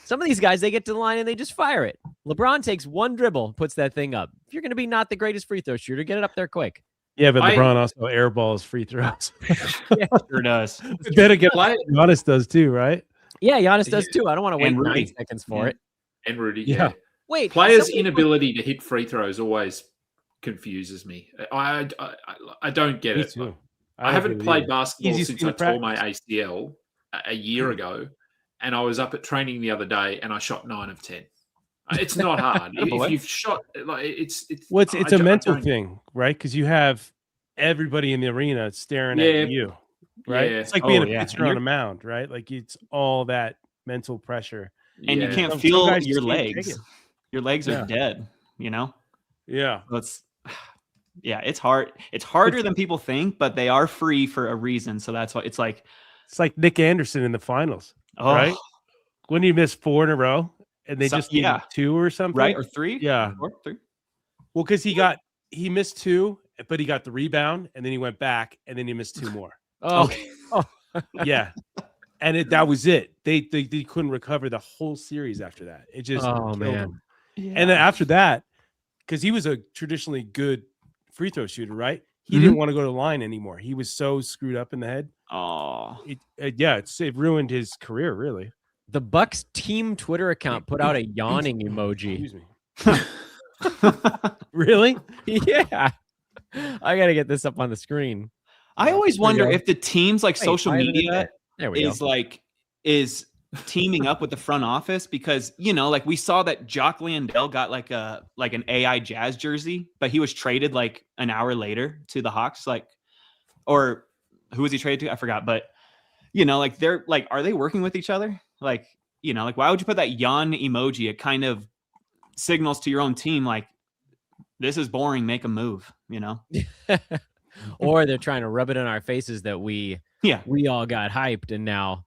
Some of these guys, they get to the line and they just fire it. LeBron takes one dribble, puts that thing up. If you're going to be not the greatest free throw shooter, get it up there quick. Yeah, but LeBron also airballs free throws. Yeah, sure does. Better get Giannis does too, right? Yeah, Giannis does too. I don't want to wait 9 seconds for it. And Rudy, yeah. Wait, players' inability to hit free throws always confuses me. I don't get it. Too. I haven't played basketball since I tore my ACL a year ago. And I was up at training the other day, and I shot 9 of 10. It's not hard. If you've shot, like it's a mental thing, right? Because you have everybody in the arena staring at you, right? Yeah. It's like being a pitcher on a mound, right? Like it's all that mental pressure, and you can't feel your legs. Your legs are dead. You know. Yeah. So it's hard. It's harder than people think, but they are free for a reason. So that's why it's like Nick Anderson in the finals. Right? When he missed 4 in a row and they just gave him 2 or something. Right? Or 3? Yeah. 4, 3. Well, because he missed 2, but he got the rebound and then he went back and then he missed 2 more. Yeah. And that was it. They couldn't recover the whole series after that. It just killed him. Yeah. And then after that, because he was a traditionally good free throw shooter, right? He didn't want to go to the line anymore. He was so screwed up in the head. It ruined his career, really. The Bucks team Twitter account put out a yawning emoji. Excuse me. Really? Yeah. I got to get this up on the screen. I always wonder if the team's like social media is teaming up with the front office because, you know, like we saw that Jock Landale got like an AI Jazz jersey, but he was traded like an hour later to the Hawks, or who was he traded to? I forgot, but you know, like they're like, are they working with each other? Like, you know, like why would you put that yawn emoji? It kind of signals to your own team, like this is boring, make a move, you know? Or they're trying to rub it in our faces that we all got hyped and now,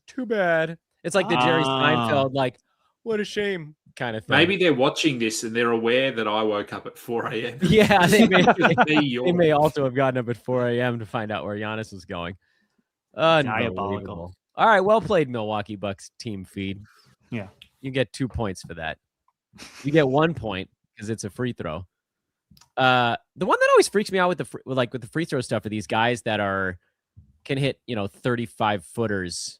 too bad. It's like the Jerry Seinfeld, like, what a shame. kind of thing. Maybe they're watching this and they're aware that I woke up at 4 a.m. Yeah, they may, They they may also have gotten up at 4 a.m. to find out where Giannis was going. Diabolical. Unbelievable. All right, well played, Milwaukee Bucks team feed. Yeah. You get 2 points for that. You get 1 point because it's a free throw. The one that always freaks me out with the free throw stuff are these guys that can hit 35 footers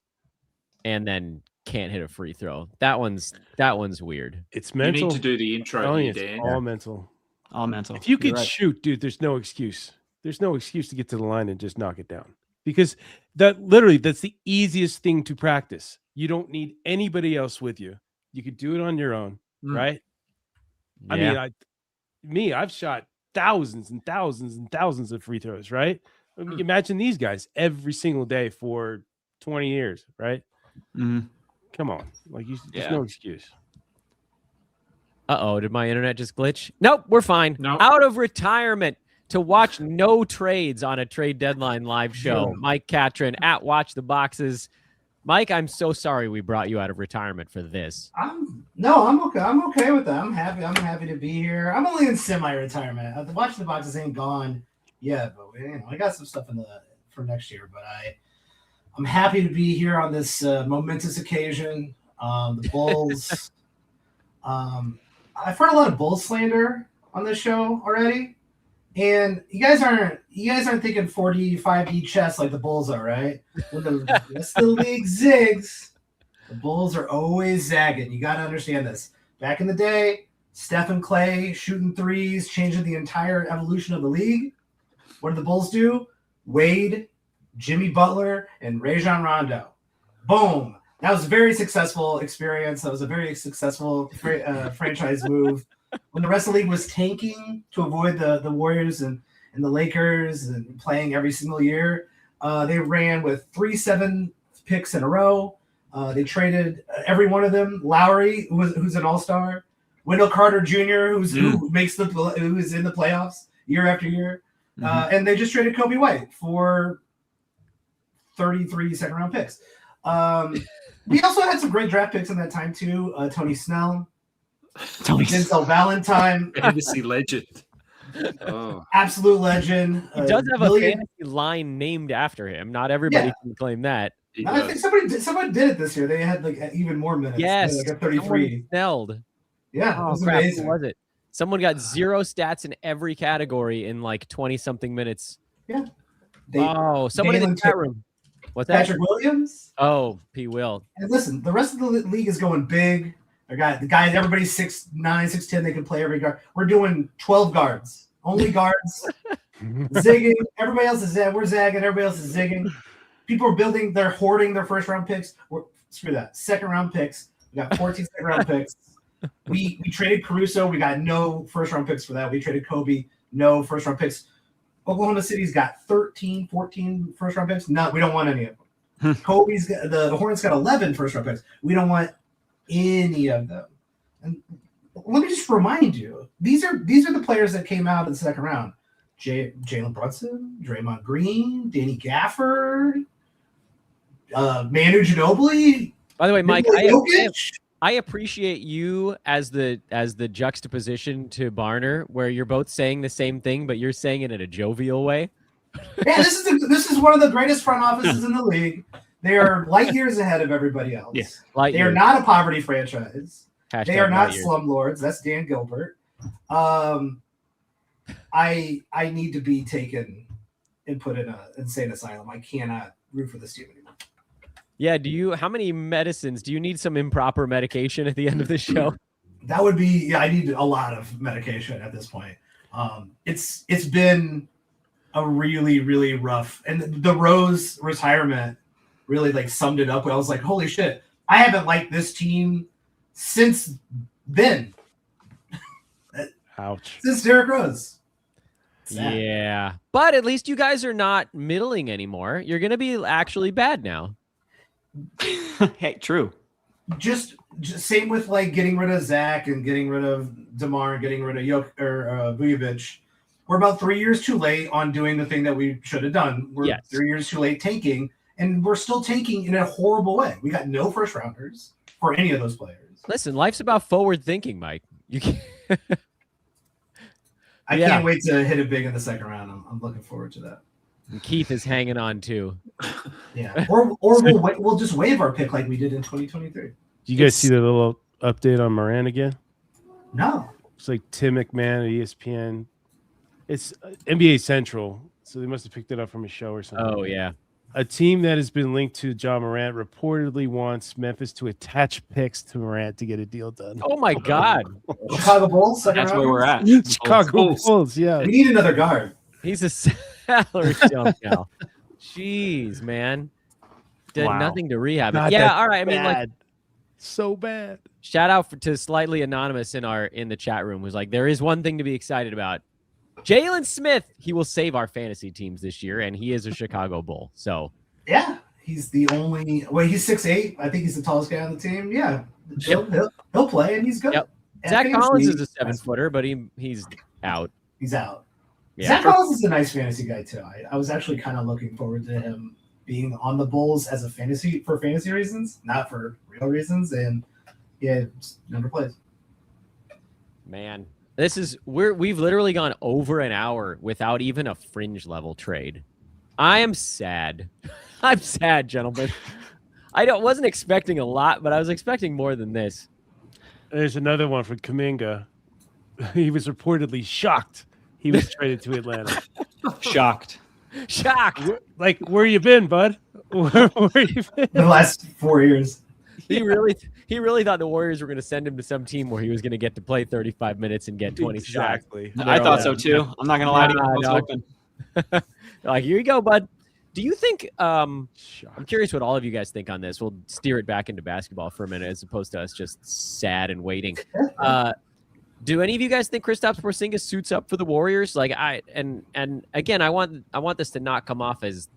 and then can't hit a free throw. That one's weird. It's You mental. need to do the intro here, It's Dan. all mental. All mental. If you You're could right. shoot, dude, there's no excuse. There's no excuse to get to the line and just knock it down. Because that's the easiest thing to practice. You don't need anybody else with you. You could do it on your own, right? Yeah. I mean, I've shot thousands and thousands and thousands of free throws, right? I mean, imagine these guys every single day for 20 years, right? Mhm. Come on. There's Yeah. no excuse. Uh-oh, did my internet just glitch? Nope, we're fine. Nope. Out of retirement to watch no trades on a trade deadline live show. Mike Catron at Watch the Boxes. Mike, I'm so sorry we brought you out of retirement for this. I'm okay. I'm okay with that. I'm happy to be here. I'm only in semi-retirement. Watch the Boxes ain't gone yet, but I got some stuff for next year. But I'm happy to be here on this momentous occasion. The Bulls. I've heard a lot of Bulls slander on this show already, and you guys aren't thinking 45 chess like the Bulls are, right? When the rest of the league zigs, the Bulls are always zagging. You got to understand this. Back in the day, Steph and Clay shooting threes, changing the entire evolution of the league. What did the Bulls do? Wade, Jimmy Butler, and Rajon Rondo. Boom. That was a very successful experience. That was a very successful franchise move. When the rest of the league was tanking to avoid the Warriors and the Lakers and playing every single year, they ran with 3 7 picks in a row. They traded every one of them. Lowry, who's an all-star. Wendell Carter Jr., who is in the playoffs year after year. And they just traded Kobe White for 33 second-round picks. We also had some great draft picks in that time, too. Tony Snell. Denzel Valentine. Fantasy legend. Oh. Absolute legend. He does have a fantasy line named after him. Not everybody can claim that. No, I think somebody did it this year. They had even more minutes. Yes. Like a 33. Snelled. Yeah, it was crap, amazing. who was it? Someone got 0 stats in every category in 20-something minutes. Yeah. Someone in the chat room. What's that? Patrick Williams. Oh, P. Will. And listen, the rest of the league is going big. The guys, everybody's 6'9", 6'10". They can play every guard. We're doing 12 guards, only guards, zigging. Everybody else is we're zagging. Everybody else is zigging. People are building. They're hoarding their first round picks. Screw that. Second round picks. We got 14 second round picks. We traded Caruso. We got no first round picks for that. We traded Kobe. No first round picks. Oklahoma City's got 13, 14 first round picks. No, we don't want any of them. Kobe's got, the Hornets got 11 first round picks. We don't want any of them. And let me just remind you, these are the players that came out in the second round. Jalen Brunson, Draymond Green, Danny Gafford, Manu Ginobili. By the way, Mike, I appreciate you as the juxtaposition to Barner, where you're both saying the same thing, but you're saying it in a jovial way. Yeah, this is one of the greatest front offices in the league. They are light years ahead of everybody else. Yeah, they are not a poverty franchise. Hashtag they are not light years. slumlords. That's Dan Gilbert. I need to be taken and put in an insane asylum. I cannot root for this team anymore. Yeah, how many medicines? Do you need some improper medication at the end of the show? That would be, I need a lot of medication at this point. It's been a really, really rough, and the Rose retirement really summed it up. I was like, holy shit, I haven't liked this team since then. Ouch. Since Derrick Rose. Sad. Yeah, but at least you guys are not middling anymore. You're going to be actually bad now. Hey, true. Just same with getting rid of Zach and getting rid of DeMar and getting rid of Vujovic. We're about 3 years too late on doing the thing that we should have done. We're 3 years too late tanking, and we're still tanking in a horrible way. We got no first rounders for any of those players. Listen, life's about forward thinking, Mike. You can't. I can't wait to hit it big in the second round. I'm looking forward to that. And Keith is hanging on too. Yeah, or we'll just waive our pick like we did in 2023. Do you guys see the little update on Morant again? No. It's like Tim McMahon at ESPN. It's NBA Central, so they must have picked it up from a show or something. Oh yeah. A team that has been linked to Ja Morant reportedly wants Memphis to attach picks to Morant to get a deal done. Oh my God. Chicago Bulls. That's where we're at. Chicago Bulls, yeah. We need another guard. He's a salary dump now. Jeez, man. Did nothing to rehab it. God, Yeah, that's all right. I mean, like, bad. So bad. shout out to Slightly Anonymous in the chat room, was like, there is one thing to be excited about. Jalen Smith, he will save our fantasy teams this year, and he is a Chicago Bull. So Yeah, he's the only. Well, he's 6'8". I think he's the tallest guy on the team. Yeah, he'll play, and he's good. Yep. Zach Collins is a 7-footer, but he's out. He's out. Yeah. Zach Collins is a nice fantasy guy too. I was actually kind of looking forward to him being on the Bulls as a fantasy reasons, not for real reasons, and yeah, never plays. Man, we've literally gone over an hour without even a fringe level trade. I am sad. I'm sad, gentlemen. I wasn't expecting a lot, but I was expecting more than this. There's another one for Kuminga. He was reportedly shocked he was traded to Atlanta. Shocked. Like, where you been, bud? Where you been? The last 4 years. He really thought the Warriors were going to send him to some team where he was going to get to play 35 minutes and get 20 Exactly. shots. I thought so too. I'm not going to lie to you. I was hoping. Like, here you go, bud. Do you think I'm curious what all of you guys think on this. We'll steer it back into basketball for a minute as opposed to us just sad and waiting. Do any of you guys think Kristaps Porzingis suits up for the Warriors? Like, and again, I want this to not come off as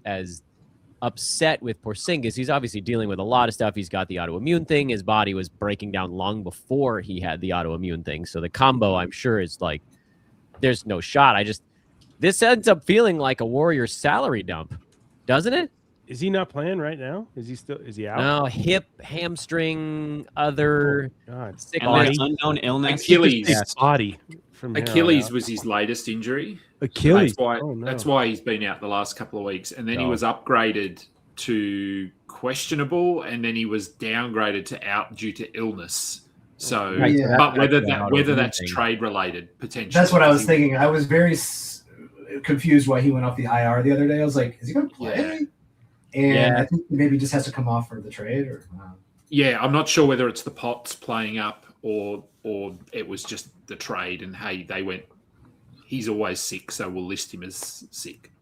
upset with Porzingis. He's obviously dealing with a lot of stuff. He's got the autoimmune thing. His body was breaking down long before he had the autoimmune thing. So the combo, I'm sure, is like, there's no shot. This ends up feeling like a Warriors salary dump, doesn't it? Is he not playing right now? Is he out? No, hip, hamstring, other sickness, unknown illness. Achilles. Body. Achilles was his latest injury. Achilles. That's why he's been out the last couple of weeks. And then he was upgraded to questionable, and then he was downgraded to out due to illness. So, but whether that's trade related potentially. That's what I was thinking. I was very confused why he went off the IR the other day. I was like, is he going to play? Yeah. And I think maybe just has to come off for the trade, or yeah, I'm not sure whether it's the Pots playing up or it was just the trade, and hey, they went, he's always sick, so we'll list him as sick.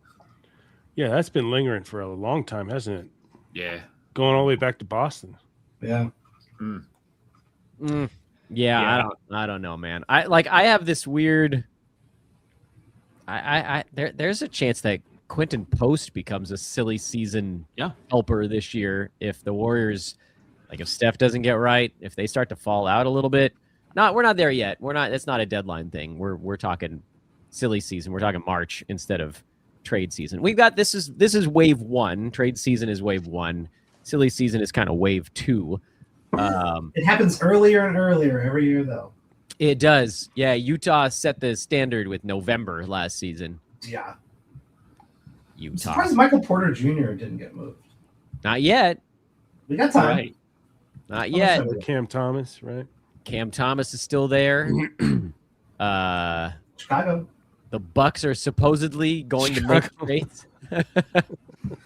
Yeah, that's been lingering for a long time, hasn't it? Yeah, going all the way back to Boston. Yeah. Yeah, I don't know, man. I have this weird. There's a chance that Quentin Post becomes a silly season helper this year if the Warriors, like if Steph doesn't get right, if they start to fall out a little bit. We're not there yet. It's not a deadline thing. We're talking silly season. We're talking March instead of trade season. We've got this is wave 1. Trade season is wave 1. Silly season is kind of wave 2. It happens earlier and earlier every year, though. It does. Yeah, Utah set the standard with November last season. Yeah. Utah. I'm surprised Michael Porter Jr. didn't get moved. Not yet. We got time. Right. Not yet. Cam Thomas, right? Cam Thomas is still there. Chicago. The Bucks are supposedly going to make trades.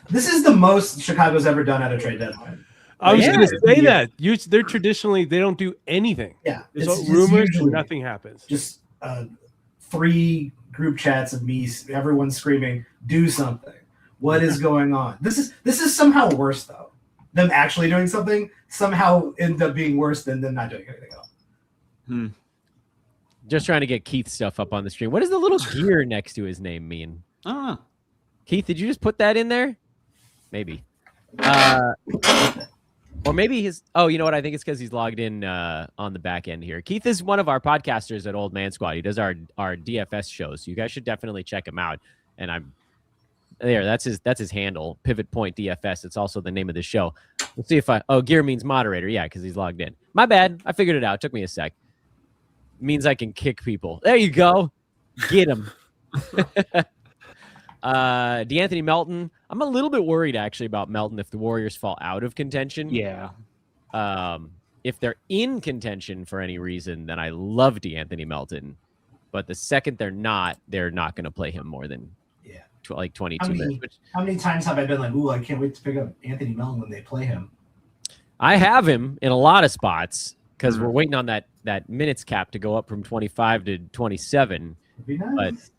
This is the most Chicago's ever done at a trade deadline. I was going to say that. They're traditionally, they don't do anything. Yeah. There's rumors and nothing happens. Just 3 group chats of me, everyone screaming, do something. What is going on? This is somehow worse, though. Them actually doing something somehow ends up being worse than them not doing anything else. Just trying to get Keith's stuff up on the stream. What does the little gear next to his name mean? Keith, did you just put that in there? Maybe. Or maybe his... Oh, you know what? I think it's because he's logged in on the back end here. Keith is one of our podcasters at Old Man Squad. He does our DFS shows. So you guys should definitely check him out. And I'm There, that's his handle. Pivot Point DFS. It's also the name of the show. Let's see if Gear means moderator. Yeah, because he's logged in. My bad. I figured it out. It took me a sec. It means I can kick people. There you go. Get him. DeAnthony Melton. I'm a little bit worried actually about Melton if the Warriors fall out of contention. Yeah. If they're in contention for any reason, then I love DeAnthony Melton. But the second they're not going to play him more than 22 minutes. How many times have I been like, ooh, I can't wait to pick up Anthony Melton when they play him? I have him in a lot of spots because we're waiting on that minutes cap to go up from 25 to 27. It'd be nice.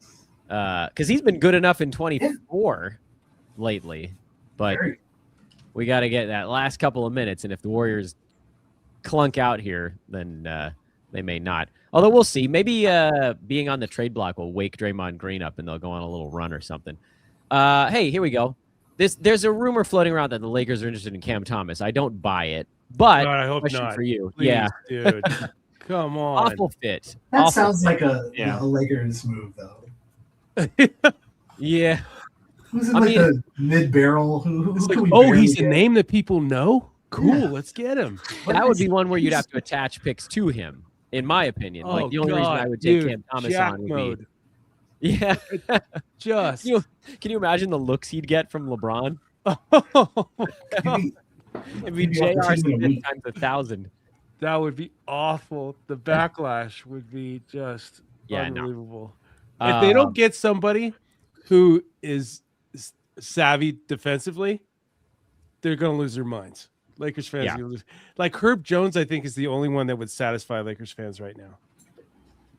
But because he's been good enough in 24 lately. But we got to get that last couple of minutes. And if the Warriors clunk out here, then they may not. Although we'll see. Maybe being on the trade block will wake Draymond Green up and they'll go on a little run or something. Hey, here we go. There's a rumor floating around that the Lakers are interested in Cam Thomas. I don't buy it, but God, I hope question not. for you. Please, yeah, dude. Come on. Awful fit. That Awful sounds fit. like a Lakers move, though. Yeah. Who's in the mid-barrel? Who he's a name that people know? Cool, let's get him. That would be one where you'd have to attach picks to him, in my opinion. Oh, the only reason I would take Cam Thomas Jack on would mode. be... Yeah. Just. Can you imagine the looks he'd get from LeBron? It'd be J.R. Smith times 1,000. That would be awful. The backlash would be just unbelievable. No. If they don't get somebody who is savvy defensively, they're going to lose their minds. Lakers fans are going to lose. Like Herb Jones, I think, is the only one that would satisfy Lakers fans right now.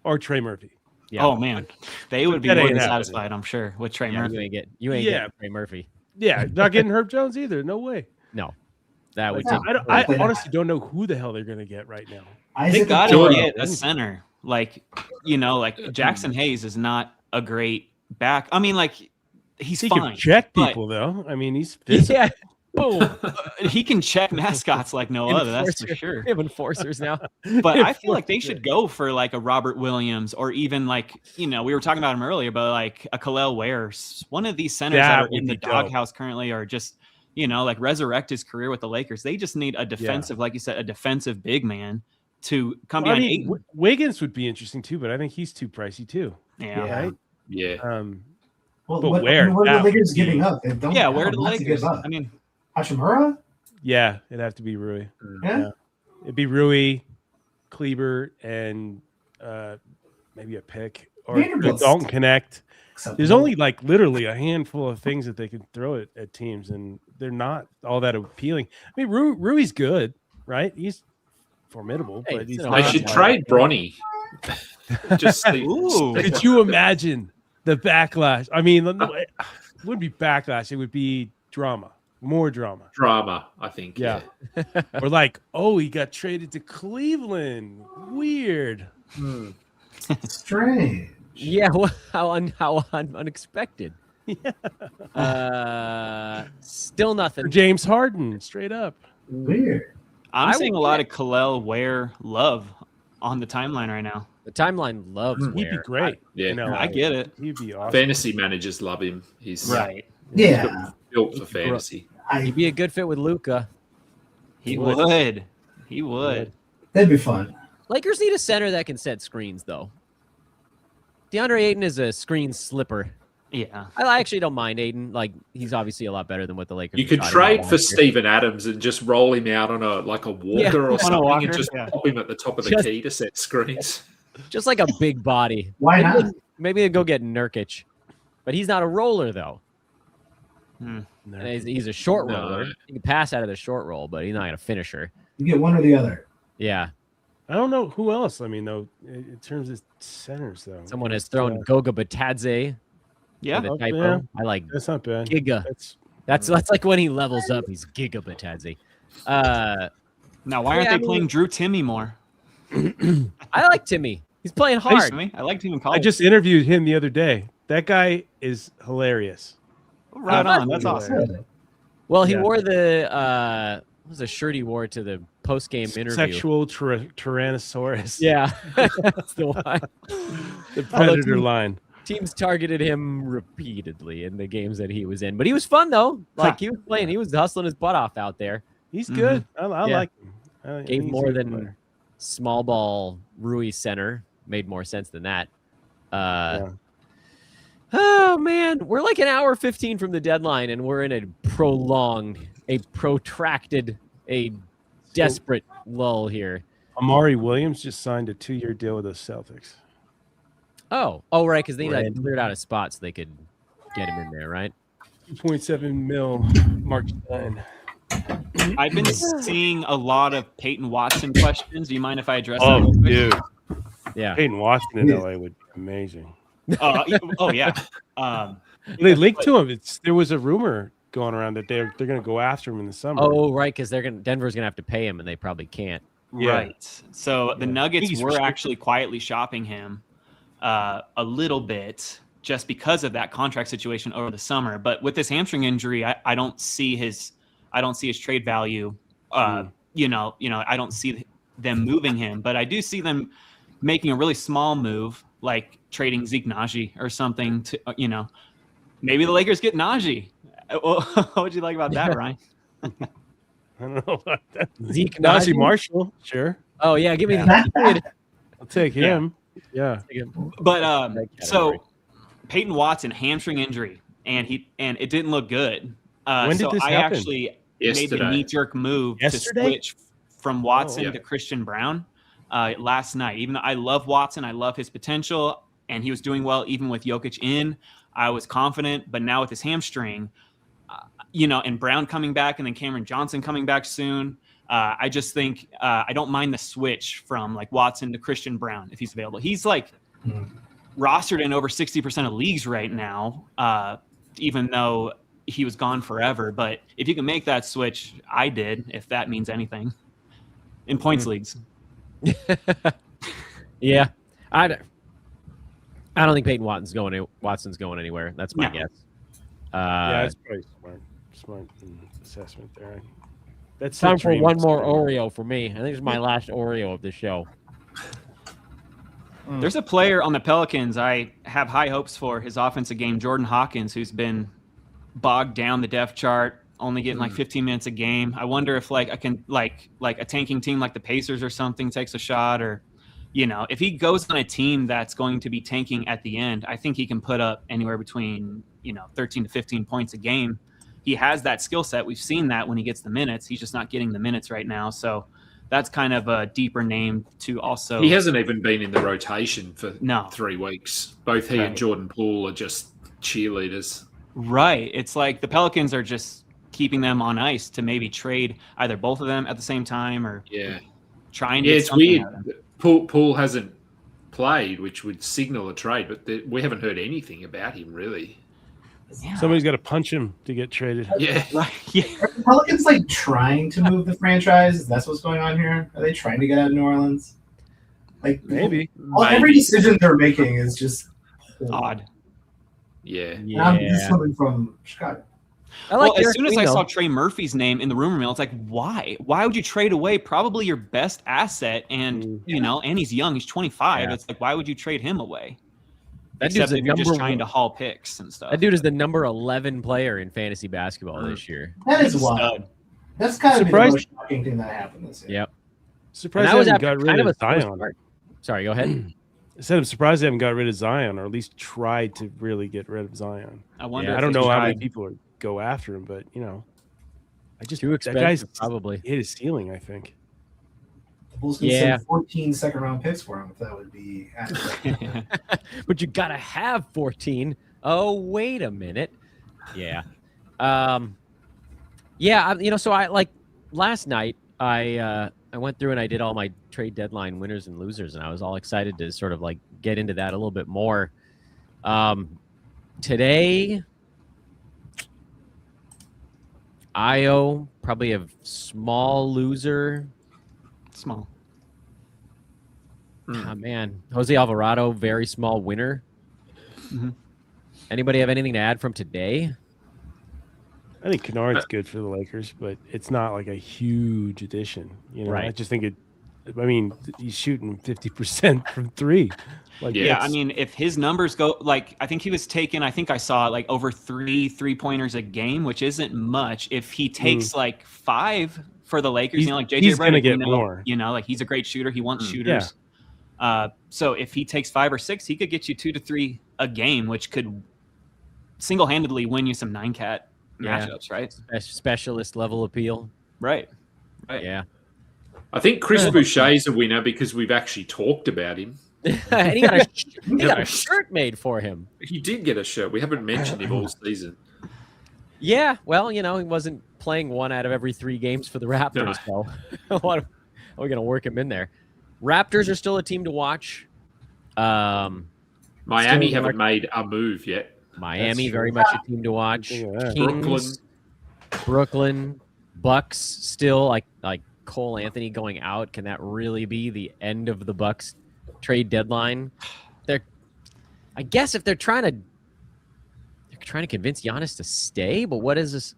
Or Trey Murphy. Yeah. Oh, man. They would be more than satisfied, I'm sure, with Trey Murphy. You ain't getting Trey Murphy. Yeah, not getting Herb Jones either. No way. No. That would I honestly don't know who the hell they're going to get right now. They got to get a center. Like Jackson Hayes is not a great back. I mean, like, he fine. Can check people, though. I mean, he's physical. Yeah. Boom. He can check mascots like no other. That's for sure. We have enforcers now. But I feel like they should go for like a Robert Williams or even like, we were talking about him earlier, but like a Khalil Ware. One of these centers that are in the doghouse currently are just, like resurrect his career with the Lakers. They just need a defensive, like you said, a defensive big man to come behind Ayton. Wiggins would be interesting too, but I think he's too pricey too. Yeah. Right? Yeah. But where are the Lakers giving up? Where are the Lakers? I mean, Hachimura? Yeah, it'd have to be Rui. Yeah. It'd be Rui, Kleber, and maybe a pick or Dalton Connect. There's only like literally a handful of things that they can throw at teams, and they're not all that appealing. I mean, Rui's good, right? He's formidable, but he's they should trade Bronny. Just could you imagine the backlash? I mean, it wouldn't be backlash; it would be drama. More drama, I think. Yeah. Or like, he got traded to Cleveland. Weird. Strange. Yeah. How unexpected. Yeah. Still nothing. For James Harden, straight up. Weird. I'm seeing a lot of Khalil Ware love on the timeline right now. The timeline loves Ware. He'd be great. I get it. He'd be awesome. Fantasy managers love him. He's right. Yeah. Built for fantasy. He'd be a good fit with Luka. He would. That'd be fun. Lakers need a center that can set screens, though. DeAndre Ayton is a screen slipper. Yeah. I actually don't mind Ayton. Like, he's obviously a lot better than what the Lakers. You could trade for Steven Adams and just roll him out on a walker or something and just pop him at the top of the key to set screens. Just like a big body. Why not? Maybe they'd go get Nurkic. But he's not a roller, though. He's a short roller. He can pass out of the short roll, but he's not a finisher. You get one or the other. Yeah. I don't know who else. I mean, though, in terms of centers, though. Someone has thrown Goga Batadze. Yeah. I like that's not bad. Giga. That's like when he levels up, he's Giga Batadze. Now, why aren't they playing Drew Timmy more? I like Timmy. He's playing hard. I liked him in college. I just interviewed him the other day. That guy is hilarious. Right on. That's awesome. Well, he wore the what was the shirt he wore to the post-game interview? Sexual Tyrannosaurus. Yeah, that's the one. The Predator line. Teams targeted him repeatedly in the games that he was in, but he was fun though. Like he was playing, he was hustling his butt off out there. He's good. I like him. Gave more than small ball Rui center. Made more sense than that. Oh man, we're like an hour 15 from the deadline, and we're in a protracted, desperate lull here. Amari Williams just signed a 2-year deal with the Celtics. Oh, right, because they cleared out a spot so they could get him in there, right? 2.7 mil, Mark Stein. I've been seeing a lot of Peyton Watson questions. Do you mind if I address that? Oh, dude. Yeah. Peyton Watson in LA would be amazing. Yeah. They linked to him. There was a rumor going around that they're going to go after him in the summer. Oh, right, because Denver's going to have to pay him, and they probably can't. Yeah. Right. So the Nuggets were actually quietly shopping him a little bit just because of that contract situation over the summer. But with this hamstring injury, I don't see his trade value. I don't see them moving him, but I do see them making a really small move, like trading Zeke Naji or something to, maybe the Lakers get Naji. What would you like about that, Ryan? I don't know about that. Zeke Naji Marshall, sure. Oh yeah, give me that. I'll take him. Yeah. But so Peyton Watson hamstring injury, and it didn't look good. When did this happen? Actually made the knee-jerk move to switch from Watson to Christian Brown last night. Even though I love Watson, I love his potential, and he was doing well even with Jokic in. I was confident, but now with his hamstring, and Brown coming back, and then Cameron Johnson coming back soon. I just think I don't mind the switch from like Watson to Christian Brown if he's available. He's like rostered in over 60% of leagues right now, even though he was gone forever. But if you can make that switch, I did, if that means anything, in points leagues. Yeah, I don't think Peyton Watson's going anywhere. That's my guess. That's probably smart assessment there. That's time for one more Oreo for me. I think it's my last Oreo of the show. There's a player on the Pelicans I have high hopes for his offensive game, Jordan Hawkins, who's been bogged down the depth chart, only getting like 15 minutes a game. I wonder if like a tanking team like the Pacers or something takes a shot, or if he goes on a team that's going to be tanking at the end, I think he can put up anywhere between 13 to 15 points a game. He has that skill set. We've seen that when he gets the minutes. He's just not getting the minutes right now. So that's kind of a deeper name to also. He hasn't even been in the rotation for 3 weeks. Both he and Jordan Poole are just cheerleaders. Right. It's like the Pelicans are just keeping them on ice to maybe trade either both of them at the same time or trying to get it's weird. Poole hasn't played, which would signal a trade, but we haven't heard anything about him really. Yeah. Somebody's got to punch him to get traded. Yeah, right. Yeah. Are the Pelicans like trying to move the franchise? That's what's going on here. Are they trying to get out of New Orleans? Like maybe. Every decision they're making is just odd. Yeah. I'm just coming from Chicago. As soon as I saw Trey Murphy's name in the rumor mill, it's like, why? Why would you trade away probably your best asset? And and he's young, he's 25. Yeah. It's like, why would you trade him away? That dude's if you're just trying to haul picks and stuff. That dude is the number 11 player in fantasy basketball this year. That is wild. That's kind of the most shocking thing that happened this year. Yep. Surprised they haven't got rid of Zion. Sorry, go ahead. I said I'm surprised they haven't got rid of Zion, or at least tried to really get rid of Zion. I wonder. I don't know how many people go after him, but I just too expensive. That guy's probably hit his ceiling, I think. The Bulls can send 14 second-round picks for him if that would be accurate. But you gotta have 14. Oh, wait a minute. Yeah. So I like last night I went through and I did all my trade deadline winners and losers, and I was all excited to sort of like get into that a little bit more. Today, Ayo, probably a small loser. Small. Oh, man. Jose Alvarado, very small winner. Mm-hmm. Anybody have anything to add from today? I think Kennard's good for the Lakers, but it's not like a huge addition. Right. I just think I mean, he's shooting 50% from three. Like, yeah, I mean, if his numbers go like, I think he was taking, I think I saw like over 3 3-pointers a game, which isn't much. If he takes like 5 for the Lakers, like JJ he's gonna Redick, get more. Like he's a great shooter. He wants shooters. So if he takes 5 or 6, he could get you 2 to 3 a game, which could single-handedly win you some 9-cat matchups, right? Specialist level appeal. Right. Yeah. I think Chris Boucher's a winner because we've actually talked about him. And he got a shirt made for him. He did get a shirt. We haven't mentioned him all season. Yeah, well, he wasn't playing 1 out of every 3 games for the Raptors, so what are we going to work him in there? Raptors are still a team to watch. Miami haven't made a move yet. Miami, very much a team to watch. Kings, Brooklyn, Bucks, still like Cole Anthony going out. Can that really be the end of the Bucks trade deadline? I guess if they're trying to convince Giannis to stay, but what is this?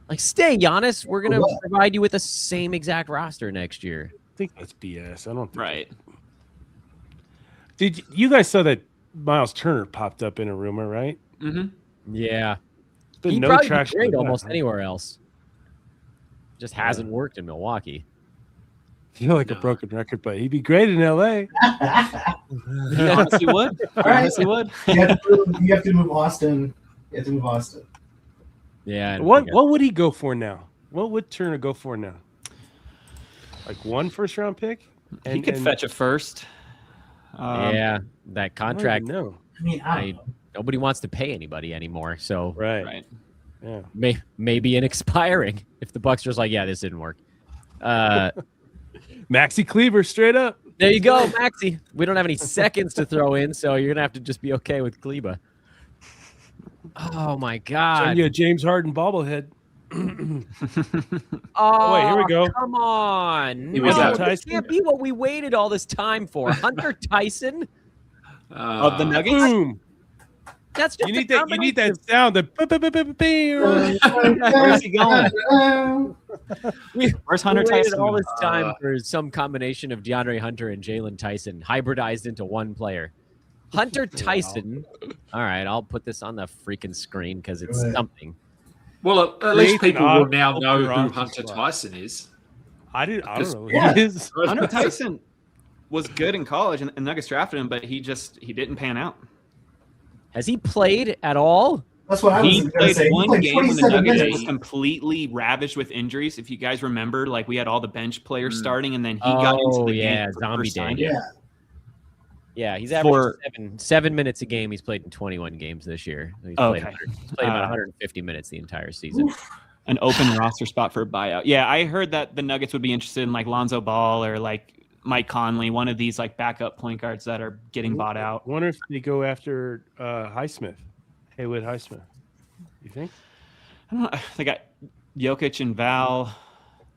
Like, stay, Giannis. We're gonna provide you with the same exact roster next year. I think that's BS. I don't think right. Did you guys saw that Miles Turner popped up in a rumor, right? Mm-hmm. Yeah. He no traction almost anywhere else. Just hasn't worked in Milwaukee. You know, like a broken record, but he'd be great in LA. He honestly would. Honestly would. You have to move Austin. You have to move Austin. Yeah. What would he go for now? What would Turner go for now? Like 1 first-round pick? He could fetch a first. Yeah, that contract. No. I mean, nobody wants to pay anybody anymore. So right. Yeah. Maybe in expiring if the Bucks are just like, yeah, this didn't work. Maxi Kleber, straight up. There you go, Maxi. We don't have any seconds to throw in, so you're gonna have to just be okay with Kleber. Oh my God! Send you a James Harden bobblehead. Oh, wait, here we go. Come on! This can't be what we waited all this time for. Hunter Tyson of the Nuggets. Boom. That's just you need that sound. Where's he going? Where's Hunter Tyson? All this time for some combination of DeAndre Hunter and Jalen Tyson hybridized into one player. Hunter Tyson. All right, I'll put this on the freaking screen because it's something. Well, at least people will now know who Hunter Tyson is. I don't know who he is. Hunter Tyson was good in college, and Nuggets drafted him, but he didn't pan out. Has he played at all? That's what I was going to say. He played one game when the Nuggets was minutes. completely ravaged with injuries. If you guys remember, like we had all the bench players starting, and then he got into the game. Zombie day. Yeah. Yeah, he's averaging 7 minutes a game. He's played in 21 games this year. He's played about 150 minutes the entire season. An open roster spot for a buyout. Yeah, I heard that the Nuggets would be interested in like Lonzo Ball or like Mike Conley, one of these like backup point guards that are getting bought out. I wonder if they go after Highsmith, Haywood Highsmith. You think? I don't know. They got Jokic and Val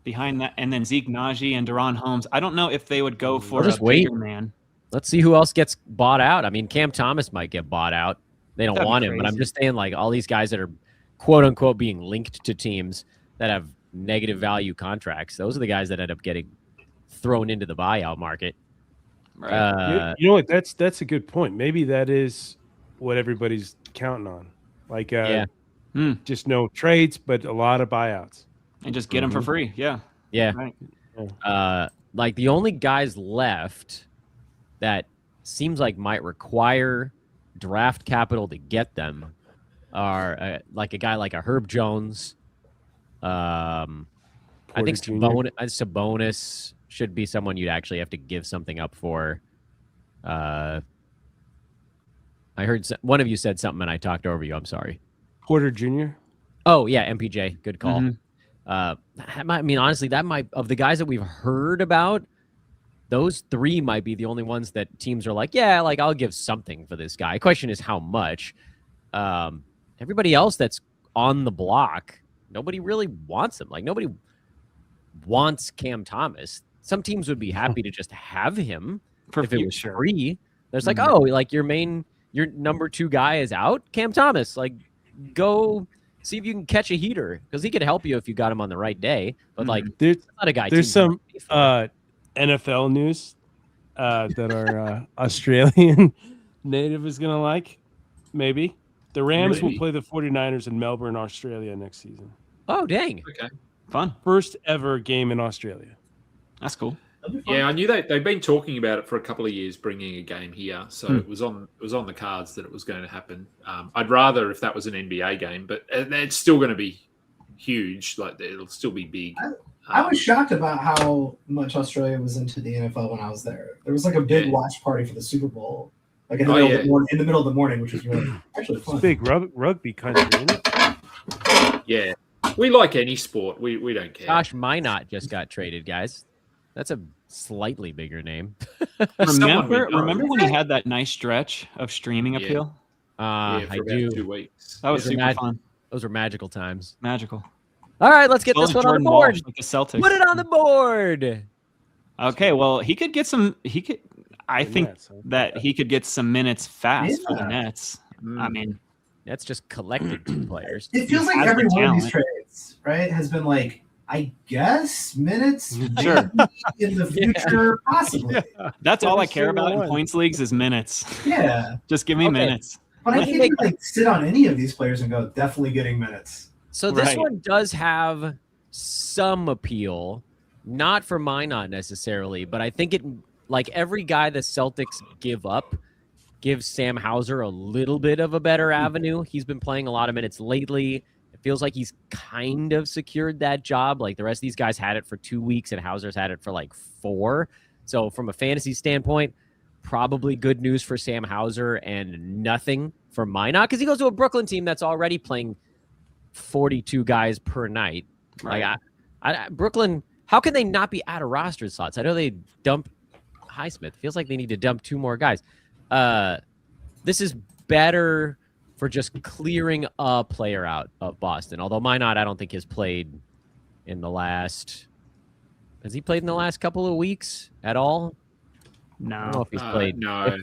behind that, and then Zeke Naji and Deron Holmes. I don't know if they would go for a bigger man. Let's see who else gets bought out. I mean, Cam Thomas might get bought out. They don't want him, but I'm just saying, like, all these guys that are quote unquote being linked to teams that have negative value contracts. Those are the guys that end up getting thrown into the buyout market. Right. You know what? That's a good point. Maybe that is what everybody's counting on. Like, just no trades, but a lot of buyouts, and just get them for free. Yeah. Yeah. Right. Like the only guys left that seems like might require draft capital to get them are like a guy like a Herb Jones. I think Sabonis should be someone you'd actually have to give something up for. I heard one of you said something and I talked over you. I'm sorry. Porter Jr. Oh yeah, MPJ. Good call. I mean, honestly, that might, of the guys that we've heard about, those 3 might be the only ones that teams are like, yeah, like I'll give something for this guy. Question is how much. Everybody else that's on the block, nobody really wants him. Like nobody wants Cam Thomas. Some teams would be happy to just have him if it was free. There's like, oh, like your number 2 guy is out, Cam Thomas. Like, go see if you can catch a heater because he could help you if you got him on the right day. But like, there's not a guy. There's some NFL news that our Australian native is going to like. Maybe. The Rams will play the 49ers in Melbourne, Australia next season. Oh, dang. Okay. Fun. First ever game in Australia. That's cool. Yeah, I knew they've been talking about it for a couple of years, bringing a game here. So it was on the cards that it was going to happen. I'd rather if that was an NBA game, but it's still going to be huge. Like it'll still be big. I was shocked about how much Australia was into the NFL when I was there. There was like a big watch party for the Super Bowl, like in the middle of the morning, which was really actually fun. It's big rugby country, isn't it? Yeah, we like any sport. We don't care. Josh Minot just got traded, guys. That's a slightly bigger name. remember when he had that nice stretch of streaming appeal? I do. 2 weeks. That was super fun. Those were magical times. Magical. All right, let's get this one on the board. With the Celtics. Put it on the board. Okay, well, he could get some. I think that he could get some minutes fast for the Nets. I mean, that's just collected two players. It feels like every one of these trades, right, has been like, I guess minutes sure. in the future, possibly. Yeah. That's all I care about in points leagues is minutes. Yeah. Just give me minutes. But I can't even like sit on any of these players and go, definitely getting minutes. So this one does have some appeal, not for Minot necessarily, but I think it, like every guy the Celtics give up, gives Sam Hauser a little bit of a better avenue. He's been playing a lot of minutes lately. It feels like he's kind of secured that job. Like the rest of these guys had it for 2 weeks and Hauser's had it for like 4. So from a fantasy standpoint, probably good news for Sam Hauser and nothing for Minot because he goes to a Brooklyn team that's already playing 42 guys per night. Right. Like I Brooklyn, how can they not be out of roster slots? I know they dump Highsmith. Feels like they need to dump 2 more guys. This is better for just clearing a player out of Boston. Although Minot, I don't think has played in the last. Has he played in the last couple of weeks at all? No. I don't know if he's played no.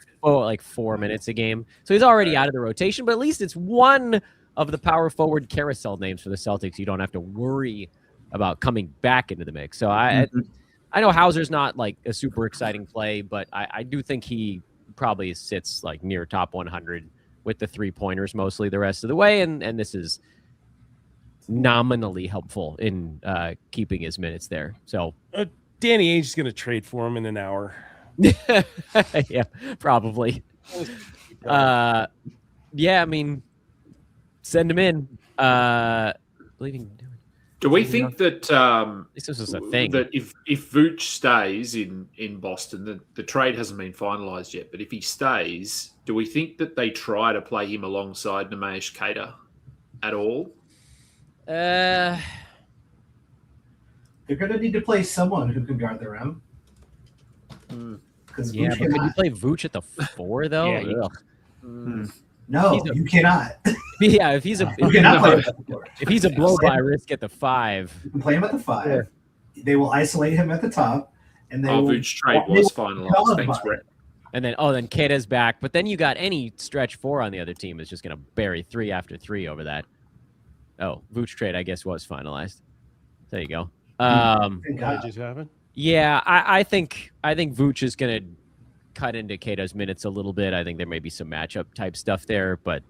4 minutes a game. So he's already out of the rotation, but at least it's one of the power forward carousel names for the Celtics. You don't have to worry about coming back into the mix. So I know Hauser's not like a super exciting play, but I do think he probably sits like near top 100 with the 3-pointers mostly the rest of the way. And this is nominally helpful in keeping his minutes there. So Danny Ainge is going to trade for him in an hour. Yeah, probably. Yeah, I mean, send him in. Do we think that this is a thing that if Vooch stays in Boston, the trade hasn't been finalized yet, but if he stays, do we think that they try to play him alongside Nemesh Keita at all? They're going to need to play someone who can guard the rim. Yeah, but could you play Vooch at the 4 though? Yeah, no, you cannot. Yeah, if he's a if he's a blow by risk at the 5, you can play him at the 5. They will isolate him at the top, and they will. Vooch trade was finalized. Thanks, Brett. And then then Keita's back, but then you got any stretch 4 on the other team is just going to bury 3 after 3 over that. Oh, Vooch trade I guess was finalized. There you go. What just happened? Yeah, I think Vooch is going to cut into Keita's minutes a little bit. I think there may be some matchup type stuff there, but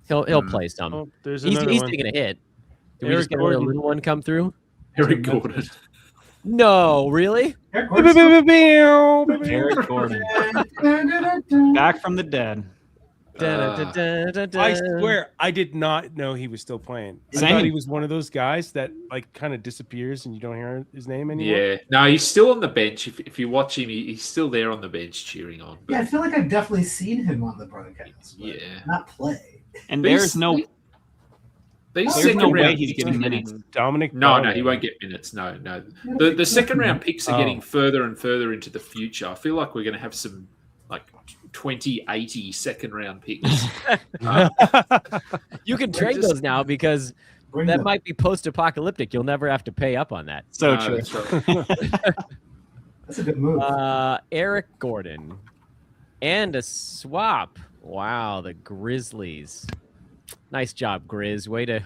he'll play some. Oh, he's taking a hit. Did we just get a little one come through? Eric Gordon. No, really? Eric Gordon. Back from the dead. I swear, I did not know he was still playing. I thought he was one of those guys that like kind of disappears and you don't hear his name anymore. Yeah, no, he's still on the bench. If you watch him, he's still there on the bench cheering on. But... Yeah, I feel like I've definitely seen him on the broadcast. Yeah, not play. And there's no way he's getting minutes. Dominic? No, he won't get minutes. No. The second round picks are getting further and further into the future. I feel like we're going to have some like 2080 second round picks. You can trade those now because that might be post-apocalyptic. You'll never have to pay up on that. So true. That's right. That's a good move. Eric Gordon and a swap. Wow, the Grizzlies. Nice job, Grizz. Way to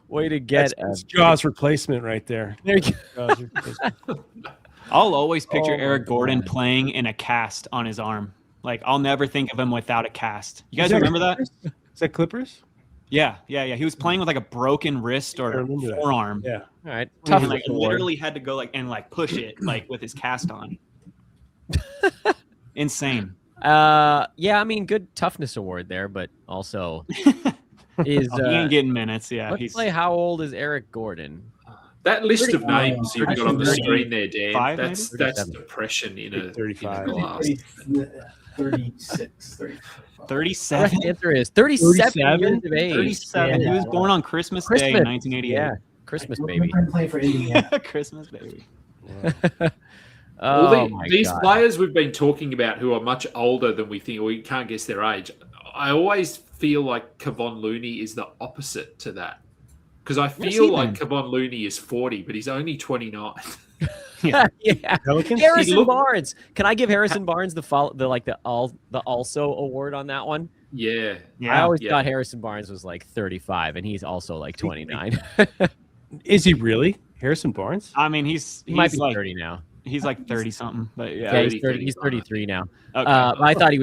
Way to get That's Jaws replacement right there. There you go. Jaws replacement. I'll always picture Oh my Eric Gordon God. playing in a cast on his arm. Like, I'll never think of him without a cast. You guys remember that? Is that Clippers? Yeah. He was playing with like a broken wrist or remember that. forearm. Yeah. All right. Tough. Tough. Like, literally had to go like and like push it like with his cast on. Insane. Yeah, I mean, good toughness award there, but also is He ain't getting minutes. Yeah. let's play how old is Eric Gordon? That list of names you've got on the screen there, Dan, 35 that's maybe? depression in a 35. glass. 36, 35. 37. Correct answer is 37 years of age. 37. He was born on Christmas Day in 1988. Yeah, Christmas We're baby. playing for Indiana. Christmas baby. Oh my These God. players we've been talking about who are much older than we think, or we can't guess their age. I always feel like Kevon Looney is the opposite to that. Because I feel like Kevon Looney is 40, but he's only 29. yeah. Pelicans? Harrison Barnes. Can I give Harrison Barnes the also award on that one? Yeah. I always thought Harrison Barnes was like 35, and he's also like 29. Is he really? Harrison Barnes? I mean, he might be like 30 now. He's like 30 something, but yeah. Yeah, he's 30. He's 33 now. Okay. I thought he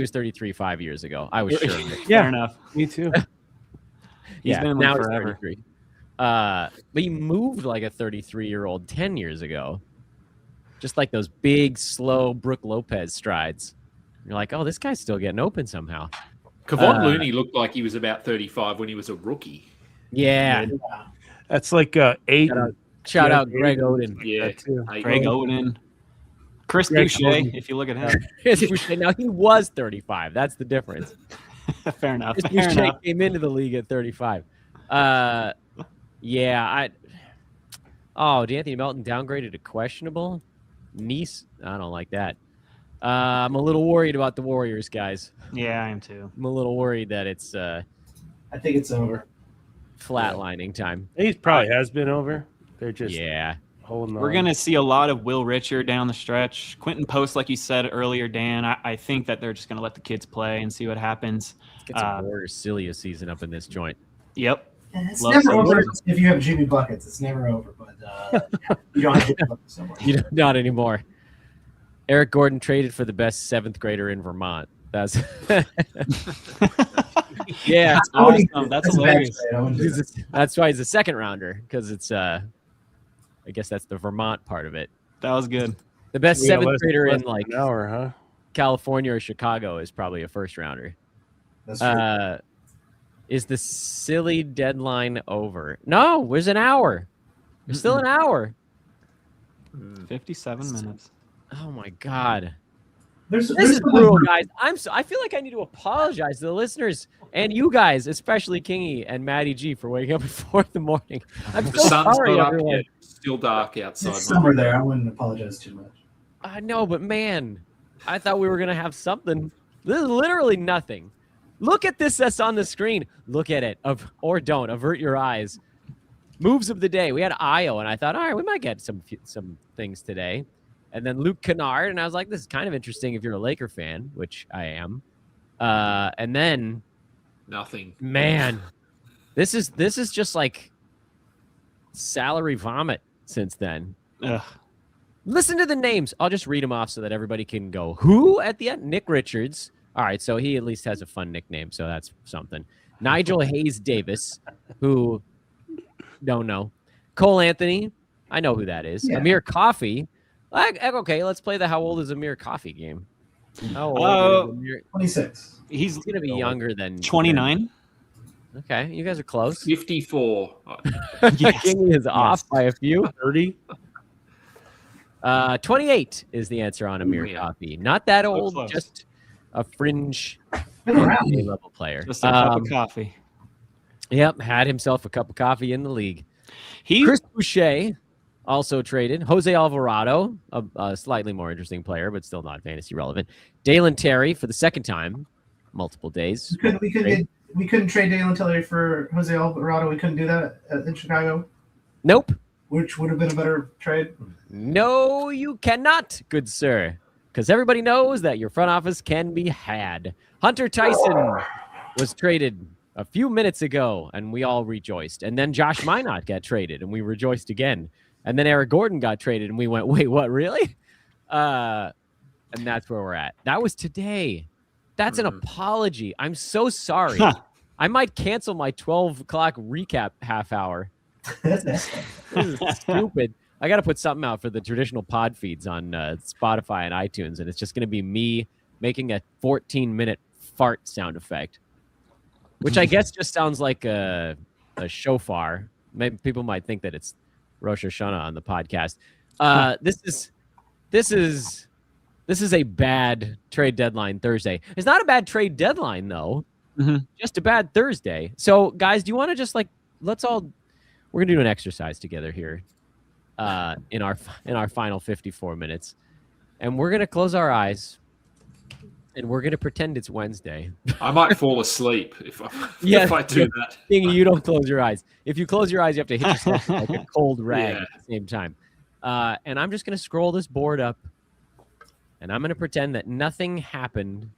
was 33 5 years ago. I was sure. Fair enough. Me too. Yeah, been in now league he's forever. 33. But he moved like a 33-year-old 10 years ago. Just like those big, slow Brooke Lopez strides. You're like, oh, this guy's still getting open somehow. Kevon Looney looked like he was about 35 when he was a rookie. Yeah. That's like 8. Shout out Greg Oden. Yeah. Greg Oden. Chris Greg Boucher, Oden. if you look at him. Now, he was 35. That's the difference. Fair enough. Chris Fair Boucher enough. came into the league at 35. D'Anthony Melton downgraded to questionable. Nice. I don't like that. I'm a little worried about the Warriors, guys. Yeah, I am too. I'm a little worried that it's I think it's over. flatlining time. He probably has been over. They're just Yeah. holding on. We're going to see a lot of Will Richard down the stretch. Quentin Post, like you said earlier, Dan, I think that they're just going to let the kids play and see what happens. Let's get some Warriors Cilia season up in this joint. Yep. It's Love never some over Warriors. if you have Jimmy Buckets. It's never over, but you don't have Jimmy Buckets so much. Not anymore. Eric Gordon traded for the best 7th grader in Vermont. That's yeah, That's awesome. That's hilarious. That's why he's a 2nd rounder, because it's I guess that's the Vermont part of it. That was good. The best Yeah, 7th less- grader less in like than an hour, huh? California or Chicago is probably a 1st rounder. That's true. Is the silly deadline over? No, there's an hour. There's still an hour. 57 minutes. Oh my God. There's This is brutal, guys. I feel like I need to apologize to the listeners and you guys, especially Kingy and Maddie G, for waking up at 4 in the morning. I'm The so sun's sorry, not up everyone. yet. Still dark outside. It's summer there. I wouldn't apologize too much. I know, but man, I thought we were gonna have something. This is literally nothing. Look at this that's on the screen. Look at it, or don't. Avert your eyes. Moves of the day. We had Ayo, and I thought, all right, we might get some things today. And then Luke Kennard, and I was like, this is kind of interesting if you're a Laker fan, which I am. And then Nothing. man, this is just like salary vomit since then. Ugh. Listen to the names. I'll just read them off so that everybody can go, who at the end? Nick Richards. All right, so he at least has a fun nickname, so that's something. Nigel Hayes Davis, who don't know. Cole Anthony, I know who that is. Yeah. Amir Coffey. Okay, let's play the How Old is Amir Coffey game. How old is Amir? 26. He's going to be younger than 29. Okay, you guys are close. 54. Yes. King is off by a few. 30. 28 is the answer on Amir Yeah. Coffey. Not that old, close. just a fringe Been around. NBA level player. Just a cup of coffee. Yep, had himself a cup of coffee in the league. He Chris Boucher also traded. Jose Alvarado, a slightly more interesting player, but still not fantasy relevant. Dalen Terry for the 2nd time, multiple days. We couldn't trade Dalen Terry for Jose Alvarado. We couldn't do that in Chicago, Nope. which would have been a better trade. No, you cannot, good sir. Because everybody knows that your front office can be had. Hunter Tyson was traded a few minutes ago, and we all rejoiced. And then Josh Minot got traded, and we rejoiced again. And then Eric Gordon got traded, and we went, wait, what, really? And that's where we're at. That was today. That's an apology. I'm so sorry. I might cancel my 12 o'clock recap half hour. This is stupid. I got to put something out for the traditional pod feeds on Spotify and iTunes, and it's just going to be me making a 14-minute fart sound effect, which I guess just sounds like a shofar. Maybe people might think that it's Rosh Hashanah on the podcast. This is a bad trade deadline Thursday. It's not a bad trade deadline though. Just a bad Thursday. So guys, do you want to just like we're gonna do an exercise together here in our final 54 minutes, and we're gonna close our eyes and we're gonna pretend it's Wednesday. I might fall asleep if I do that. You don't close your eyes. If you close your eyes, you have to hit yourself with like a cold rag at the same time. And I'm just gonna scroll this board up, and I'm gonna pretend that nothing happened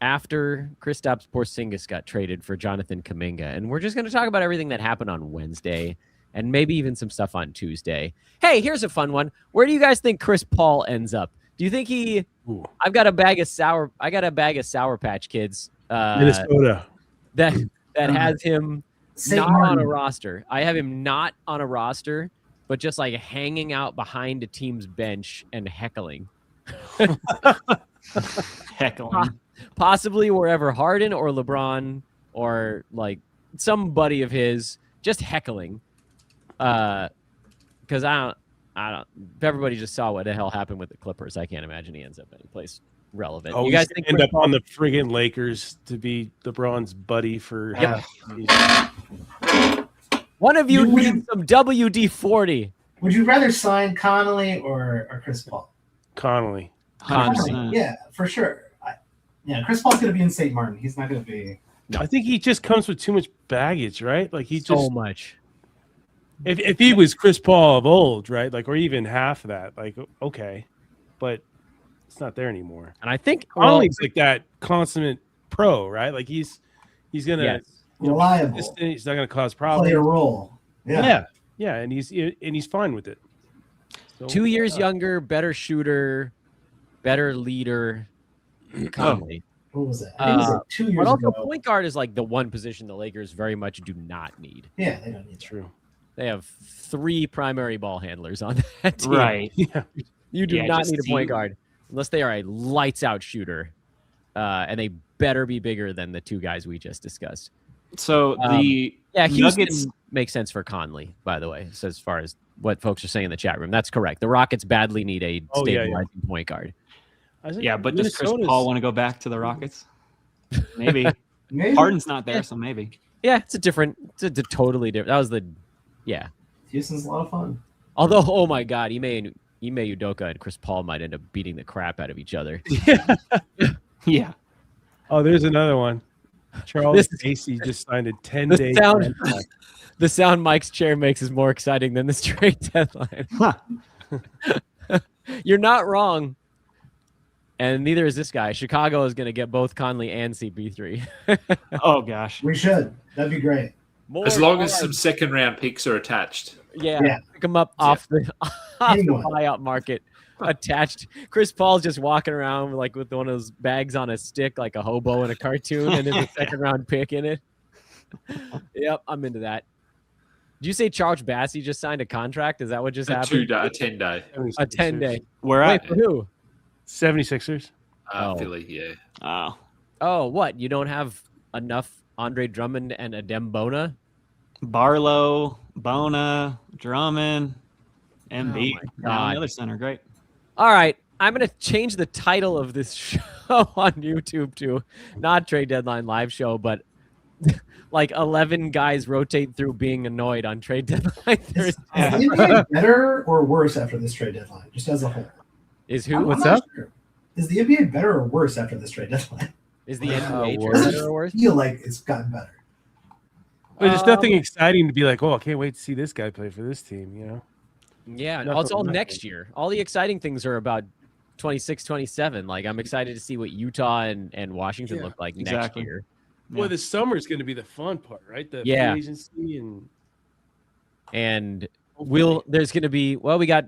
after Kristaps Porzingis got traded for Jonathan Kuminga, and we're just gonna talk about everything that happened on Wednesday. And maybe even some stuff on Tuesday. Hey, here's a fun one. Where do you guys think Chris Paul ends up? Do you think he? Ooh. I got a bag of Sour Patch Kids. Minnesota. That has him not on a roster. I have him not on a roster, but just like hanging out behind a team's bench and heckling. Heckling. Possibly wherever Harden or LeBron or like somebody of his just heckling. Because I don't. Everybody just saw what the hell happened with the Clippers. I can't imagine he ends up any place relevant. Oh, you guys think end up on the friggin' Lakers to be LeBron's buddy for half? One of you needs some WD-40. Would you rather sign Connolly or Chris Paul? Connolly. Yeah, for sure. Chris Paul's going to be in St. Martin. He's not going to be. No. I think he just comes with too much baggage, right? Like so much. If he was Chris Paul of old, right? Like, or even half of that, like, okay, but it's not there anymore. And I think Connolly's like that consummate pro, right? Like he's gonna reliable. He's not gonna cause problems. Play a role. Yeah, and he's fine with it. So, 2 years younger, better shooter, better leader. Connolly. What was that? I think it was like 2 years but also, ago. point guard is like the one position the Lakers very much do not need. Yeah, they don't need that. True. They have 3 primary ball handlers on that team. Right. Yeah. You do not need a point guard unless they are a lights out shooter. And they better be bigger than the 2 guys we just discussed. So Houston Nuggets makes sense for Conley, by the way, so as far as what folks are saying in the chat room. That's correct. The Rockets badly need a stabilizing point guard. Yeah, but does Chris Paul want to go back to the Rockets? Maybe. Harden's not there, so maybe. Yeah, it's a totally different. That was Houston's a lot of fun. Although, oh my God, Ime Udoka and Chris Paul might end up beating the crap out of each other. Yeah. Oh, there's another one. Charles Casey just signed a 10-day contract. The sound Mike's chair makes is more exciting than this trade deadline. You're not wrong. And neither is this guy. Chicago is going to get both Conley and CP3. Oh, gosh. We should. That'd be great. As long as some second-round picks are attached. Yeah. Pick them up off the buyout market. Attached. Chris Paul's just walking around like with one of those bags on a stick, like a hobo in a cartoon, and there's a second-round pick in it. Yep, I'm into that. Did you say Charles Bassey just signed a contract? Is that what just happened? A 10-day. A 10-day. Where at? For who? 76ers. Philly, yeah. Oh, what? You don't have enough Andre Drummond and Adem Bona? Barlow, Bona, Drummond, Embiid. Oh my another center. Great. All right. I'm going to change the title of this show on YouTube to not Trade Deadline Live Show, but like 11 guys rotate through being annoyed on Trade Deadline Thursday. Is the NBA better or worse after this trade deadline, just as a whole? Is who? I'm What's not up? Sure. Is the NBA better or worse after this trade deadline? Is the NBA I better or worse? feel like it's gotten better. But there's nothing exciting to be like, oh, I can't wait to see this guy play for this team, you know? Yeah, Nothing- it's all nothing. next year. All the exciting things are about 26, 27. Like, I'm excited to see what Utah and Washington look like next exactly. year. Well, the summer is going to be the fun part, right? The free agency and there's going to be, we got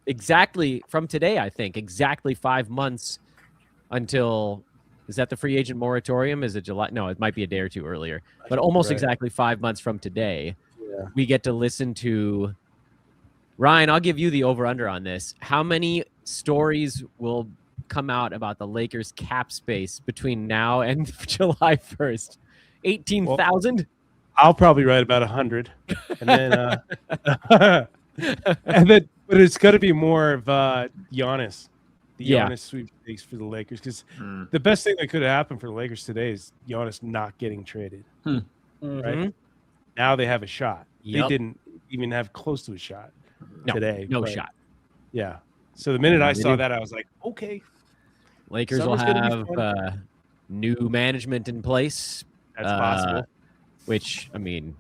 exactly from today, I think, exactly 5 months until, is that the free agent moratorium? Is it July? No, it might be a day or two earlier, but almost exactly 5 months from today, we get to listen to Ryan. I'll give you the over-under on this. How many stories will come out about the Lakers cap space between now and July 1st? 18,000? I'll probably write about 100. And then, but it's got to be more of Giannis. The Giannis sweepstakes for the Lakers, because the best thing that could have happened for the Lakers today is Giannis not getting traded. Right now, they have a shot. They didn't even have close to a shot today. No shot. Yeah. So the minute I saw that, I was like, okay, Lakers will have new management in place. That's possible. Which, I mean,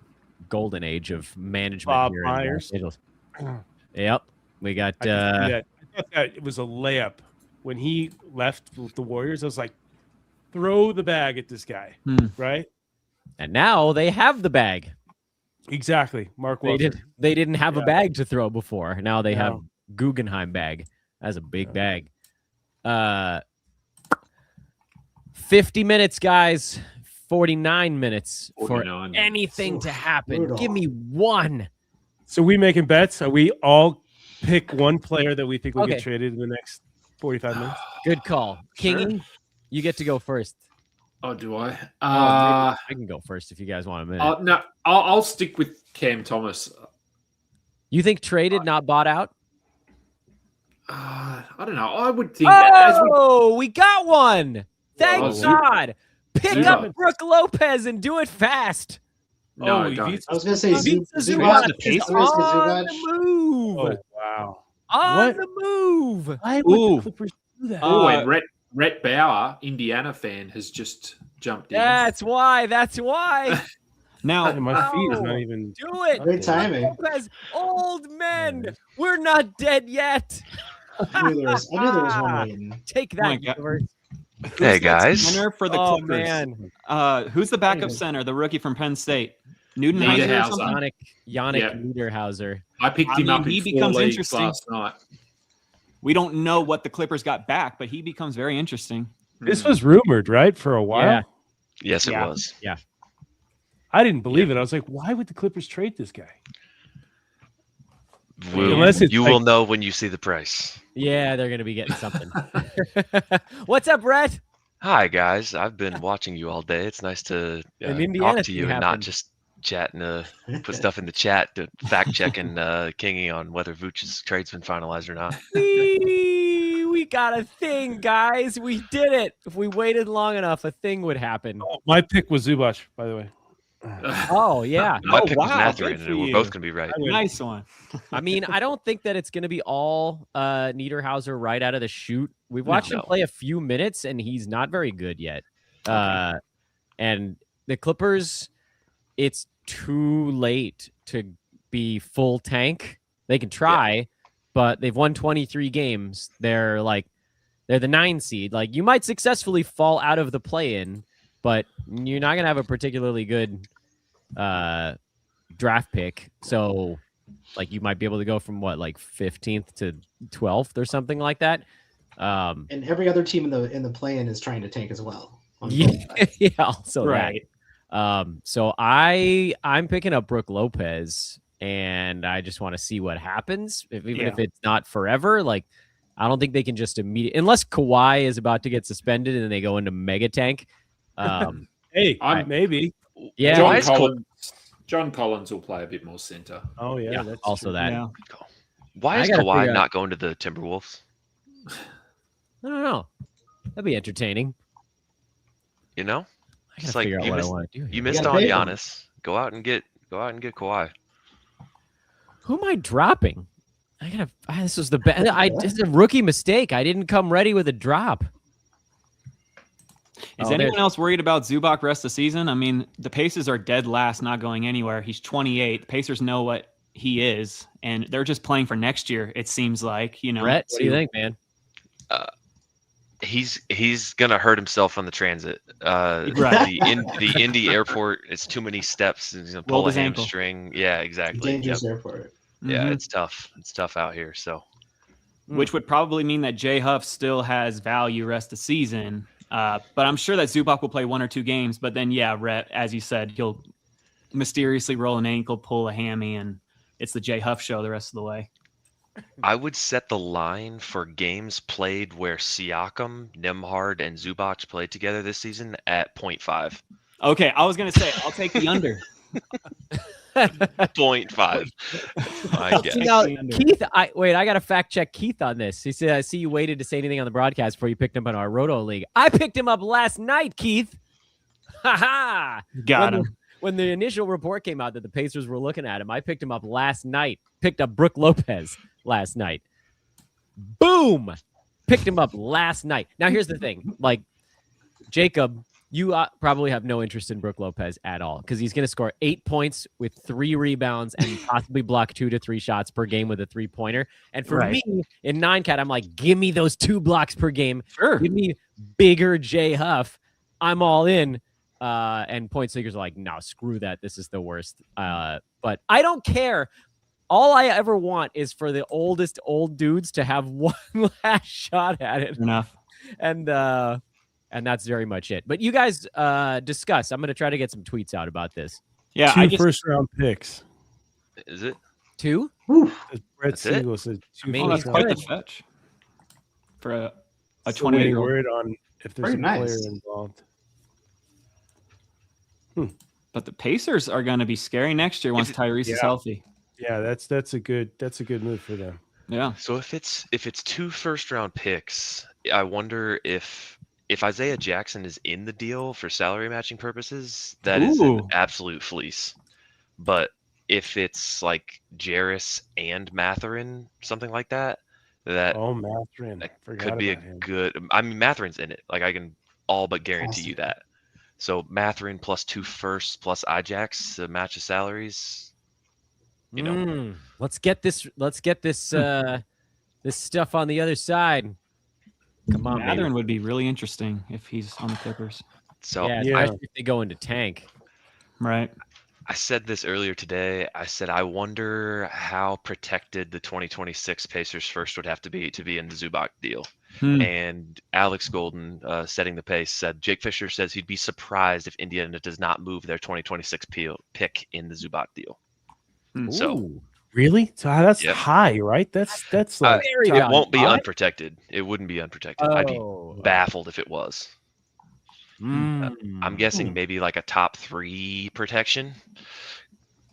golden age of management Bob here Myers. in Los Angeles. Yep, we got. I thought that it was a layup when he left the Warriors. I was like, throw the bag at this guy, right? And now they have the bag. Exactly, Mark Wilson. They didn't have a bag to throw before. Now they have Guggenheim bag. That's a big bag. 50 minutes, guys. 49 minutes for anything to happen. Brutal. Give me one. So we making bets? Are we all pick one player that we think will get traded in the next 45 minutes? Good call. Kingy, you get to go first. Oh, do I? I can go first if you guys want a minute. No, I'll stick with Cam Thomas. You think traded, not bought out? I don't know. I would think we got one. Thank God. Pick up Brooke Lopez and do it fast. No, I was going to say Zubac is on the move. Oh, wow. On the move. Why would the Clippers do that? And Rhett Bauer, Indiana fan, has just jumped in. That's why. Now, my feet is not even. Do it. Great timing. Lopez, old men. We're not dead yet. I knew there was one waiting. Take that, universe. Hey guys, center for the Clippers. Man. Who's the backup center? The rookie from Penn State, Niederhauser. Yannick Niederhauser. I picked him up. He becomes interesting last night. We don't know what the Clippers got back, but he becomes very interesting. This was rumored, right, for a while. Yeah. Yes, it was. Yeah, I didn't believe it. I was like, why would the Clippers trade this guy? You will know when you see the price. Yeah, they're going to be getting something. What's up, Brett? Hi, guys. I've been watching you all day. It's nice to talk to you and not just chatting, put stuff in the chat to fact checking Kingy on whether Vooch's trade's been finalized or not. We got a thing, guys. We did it. If we waited long enough, a thing would happen. Oh, my pick was Zubac, by the way. Oh, yeah. My pick was Mathurin, and we're both going to be right. Nice one. I mean, I don't think that it's going to be all Niederhauser right out of the chute. We've watched him play a few minutes, and he's not very good yet. And the Clippers, it's too late to be full tank. They can try, but they've won 23 games. They're the 9 seed. Like, you might successfully fall out of the play-in, but you're not going to have a particularly good draft pick. So, you might be able to go from 15th to 12th or something like that. And every other team in the play-in is trying to tank as well. Yeah, also right. That. So I'm picking up Brooke Lopez, and I just want to see what happens. If it's not forever, I don't think they can just immediately, unless Kawhi is about to get suspended and they go into mega tank. Maybe. Yeah, John Collins will play a bit more center. Oh yeah, that's also true. That. Yeah. Why is Kawhi not going to the Timberwolves? I don't know. That'd be entertaining. You know, it's like you missed on Giannis. Go out and get Kawhi. Who am I dropping? This was the best. This is a rookie mistake. I didn't come ready with a drop. Is anyone else worried about Zubac rest of the season? I mean, the Pacers are dead last, not going anywhere. He's 28. The Pacers know what he is, and they're just playing for next year. It seems like, Brett, what do you think, man? he's gonna hurt himself on the transit. Right. The Indy airport, it's too many steps. He's gonna pull a hamstring. Yeah, exactly. Dangerous airport. Yeah, it's tough. It's tough out here. So, which would probably mean that Jay Huff still has value rest of season. But I'm sure that Zubac will play 1 or 2 games. But then, yeah, Rhett, as you said, he'll mysteriously roll an ankle, pull a hammy, and it's the Jay Huff show the rest of the way. I would set the line for games played where Siakam, Nembhard, and Zubac played together this season at 0.5. Okay, I was gonna say I'll take the under. 0.5. I guess. Now, Keith, I gotta fact check Keith on this. He said, "I see you waited to say anything on the broadcast before you picked him up on our Roto League." I picked him up last night, Keith. Ha ha! Got him. When the initial report came out that the Pacers were looking at him, I picked him up last night. Picked up Brook Lopez last night. Boom! Picked him up last night. Now, here's the thing. Like, Jacob, you probably have no interest in Brook Lopez at all because he's going to score 8 points with 3 rebounds and possibly block 2 to 3 shots per game with a 3-pointer. And for me, in 9-cat, I'm like, give me those 2 blocks per game. Sure. Give me bigger Jay Huff. I'm all in. And point seekers are like, no, screw that. This is the worst. But I don't care. All I ever want is for the oldest old dudes to have one last shot at it. Enough. And that's very much it. But you guys discuss. I'm going to try to get some tweets out about this. Yeah, 2 first-round picks. Is it 2? Brett Siegel said 2 that's quite the fetch for a 28-year-old. Word on if there's a player involved. But the Pacers are going to be scary next year once Tyrese is healthy. Yeah, that's a good move for them. Yeah. So if it's 2 first-round picks, I wonder if Isaiah Jackson is in the deal for salary matching purposes, that is an absolute fleece. But if it's like Jarris and Mathurin, something like that, Mathurin could be a good. I mean, Mathurin's in it. Like I can all but guarantee you that. So Mathurin plus 2 firsts plus Ajax to match the salaries. You know, let's get this. This stuff on the other side. Come on, Mathurin would be really interesting if he's on the Clippers. So especially if they go into tank. Right. I said this earlier today. I said I wonder how protected the 2026 Pacers first would have to be in the Zubac deal. And Alex Golden, setting the pace, said Jake Fisher says he'd be surprised if Indiana does not move their 2026 pick in the Zubac deal. So really? So that's high, right? That's like it won't be unprotected. It wouldn't be unprotected. I'd be baffled if it was. I'm guessing maybe like a top 3 protection.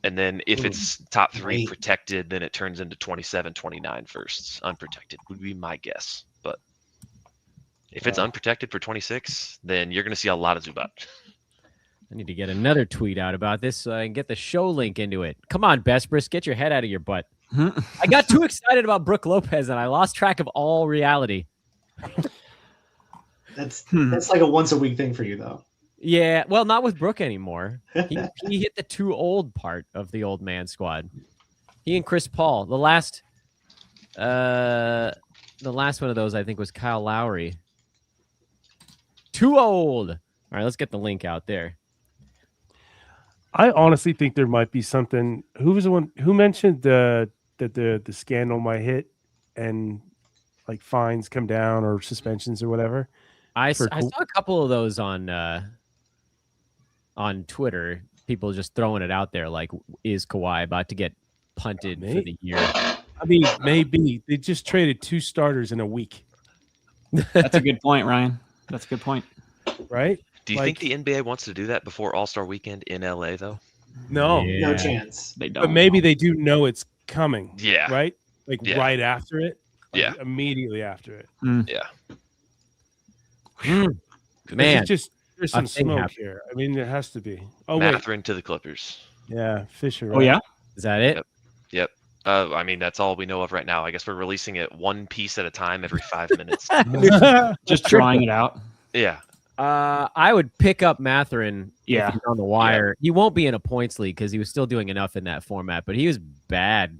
And then if it's top 3 protected, then it turns into 27, 29 firsts. Unprotected would be my guess. But if it's unprotected for 26, then you're going to see a lot of Zubac. I need to get another tweet out about this so I can get the show link into it. Come on, Besbris, get your head out of your butt. I got too excited about Brook Lopez and I lost track of all reality. That's like a once a week thing for you, though. Yeah, well, not with Brook anymore. He hit the too old part of the old man squad. He and Chris Paul. The last one of those, I think, was Kyle Lowry. Too old. All right, let's get the link out there. I honestly think there might be something. Who was the one who mentioned that the scandal might hit and like fines come down or suspensions or whatever? I saw a couple of those on Twitter. People just throwing it out there like, is Kawhi about to get punted for the year? I mean, maybe. They just traded 2 starters in a week. That's a good point, Ryan. That's a good point. Right? Do you think the NBA wants to do that before All-Star Weekend in LA, though? No. No chance. They don't. But maybe they do know it's coming. Yeah. Right? Like right after it? Like Immediately after it. Yeah. Man. There's some smoke here. I mean, there has to be. Oh, Mathurin to the Clippers. Yeah, Fisher. Right? Oh, yeah? Is that it? Yep. I mean, that's all we know of right now. I guess we're releasing it one piece at a time every 5 minutes. Just drawing it out. Yeah. I would pick up Mathurin if he's on the wire. Yeah. He won't be in a points league because he was still doing enough in that format, but he was bad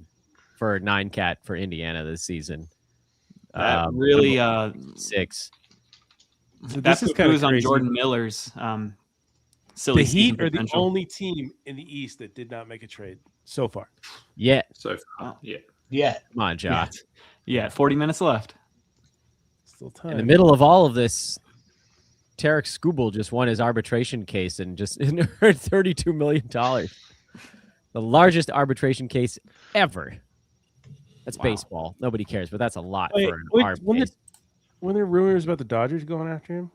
for 9-cat for Indiana this season. Really 6. So That's this is what kind was of on crazy. Jordan Miller's silly The Heat are the potential. only team in the East that did not make a trade so far. Yeah. So far, yeah. Yeah. Come on, Ja. Yeah, 40 minutes left. Still time. In the middle of all of this, Tarek Skubal just won his arbitration case and just earned $32 million. The largest arbitration case ever. That's baseball. Nobody cares, but that's a lot Wait, for an arb case. When there rumors about the Dodgers going after him?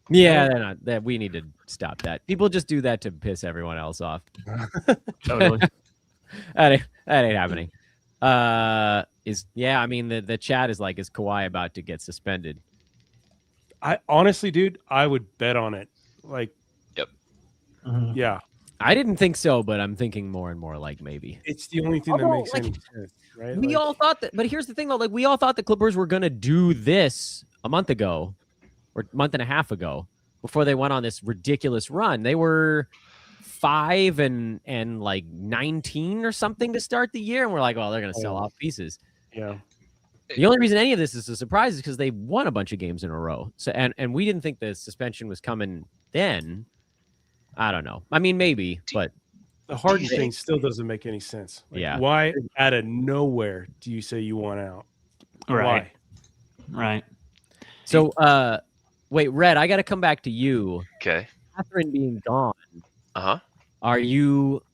Yeah, they're not. That we need to stop that. People just do that to piss everyone else off. Totally. that ain't happening. I mean the chat is like, is Kawhi about to get suspended? I honestly, dude, I would bet on it. Like, yep. Yeah. I didn't think so, but I'm thinking more and more like maybe. It's the only thing that makes any sense, right? We all thought that, but here's the thing though, like we all thought the Clippers were gonna do this a month ago or month and a half ago before they went on this ridiculous run. They were 5 and like 19 or something to start the year, and we're like, well, they're gonna sell off pieces. Yeah. The only reason any of this is a surprise is because they won a bunch of games in a row. So and we didn't think the suspension was coming then. I don't know. I mean, maybe, but the Harden thing still doesn't make any sense. Like, yeah. Why out of nowhere do you say you want out? Right. Why? Right. So wait, Red, I gotta come back to you. Okay. Catherine being gone. Uh-huh.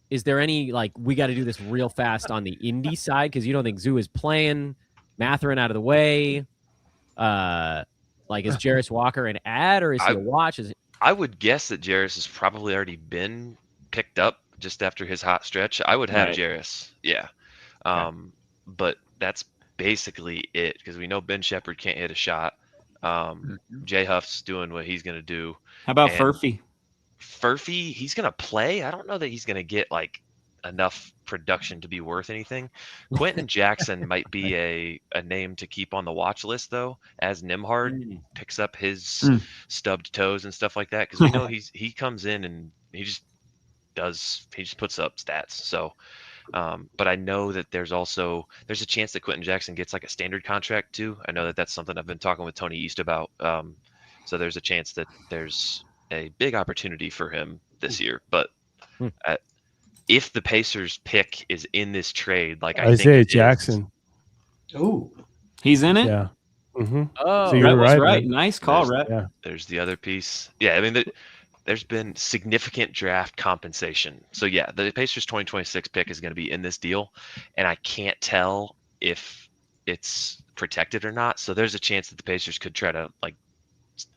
Is there any, like, we got to do this real fast on the indie side because you don't think Zoo is playing, Mathurin out of the way? Like, is Jarris Walker an ad or is he a watch? I would guess that Jarris has probably already been picked up just after his hot stretch. I would have Jarris. Yeah. But that's basically it because we know Ben Shepherd can't hit a shot. Jay Huff's doing what he's going to do. How about Furphy? Furphy, he's going to play. I don't know that he's going to get like enough production to be worth anything. Quentin Jackson might be a name to keep on the watch list though, as Nembhard picks up his stubbed toes and stuff like that. Because we know he comes in and he just puts up stats. So, but I know that there's a chance that Quentin Jackson gets like a standard contract too. I know that that's something I've been talking with Tony East about. So there's a chance that there's a big opportunity for him this year. But if the Pacers pick is in this trade, like I think Isaiah Jackson. Oh, he's in it. Yeah. Mm-hmm. Oh, so you're right. Nice call, Rhett. Yeah. There's the other piece. Yeah, I mean, there's been significant draft compensation. So yeah, the Pacers 2026 pick is going to be in this deal, and I can't tell if it's protected or not. So there's a chance that the Pacers could try to like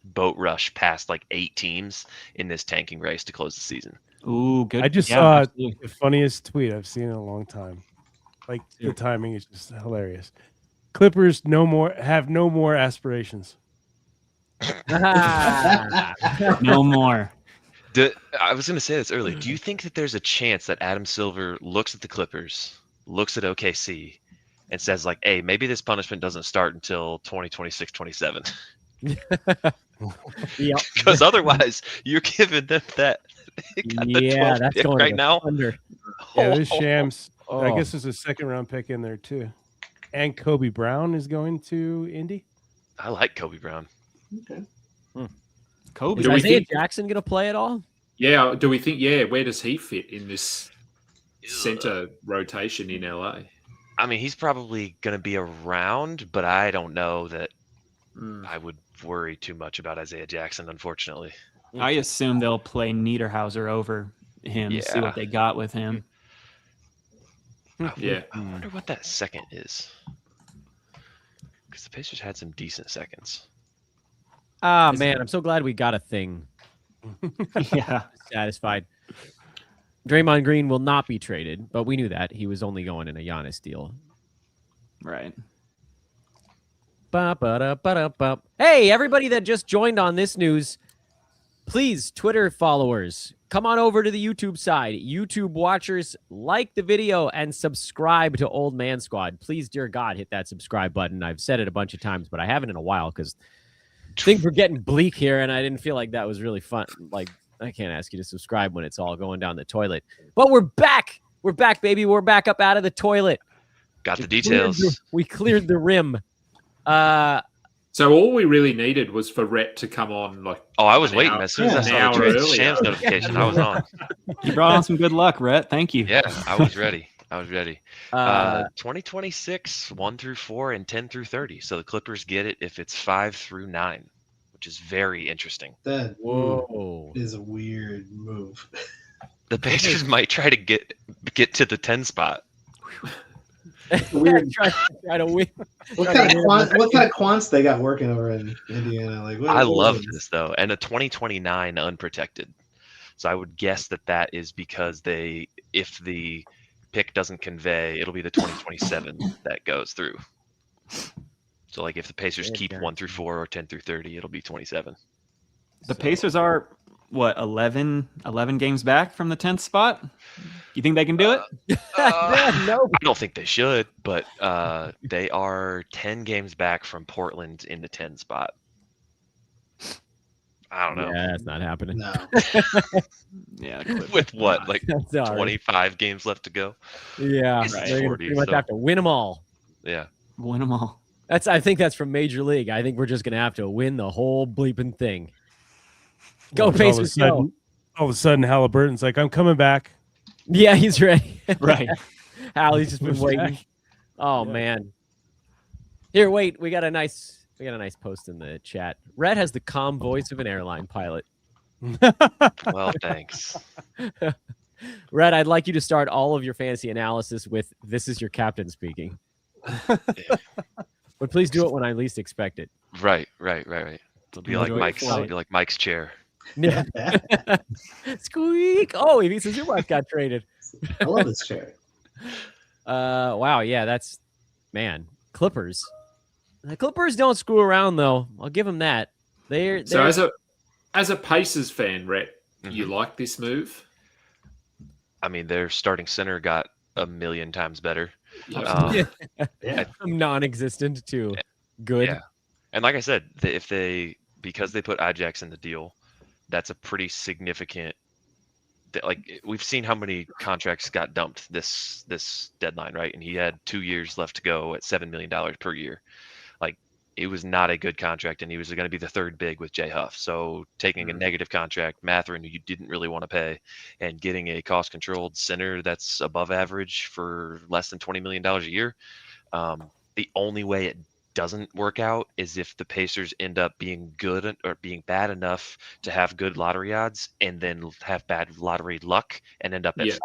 boat rush past like 8 teams in this tanking race to close the season. Ooh, good. I just saw the funniest tweet I've seen in a long time. Like the timing is just hilarious. Clippers have no more aspirations. No more. I was going to say this earlier. Do you think that there's a chance that Adam Silver looks at the Clippers, looks at OKC, and says like, "Hey, maybe this punishment doesn't start until 2026, 27." Because otherwise, you're giving them that. That's going right now. Under. Yeah, there's Shams. I guess there's a second round pick in there too, and Kobe Brown is going to Indy. I like Kobe Brown. Okay. Kobe. Is Isaiah Jackson gonna play at all? Yeah. Do we think? Yeah. Where does he fit in this center rotation in LA? I mean, he's probably going to be around, but I don't know that I would worry too much about Isaiah Jackson, unfortunately. I assume they'll play Niederhauser over him, see what they got with him. I wonder what that second is. Because the Pacers had some decent seconds. Man, I'm so glad we got a thing. Yeah. Satisfied. Draymond Green will not be traded, but we knew that. He was only going in a Giannis deal. Right. Hey, everybody that just joined on this news, please, Twitter followers, come on over to the YouTube side. YouTube watchers, like the video and subscribe to Old Man Squad. Please, dear God, hit that subscribe button. I've said it a bunch of times, but I haven't in a while because things were getting bleak here, and I didn't feel like that was really fun. Like, I can't ask you to subscribe when it's all going down the toilet. But we're back. We're back, baby. We're back up out of the toilet. Got the details. We cleared the rim. So all we really needed was for Rhett to come on. Like, I was waiting. As soon as I saw the earlier. Shams notification, I was on. You brought on some good luck, Rhett. Thank you. Yeah, I was ready. 2026, 1 through 4, and 10 through 30. So the Clippers get it if it's 5 through 9, which is very interesting. That is a weird move. The Pacers might try to get to the 10 spot. Weird. try to win. What kind of quants they got working over in Indiana? Like, I love this though, and a 2029 unprotected. So I would guess that is because if the pick doesn't convey, it'll be the 2027 that goes through. So like if the Pacers keep 1 through 4 or 10 through 30, it'll be 27. The Pacers are what 11 games back from the 10th spot. You think they can do it? No, I don't think they should, but they are 10 games back from Portland in the 10 spot. I don't know. Yeah, that's not happening. No. Yeah. With what, like 25 games left to go? Yeah, Right. they're gonna pretty much have to win them all. Yeah, win them all. I think that's from Major League. I think we're just gonna have to win the whole bleeping thing. Go Pacers, go! All of a sudden, Halliburton's like, "I'm coming back." Yeah, he's ready. Right. Hallie's just been waiting. Oh man. Here, wait. We got a nice post in the chat. Red has the calm voice of an airline pilot. Well, thanks. Red, I'd like you to start all of your fantasy analysis with "This is your captain speaking." But please do it when I least expect it. Right. It'll be like Mike's chair. Yeah. Squeak! Oh, he says Zubac got traded. I love this chair. Wow, yeah, Clippers. The Clippers don't screw around though. I'll give them that. They're So as a Pacers fan, Rhett, you like this move? I mean, their starting center got a million times better. Yeah. From non-existent to good. Yeah. And like I said, because they put Ajax in the deal, that's a pretty significant. Like we've seen how many contracts got dumped this deadline, right? And he had 2 years left to go at $7 million per year. Like it was not a good contract, and he was going to be the third big with Jay Huff. So taking a negative contract, Mathurin, who you didn't really want to pay, and getting a cost-controlled center that's above average for less than $20 million a year. The only way it doesn't work out is if the Pacers end up being good or being bad enough to have good lottery odds and then have bad lottery luck and end up at 5.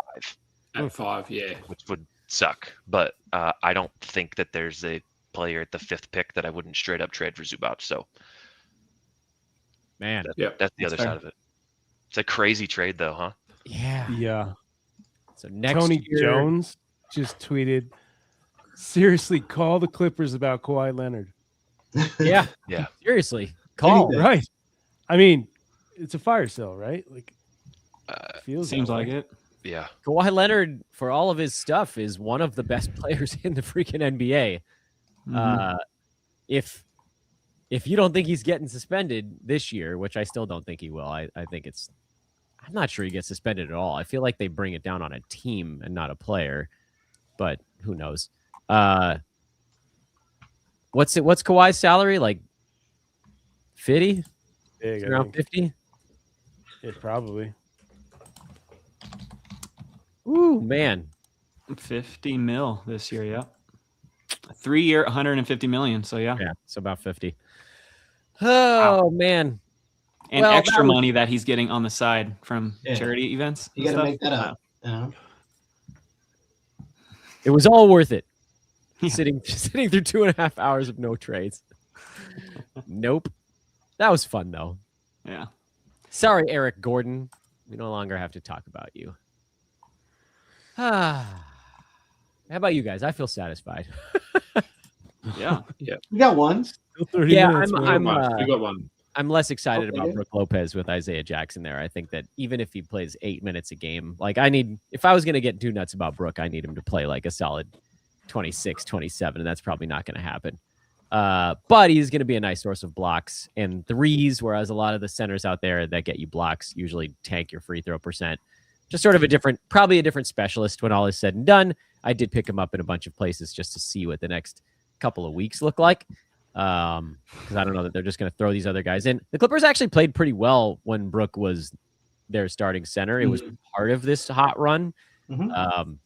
At 5, yeah. Which would suck. But I don't think that there's a player at the 5th pick that I wouldn't straight up trade for Zubac. So, man, that's the other side of it. It's a crazy trade, though, huh? Yeah. So next Tony year, Jones just tweeted, "Seriously, call the Clippers about Kawhi Leonard." Yeah. Seriously, call. Right. I mean, it's a fire sale, right? Like, seems like it. Yeah. Kawhi Leonard, for all of his stuff, is one of the best players in the freaking NBA. If you don't think he's getting suspended this year, which I still don't think he will, I think I'm not sure he gets suspended at all. I feel like they bring it down on a team and not a player, but who knows? What's Kawhi's salary? Like 50? Around 50? Yeah, probably. Ooh, man. 50 mil this year, yeah. 3 year, 150 million. So yeah. Yeah, so about 50. Oh, man. And extra money that he's getting on the side from charity events. You got to make that up. It was all worth it. Sitting through 2.5 hours of no trades. Nope. That was fun though. Yeah. Sorry, Eric Gordon. We no longer have to talk about you. How about you guys? I feel satisfied. Yeah. We got one. Yeah, we got one. I'm less excited about Brook Lopez with Isaiah Jackson there. I think that even if he plays 8 minutes a game, like if I was going to get too nuts about Brook, I need him to play like a solid 26, 27, and that's probably not going to happen. But he's going to be a nice source of blocks and threes, whereas a lot of the centers out there that get you blocks usually tank your free throw percent. Just sort of probably a different specialist when all is said and done. I did pick him up in a bunch of places just to see what the next couple of weeks look like. because I don't know that they're just going to throw these other guys in. The Clippers actually played pretty well when Brook was their starting center. It was part of this hot run. And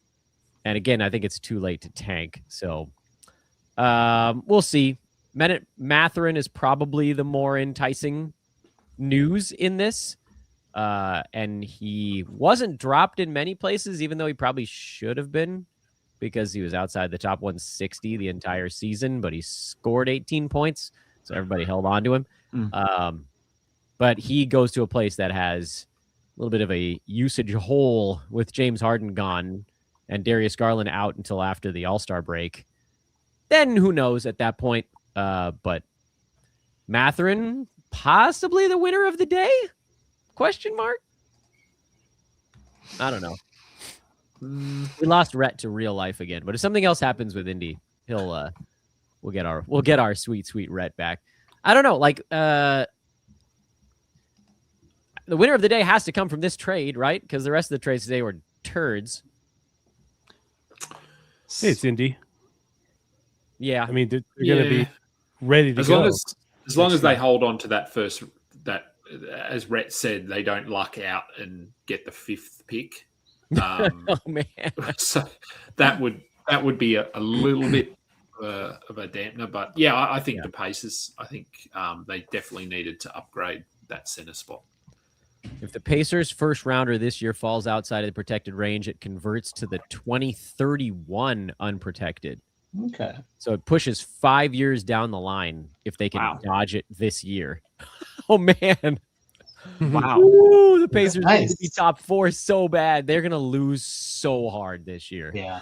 again, I think it's too late to tank. So we'll see. Mathurin is probably the more enticing news in this. And he wasn't dropped in many places, even though he probably should have been, because he was outside the top 160 the entire season, but he scored 18 points. So everybody held on to him. But he goes to a place that has a little bit of a usage hole with James Harden gone and Darius Garland out until after the All-Star break. Then who knows at that point? But Mathurin, possibly the winner of the day? Question mark? I don't know. We lost Rhett to real life again, but if something else happens with Indy, we'll get our sweet Rhett back. I don't know, like the winner of the day has to come from this trade, right? Because the rest of the trades today were turds. Hey, it's Indy. Yeah, I mean they're going to be ready to go. As long as they hold on to that first, that as Rhett said, they don't luck out and get the 5th pick. Oh man! So that would be a little bit of a dampener, but yeah, I think the Pacers. I think they definitely needed to upgrade that center spot. If the Pacers' first rounder this year falls outside of the protected range, it converts to the 2031 unprotected. Okay. So it pushes 5 years down the line if they can dodge it this year. Oh man! Wow. Ooh, the Pacers need to be top 4 so bad. They're gonna lose so hard this year. Yeah.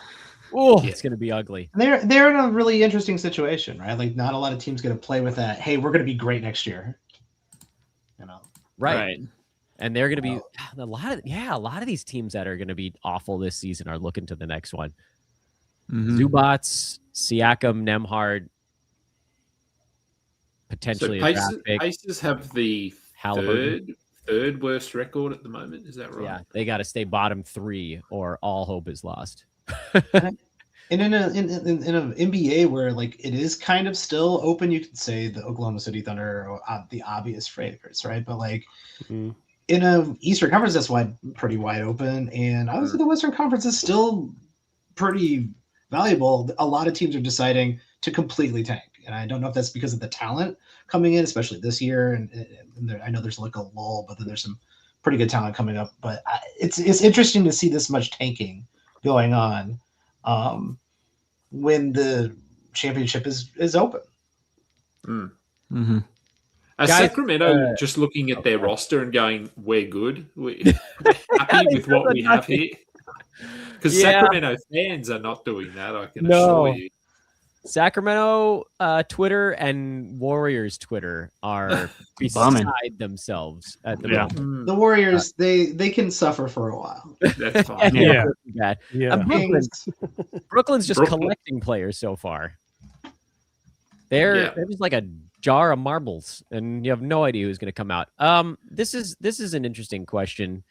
Oh, it's gonna be ugly. They're in a really interesting situation, right? Like not a lot of teams gonna play with that. Hey, we're gonna be great next year. You know. Right. And they're gonna be a lot of these teams that are gonna be awful this season are looking to the next one. Zubac, Siakam, Nembhard, potentially so a draft pick. Pacers have the third worst record at the moment. Is that right? Yeah, they got to stay bottom 3 or all hope is lost. And in an NBA where like it is kind of still open, you could say the Oklahoma City Thunder are the obvious favorites, right? But like in a Eastern Conference that's pretty wide open, and obviously the Western Conference is still pretty valuable. A lot of teams are deciding to completely tank, and I don't know if that's because of the talent coming in, especially this year. And I know there's like a lull, but then there's some pretty good talent coming up. But it's interesting to see this much tanking going on when the championship is open. As Sacramento just looking at their roster and going, we're good. We're happy with what we have here. Because Sacramento fans are not doing that, I can assure you. Sacramento Twitter and Warriors Twitter are beside themselves at the moment. The Warriors, they can suffer for a while. That's fine. Brooklyn's just collecting players so far. They're just like a jar of marbles, and you have no idea who's going to come out. This is an interesting question.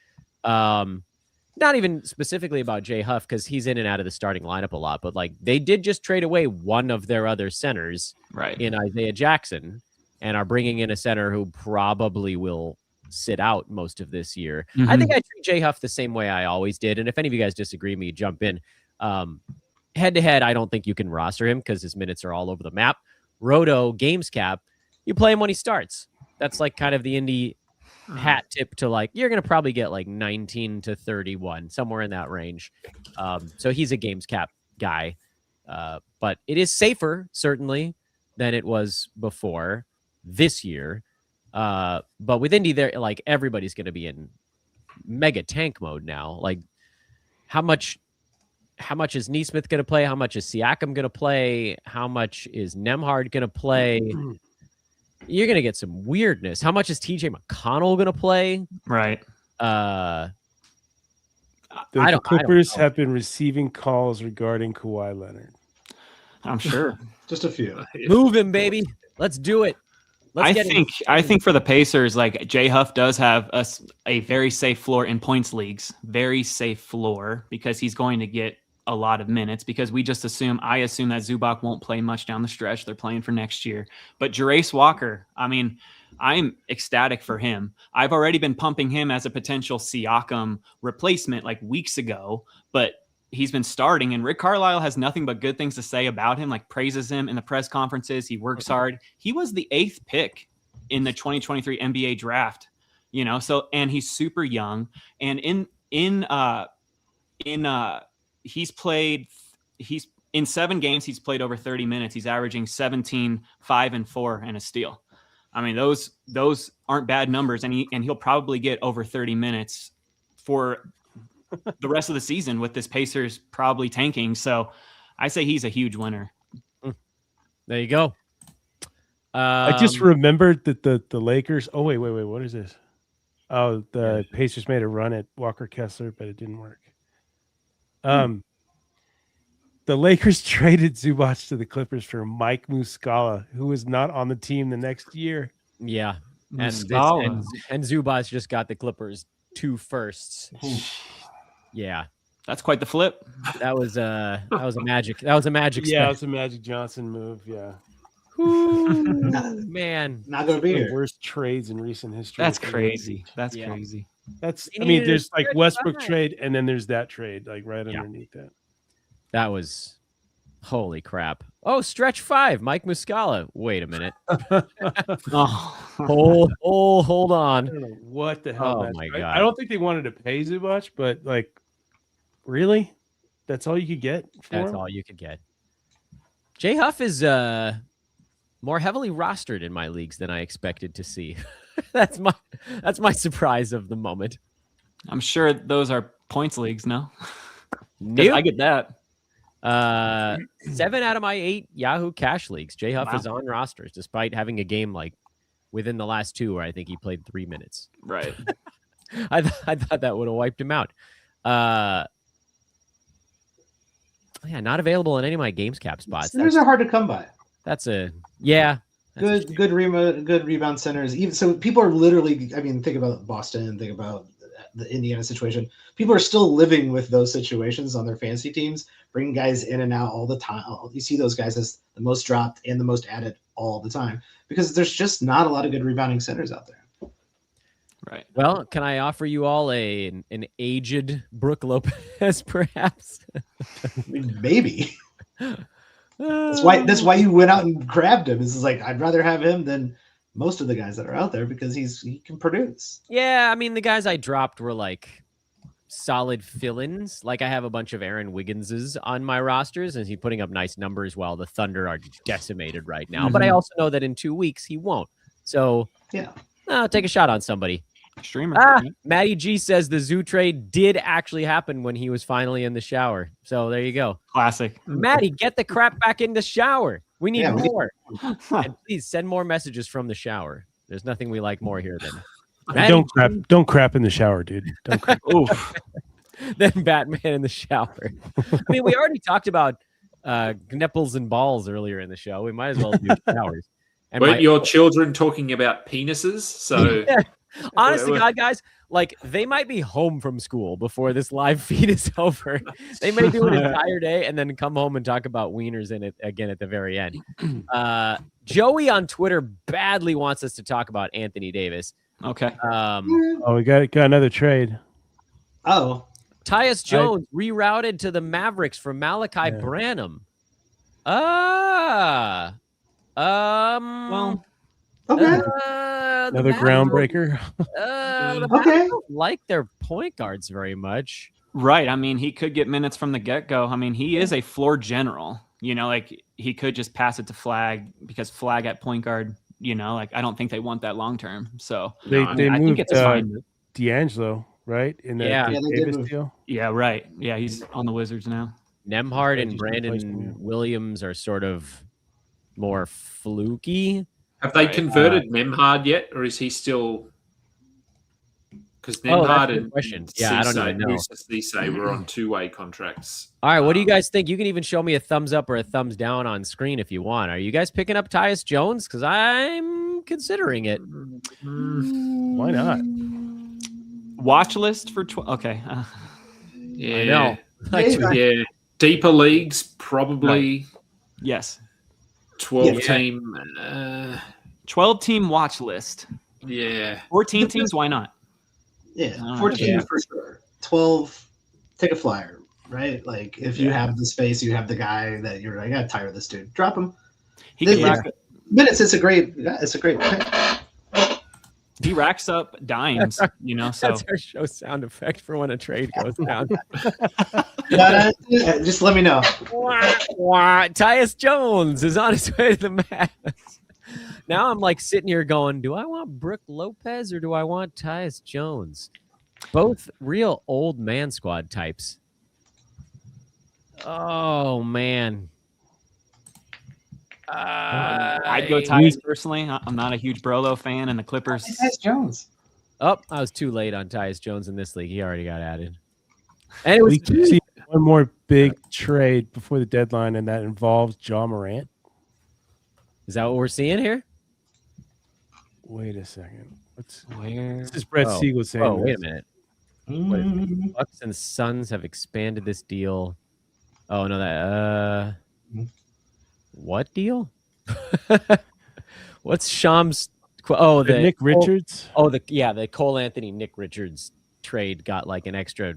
Not even specifically about Jay Huff, because he's in and out of the starting lineup a lot, but like they did just trade away one of their other centers in Isaiah Jackson and are bringing in a center who probably will sit out most of this year. I think I treat Jay Huff the same way I always did. And if any of you guys disagree with me, jump in. Head to head, I don't think you can roster him because his minutes are all over the map. Roto, games cap, you play him when he starts. That's like kind of the Indy hat tip to like, you're going to probably get like 19 to 31, somewhere in that range. So he's a games cap guy. But it is safer, certainly, than it was before this year. But with Indy, there, like everybody's going to be in mega tank mode now. Like how much is Nesmith going to play? How much is Siakam going to play? How much is Nembhard going to play? You're going to get some weirdness. How much is TJ McConnell going to play? Right. The Clippers have been receiving calls regarding Kawhi Leonard. I'm sure. Just a few. Move him, baby. Let's do it. I think for the Pacers, like Jay Huff does have a very safe floor in points leagues. Very safe floor because he's going to get a lot of minutes because I assume that Zubac won't play much down the stretch. They're playing for next year. But Jarace Walker, I mean, I'm ecstatic for him. I've already been pumping him as a potential Siakam replacement like weeks ago, but he's been starting, and Rick Carlisle has nothing but good things to say about him, like praises him in the press conferences. He works hard. He was the 8th pick in the 2023 NBA draft, so, and he's super young. And he's in 7 games, he's played over 30 minutes. He's averaging 17, 5 and 4 and a steal. I mean, those aren't bad numbers, and he'll probably get over 30 minutes for the rest of the season with this Pacers probably tanking. So I say he's a huge winner. There you go. I just remembered that the Lakers. Oh, wait. What is this? Oh, the Pacers made a run at Walker Kessler, but it didn't work. The Lakers traded Zubac to the Clippers for Mike Muscala, who was not on the team the next year. Yeah. And Zubac just got the Clippers 2 firsts. Yeah. That's quite the flip. That was a magic. That was a magic. Yeah, it was a Magic Johnson move. Yeah. Man, not gonna be the worst trades in recent history. That's crazy. That's crazy. There's like Westbrook trade, and then there's that trade, like right underneath that. That was holy crap. Oh, stretch 5, Mike Muscala. Wait a minute. Hold on. I don't know what the hell. Oh my God. I don't think they wanted to pay Zubac, but like, really, that's all you could get. That's all you could get. Jay Huff is more heavily rostered in my leagues than I expected to see. That's my surprise of the moment. I'm sure those are points leagues, no? Nope. I get that. 7 out of my 8 Yahoo Cash leagues, Jay Huff is on rosters, despite having a game like within the last 2 where I think he played 3 minutes. Right. I thought that would have wiped him out. Not available in any of my games cap spots. Centers are hard to come by. That's a good rebound centers. Even so, people are literally. I mean, think about Boston. Think about the Indiana situation. People are still living with those situations on their fantasy teams, bringing guys in and out all the time. You see those guys as the most dropped and the most added all the time because there's just not a lot of good rebounding centers out there. Right. Well, can I offer you all an aged Brook Lopez, perhaps? Maybe. That's why you went out and grabbed him. It's like I'd rather have him than most of the guys that are out there because he can produce. Yeah, I mean the guys I dropped were like solid fill-ins. Like I have a bunch of Aaron Wigginses on my rosters, and he's putting up nice numbers while the Thunder are decimated right now. But I also know that in 2 weeks he won't. So I'll take a shot on somebody. Streamer. Matty G says the Zoo trade did actually happen when he was finally in the shower. So there you go. Classic. Matty, get the crap back in the shower. We need more. And please send more messages from the shower. There's nothing we like more here than Matty, don't crap in the shower, dude. Don't crap. Then Batman in the shower. I mean, we already talked about nipples and balls earlier in the show. We might as well do showers. And weren't your children talking about penises? So honest to God, guys, like they might be home from school before this live feed is over. They may do an entire day and then come home and talk about wieners in it again at the very end. Joey on Twitter badly wants us to talk about Anthony Davis. Okay. We got another trade. Oh. Tyus Jones rerouted to the Mavericks for Malachi Branham. Well. Okay. Another groundbreaker. Okay. Don't like their point guards very much. Right. I mean, he could get minutes from the get-go. I mean, he is a floor general. Like he could just pass it to Flag because Flag at point guard, like I don't think they want that long term. So they I moved think it's fine. D'Angelo, right? In the Davis deal. Yeah, right. Yeah, he's on the Wizards now. Nemhard and Brandon Williams are sort of more fluky. Have they converted Nemhard yet, or is he still? Because Nemhard and I don't even know. Cisse were on 2-way contracts. All right, what do you guys think? You can even show me a thumbs up or a thumbs down on screen if you want. Are you guys picking up Tyus Jones? Because I'm considering it. Why not? Watch list for okay. Yeah, I know. yeah. Deeper leagues, probably. Right. Yes. 12 team. 12 team watch list. Yeah. 14 teams, why not? Yeah, 14 for sure. 12, take a flyer, right? Like if you have the space, you have the guy that you're like, I got tired of this dude. Drop him. He can rack minutes. It's a great pick. He racks up dimes, you know. So that's our show sound effect for when a trade goes down. Just let me know. Tyus Jones is on his way to the Mavs. Now I'm like sitting here going, do I want Brook Lopez or do I want Tyus Jones? Both real old man squad types. Oh, man. I'd go Tyus personally. I'm not a huge Brolo fan, and the Clippers. Tyus Jones. Oh, I was too late on Tyus Jones in this league. He already got added. And it was we can see one more big trade before the deadline, and that involves Ja Morant. Is that what we're seeing here? Wait a second. Where? This is Brett Siegel saying. Oh, wait a minute. What is it? Bucks and Suns have expanded this deal. Oh no, that what deal? What's Sham's? Oh, the Nick Richards. The Cole Anthony Nick Richards trade got like an extra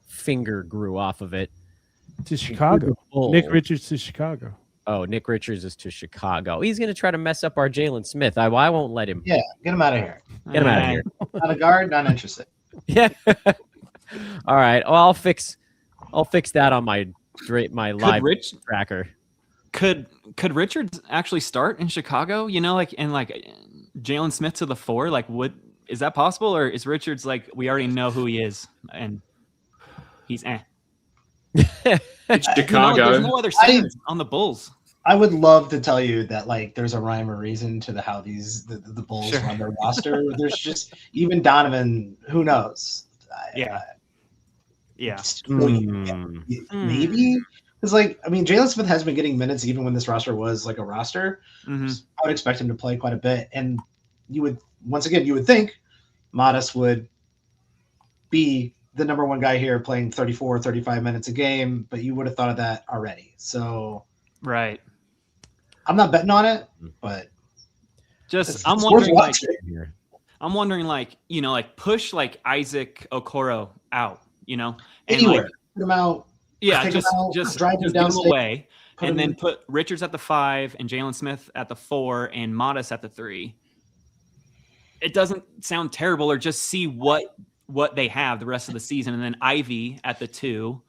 finger grew off of it to Chicago. Nick Richards to Chicago. Oh, Nick Richards is to Chicago. He's going to try to mess up our Jalen Smith. I won't let him. Yeah, get him out of here. Get him out of here. Not a guard, not interested. Yeah. All right. Well, I'll fix that on my live tracker. Could Richards actually start in Chicago? You know, like Jalen Smith to the 4. Like, is that possible, or is Richards like we already know who he is and he's It's Chicago. There's no other centers on the Bulls. I would love to tell you that like there's a rhyme or reason to how the Bulls run their roster. There's just even Donovan. Who knows? Yeah. Maybe it's like Jalen Smith has been getting minutes even when this roster was like a roster. Mm-hmm. So I would expect him to play quite a bit, and you would think Modest would be the number one guy here playing 34, 35 minutes a game, but you would have thought of that already. So right. I'm not betting on it, but I'm wondering like push like Isaac Okoro out, you know, and anywhere. like, put him out. Yeah, just drive him down down away, and then put Richards at the 5 and Jalen Smith at the 4 and Modest at the 3. It doesn't sound terrible, or just see what they have the rest of the season, and then Ivy at the 2.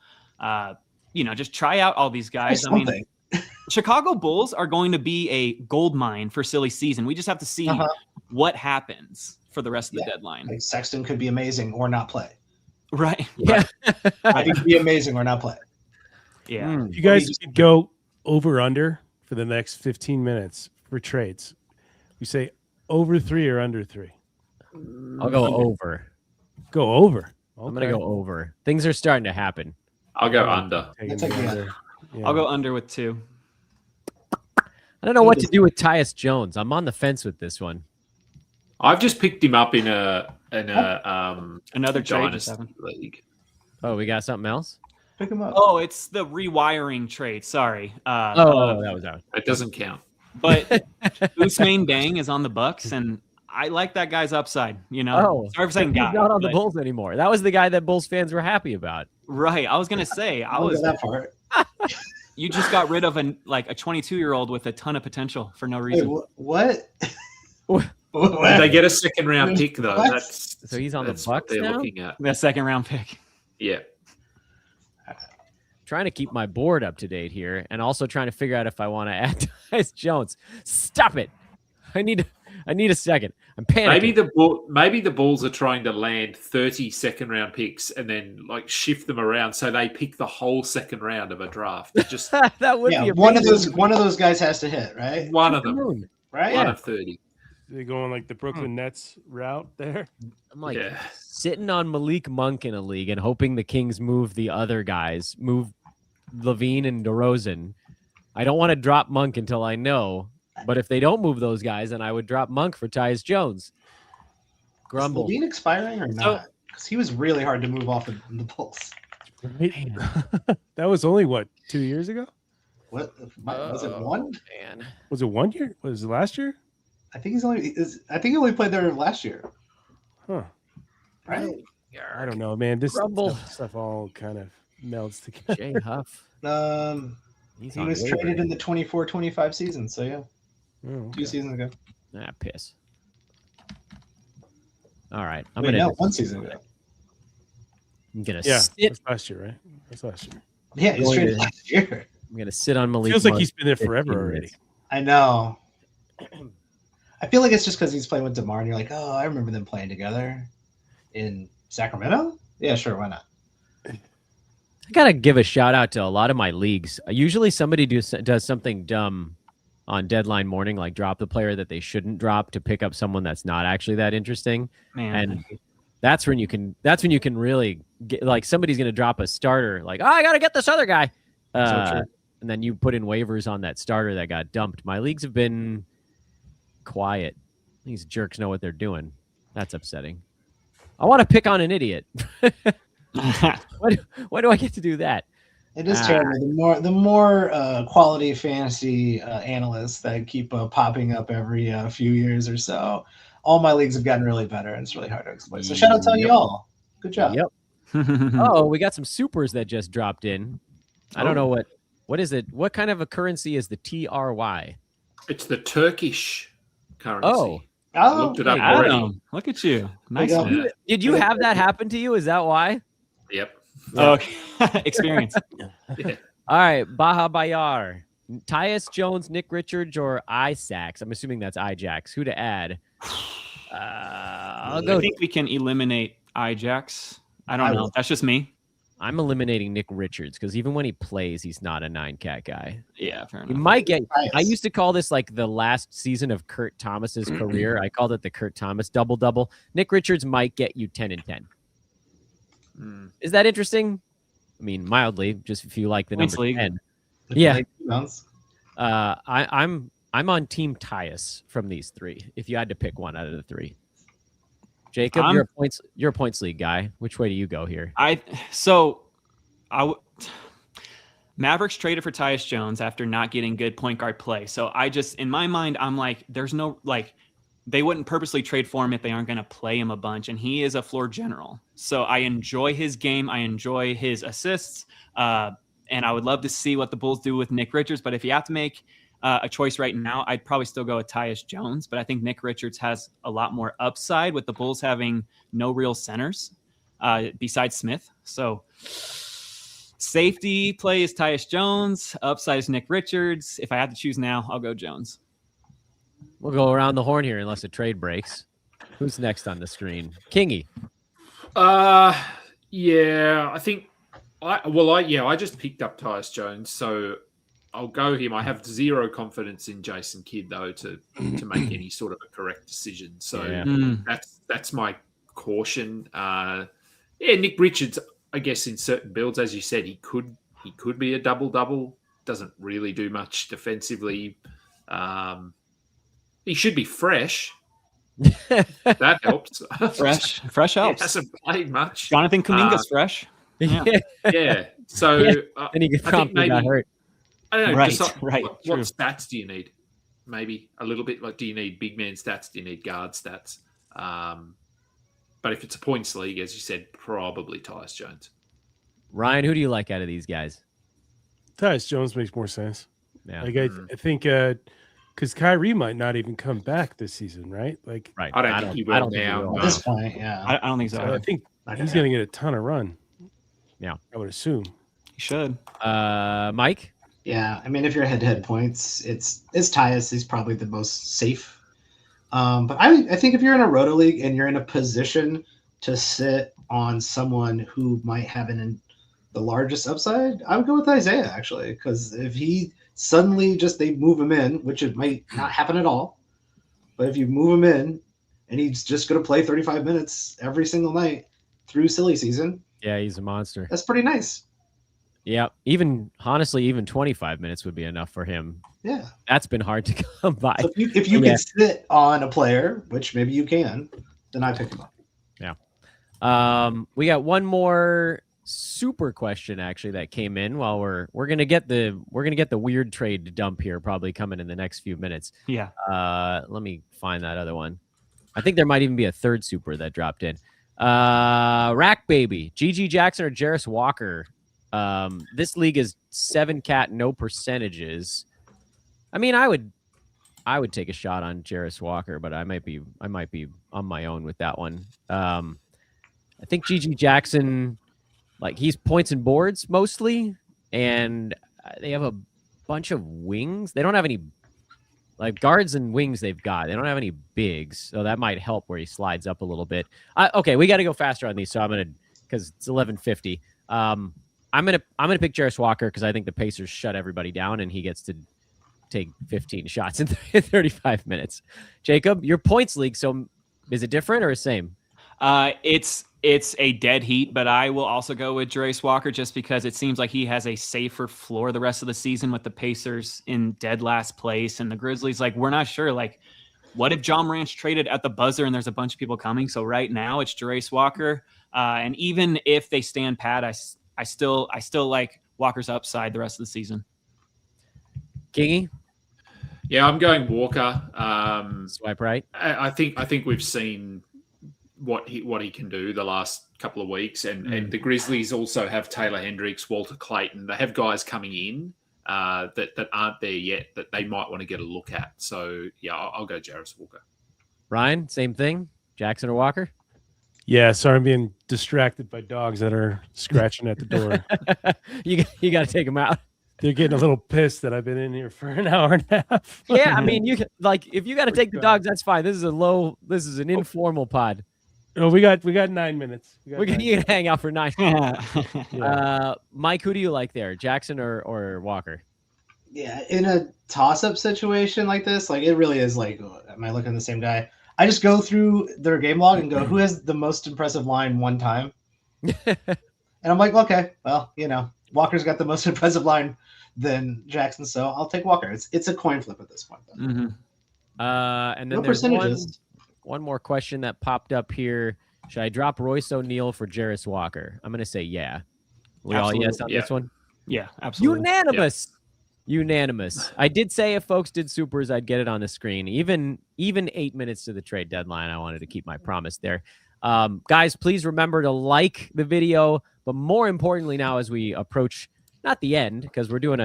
Just try out all these guys. I mean, Chicago Bulls are going to be a gold mine for silly season. We just have to see what happens for the rest of the deadline. Like Sexton could be amazing or not play. Right. Yeah. I think be amazing or not play. Yeah. You guys could go over under for the next 15 minutes for trades. We say over 3 or under 3. I'll go over. Go over. Okay. I'm gonna go over. Things are starting to happen. I'll go under. I'll go under with 2. I don't know what to do with Tyus Jones. I'm on the fence with this one. I've just picked him up in another Dynasty league. Oh, we got something else? Pick him up. Oh, it's the rewiring trade. Sorry. That was out. It doesn't count. But Ousmane Deng is on the Bucks, and I like that guy's upside. You know, sorry for saying guy. He's not on the Bulls anymore. That was the guy that Bulls fans were happy about. Right. I was gonna say that part. You just got rid of a 22-year-old with a ton of potential for no reason. Wait, what? Did they get a second round pick though? So he's on the Bucks they're now? looking at. The second round pick. Yeah. Trying to keep my board up to date here, and also trying to figure out if I want to add Tyus Jones. Stop it! I need a second. I'm panicking. Maybe the Bulls are trying to land 30 second round picks and then like shift them around so they pick the whole second round of a draft. Just that would be one of those guys has to hit, right? One of them, right? One of 30. They're going like the Brooklyn Nets route there. I'm like sitting on Malik Monk in a league and hoping the Kings move the other guys, move Levine and DeRozan. I don't want to drop Monk until I know. But if they don't move those guys, then I would drop Monk for Tyus Jones. Grumble. Is Levine expiring or not? Because he was really hard to move off the Bulls. Right? That was only what, 2 years ago? What was it? One? Man. Was it 1 year? Was it last year? I think he only played there last year. Huh. Right? I don't know, man. This Rumble. stuff all kind of melds together. Jay Huff. He was traded in the 24-25 season. So yeah, Oh, okay. 2 seasons ago. Ah, piss. All right, Wait, no, 1 season ago. I'm gonna Yeah, sit. that's last year, right? That's last year. Yeah, he's traded last year. I'm gonna sit on Malik. Feels like Monk he's been there 15 forever already. minutes. I know. I feel like it's just because he's playing with DeMar, and you're like, oh, I remember them playing together in Sacramento. Yeah, sure, why not? I gotta give a shout out to a lot of my leagues. Usually somebody does something dumb on deadline morning, like drop the player that they shouldn't drop to pick up someone that's not actually that interesting. Man. And that's when you can really get, like, somebody's gonna drop a starter, like, oh, I gotta get this other guy. And then you put in waivers on that starter that got dumped. My leagues have been quiet. These jerks know what they're doing. That's upsetting. I want to pick on an idiot. Why do I get to do that? It is terrible. The more quality fantasy analysts that keep popping up every few years or so, all my leagues have gotten really better, and it's really hard to explain. So shout out to you all. Good job. Yep. Oh, we got some supers that just dropped in. I don't know what is it? What kind of a currency is the TRY? It's the Turkish currency. Oh. I looked it up already. Adam, look at you. Nice. Yeah. Did you have that happen to you? Is that why? Yep. Oh, okay. Experience. Yeah. All right, Baha Bayar, Tyus Jones, Nick Richards, or Isaacs. I'm assuming that's Ijax. Who to add? I'll go. I think we can eliminate Ijax. I don't know. That's just me. I'm eliminating Nick Richards because even when he plays, he's not a 9-cat guy. Yeah, fair enough. He might get. I used to call this like the last season of Kurt Thomas's career. I called it the Kurt Thomas double-double. Nick Richards might get you 10 and 10. Is that interesting? I mean, mildly, just if you like the Points number league. 10. Yeah. I'm on Team Tyus from these three. If you had to pick one out of the three, Jacob, you're a points league guy. Which way do you go here? Mavericks traded for Tyus Jones after not getting good point guard play. So I just, in my mind, I'm like, there's no, like, they wouldn't purposely trade for him if they aren't going to play him a bunch. And he is a floor general. So I enjoy his game. I enjoy his assists. And I would love to see what the Bulls do with Nick Richards. But if you have to make a choice right now, I'd probably still go with Tyus Jones. But I think Nick Richards has a lot more upside with the Bulls having no real centers besides Smith. So safety play is Tyus Jones. Upside is Nick Richards. If I have to choose now, I'll go Jones. We'll go around the horn here unless a trade breaks. Who's next on the screen? Kingy. Yeah, I think I just picked up Tyus Jones, so I'll go him. I have zero confidence in Jason Kidd though to make any sort of a correct decision. So that's my caution. Nick Richards, I guess in certain builds, as you said, he could be a double-double. Doesn't really do much defensively. He should be fresh. That helps. Fresh helps. He hasn't played much. Jonathan Kuminga's fresh. Yeah. So and he promptly got hurt. I don't know. Right. What stats do you need? Maybe a little bit. Like, do you need big man stats? Do you need guard stats? But if it's a points league, as you said, probably Tyus Jones. Ryan, who do you like out of these guys? Tyus Jones makes more sense. Yeah. Like I think because Kyrie might not even come back this season, right? Like, right. I don't think he will now. At this point, yeah. I don't think so. I think he's going to get a ton of run. Yeah, I would assume. He should. Mike? Yeah, I mean, if you're head-to-head points, it's Tyus. He's probably the most safe. But I think if you're in a roto league and you're in a position to sit on someone who might have the largest upside, I would go with Isaiah, actually, because if he suddenly they move him in, which it might not happen at all, but if you move him in and he's just going to play 35 minutes every single night through silly season. Yeah, he's a monster. That's pretty nice. Yeah, honestly, even 25 minutes would be enough for him. Yeah. That's been hard to come by. So if you can sit on a player, which maybe you can, then I pick him up. Yeah. We got one more super question actually that came in while we're gonna get the weird trade dump here probably coming in the next few minutes. Yeah. Let me find that other one. I think there might even be a third super that dropped in. Rack Baby, GG Jackson or Jarris Walker. This league is 7 cat, no percentages. I mean, I would take a shot on Jarris Walker, but I might be on my own with that one. I think GG Jackson, like, he's points and boards mostly, and they have a bunch of wings. They don't have any like guards and wings they've got. They don't have any bigs, so that might help where he slides up a little bit. Okay, we got to go faster on these, so I'm gonna, because it's 11:50. I'm gonna pick Jarris Walker because I think the Pacers shut everybody down and he gets to take 15 shots in 35 minutes. Jacob, your points league, so is it different or the same? It's a dead heat, but I will also go with Jarris Walker just because it seems like he has a safer floor the rest of the season with the Pacers in dead last place and the Grizzlies. Like, we're not sure. Like, what if John Morant's traded at the buzzer and there's a bunch of people coming? So right now it's Jarris Walker. And even if they stand pat, I still like Walker's upside the rest of the season. Kingy? Yeah, I'm going Walker. Swipe right. I think we've seen what he can do the last couple of weeks, and the Grizzlies also have Taylor Hendricks, Walter Clayton. They have guys coming in that aren't there yet that they might want to get a look at. So yeah, I'll go Jarris Walker. Ryan, same thing. Jackson or Walker? Yeah, sorry, I'm being distracted by dogs that are scratching at the door. you got to take them out. They're getting a little pissed that I've been in here for an hour and a half. Yeah, I mean, you can, like, if you got to take the dogs, that's fine. This is an informal pod. Oh, we got 9 minutes. You can hang out for 9 minutes. Mike, who do you like there, Jackson or Walker? Yeah, in a toss-up situation like this, like, it really is like, am I looking at the same guy? I just go through their game log and go, who has the most impressive line one time? And I'm like, okay, well, Walker's got the most impressive line than Jackson, so I'll take Walker. It's a coin flip at this point, though. Mm-hmm. And then No there's percentages. one more question that popped up here. Should I drop Royce O'Neal for Jarris Walker? I'm going to say yeah. We all yes on this one? Yeah, absolutely. Unanimous. I did say if folks did supers, I'd get it on the screen. Even 8 minutes to the trade deadline, I wanted to keep my promise there. Guys, please remember to like the video, but more importantly now as we approach, not the end, because we're doing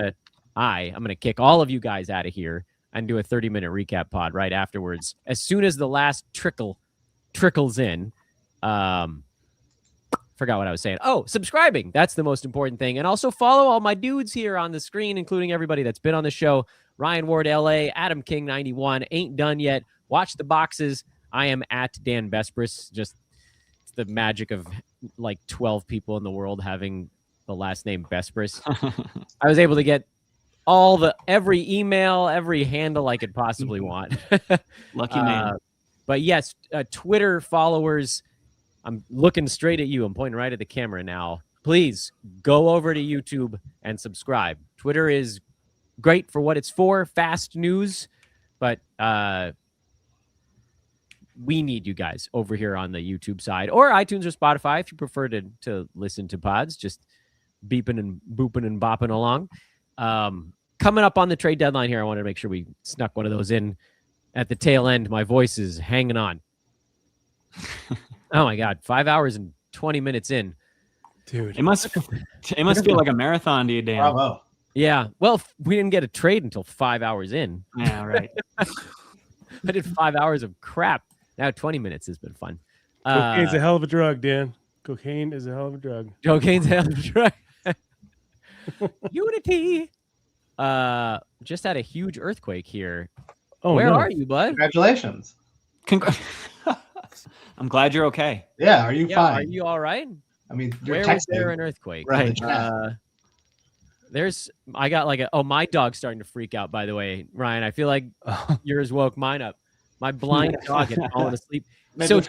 I'm going to kick all of you guys out of here and do a 30-minute recap pod right afterwards. As soon as the last trickles in, forgot what I was saying. Oh, subscribing. That's the most important thing. And also follow all my dudes here on the screen, including everybody that's been on the show. Ryan Ward, LA, Adam King, 91. Ain't done yet. Watch the boxes. I am at Dan Besbris. Just it's the magic of like 12 people in the world having the last name Besbris. I was able to get every email, every handle I could possibly want. Lucky man. But yes, Twitter followers, I'm looking straight at you. I'm pointing right at the camera now. Please go over to YouTube and subscribe. Twitter is great for what it's for, fast news, but we need you guys over here on the YouTube side or iTunes or Spotify if you prefer to listen to pods, just beeping and booping and bopping along. Coming up on the trade deadline here, I wanted to make sure we snuck one of those in at the tail end. My voice is hanging on. Oh my God, 5 hours and 20 minutes in. Dude. It must feel like a marathon to you, Dan. Bravo. Yeah. Well, we didn't get a trade until 5 hours in. Yeah, right. I did 5 hours of crap. Now 20 minutes has been fun. Cocaine's a hell of a drug, Dan. Cocaine is a hell of a drug. Cocaine's a hell of a drug. Unity. Just had a huge earthquake here. Oh, Where no. are you, bud? Congratulations. I'm glad you're okay. Yeah, are you fine? Are you all right? I mean, you're Where was there an earthquake? Right. I got like my dog's starting to freak out, by the way, Ryan. I feel like yours woke mine up. My blind dog had fallen asleep. So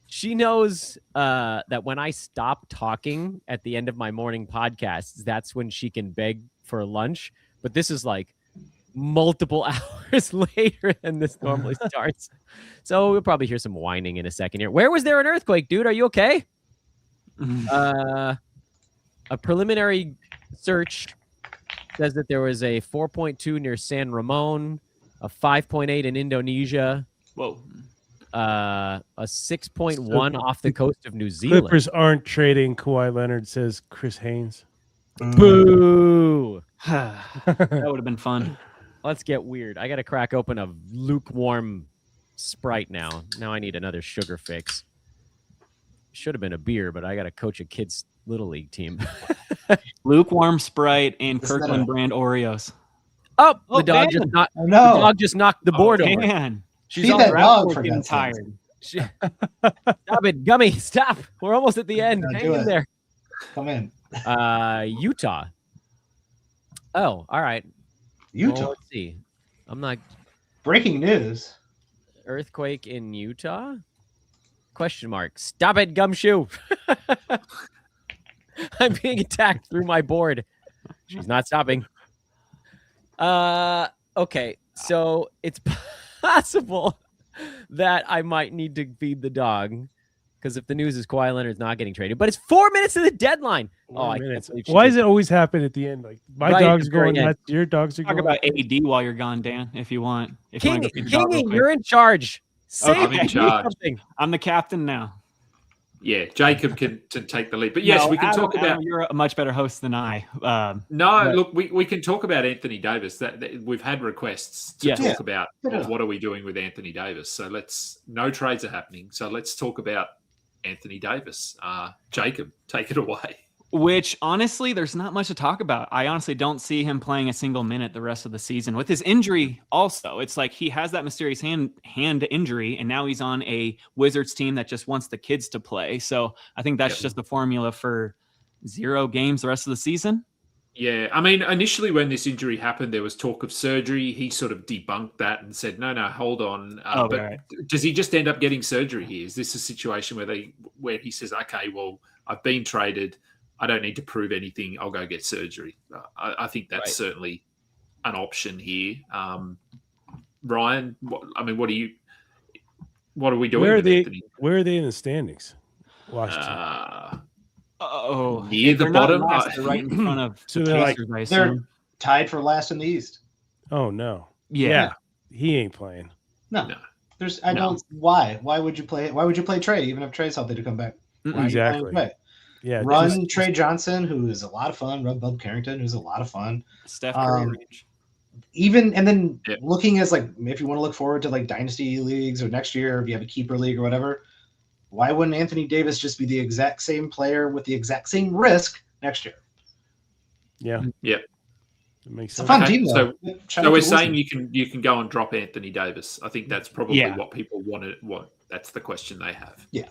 she knows that when I stop talking at the end of my morning podcasts, that's when she can beg for lunch. But this is like multiple hours later than this normally starts. So we'll probably hear some whining in a second here. Where was there an earthquake, dude? Are you okay? A preliminary search says that there was a 4.2 near San Ramon, a 5.8 in Indonesia. Whoa. A 6.1 off the coast of New Zealand. Clippers aren't trading Kawhi Leonard, says Chris Haynes. Boo! That would have been fun. Let's get weird. I got to crack open a lukewarm Sprite now. Now I need another sugar fix. Should have been a beer, but I got to coach a kid's little league team. Lukewarm Sprite and Kirkland brand Oreos. Oh, the dog just knocked. Oh, no. The dog just knocked the board over. Man. She's Feed all that dog We're for getting God's sake. tired. Stop it, Gummy. Stop. We're almost at the end. No, Hang do in it. there. Come in. Utah. Oh, all right. Utah. Well, let's see. I'm not. Breaking news. Earthquake in Utah? Question mark. Stop it, Gumshoe. I'm being attacked through my board. She's not stopping. Okay. So it's possible that I might need to feed the dog because if the news is Kawhi Leonard's not getting traded, but it's 4 minutes to the deadline. I can't believe she Why did does it always happen at the end? Like my Right dog's at the very going end. nuts, your dogs are Talk going about AD while you're gone, Dan, if you want. If you want to go feed the dog real Kingy, quick. you're in charge. Say I'm in charge. something. I'm the captain now. Yeah, Jacob can to take the lead. But yes, No, we can Adam, talk about. Adam, you're a much better host than I. No, but- look, we can talk about Anthony Davis. That we've had requests to Yes. talk about Yeah. what are we doing with Anthony Davis. So no trades are happening. So let's talk about Anthony Davis. Jacob, take it away. Which honestly, there's not much to talk about. I honestly don't see him playing a single minute the rest of the season. With his injury, also, it's like he has that mysterious hand injury, and now he's on a Wizards team that just wants the kids to play. So I think that's just the formula for 0 games the rest of the season. Yeah, I mean, initially when this injury happened, there was talk of surgery. He sort of debunked that and said, "No, hold on." But right. does he just end up getting surgery here? Is this a situation where he says, "Okay, well, I've been traded. I don't need to prove anything. I'll go get surgery." I think that's certainly an option here. Ryan, what are we doing? Where are with they? Anthony? Where are they in the standings? Washington. Near the they're not bottom. last, they're right in front of So the they're like- Pacers, I They're assume. tied for last in the East. Oh no. Yeah. He ain't playing. No. I don't. Why? Why would you play? Why would you play Trey even if Trey's healthy to come back? Why are you Exactly. playing Trey? Yeah. Run Trey Johnson, who is a lot of fun. Run Bub Carrington, who's a lot of fun. Steph Curry range. Even and then looking as like if you want to look forward to like dynasty leagues or next year, if you have a keeper league or whatever, why wouldn't Anthony Davis just be the exact same player with the exact same risk next year? Yeah. Yeah. It makes It's a sense. fun team, though. So we're saying you can go and drop Anthony Davis. I think that's probably Yeah. what people wanted. What that's the question they have. Yeah.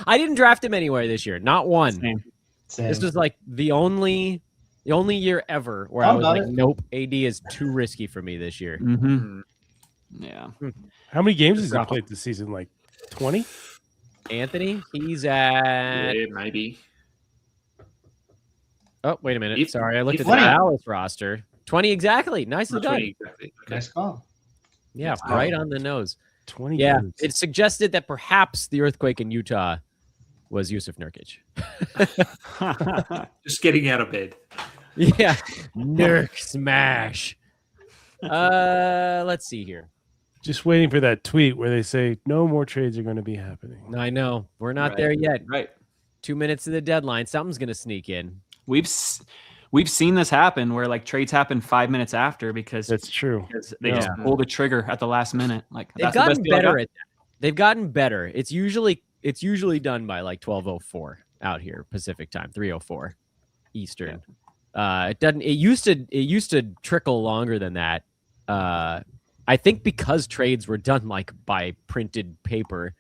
I didn't draft him anywhere this year. Not one. Same. This was like the only year ever where I was like, nope, AD is too risky for me this year. Mm-hmm. Yeah. How many games has he played this season? Like 20? Anthony, he's at. Yeah, maybe. Oh, wait a minute. If- Sorry, I looked if at the 20. Dallas roster. 20 exactly. Nicely done. 20 exactly. Okay. Nice call. Yeah, right on the nose. 20 Yeah, games. it suggested that perhaps the earthquake in Utah was Yusuf Nurkic. Just getting out of bed. Yeah, Nurk smash. Let's see here. Just waiting for that tweet where they say no more trades are going to be happening. I know we're not Right. there yet. Right. 2 minutes to the deadline. Something's gonna sneak in. We've seen this happen where like trades happen 5 minutes after because That's true. they just pull the trigger at the last minute. Like They've that's the best gotten deal I better got. at that. They've gotten better. It's usually done by like 12:04 out here Pacific time, 3:04 Eastern. It doesn't. It used to trickle longer than that. I think because trades were done like by printed paper.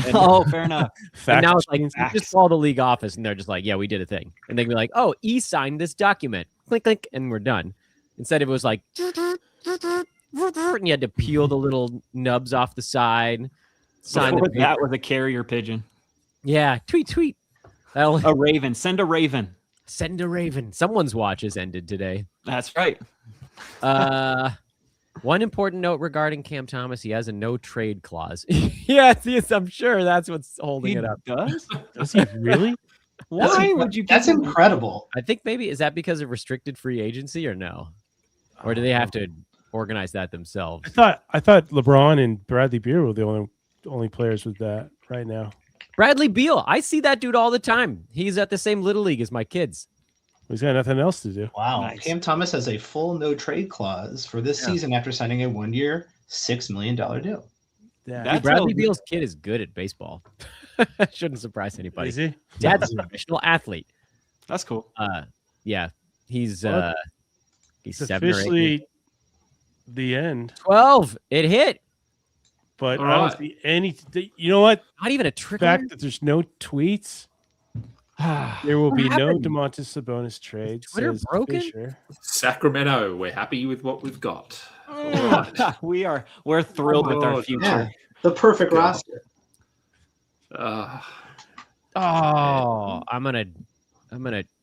And, Oh, fair enough. and now it's like you Facts. just call the league office and they're just like, yeah, we did a thing, and they can be like, oh, E signed this document, click click, and we're done. Instead, it was like, and you had to peel the little nubs off the side. Sign the Before that paper. was a carrier pigeon. Yeah, tweet. A raven. Send a raven. Send a raven. Someone's watch has ended today. That's right. One important note regarding Cam Thomas: he has a no trade clause. yes, I'm sure that's what's holding it up. Does he really? Why would you? That's incredible. I think maybe is that because of restricted free agency or no, or do they have to organize that themselves? I thought LeBron and Bradley Beal were the only players with that right now. Bradley Beal, I see that dude all the time. He's at the same little league as my kids. He's got nothing else to do. Wow. Nice. Cam Thomas has a full no trade clause for this season after signing a 1-year, $6 million deal. Dude, Bradley Beal's kid is good at baseball. Shouldn't surprise anybody. Is he? Dad's a professional athlete. That's cool. Yeah, he's It's 7 or 8. officially the end. 12. It hit. But All I don't right. see any. You know what? Not even a The trickle. fact that there's no tweets. There will What be happened? no DeMontis Sabonis trade. Twitter says broken? Fisher. Sacramento, we're happy with what we've got. We're thrilled with our future. Yeah, the perfect Yeah. roster. Oh, I'm gonna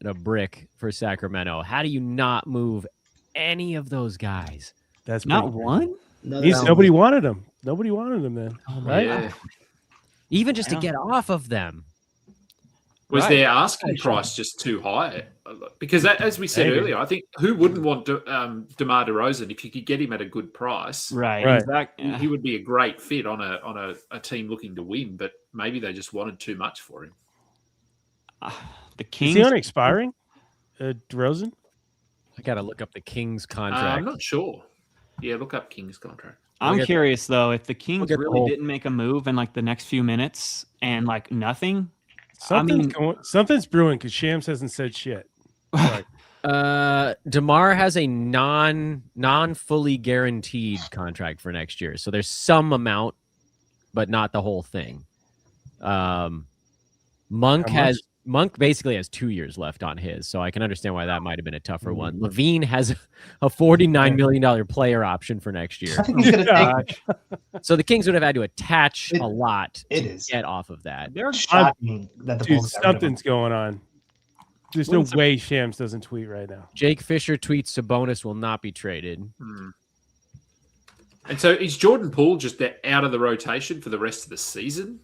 a brick for Sacramento. How do you not move any of those guys? That's Not pretty one? Nobody wanted him. Nobody wanted him then. Right? Yeah. Even just to Yeah. get off of them. Was Right. their asking price just too high? Because as we said Maybe. earlier, I think who wouldn't want DeMar DeRozan if you could get him at a good price? Right. Right. Exactly. He would be a great fit on a team looking to win, but maybe they just wanted too much for him. The Is Kings. he on expiring? DeRozan? I gotta look up the Kings I'm contract. not sure. Yeah, look up King's contract. I'm Look at- curious though, if the Kings look at the really whole- didn't make a move in like the next few minutes and like nothing. Something's brewing because Shams hasn't said shit. Right. DeMar has a non fully guaranteed contract for next year, so there's some amount, but not the whole thing. Monk basically has 2 years left on his, so I can understand why that might have been a tougher one. Levine has a $49 million player option for next year. I think he's going to take So the Kings would have had to attach It- a lot to it is. get off of that. They're shocking that the Dude, Bulls got rid of him. something's going on. There's no way Shams doesn't tweet right now. Jake Fisher tweets Sabonis will not be traded. And so is Jordan Poole just out of the rotation for the rest of the season?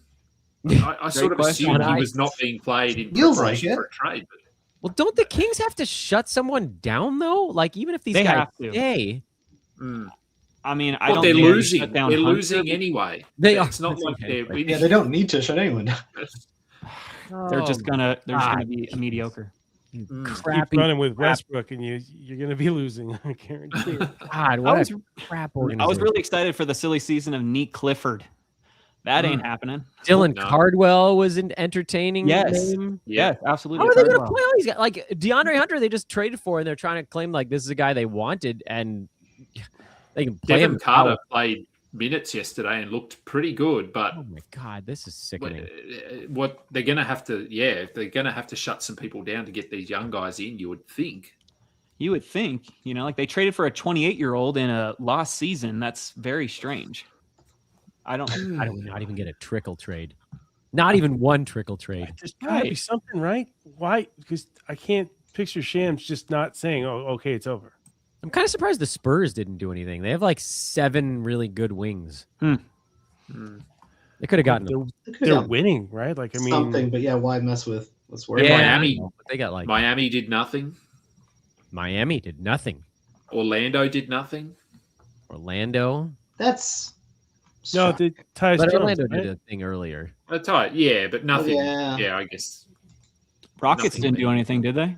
I sort of question. assumed he was not being played in Feels like preparation it. for a trade. But Well, don't the Kings have to shut someone down though? Like even if these They guys have to. stay, I mean, I well, don't they're think they losing. shut down They're Hunter. losing anyway. They are It's not losing like they're anyway. winning. Yeah, they don't need to shut anyone down. They're just gonna God. be mediocre. Keep crappy. running with Westbrook, and you're going to be losing. I guarantee it. God, what a crap I was organization. really excited for the silly season of Neek Clifford. That ain't happening. Dylan No. Cardwell was an entertaining Yes. name. Yes, absolutely. How are they going to Cardwell. play all these guys? Like DeAndre Hunter, they just traded for, and they're trying to claim like this is a guy they wanted, and they can play Devin him. Carter played minutes yesterday and looked pretty good, but Oh my God, this is sickening. what they're going to have to, they're going to have to shut some people down to get these young guys in. You would think. You would think, like they traded for a 28-year-old in a lost season. That's very strange. I don't not even get a trickle trade. Not even one trickle trade. There's got to be something, right? Why? Because I can't picture Shams just not saying, "Oh, okay, it's over." I'm kind of surprised the Spurs didn't do anything. They have like 7 really good wings. They could have gotten them. They're winning, right? Like I mean, something, but yeah, why mess with what's And working? Miami, They got like Miami did nothing. Miami did nothing. Orlando did nothing. Orlando. That's no, the Tyus But Jones, Orlando right? did a thing earlier. That's right. Yeah, but nothing. yeah. Yeah, I guess. Rockets Nothing didn't do anything, did they?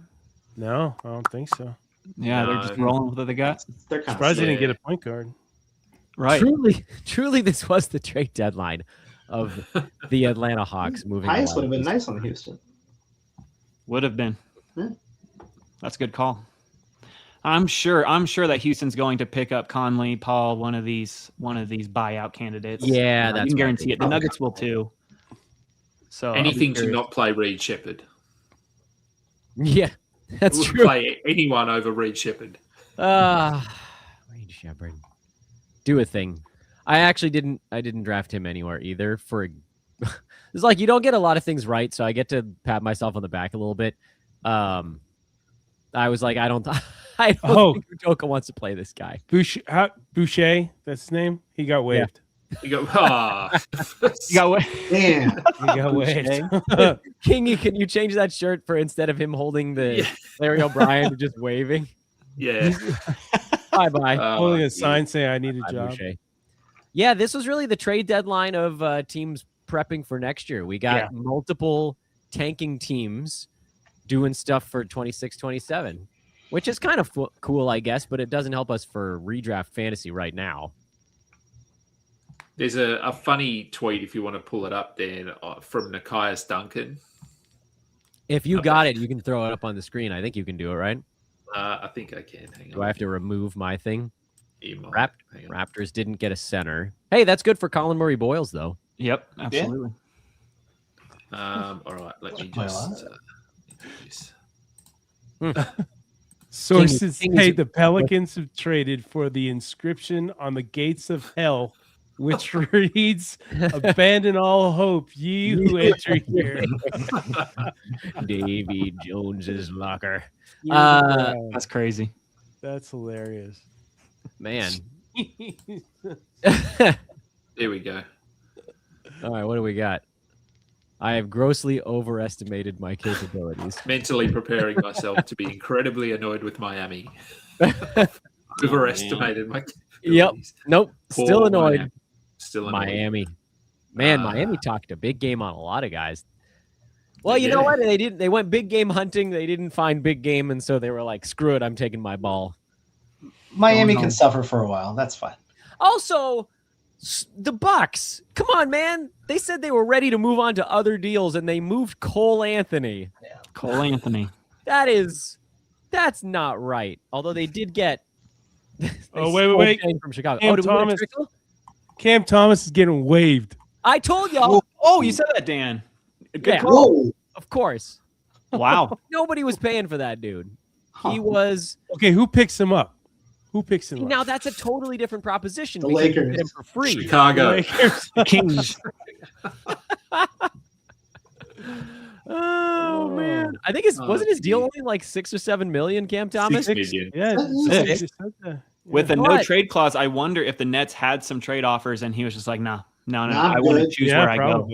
No, I don't think so. Yeah, they're just No. rolling with what they got. They're kind Surprised they didn't Yeah. get a point guard. Right. Truly, this was the trade deadline of the Atlanta Hawks moving. Tyus along. would have been nice on Houston. Would have been. Yeah. That's a good call. I'm sure that Houston's going to pick up Conley, Paul, one of these buyout candidates. Yeah, You that's can what I guarantee it. The think. Nuggets will too. So I'll be Anything to curious. not play Reed Shepherd. Yeah, that's Would true. play anyone over Reed Shepherd. Reed Shepherd, do a thing. I actually didn't. I didn't draft him anywhere either. It's like you don't get a lot of things right, so I get to pat myself on the back a little bit. I was like, I don't I don't think Udoka wants to play this guy. Boucher, that's his name. He got waived. You go, You got what? Damn. He got waived. Kingy, can you change that shirt for instead of him holding the Larry O'Brien to just waving? Yeah. Bye. Holding a sign saying I need a job. Boucher. Yeah, this was really the trade deadline of teams prepping for next year. We got multiple tanking teams doing stuff for 26-27, which is kind of cool, I guess, but it doesn't help us for redraft fantasy right now. There's a funny tweet, if you want to pull it up, Dan, from Nikias Duncan. If you got it, you can throw it up on the screen. I think you can do it, right? I think I can. Hang on. Do I have to remove my thing? Hang on. Raptors didn't get a center. Hey, that's good for Colin Murray Boyles, though. Yep, absolutely. All right, let me just Sources say the Pelicans have traded for the inscription on the gates of hell, which reads, "Abandon all hope, ye who enter here." Davy Jones's locker. That's crazy. That's hilarious, man. There we go. All right, what do we got? I have grossly overestimated my capabilities. Mentally preparing myself to be incredibly annoyed with Miami. Overestimated my capabilities. Yep. Nope. Poor Still annoyed. Miami. Still annoyed. Miami. Man, Miami talked a big game on a lot of guys. Well, you know what? They went big game hunting. They didn't find big game, and so they were like, screw it, I'm taking my ball. Miami can suffer for a while. That's fine. Also, the Bucks. Come on, man. They said they were ready to move on to other deals, and they moved Cole Anthony. Yeah. Cole Anthony. That's not right. Although they did get. wait. From Chicago. Cam Thomas is getting waived. I told y'all. Oh, you said that, Dan. Good call. Of course. Wow. Nobody was paying for that dude. He was. Okay, who picks him up? Who picks him up? Now that's a totally different proposition. The because you Lakers. get him for free. Chicago. Kings. Oh man, I think wasn't his deal only like 6 or 7 million? Cam Thomas. 6 million. Yeah. With a no trade clause, I wonder if the Nets had some trade offers and he was just like, no, I want to choose where I go.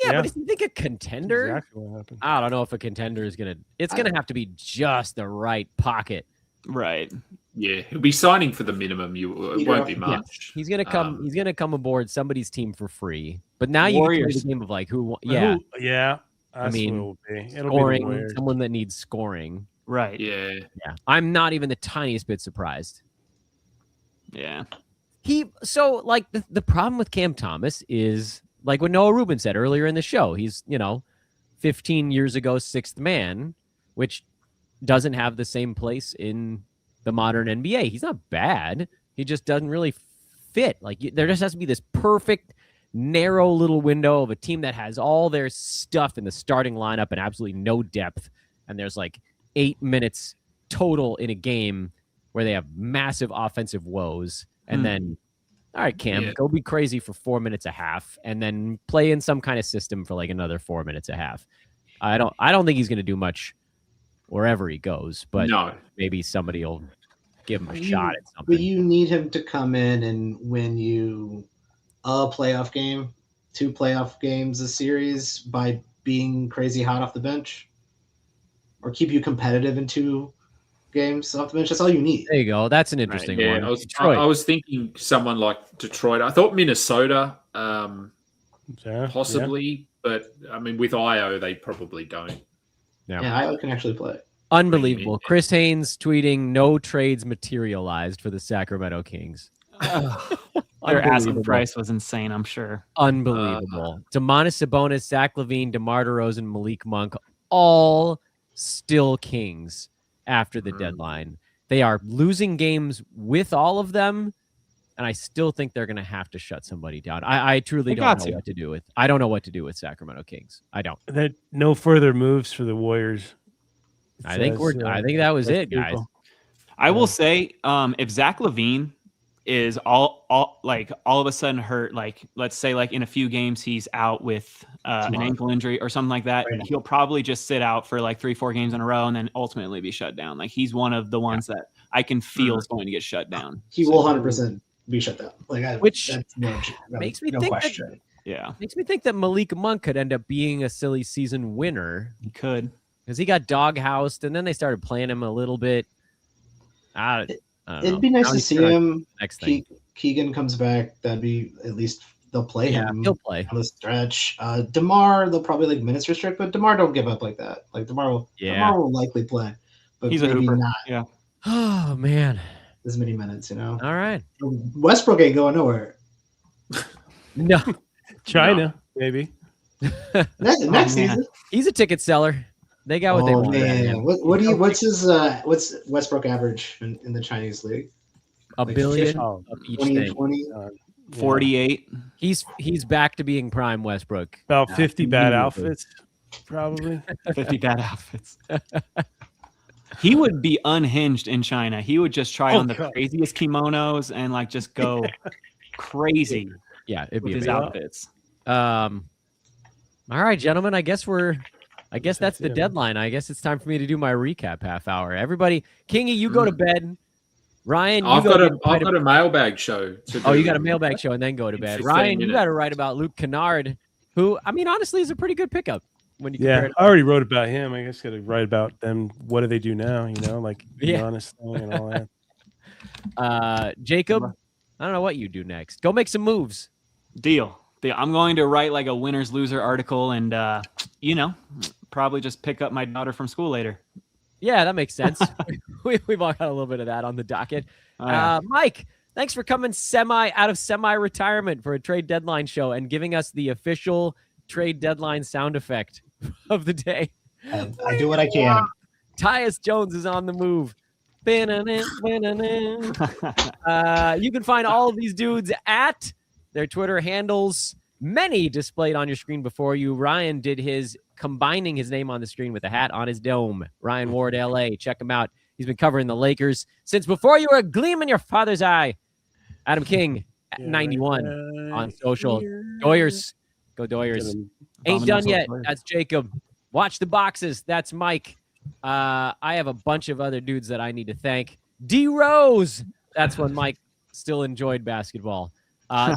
Yeah, but if you think a contender, Exactly what happened. I don't know if a contender is gonna. It's gonna have to be just the right pocket. Right. Yeah, he'll be signing for the minimum. It won't be much. Yes. He's gonna come. He's gonna come aboard somebody's team for free. But now you get to the game of like who? Yeah, I mean, it'll be scoring. Someone that needs scoring. Right. Yeah. I'm not even the tiniest bit surprised. Yeah. So like the problem with Cam Thomas is like what Noah Rubin said earlier in the show. He's 15 years ago sixth man, which doesn't have the same place in the modern NBA. He's not bad. He just doesn't really fit. Like there just has to be this perfect narrow little window of a team that has all their stuff in the starting lineup and absolutely no depth. And there's like 8 minutes total in a game where they have massive offensive woes. And then, all right, Cam, go be crazy for 4 minutes a half and then play in some kind of system for like another 4 minutes a half. I don't think he's going to do much wherever he goes, but maybe somebody will give him a shot at something. But you need him to come in and win you a playoff game, 2 playoff games a series by being crazy hot off the bench, or keep you competitive in 2 games off the bench. That's all you need. There you go. That's an interesting one. I was thinking someone like Detroit. I thought Minnesota, possibly, but I mean, with Ayo, they probably don't. Yeah, Ayo can actually play. Unbelievable. Chris Haynes tweeting, no trades materialized for the Sacramento Kings. Their asking price was insane, I'm sure. Unbelievable. Domantas Sabonis, Zach LaVine, DeMar DeRozan, Malik Monk, all still Kings after the deadline. They are losing games with all of them, and I still think they're going to have to shut somebody down. I truly don't know what to do with. I don't know what to do with Sacramento Kings. I don't. No further moves for the Warriors. I think that was it, guys. I will say, if Zach LaVine is all of a sudden hurt, like let's say like in a few games he's out with an ankle injury or something like that, he'll probably just sit out for like 3-4 games in a row and then ultimately be shut down. Like he's one of the ones that I can feel is going to get shut down. He will 100% be shut down. Which that's makes me no think question. Makes me think that Malik Monk could end up being a silly season winner. He could, because he got doghoused, and then they started playing him a little bit. I don't know. It'd be nice to see him. Next thing. Keegan comes back. That'd be at least they'll play him. He'll play on the stretch. DeMar, they'll probably like minutes restrict, but DeMar don't give up like that. Like DeMar will likely play, but he's a maybe hooper. not. Yeah. Oh man, as many minutes, All right. Westbrook ain't going nowhere. No, China maybe. next season. He's a ticket seller. They got what they want. Man. What's Westbrook average in the Chinese league? A billion of each 20, thing. 20? 48. He's back to being prime Westbrook. About 50 bad outfits, probably. 50 bad outfits. He would be unhinged in China. He would just try on the craziest kimonos and like just go crazy. Yeah, it'd with be his outfits. All right, gentlemen. I guess that's the deadline. I guess it's time for me to do my recap half hour. Everybody, Kingy, you go to bed. Ryan, I've got a mailbag show. You got a mailbag show and then go to bed. Ryan, you got to write about Luke Kennard, who, I mean, honestly, is a pretty good pickup when you compare it. I already wrote about him. I guess got to write about them. What do they do now? Like the honest thing and all that. Jacob, I don't know what you do next. Go make some moves. Deal. I'm going to write like a winners loser article and probably just pick up my daughter from school later. Yeah, that makes sense. We've all got a little bit of that on the docket. Mike, thanks for coming out of semi-retirement for a trade deadline show and giving us the official trade deadline sound effect of the day. I do what I can. Tyus Jones is on the move. You can find all of these dudes at their Twitter handles, many displayed on your screen before you. Ryan did his combining his name on the screen with a hat on his dome. Ryan Ward, LA. Check him out. He's been covering the Lakers since before you were a gleam in your father's eye. Adam King, 91 on social. Doyers. Go Doyers. Ain't done yet. That's Jacob. Watch the boxes. That's Mike. I have a bunch of other dudes that I need to thank. D Rose. That's when Mike still enjoyed basketball.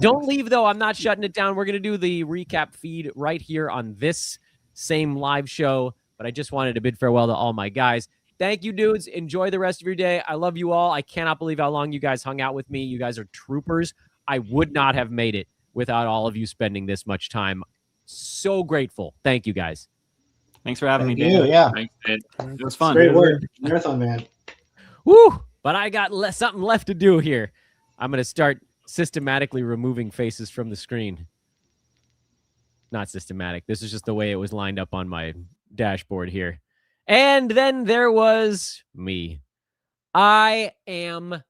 Don't leave, though. I'm not shutting it down. We're going to do the recap feed right here on this same live show, but I just wanted to bid farewell to all my guys. Thank you, dudes. Enjoy the rest of your day. I love you all. I cannot believe how long you guys hung out with me. You guys are troopers. I would not have made it without all of you spending this much time. So grateful. Thank you, guys. Thanks for having me, Dan. Yeah. Thanks, man. It was fun. Great work. Marathon, man. Woo! But I got something left to do here. I'm going to start systematically removing faces from the screen. Not systematic. This is just the way it was lined up on my dashboard here. And then there was me. I am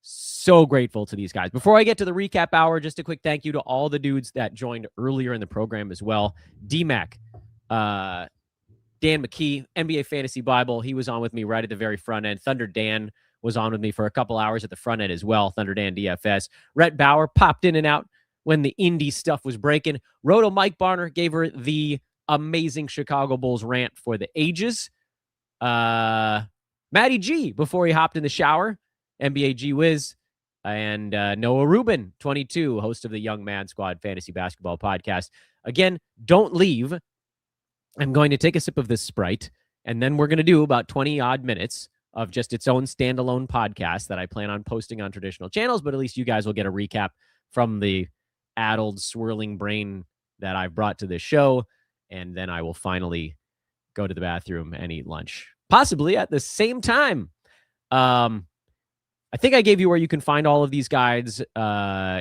so grateful to these guys. Before I get to the recap hour, just a quick thank you to all the dudes that joined earlier in the program as well. D-Mac, Dan McKee, NBA Fantasy Bible. He was on with me right at the very front end. Thunder Dan was on with me for a couple hours at the front end as well. Thunder Dan DFS. Rhett Bauer popped in and out when the indie stuff was breaking. Roto Mike Barner gave her the amazing Chicago Bulls rant for the ages. Matty G, before he hopped in the shower. NBA G Wiz. And Noah Rubin, 22, host of the Young Man Squad Fantasy Basketball Podcast. Again, don't leave. I'm going to take a sip of this Sprite, and then we're going to do about 20-odd minutes of just its own standalone podcast that I plan on posting on traditional channels, but at least you guys will get a recap from the addled, swirling brain that I've brought to this show, and then I will finally go to the bathroom and eat lunch, possibly at the same time. I think I gave you where you can find all of these guides. I'll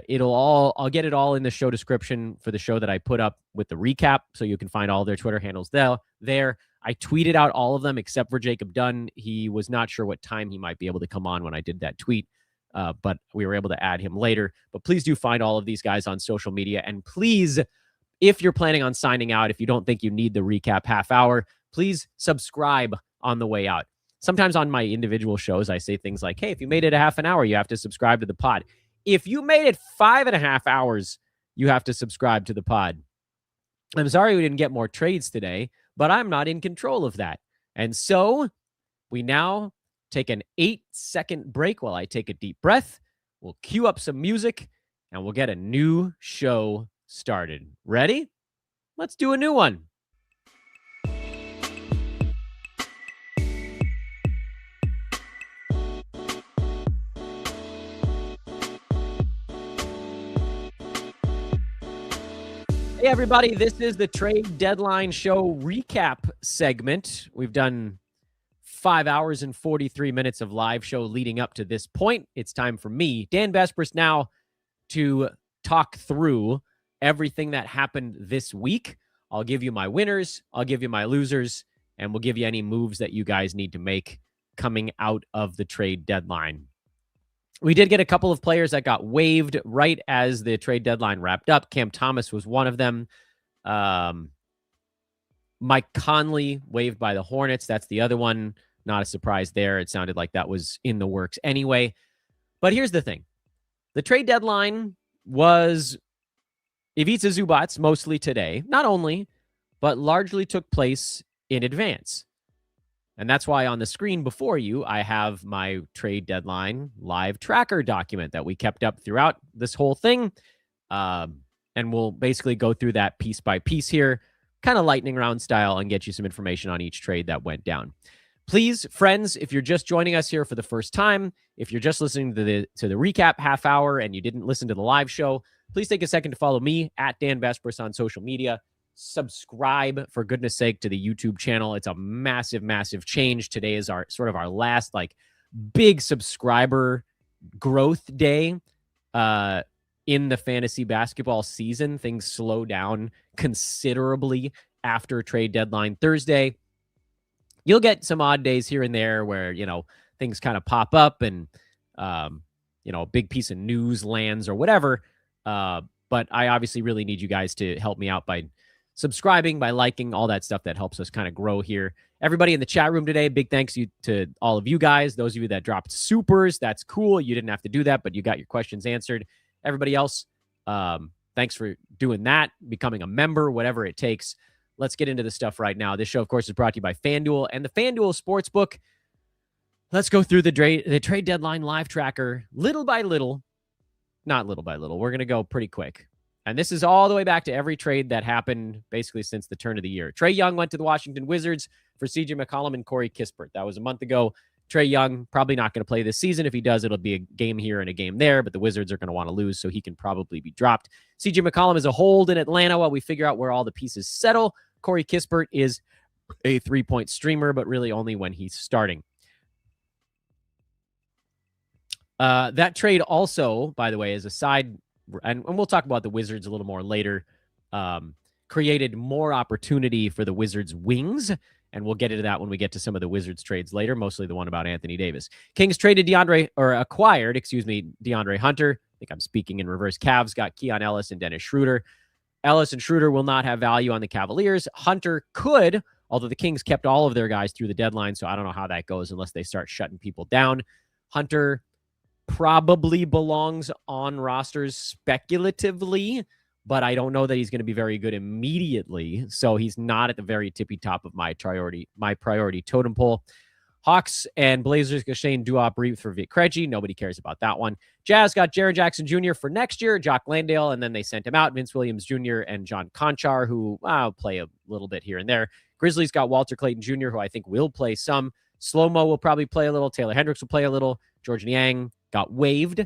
get it all in the show description for the show that I put up with the recap, so you can find all their Twitter handles there. I tweeted out all of them except for Jacob Dunn. He was not sure what time he might be able to come on when I did that tweet, but we were able to add him later. But please do find all of these guys on social media. And please, if you're planning on signing out, if you don't think you need the recap half hour, please subscribe on the way out. Sometimes on my individual shows, I say things like, hey, if you made it a half an hour, you have to subscribe to the pod. If you made it 5.5 hours, you have to subscribe to the pod. I'm sorry we didn't get more trades today, but I'm not in control of that. And so we now take an 8-second break while I take a deep breath. We'll cue up some music, and we'll get a new show started. Ready? Let's do a new one. Hey, everybody. This is the Trade Deadline Show recap segment. We've done 5 hours and 43 minutes of live show leading up to this point. It's time for me, Dan Besbris, now to talk through everything that happened this week. I'll give you my winners, I'll give you my losers, and we'll give you any moves that you guys need to make coming out of the trade deadline. We did get a couple of players that got waived right as the trade deadline wrapped up. Cam Thomas was one of them. Mike Conley waived by the Hornets. That's the other one. Not a surprise there. It sounded like that was in the works anyway. But here's the thing. The trade deadline was Ivica Zubac mostly today. Not only, but largely took place in advance. And that's why on the screen before you, I have my trade deadline live tracker document that we kept up throughout this whole thing. And we'll basically go through that piece by piece here, kind of lightning round style, and get you some information on each trade that went down. Please, friends, if you're just joining us here for the first time, if you're just listening to the recap half hour and you didn't listen to the live show, please take a second to follow me at Dan Besbris on social media. Subscribe, for goodness sake, to the YouTube channel. It's a massive, massive change. Today is our last big subscriber growth day in the fantasy basketball season. Things slow down considerably after trade deadline Thursday. You'll get some odd days here and there where, things kind of pop up and, a big piece of news lands or whatever. But I obviously really need you guys to help me out by subscribing, by liking, all that stuff that helps us kind of grow here. Everybody in the chat room today, big thanks to all of you guys. Those of you that dropped supers, that's cool. You didn't have to do that, but you got your questions answered. Everybody else, thanks for doing that, becoming a member, whatever it takes. Let's get into the stuff right now. This show, of course, is brought to you by FanDuel and the FanDuel Sportsbook. Let's go through the trade deadline live tracker little by little. Not little by little. We're going to go pretty quick. And this is all the way back to every trade that happened basically since the turn of the year. Trae Young went to the Washington Wizards for CJ McCollum and Corey Kispert. That was a month ago. Trae Young probably not going to play this season. If he does, it'll be a game here and a game there, but the Wizards are going to want to lose, so he can probably be dropped. CJ McCollum is a hold in Atlanta while we figure out where all the pieces settle. Corey Kispert is a three-point streamer, but really only when he's starting. That trade also, by the way, is a side, and we'll talk about the Wizards a little more later, created more opportunity for the Wizards' wings, and we'll get into that when we get to some of the Wizards trades later, mostly the one about Anthony Davis. Kings acquired DeAndre Hunter. I think I'm speaking in reverse. Cavs got Keon Ellis and Dennis Schroeder. Ellis and Schroeder will not have value on the Cavaliers. Hunter could, although the Kings kept all of their guys through the deadline, so I don't know how that goes unless they start shutting people down. Hunter probably belongs on rosters speculatively, but I don't know that he's going to be very good immediately. So he's not at the very tippy top of my priority totem pole. Hawks and Blazers got Shane Duop for Vic Krejci. Nobody cares about that one. Jazz got Jaren Jackson Jr. for next year, Jock Landale, and then they sent him out. Vince Williams Jr. and John Conchar, who I'll play a little bit here and there. Grizzlies got Walter Clayton Jr., who I think will play some. Slow-Mo will probably play a little. Taylor Hendricks will play a little. George Niang got waived.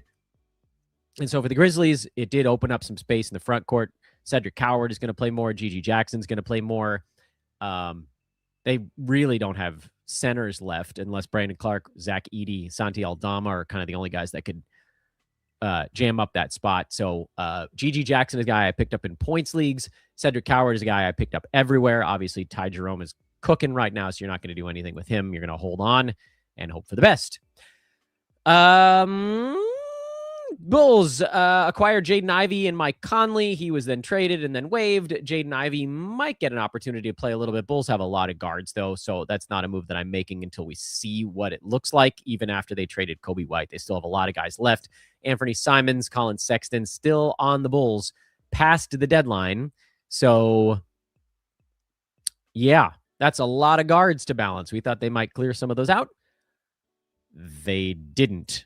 And so for the Grizzlies, it did open up some space in the front court. Cedric Howard is going to play more. Gigi Jackson's going to play more. They really don't have centers left unless Brandon Clark, Zach Edey, Santi Aldama are kind of the only guys that could jam up that spot. So Gigi Jackson is a guy I picked up in points leagues. Cedric Howard is a guy I picked up everywhere. Obviously, Ty Jerome is cooking right now, so you're not going to do anything with him. You're going to hold on and hope for the best. Bulls acquired Jaden Ivey and Mike Conley. He was then traded and then waived. Jaden Ivey might get an opportunity to play a little bit. Bulls have a lot of guards, though, so that's not a move that I'm making until we see what it looks like. Even after they traded Kobe White, they still have a lot of guys left. Anthony Simons, Colin Sexton, still on the Bulls past the deadline. So, yeah, that's a lot of guards to balance. We thought they might clear some of those out. they didn't.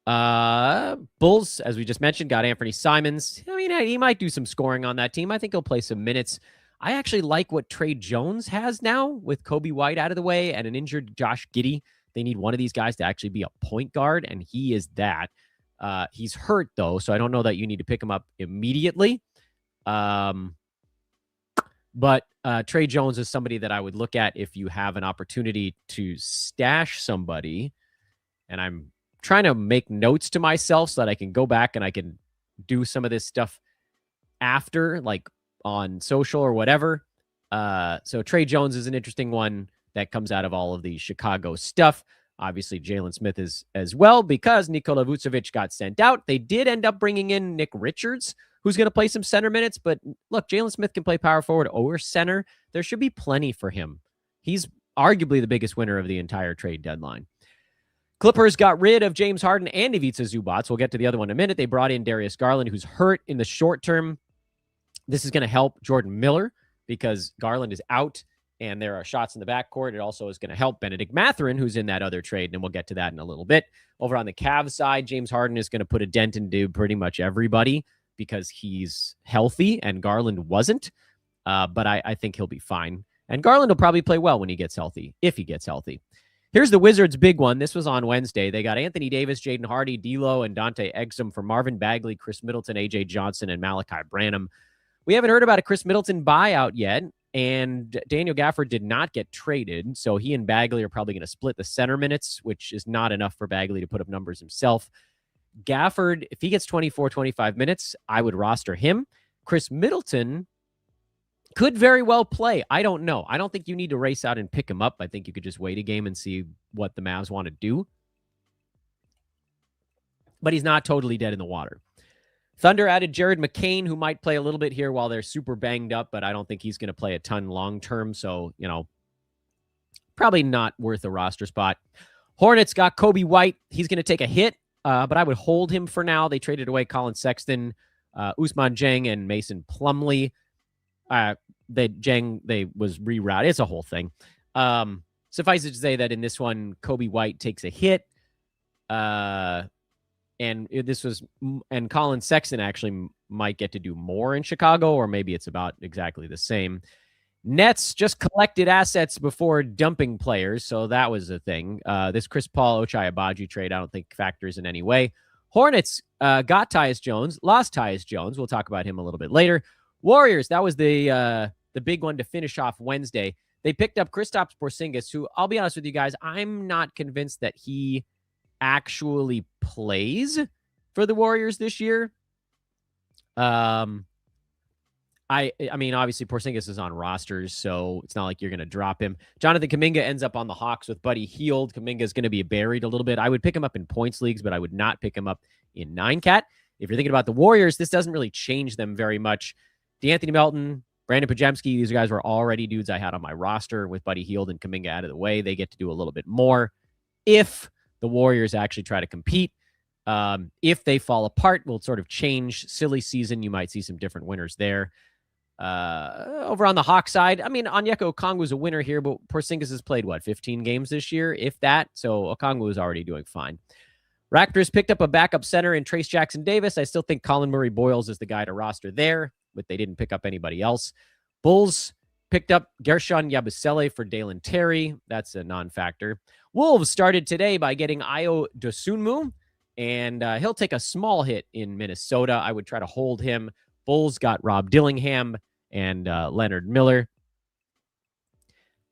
Bulls, as we just mentioned, got Anthony Simons. I mean, he might do some scoring on that team. I think he'll play some minutes. I actually like what Trey Jones has now with Kobe White out of the way and an injured Josh Giddey. They need one of these guys to actually be a point guard, and he is that. He's hurt, though, so I don't know that you need to pick him up immediately. But Trey Jones is somebody that I would look at if you have an opportunity to stash somebody. And I'm trying to make notes to myself so that I can go back and I can do some of this stuff after, like on social or whatever. So Trey Jones is an interesting one that comes out of all of the Chicago stuff. Obviously, Jalen Smith is as well because Nikola Vucevic got sent out. They did end up bringing in Nick Richards, who's going to play some center minutes. But look, Jalen Smith can play power forward or center. There should be plenty for him. He's arguably the biggest winner of the entire trade deadline. Clippers got rid of James Harden and Ivica Zubac. We'll get to the other one in a minute. They brought in Darius Garland, who's hurt in the short term. This is going to help Jordan Miller because Garland is out and there are shots in the backcourt. It also is going to help Benedict Mathurin, who's in that other trade, and we'll get to that in a little bit. Over on the Cavs side, James Harden is going to put a dent into pretty much everybody because he's healthy and Garland wasn't. But I think he'll be fine. And Garland will probably play well when he gets healthy, if he gets healthy. Here's the Wizards' big one. This was on Wednesday. They got Anthony Davis, Jaden Hardy, D'Lo, and Dante Exum for Marvin Bagley, Chris Middleton, A.J. Johnson, and Malachi Branham. We haven't heard about a Chris Middleton buyout yet, and Daniel Gafford did not get traded, so he and Bagley are probably going to split the center minutes, which is not enough for Bagley to put up numbers himself. Gafford, if he gets 24, 25 minutes, I would roster him. Chris Middleton could very well play. I don't know. I don't think you need to race out and pick him up. I think you could just wait a game and see what the Mavs want to do. But he's not totally dead in the water. Thunder added Jared McCain, who might play a little bit here while they're super banged up, but I don't think he's going to play a ton long-term. So, probably not worth a roster spot. Hornets got Kobe White. He's going to take a hit, but I would hold him for now. They traded away Colin Sexton, Ousmane Dieng, and Mason Plumlee. They was rerouted. It's a whole thing. Suffice it to say that in this one, Kobe White takes a hit. And Colin Sexton actually might get to do more in Chicago, or maybe it's about exactly the same. Nets just collected assets before dumping players, so that was a thing. This Chris Paul Ochai Agbaji trade, I don't think factors in any way. Hornets got Tyus Jones, lost Tyus Jones. We'll talk about him a little bit later. Warriors, that was the big one to finish off Wednesday. They picked up Kristaps Porzingis, who, I'll be honest with you guys, I'm not convinced that he actually plays for the Warriors this year. I mean, obviously Porzingis is on rosters, so it's not like you're going to drop him. Jonathan Kuminga ends up on the Hawks with Buddy Hield. Kuminga is going to be buried a little bit. I would pick him up in points leagues, but I would not pick him up in 9-cat. If you're thinking about the Warriors, this doesn't really change them very much. DeAnthony Melton, Brandon Pajemski, these guys were already dudes I had on my roster with Buddy Hield and Kuminga out of the way. They get to do a little bit more if the Warriors actually try to compete. If they fall apart, we'll sort of change. Silly season, you might see some different winners there. Over on the Hawk side, I mean, Onyeka Okongwu was a winner here, but Porzingis has played, 15 games this year, if that? So Okongwu is already doing fine. Raptors picked up a backup center in Trace Jackson Davis. I still think Colin Murray Boyles is the guy to roster there, but they didn't pick up anybody else. Bulls picked up Gershon Yabusele for Dalen Terry. That's a non-factor. Wolves started today by getting Ayo Dosunmu, and he'll take a small hit in Minnesota. I would try to hold him. Bulls got Rob Dillingham and Leonard Miller.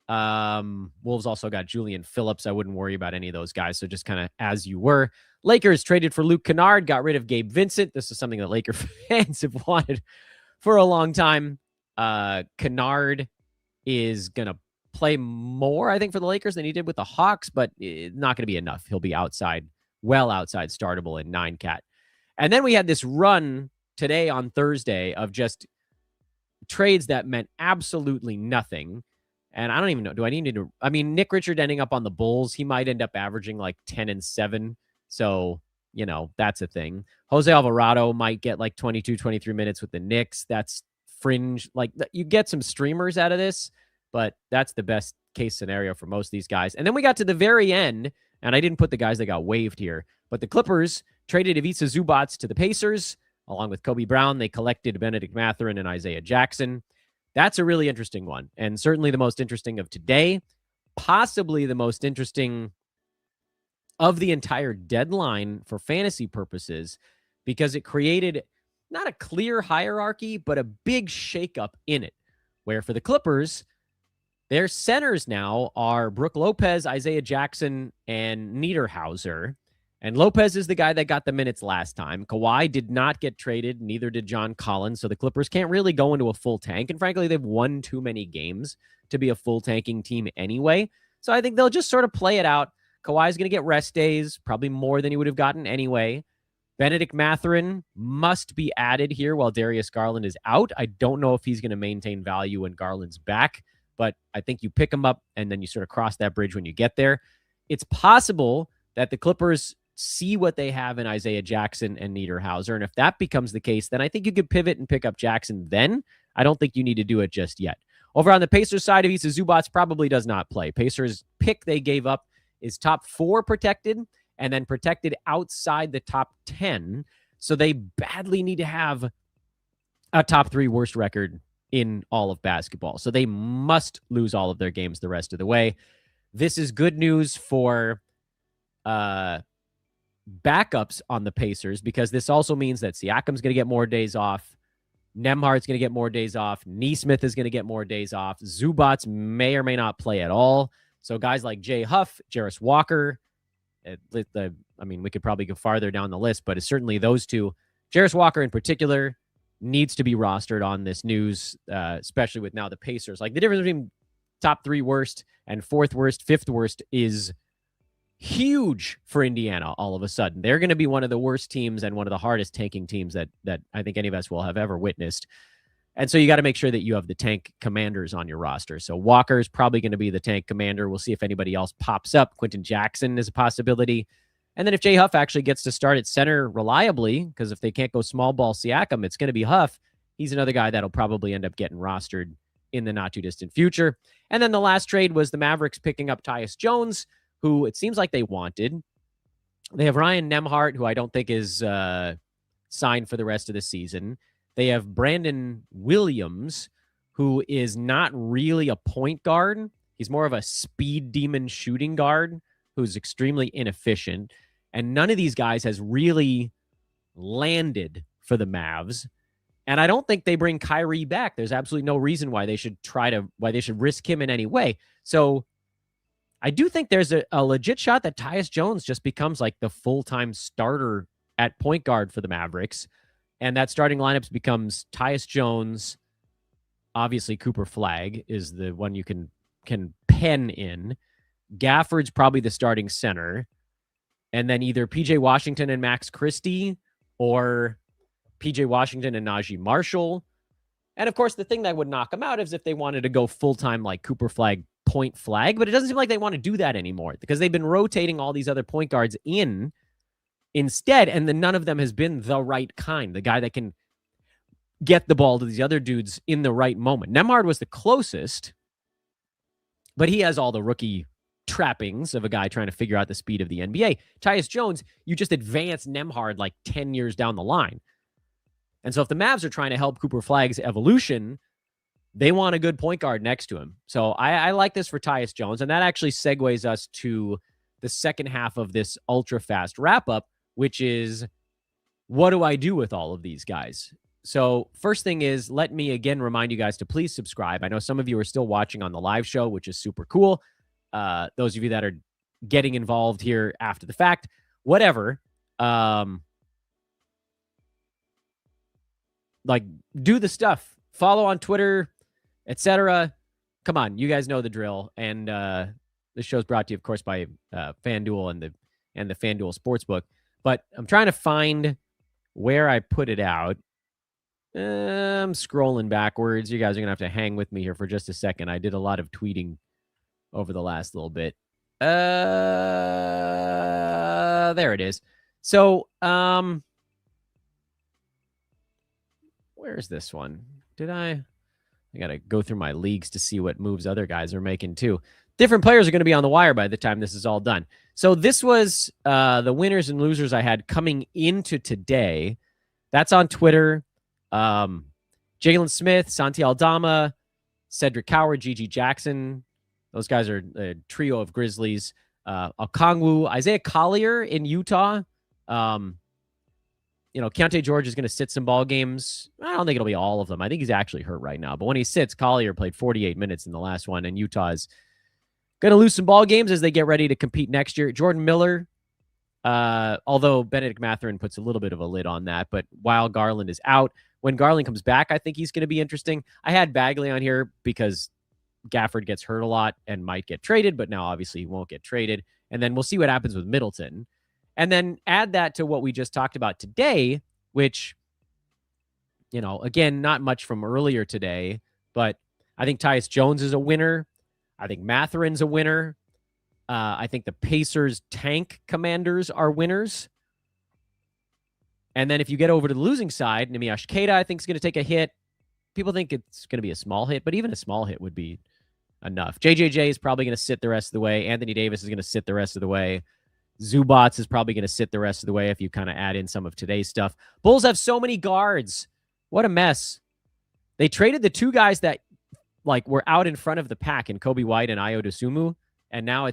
Wolves also got Julian Phillips. I wouldn't worry about any of those guys, so just kind of as you were. Lakers traded for Luke Kennard, got rid of Gabe Vincent. This is something that Laker fans have wanted for a long time. Kennard is going to play more, I think, for the Lakers than he did with the Hawks, but it's not going to be enough. He'll be outside, well outside startable in 9-cat. And then we had this run today on Thursday of just trades that meant absolutely nothing. And I don't even know. Do I need to? I mean, Nick Richard ending up on the Bulls, he might end up averaging like 10 and 7. So, that's a thing. Jose Alvarado might get like 22, 23 minutes with the Knicks. That's fringe. Like, you get some streamers out of this, but that's the best case scenario for most of these guys. And then we got to the very end, And I didn't put the guys that got waived here, but the Clippers traded Ivica Zubac to the Pacers. Along with Kobe Brown, they collected Benedict Mathurin and Isaiah Jackson. That's a really interesting one, and certainly the most interesting of today, possibly the most interesting of the entire deadline for fantasy purposes, because it created not a clear hierarchy, but a big shakeup in it, where for the Clippers, their centers now are Brook Lopez, Isaiah Jackson, and Niederhauser. And Lopez is the guy that got the minutes last time. Kawhi did not get traded, neither did John Collins, so the Clippers can't really go into a full tank. And frankly, they've won too many games to be a full tanking team anyway. So I think they'll just sort of play it out. Kawhi's going to get rest days, probably more than he would have gotten anyway. Benedict Mathurin must be added here while Darius Garland is out. I don't know if he's going to maintain value when Garland's back, but I think you pick him up and then you sort of cross that bridge when you get there. It's possible that the Clippers see what they have in Isaiah Jackson and Niederhauser, and if that becomes the case, then I think you could pivot and pick up Jackson then. I don't think you need to do it just yet. Over on the Pacers side, Ivica Zubac probably does not play. Pacers pick they gave up is top 4 protected, and then protected outside the top 10. So they badly need to have a top 3 worst record in all of basketball. So they must lose all of their games the rest of the way. This is good news for backups on the Pacers, because this also means that Siakam's going to get more days off. Nembhard's going to get more days off. Nesmith is going to get more days off. Zubac may or may not play at all. So guys like Jay Huff, Jarris Walker, we could probably go farther down the list, but it's certainly those two. Jarris Walker in particular needs to be rostered on this news, especially with now the Pacers. Like, the difference between top 3 worst and 4th worst, 5th worst is huge for Indiana all of a sudden. They're going to be one of the worst teams and one of the hardest tanking teams that I think any of us will have ever witnessed. And so you got to make sure that you have the tank commanders on your roster. So Walker is probably going to be the tank commander. We'll see if anybody else pops up. Quentin Jackson is a possibility. And then if Jay Huff actually gets to start at center reliably, because if they can't go small ball Siakam, it's going to be Huff. He's another guy that'll probably end up getting rostered in the not too distant future. And then the last trade was the Mavericks picking up Tyus Jones, who it seems like they wanted. They have Ryan Nembhard, who I don't think is signed for the rest of the season. They have Brandon Williams, who is not really a point guard. He's more of a speed demon shooting guard who's extremely inefficient. And none of these guys has really landed for the Mavs. And I don't think they bring Kyrie back. There's absolutely no reason why they should risk him in any way. So I do think there's a legit shot that Tyus Jones just becomes like the full-time starter at point guard for the Mavericks. And that starting lineup becomes Tyus Jones. Obviously, Cooper Flagg is the one you can pen in. Gafford's probably the starting center. And then either PJ Washington and Max Christie, or PJ Washington and Najee Marshall. And of course, the thing that would knock them out is if they wanted to go full-time like Cooper Flagg, point Flag, but it doesn't seem like they want to do that anymore, because they've been rotating all these other point guards in instead, and then none of them has been the right kind, the guy that can get the ball to these other dudes in the right moment. Nembhard was the closest, but he has all the rookie trappings of a guy trying to figure out the speed of the NBA. Tyus Jones, you just advance Nembhard like 10 years down the line. And so if the Mavs are trying to help Cooper Flagg's evolution, they want a good point guard next to him. So I like this for Tyus Jones, and that actually segues us to the second half of this ultra-fast wrap-up, which is, what do I do with all of these guys? So first thing is, let me again remind you guys to please subscribe. I know some of you are still watching on the live show, which is super cool. Those of you that are getting involved here after the fact, whatever. Like, do the stuff. Follow on Twitter, etc. Come on, you guys know the drill. And this show's brought to you, of course, by FanDuel and the FanDuel Sportsbook. But I'm trying to find where I put it out. I'm scrolling backwards. You guys are going to have to hang with me here for just a second. I did a lot of tweeting over the last little bit. There it is. So, where's this one? I got to go through my leagues to see what moves other guys are making too. different players are going to be on the wire by the time this is all done. So this was the winners and losers I had coming into today. That's on Twitter. Jalen Smith, Santi Aldama, Cedric Coward, GG Jackson. Those guys are a trio of Grizzlies. Okongwu, Isaiah Collier in Utah. Keontae George is going to sit some ball games. I don't think it'll be all of them. I think he's actually hurt right now. But when he sits, Collier played 48 minutes in the last one, and Utah is going to lose some ball games as they get ready to compete next year. Jordan Miller, although Benedict Mathurin puts a little bit of a lid on that, but while Garland is out, when Garland comes back, I think he's going to be interesting. I had Bagley on here because Gafford gets hurt a lot and might get traded, but now obviously he won't get traded. And then we'll see what happens with Middleton. And then add that to what we just talked about today, which, again, not much from earlier today, but I think Tyus Jones is a winner. I think Mathurin's a winner. I think the Pacers tank commanders are winners. And then if you get over to the losing side, Nemiash Keita, I think, is going to take a hit. People think it's going to be a small hit, but even a small hit would be enough. JJJ is probably going to sit the rest of the way. Anthony Davis is going to sit the rest of the way. Zubac is probably going to sit the rest of the way if you kind of add in some of today's stuff. Bulls have so many guards. What a mess. They traded the two guys that were out in front of the pack in Kobe White and Ayo Dosunmu, and now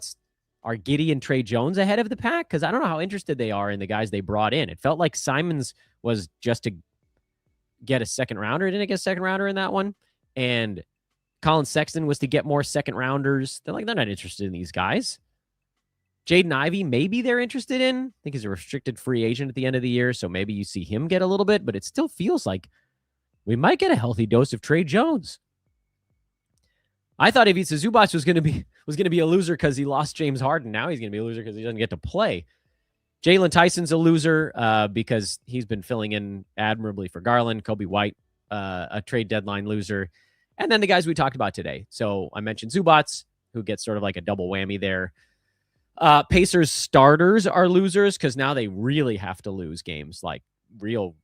are Giddey and Trey Jones ahead of the pack? Because I don't know how interested they are in the guys they brought in. It felt like Simons was just to get a second rounder. Didn't get a second rounder in that one. And Colin Sexton was to get more second rounders. They're not interested in these guys. Jaden Ivey, maybe they're interested in. I think he's a restricted free agent at the end of the year, so maybe you see him get a little bit, but it still feels like we might get a healthy dose of Trey Jones. I thought Ivica Zubac was going to be a loser because he lost James Harden. Now he's going to be a loser because he doesn't get to play. Jalen Tyson's a loser because he's been filling in admirably for Garland. Kobe White, a trade deadline loser. And then the guys we talked about today. So I mentioned Zubac, who gets sort of like a double whammy there. Pacers starters are losers because now they really have to lose games like real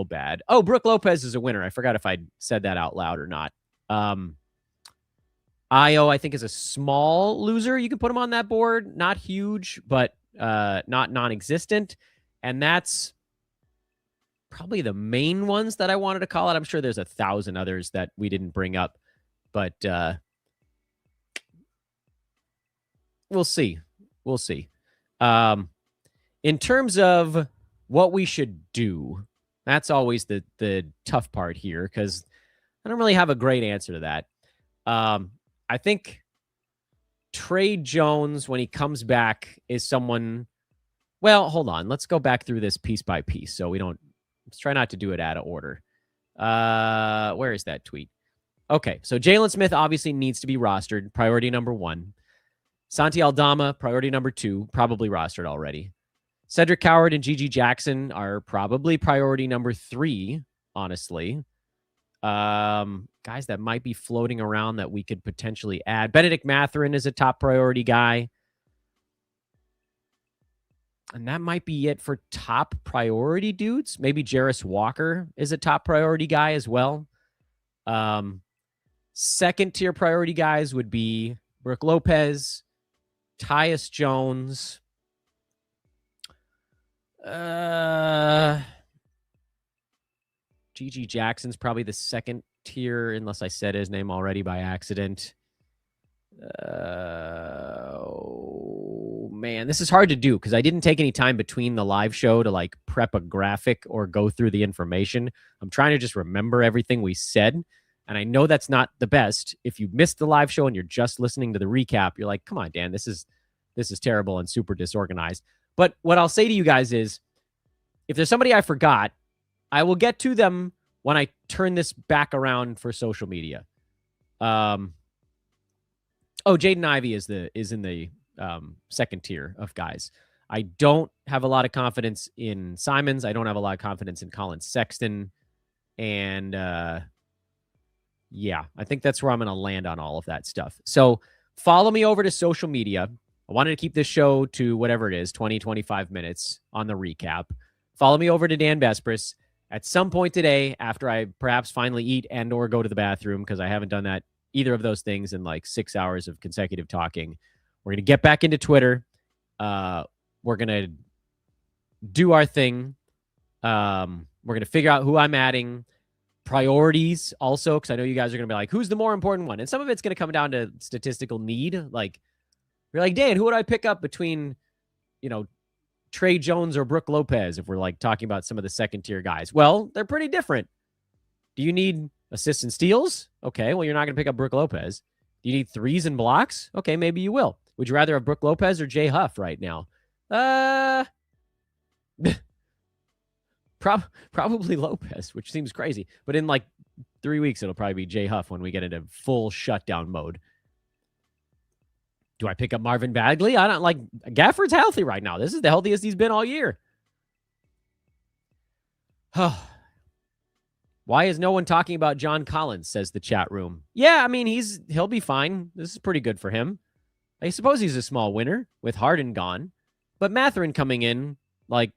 bad. Oh, Brook Lopez is a winner. I forgot if I said that out loud or not. Ayo, I think, is a small loser. You can put him on that board. Not huge, but not non-existent. And that's probably the main ones that I wanted to call out. I'm sure there's 1,000 others that we didn't bring up, but we'll see. We'll see. In terms of what we should do, that's always the tough part here because I don't really have a great answer to that. I think Trey Jones, when he comes back, is someone... Well, hold on. Let's go back through this piece by piece so we don't... Let's try not to do it out of order. Where is that tweet? Okay, so Jalen Smith obviously needs to be rostered. Priority number 1. Santi Aldama, priority number 2, probably rostered already. Cedric Coward and GG Jackson are probably priority number 3, honestly. Guys that might be floating around that we could potentially add. Benedict Mathurin is a top priority guy. And that might be it for top priority dudes. Maybe Jarris Walker is a top priority guy as well. Second tier priority guys would be Brook Lopez, Tyus Jones, GG Jackson's probably the second tier, unless I said his name already by accident. Oh, man, this is hard to do because I didn't take any time between the live show to prep a graphic or go through the information. I'm trying to just remember everything we said. And I know that's not the best. If you missed the live show and you're just listening to the recap, you're like, come on, Dan, this is terrible and super disorganized. But what I'll say to you guys is, if there's somebody I forgot, I will get to them when I turn this back around for social media. Jaden Ivey is in the second tier of guys. I don't have a lot of confidence in Simons. I don't have a lot of confidence in Colin Sexton. And yeah, I think that's where I'm going to land on all of that stuff. So follow me over to social media. I wanted to keep this show to whatever it is, 20, 25 minutes on the recap. Follow me over to Dan Besbris. At some point today, after I perhaps finally eat and or go to the bathroom, because I haven't done that either of those things in like 6 hours of consecutive talking. We're going to get back into Twitter. We're going to do our thing. We're going to figure out who I'm adding. Priorities also, because I know you guys are going to be like, who's the more important one? And some of it's going to come down to statistical need. Like, you're like, Dan, who would I pick up between, Trey Jones or Brook Lopez if we're like talking about some of the second tier guys? Well, they're pretty different. Do you need assists and steals? Okay, well, you're not going to pick up Brook Lopez. Do you need threes and blocks? Okay, maybe you will. Would you rather have Brook Lopez or Jay Huff right now? Probably Lopez, which seems crazy. But in like 3 weeks, it'll probably be Jay Huff when we get into full shutdown mode. Do I pick up Marvin Bagley? I don't like Gafford's healthy right now. This is the healthiest he's been all year. Why is no one talking about John Collins, says the chat room. Yeah, I mean, he'll be fine. This is pretty good for him. I suppose he's a small winner with Harden gone. But Mathurin coming in, like,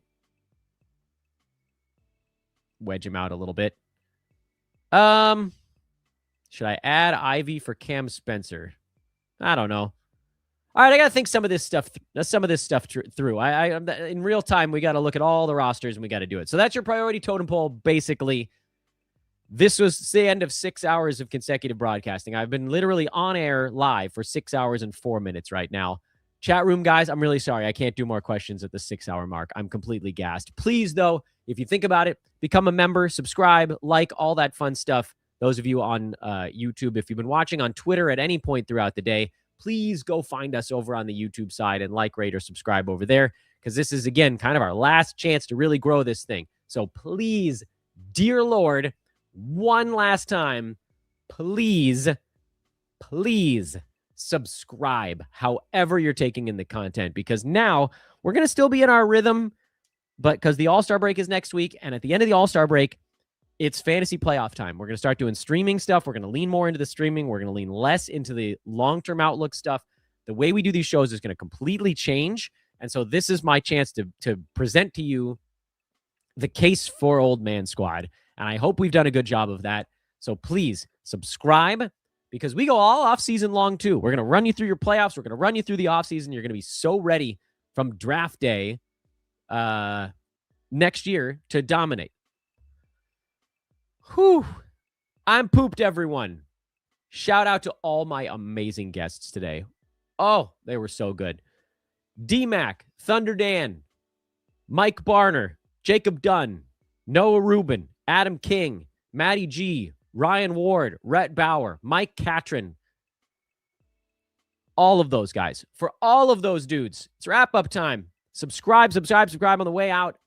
wedge him out a little bit. Should I add Ivy for Cam Spencer? I don't know. All right, I got to think some of this stuff through. I in real time, we got to look at all the rosters and we got to do it. So that's your priority totem pole, basically. This was the end of 6 hours of consecutive broadcasting. I've been literally on air live for 6 hours and 4 minutes right now. Chat room guys, I'm really sorry. I can't do more questions at the 6 hour mark. I'm completely gassed. Please, though, if you think about it, become a member, subscribe, like, all that fun stuff. Those of you on YouTube, if you've been watching on Twitter at any point throughout the day, please go find us over on the YouTube side and like, rate, or subscribe over there, because this is, again, kind of our last chance to really grow this thing. So please, dear Lord, one last time, please subscribe however you're taking in the content, because now we're going to still be in our rhythm, but because the All-Star break is next week, and at the end of the All-Star break, it's fantasy playoff time. We're going to start doing streaming stuff. We're going to lean more into the streaming. We're going to lean less into the long-term outlook stuff. The way we do these shows is going to completely change, and so this is my chance to present to you the case for Old Man Squad, and I hope we've done a good job of that. So please subscribe, because we go all off-season long, too. We're going to run you through your playoffs. We're going to run you through the off-season. You're going to be so ready from draft day next year to dominate. Whew. I'm pooped, everyone. Shout out to all my amazing guests today. Oh, they were so good. D-Mac, Thunder Dan, Mike Barner, Jacob Dunn, Noah Rubin, Adam King, Matty G, Ryan Ward, Rhett Bauer, Mike Catron. All of those guys. For all of those dudes, it's wrap-up time. Subscribe on the way out.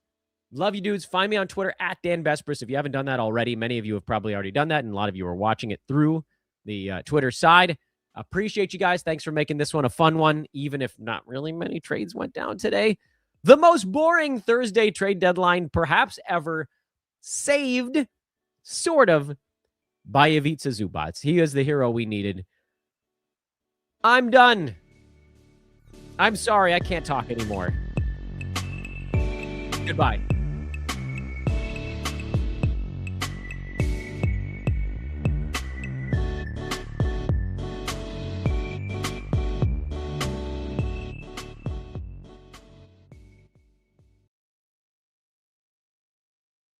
Love you, dudes. Find me on Twitter at Dan Besbris if you haven't done that already. Many of you have probably already done that, and a lot of you are watching it through the Twitter side. Appreciate you guys. Thanks for making this one a fun one, even if not really many trades went down today. The most boring Thursday trade deadline perhaps ever, saved, sort of, by Ivica Zubac. He is the hero we needed. I'm done. I'm sorry, I can't talk anymore. Goodbye.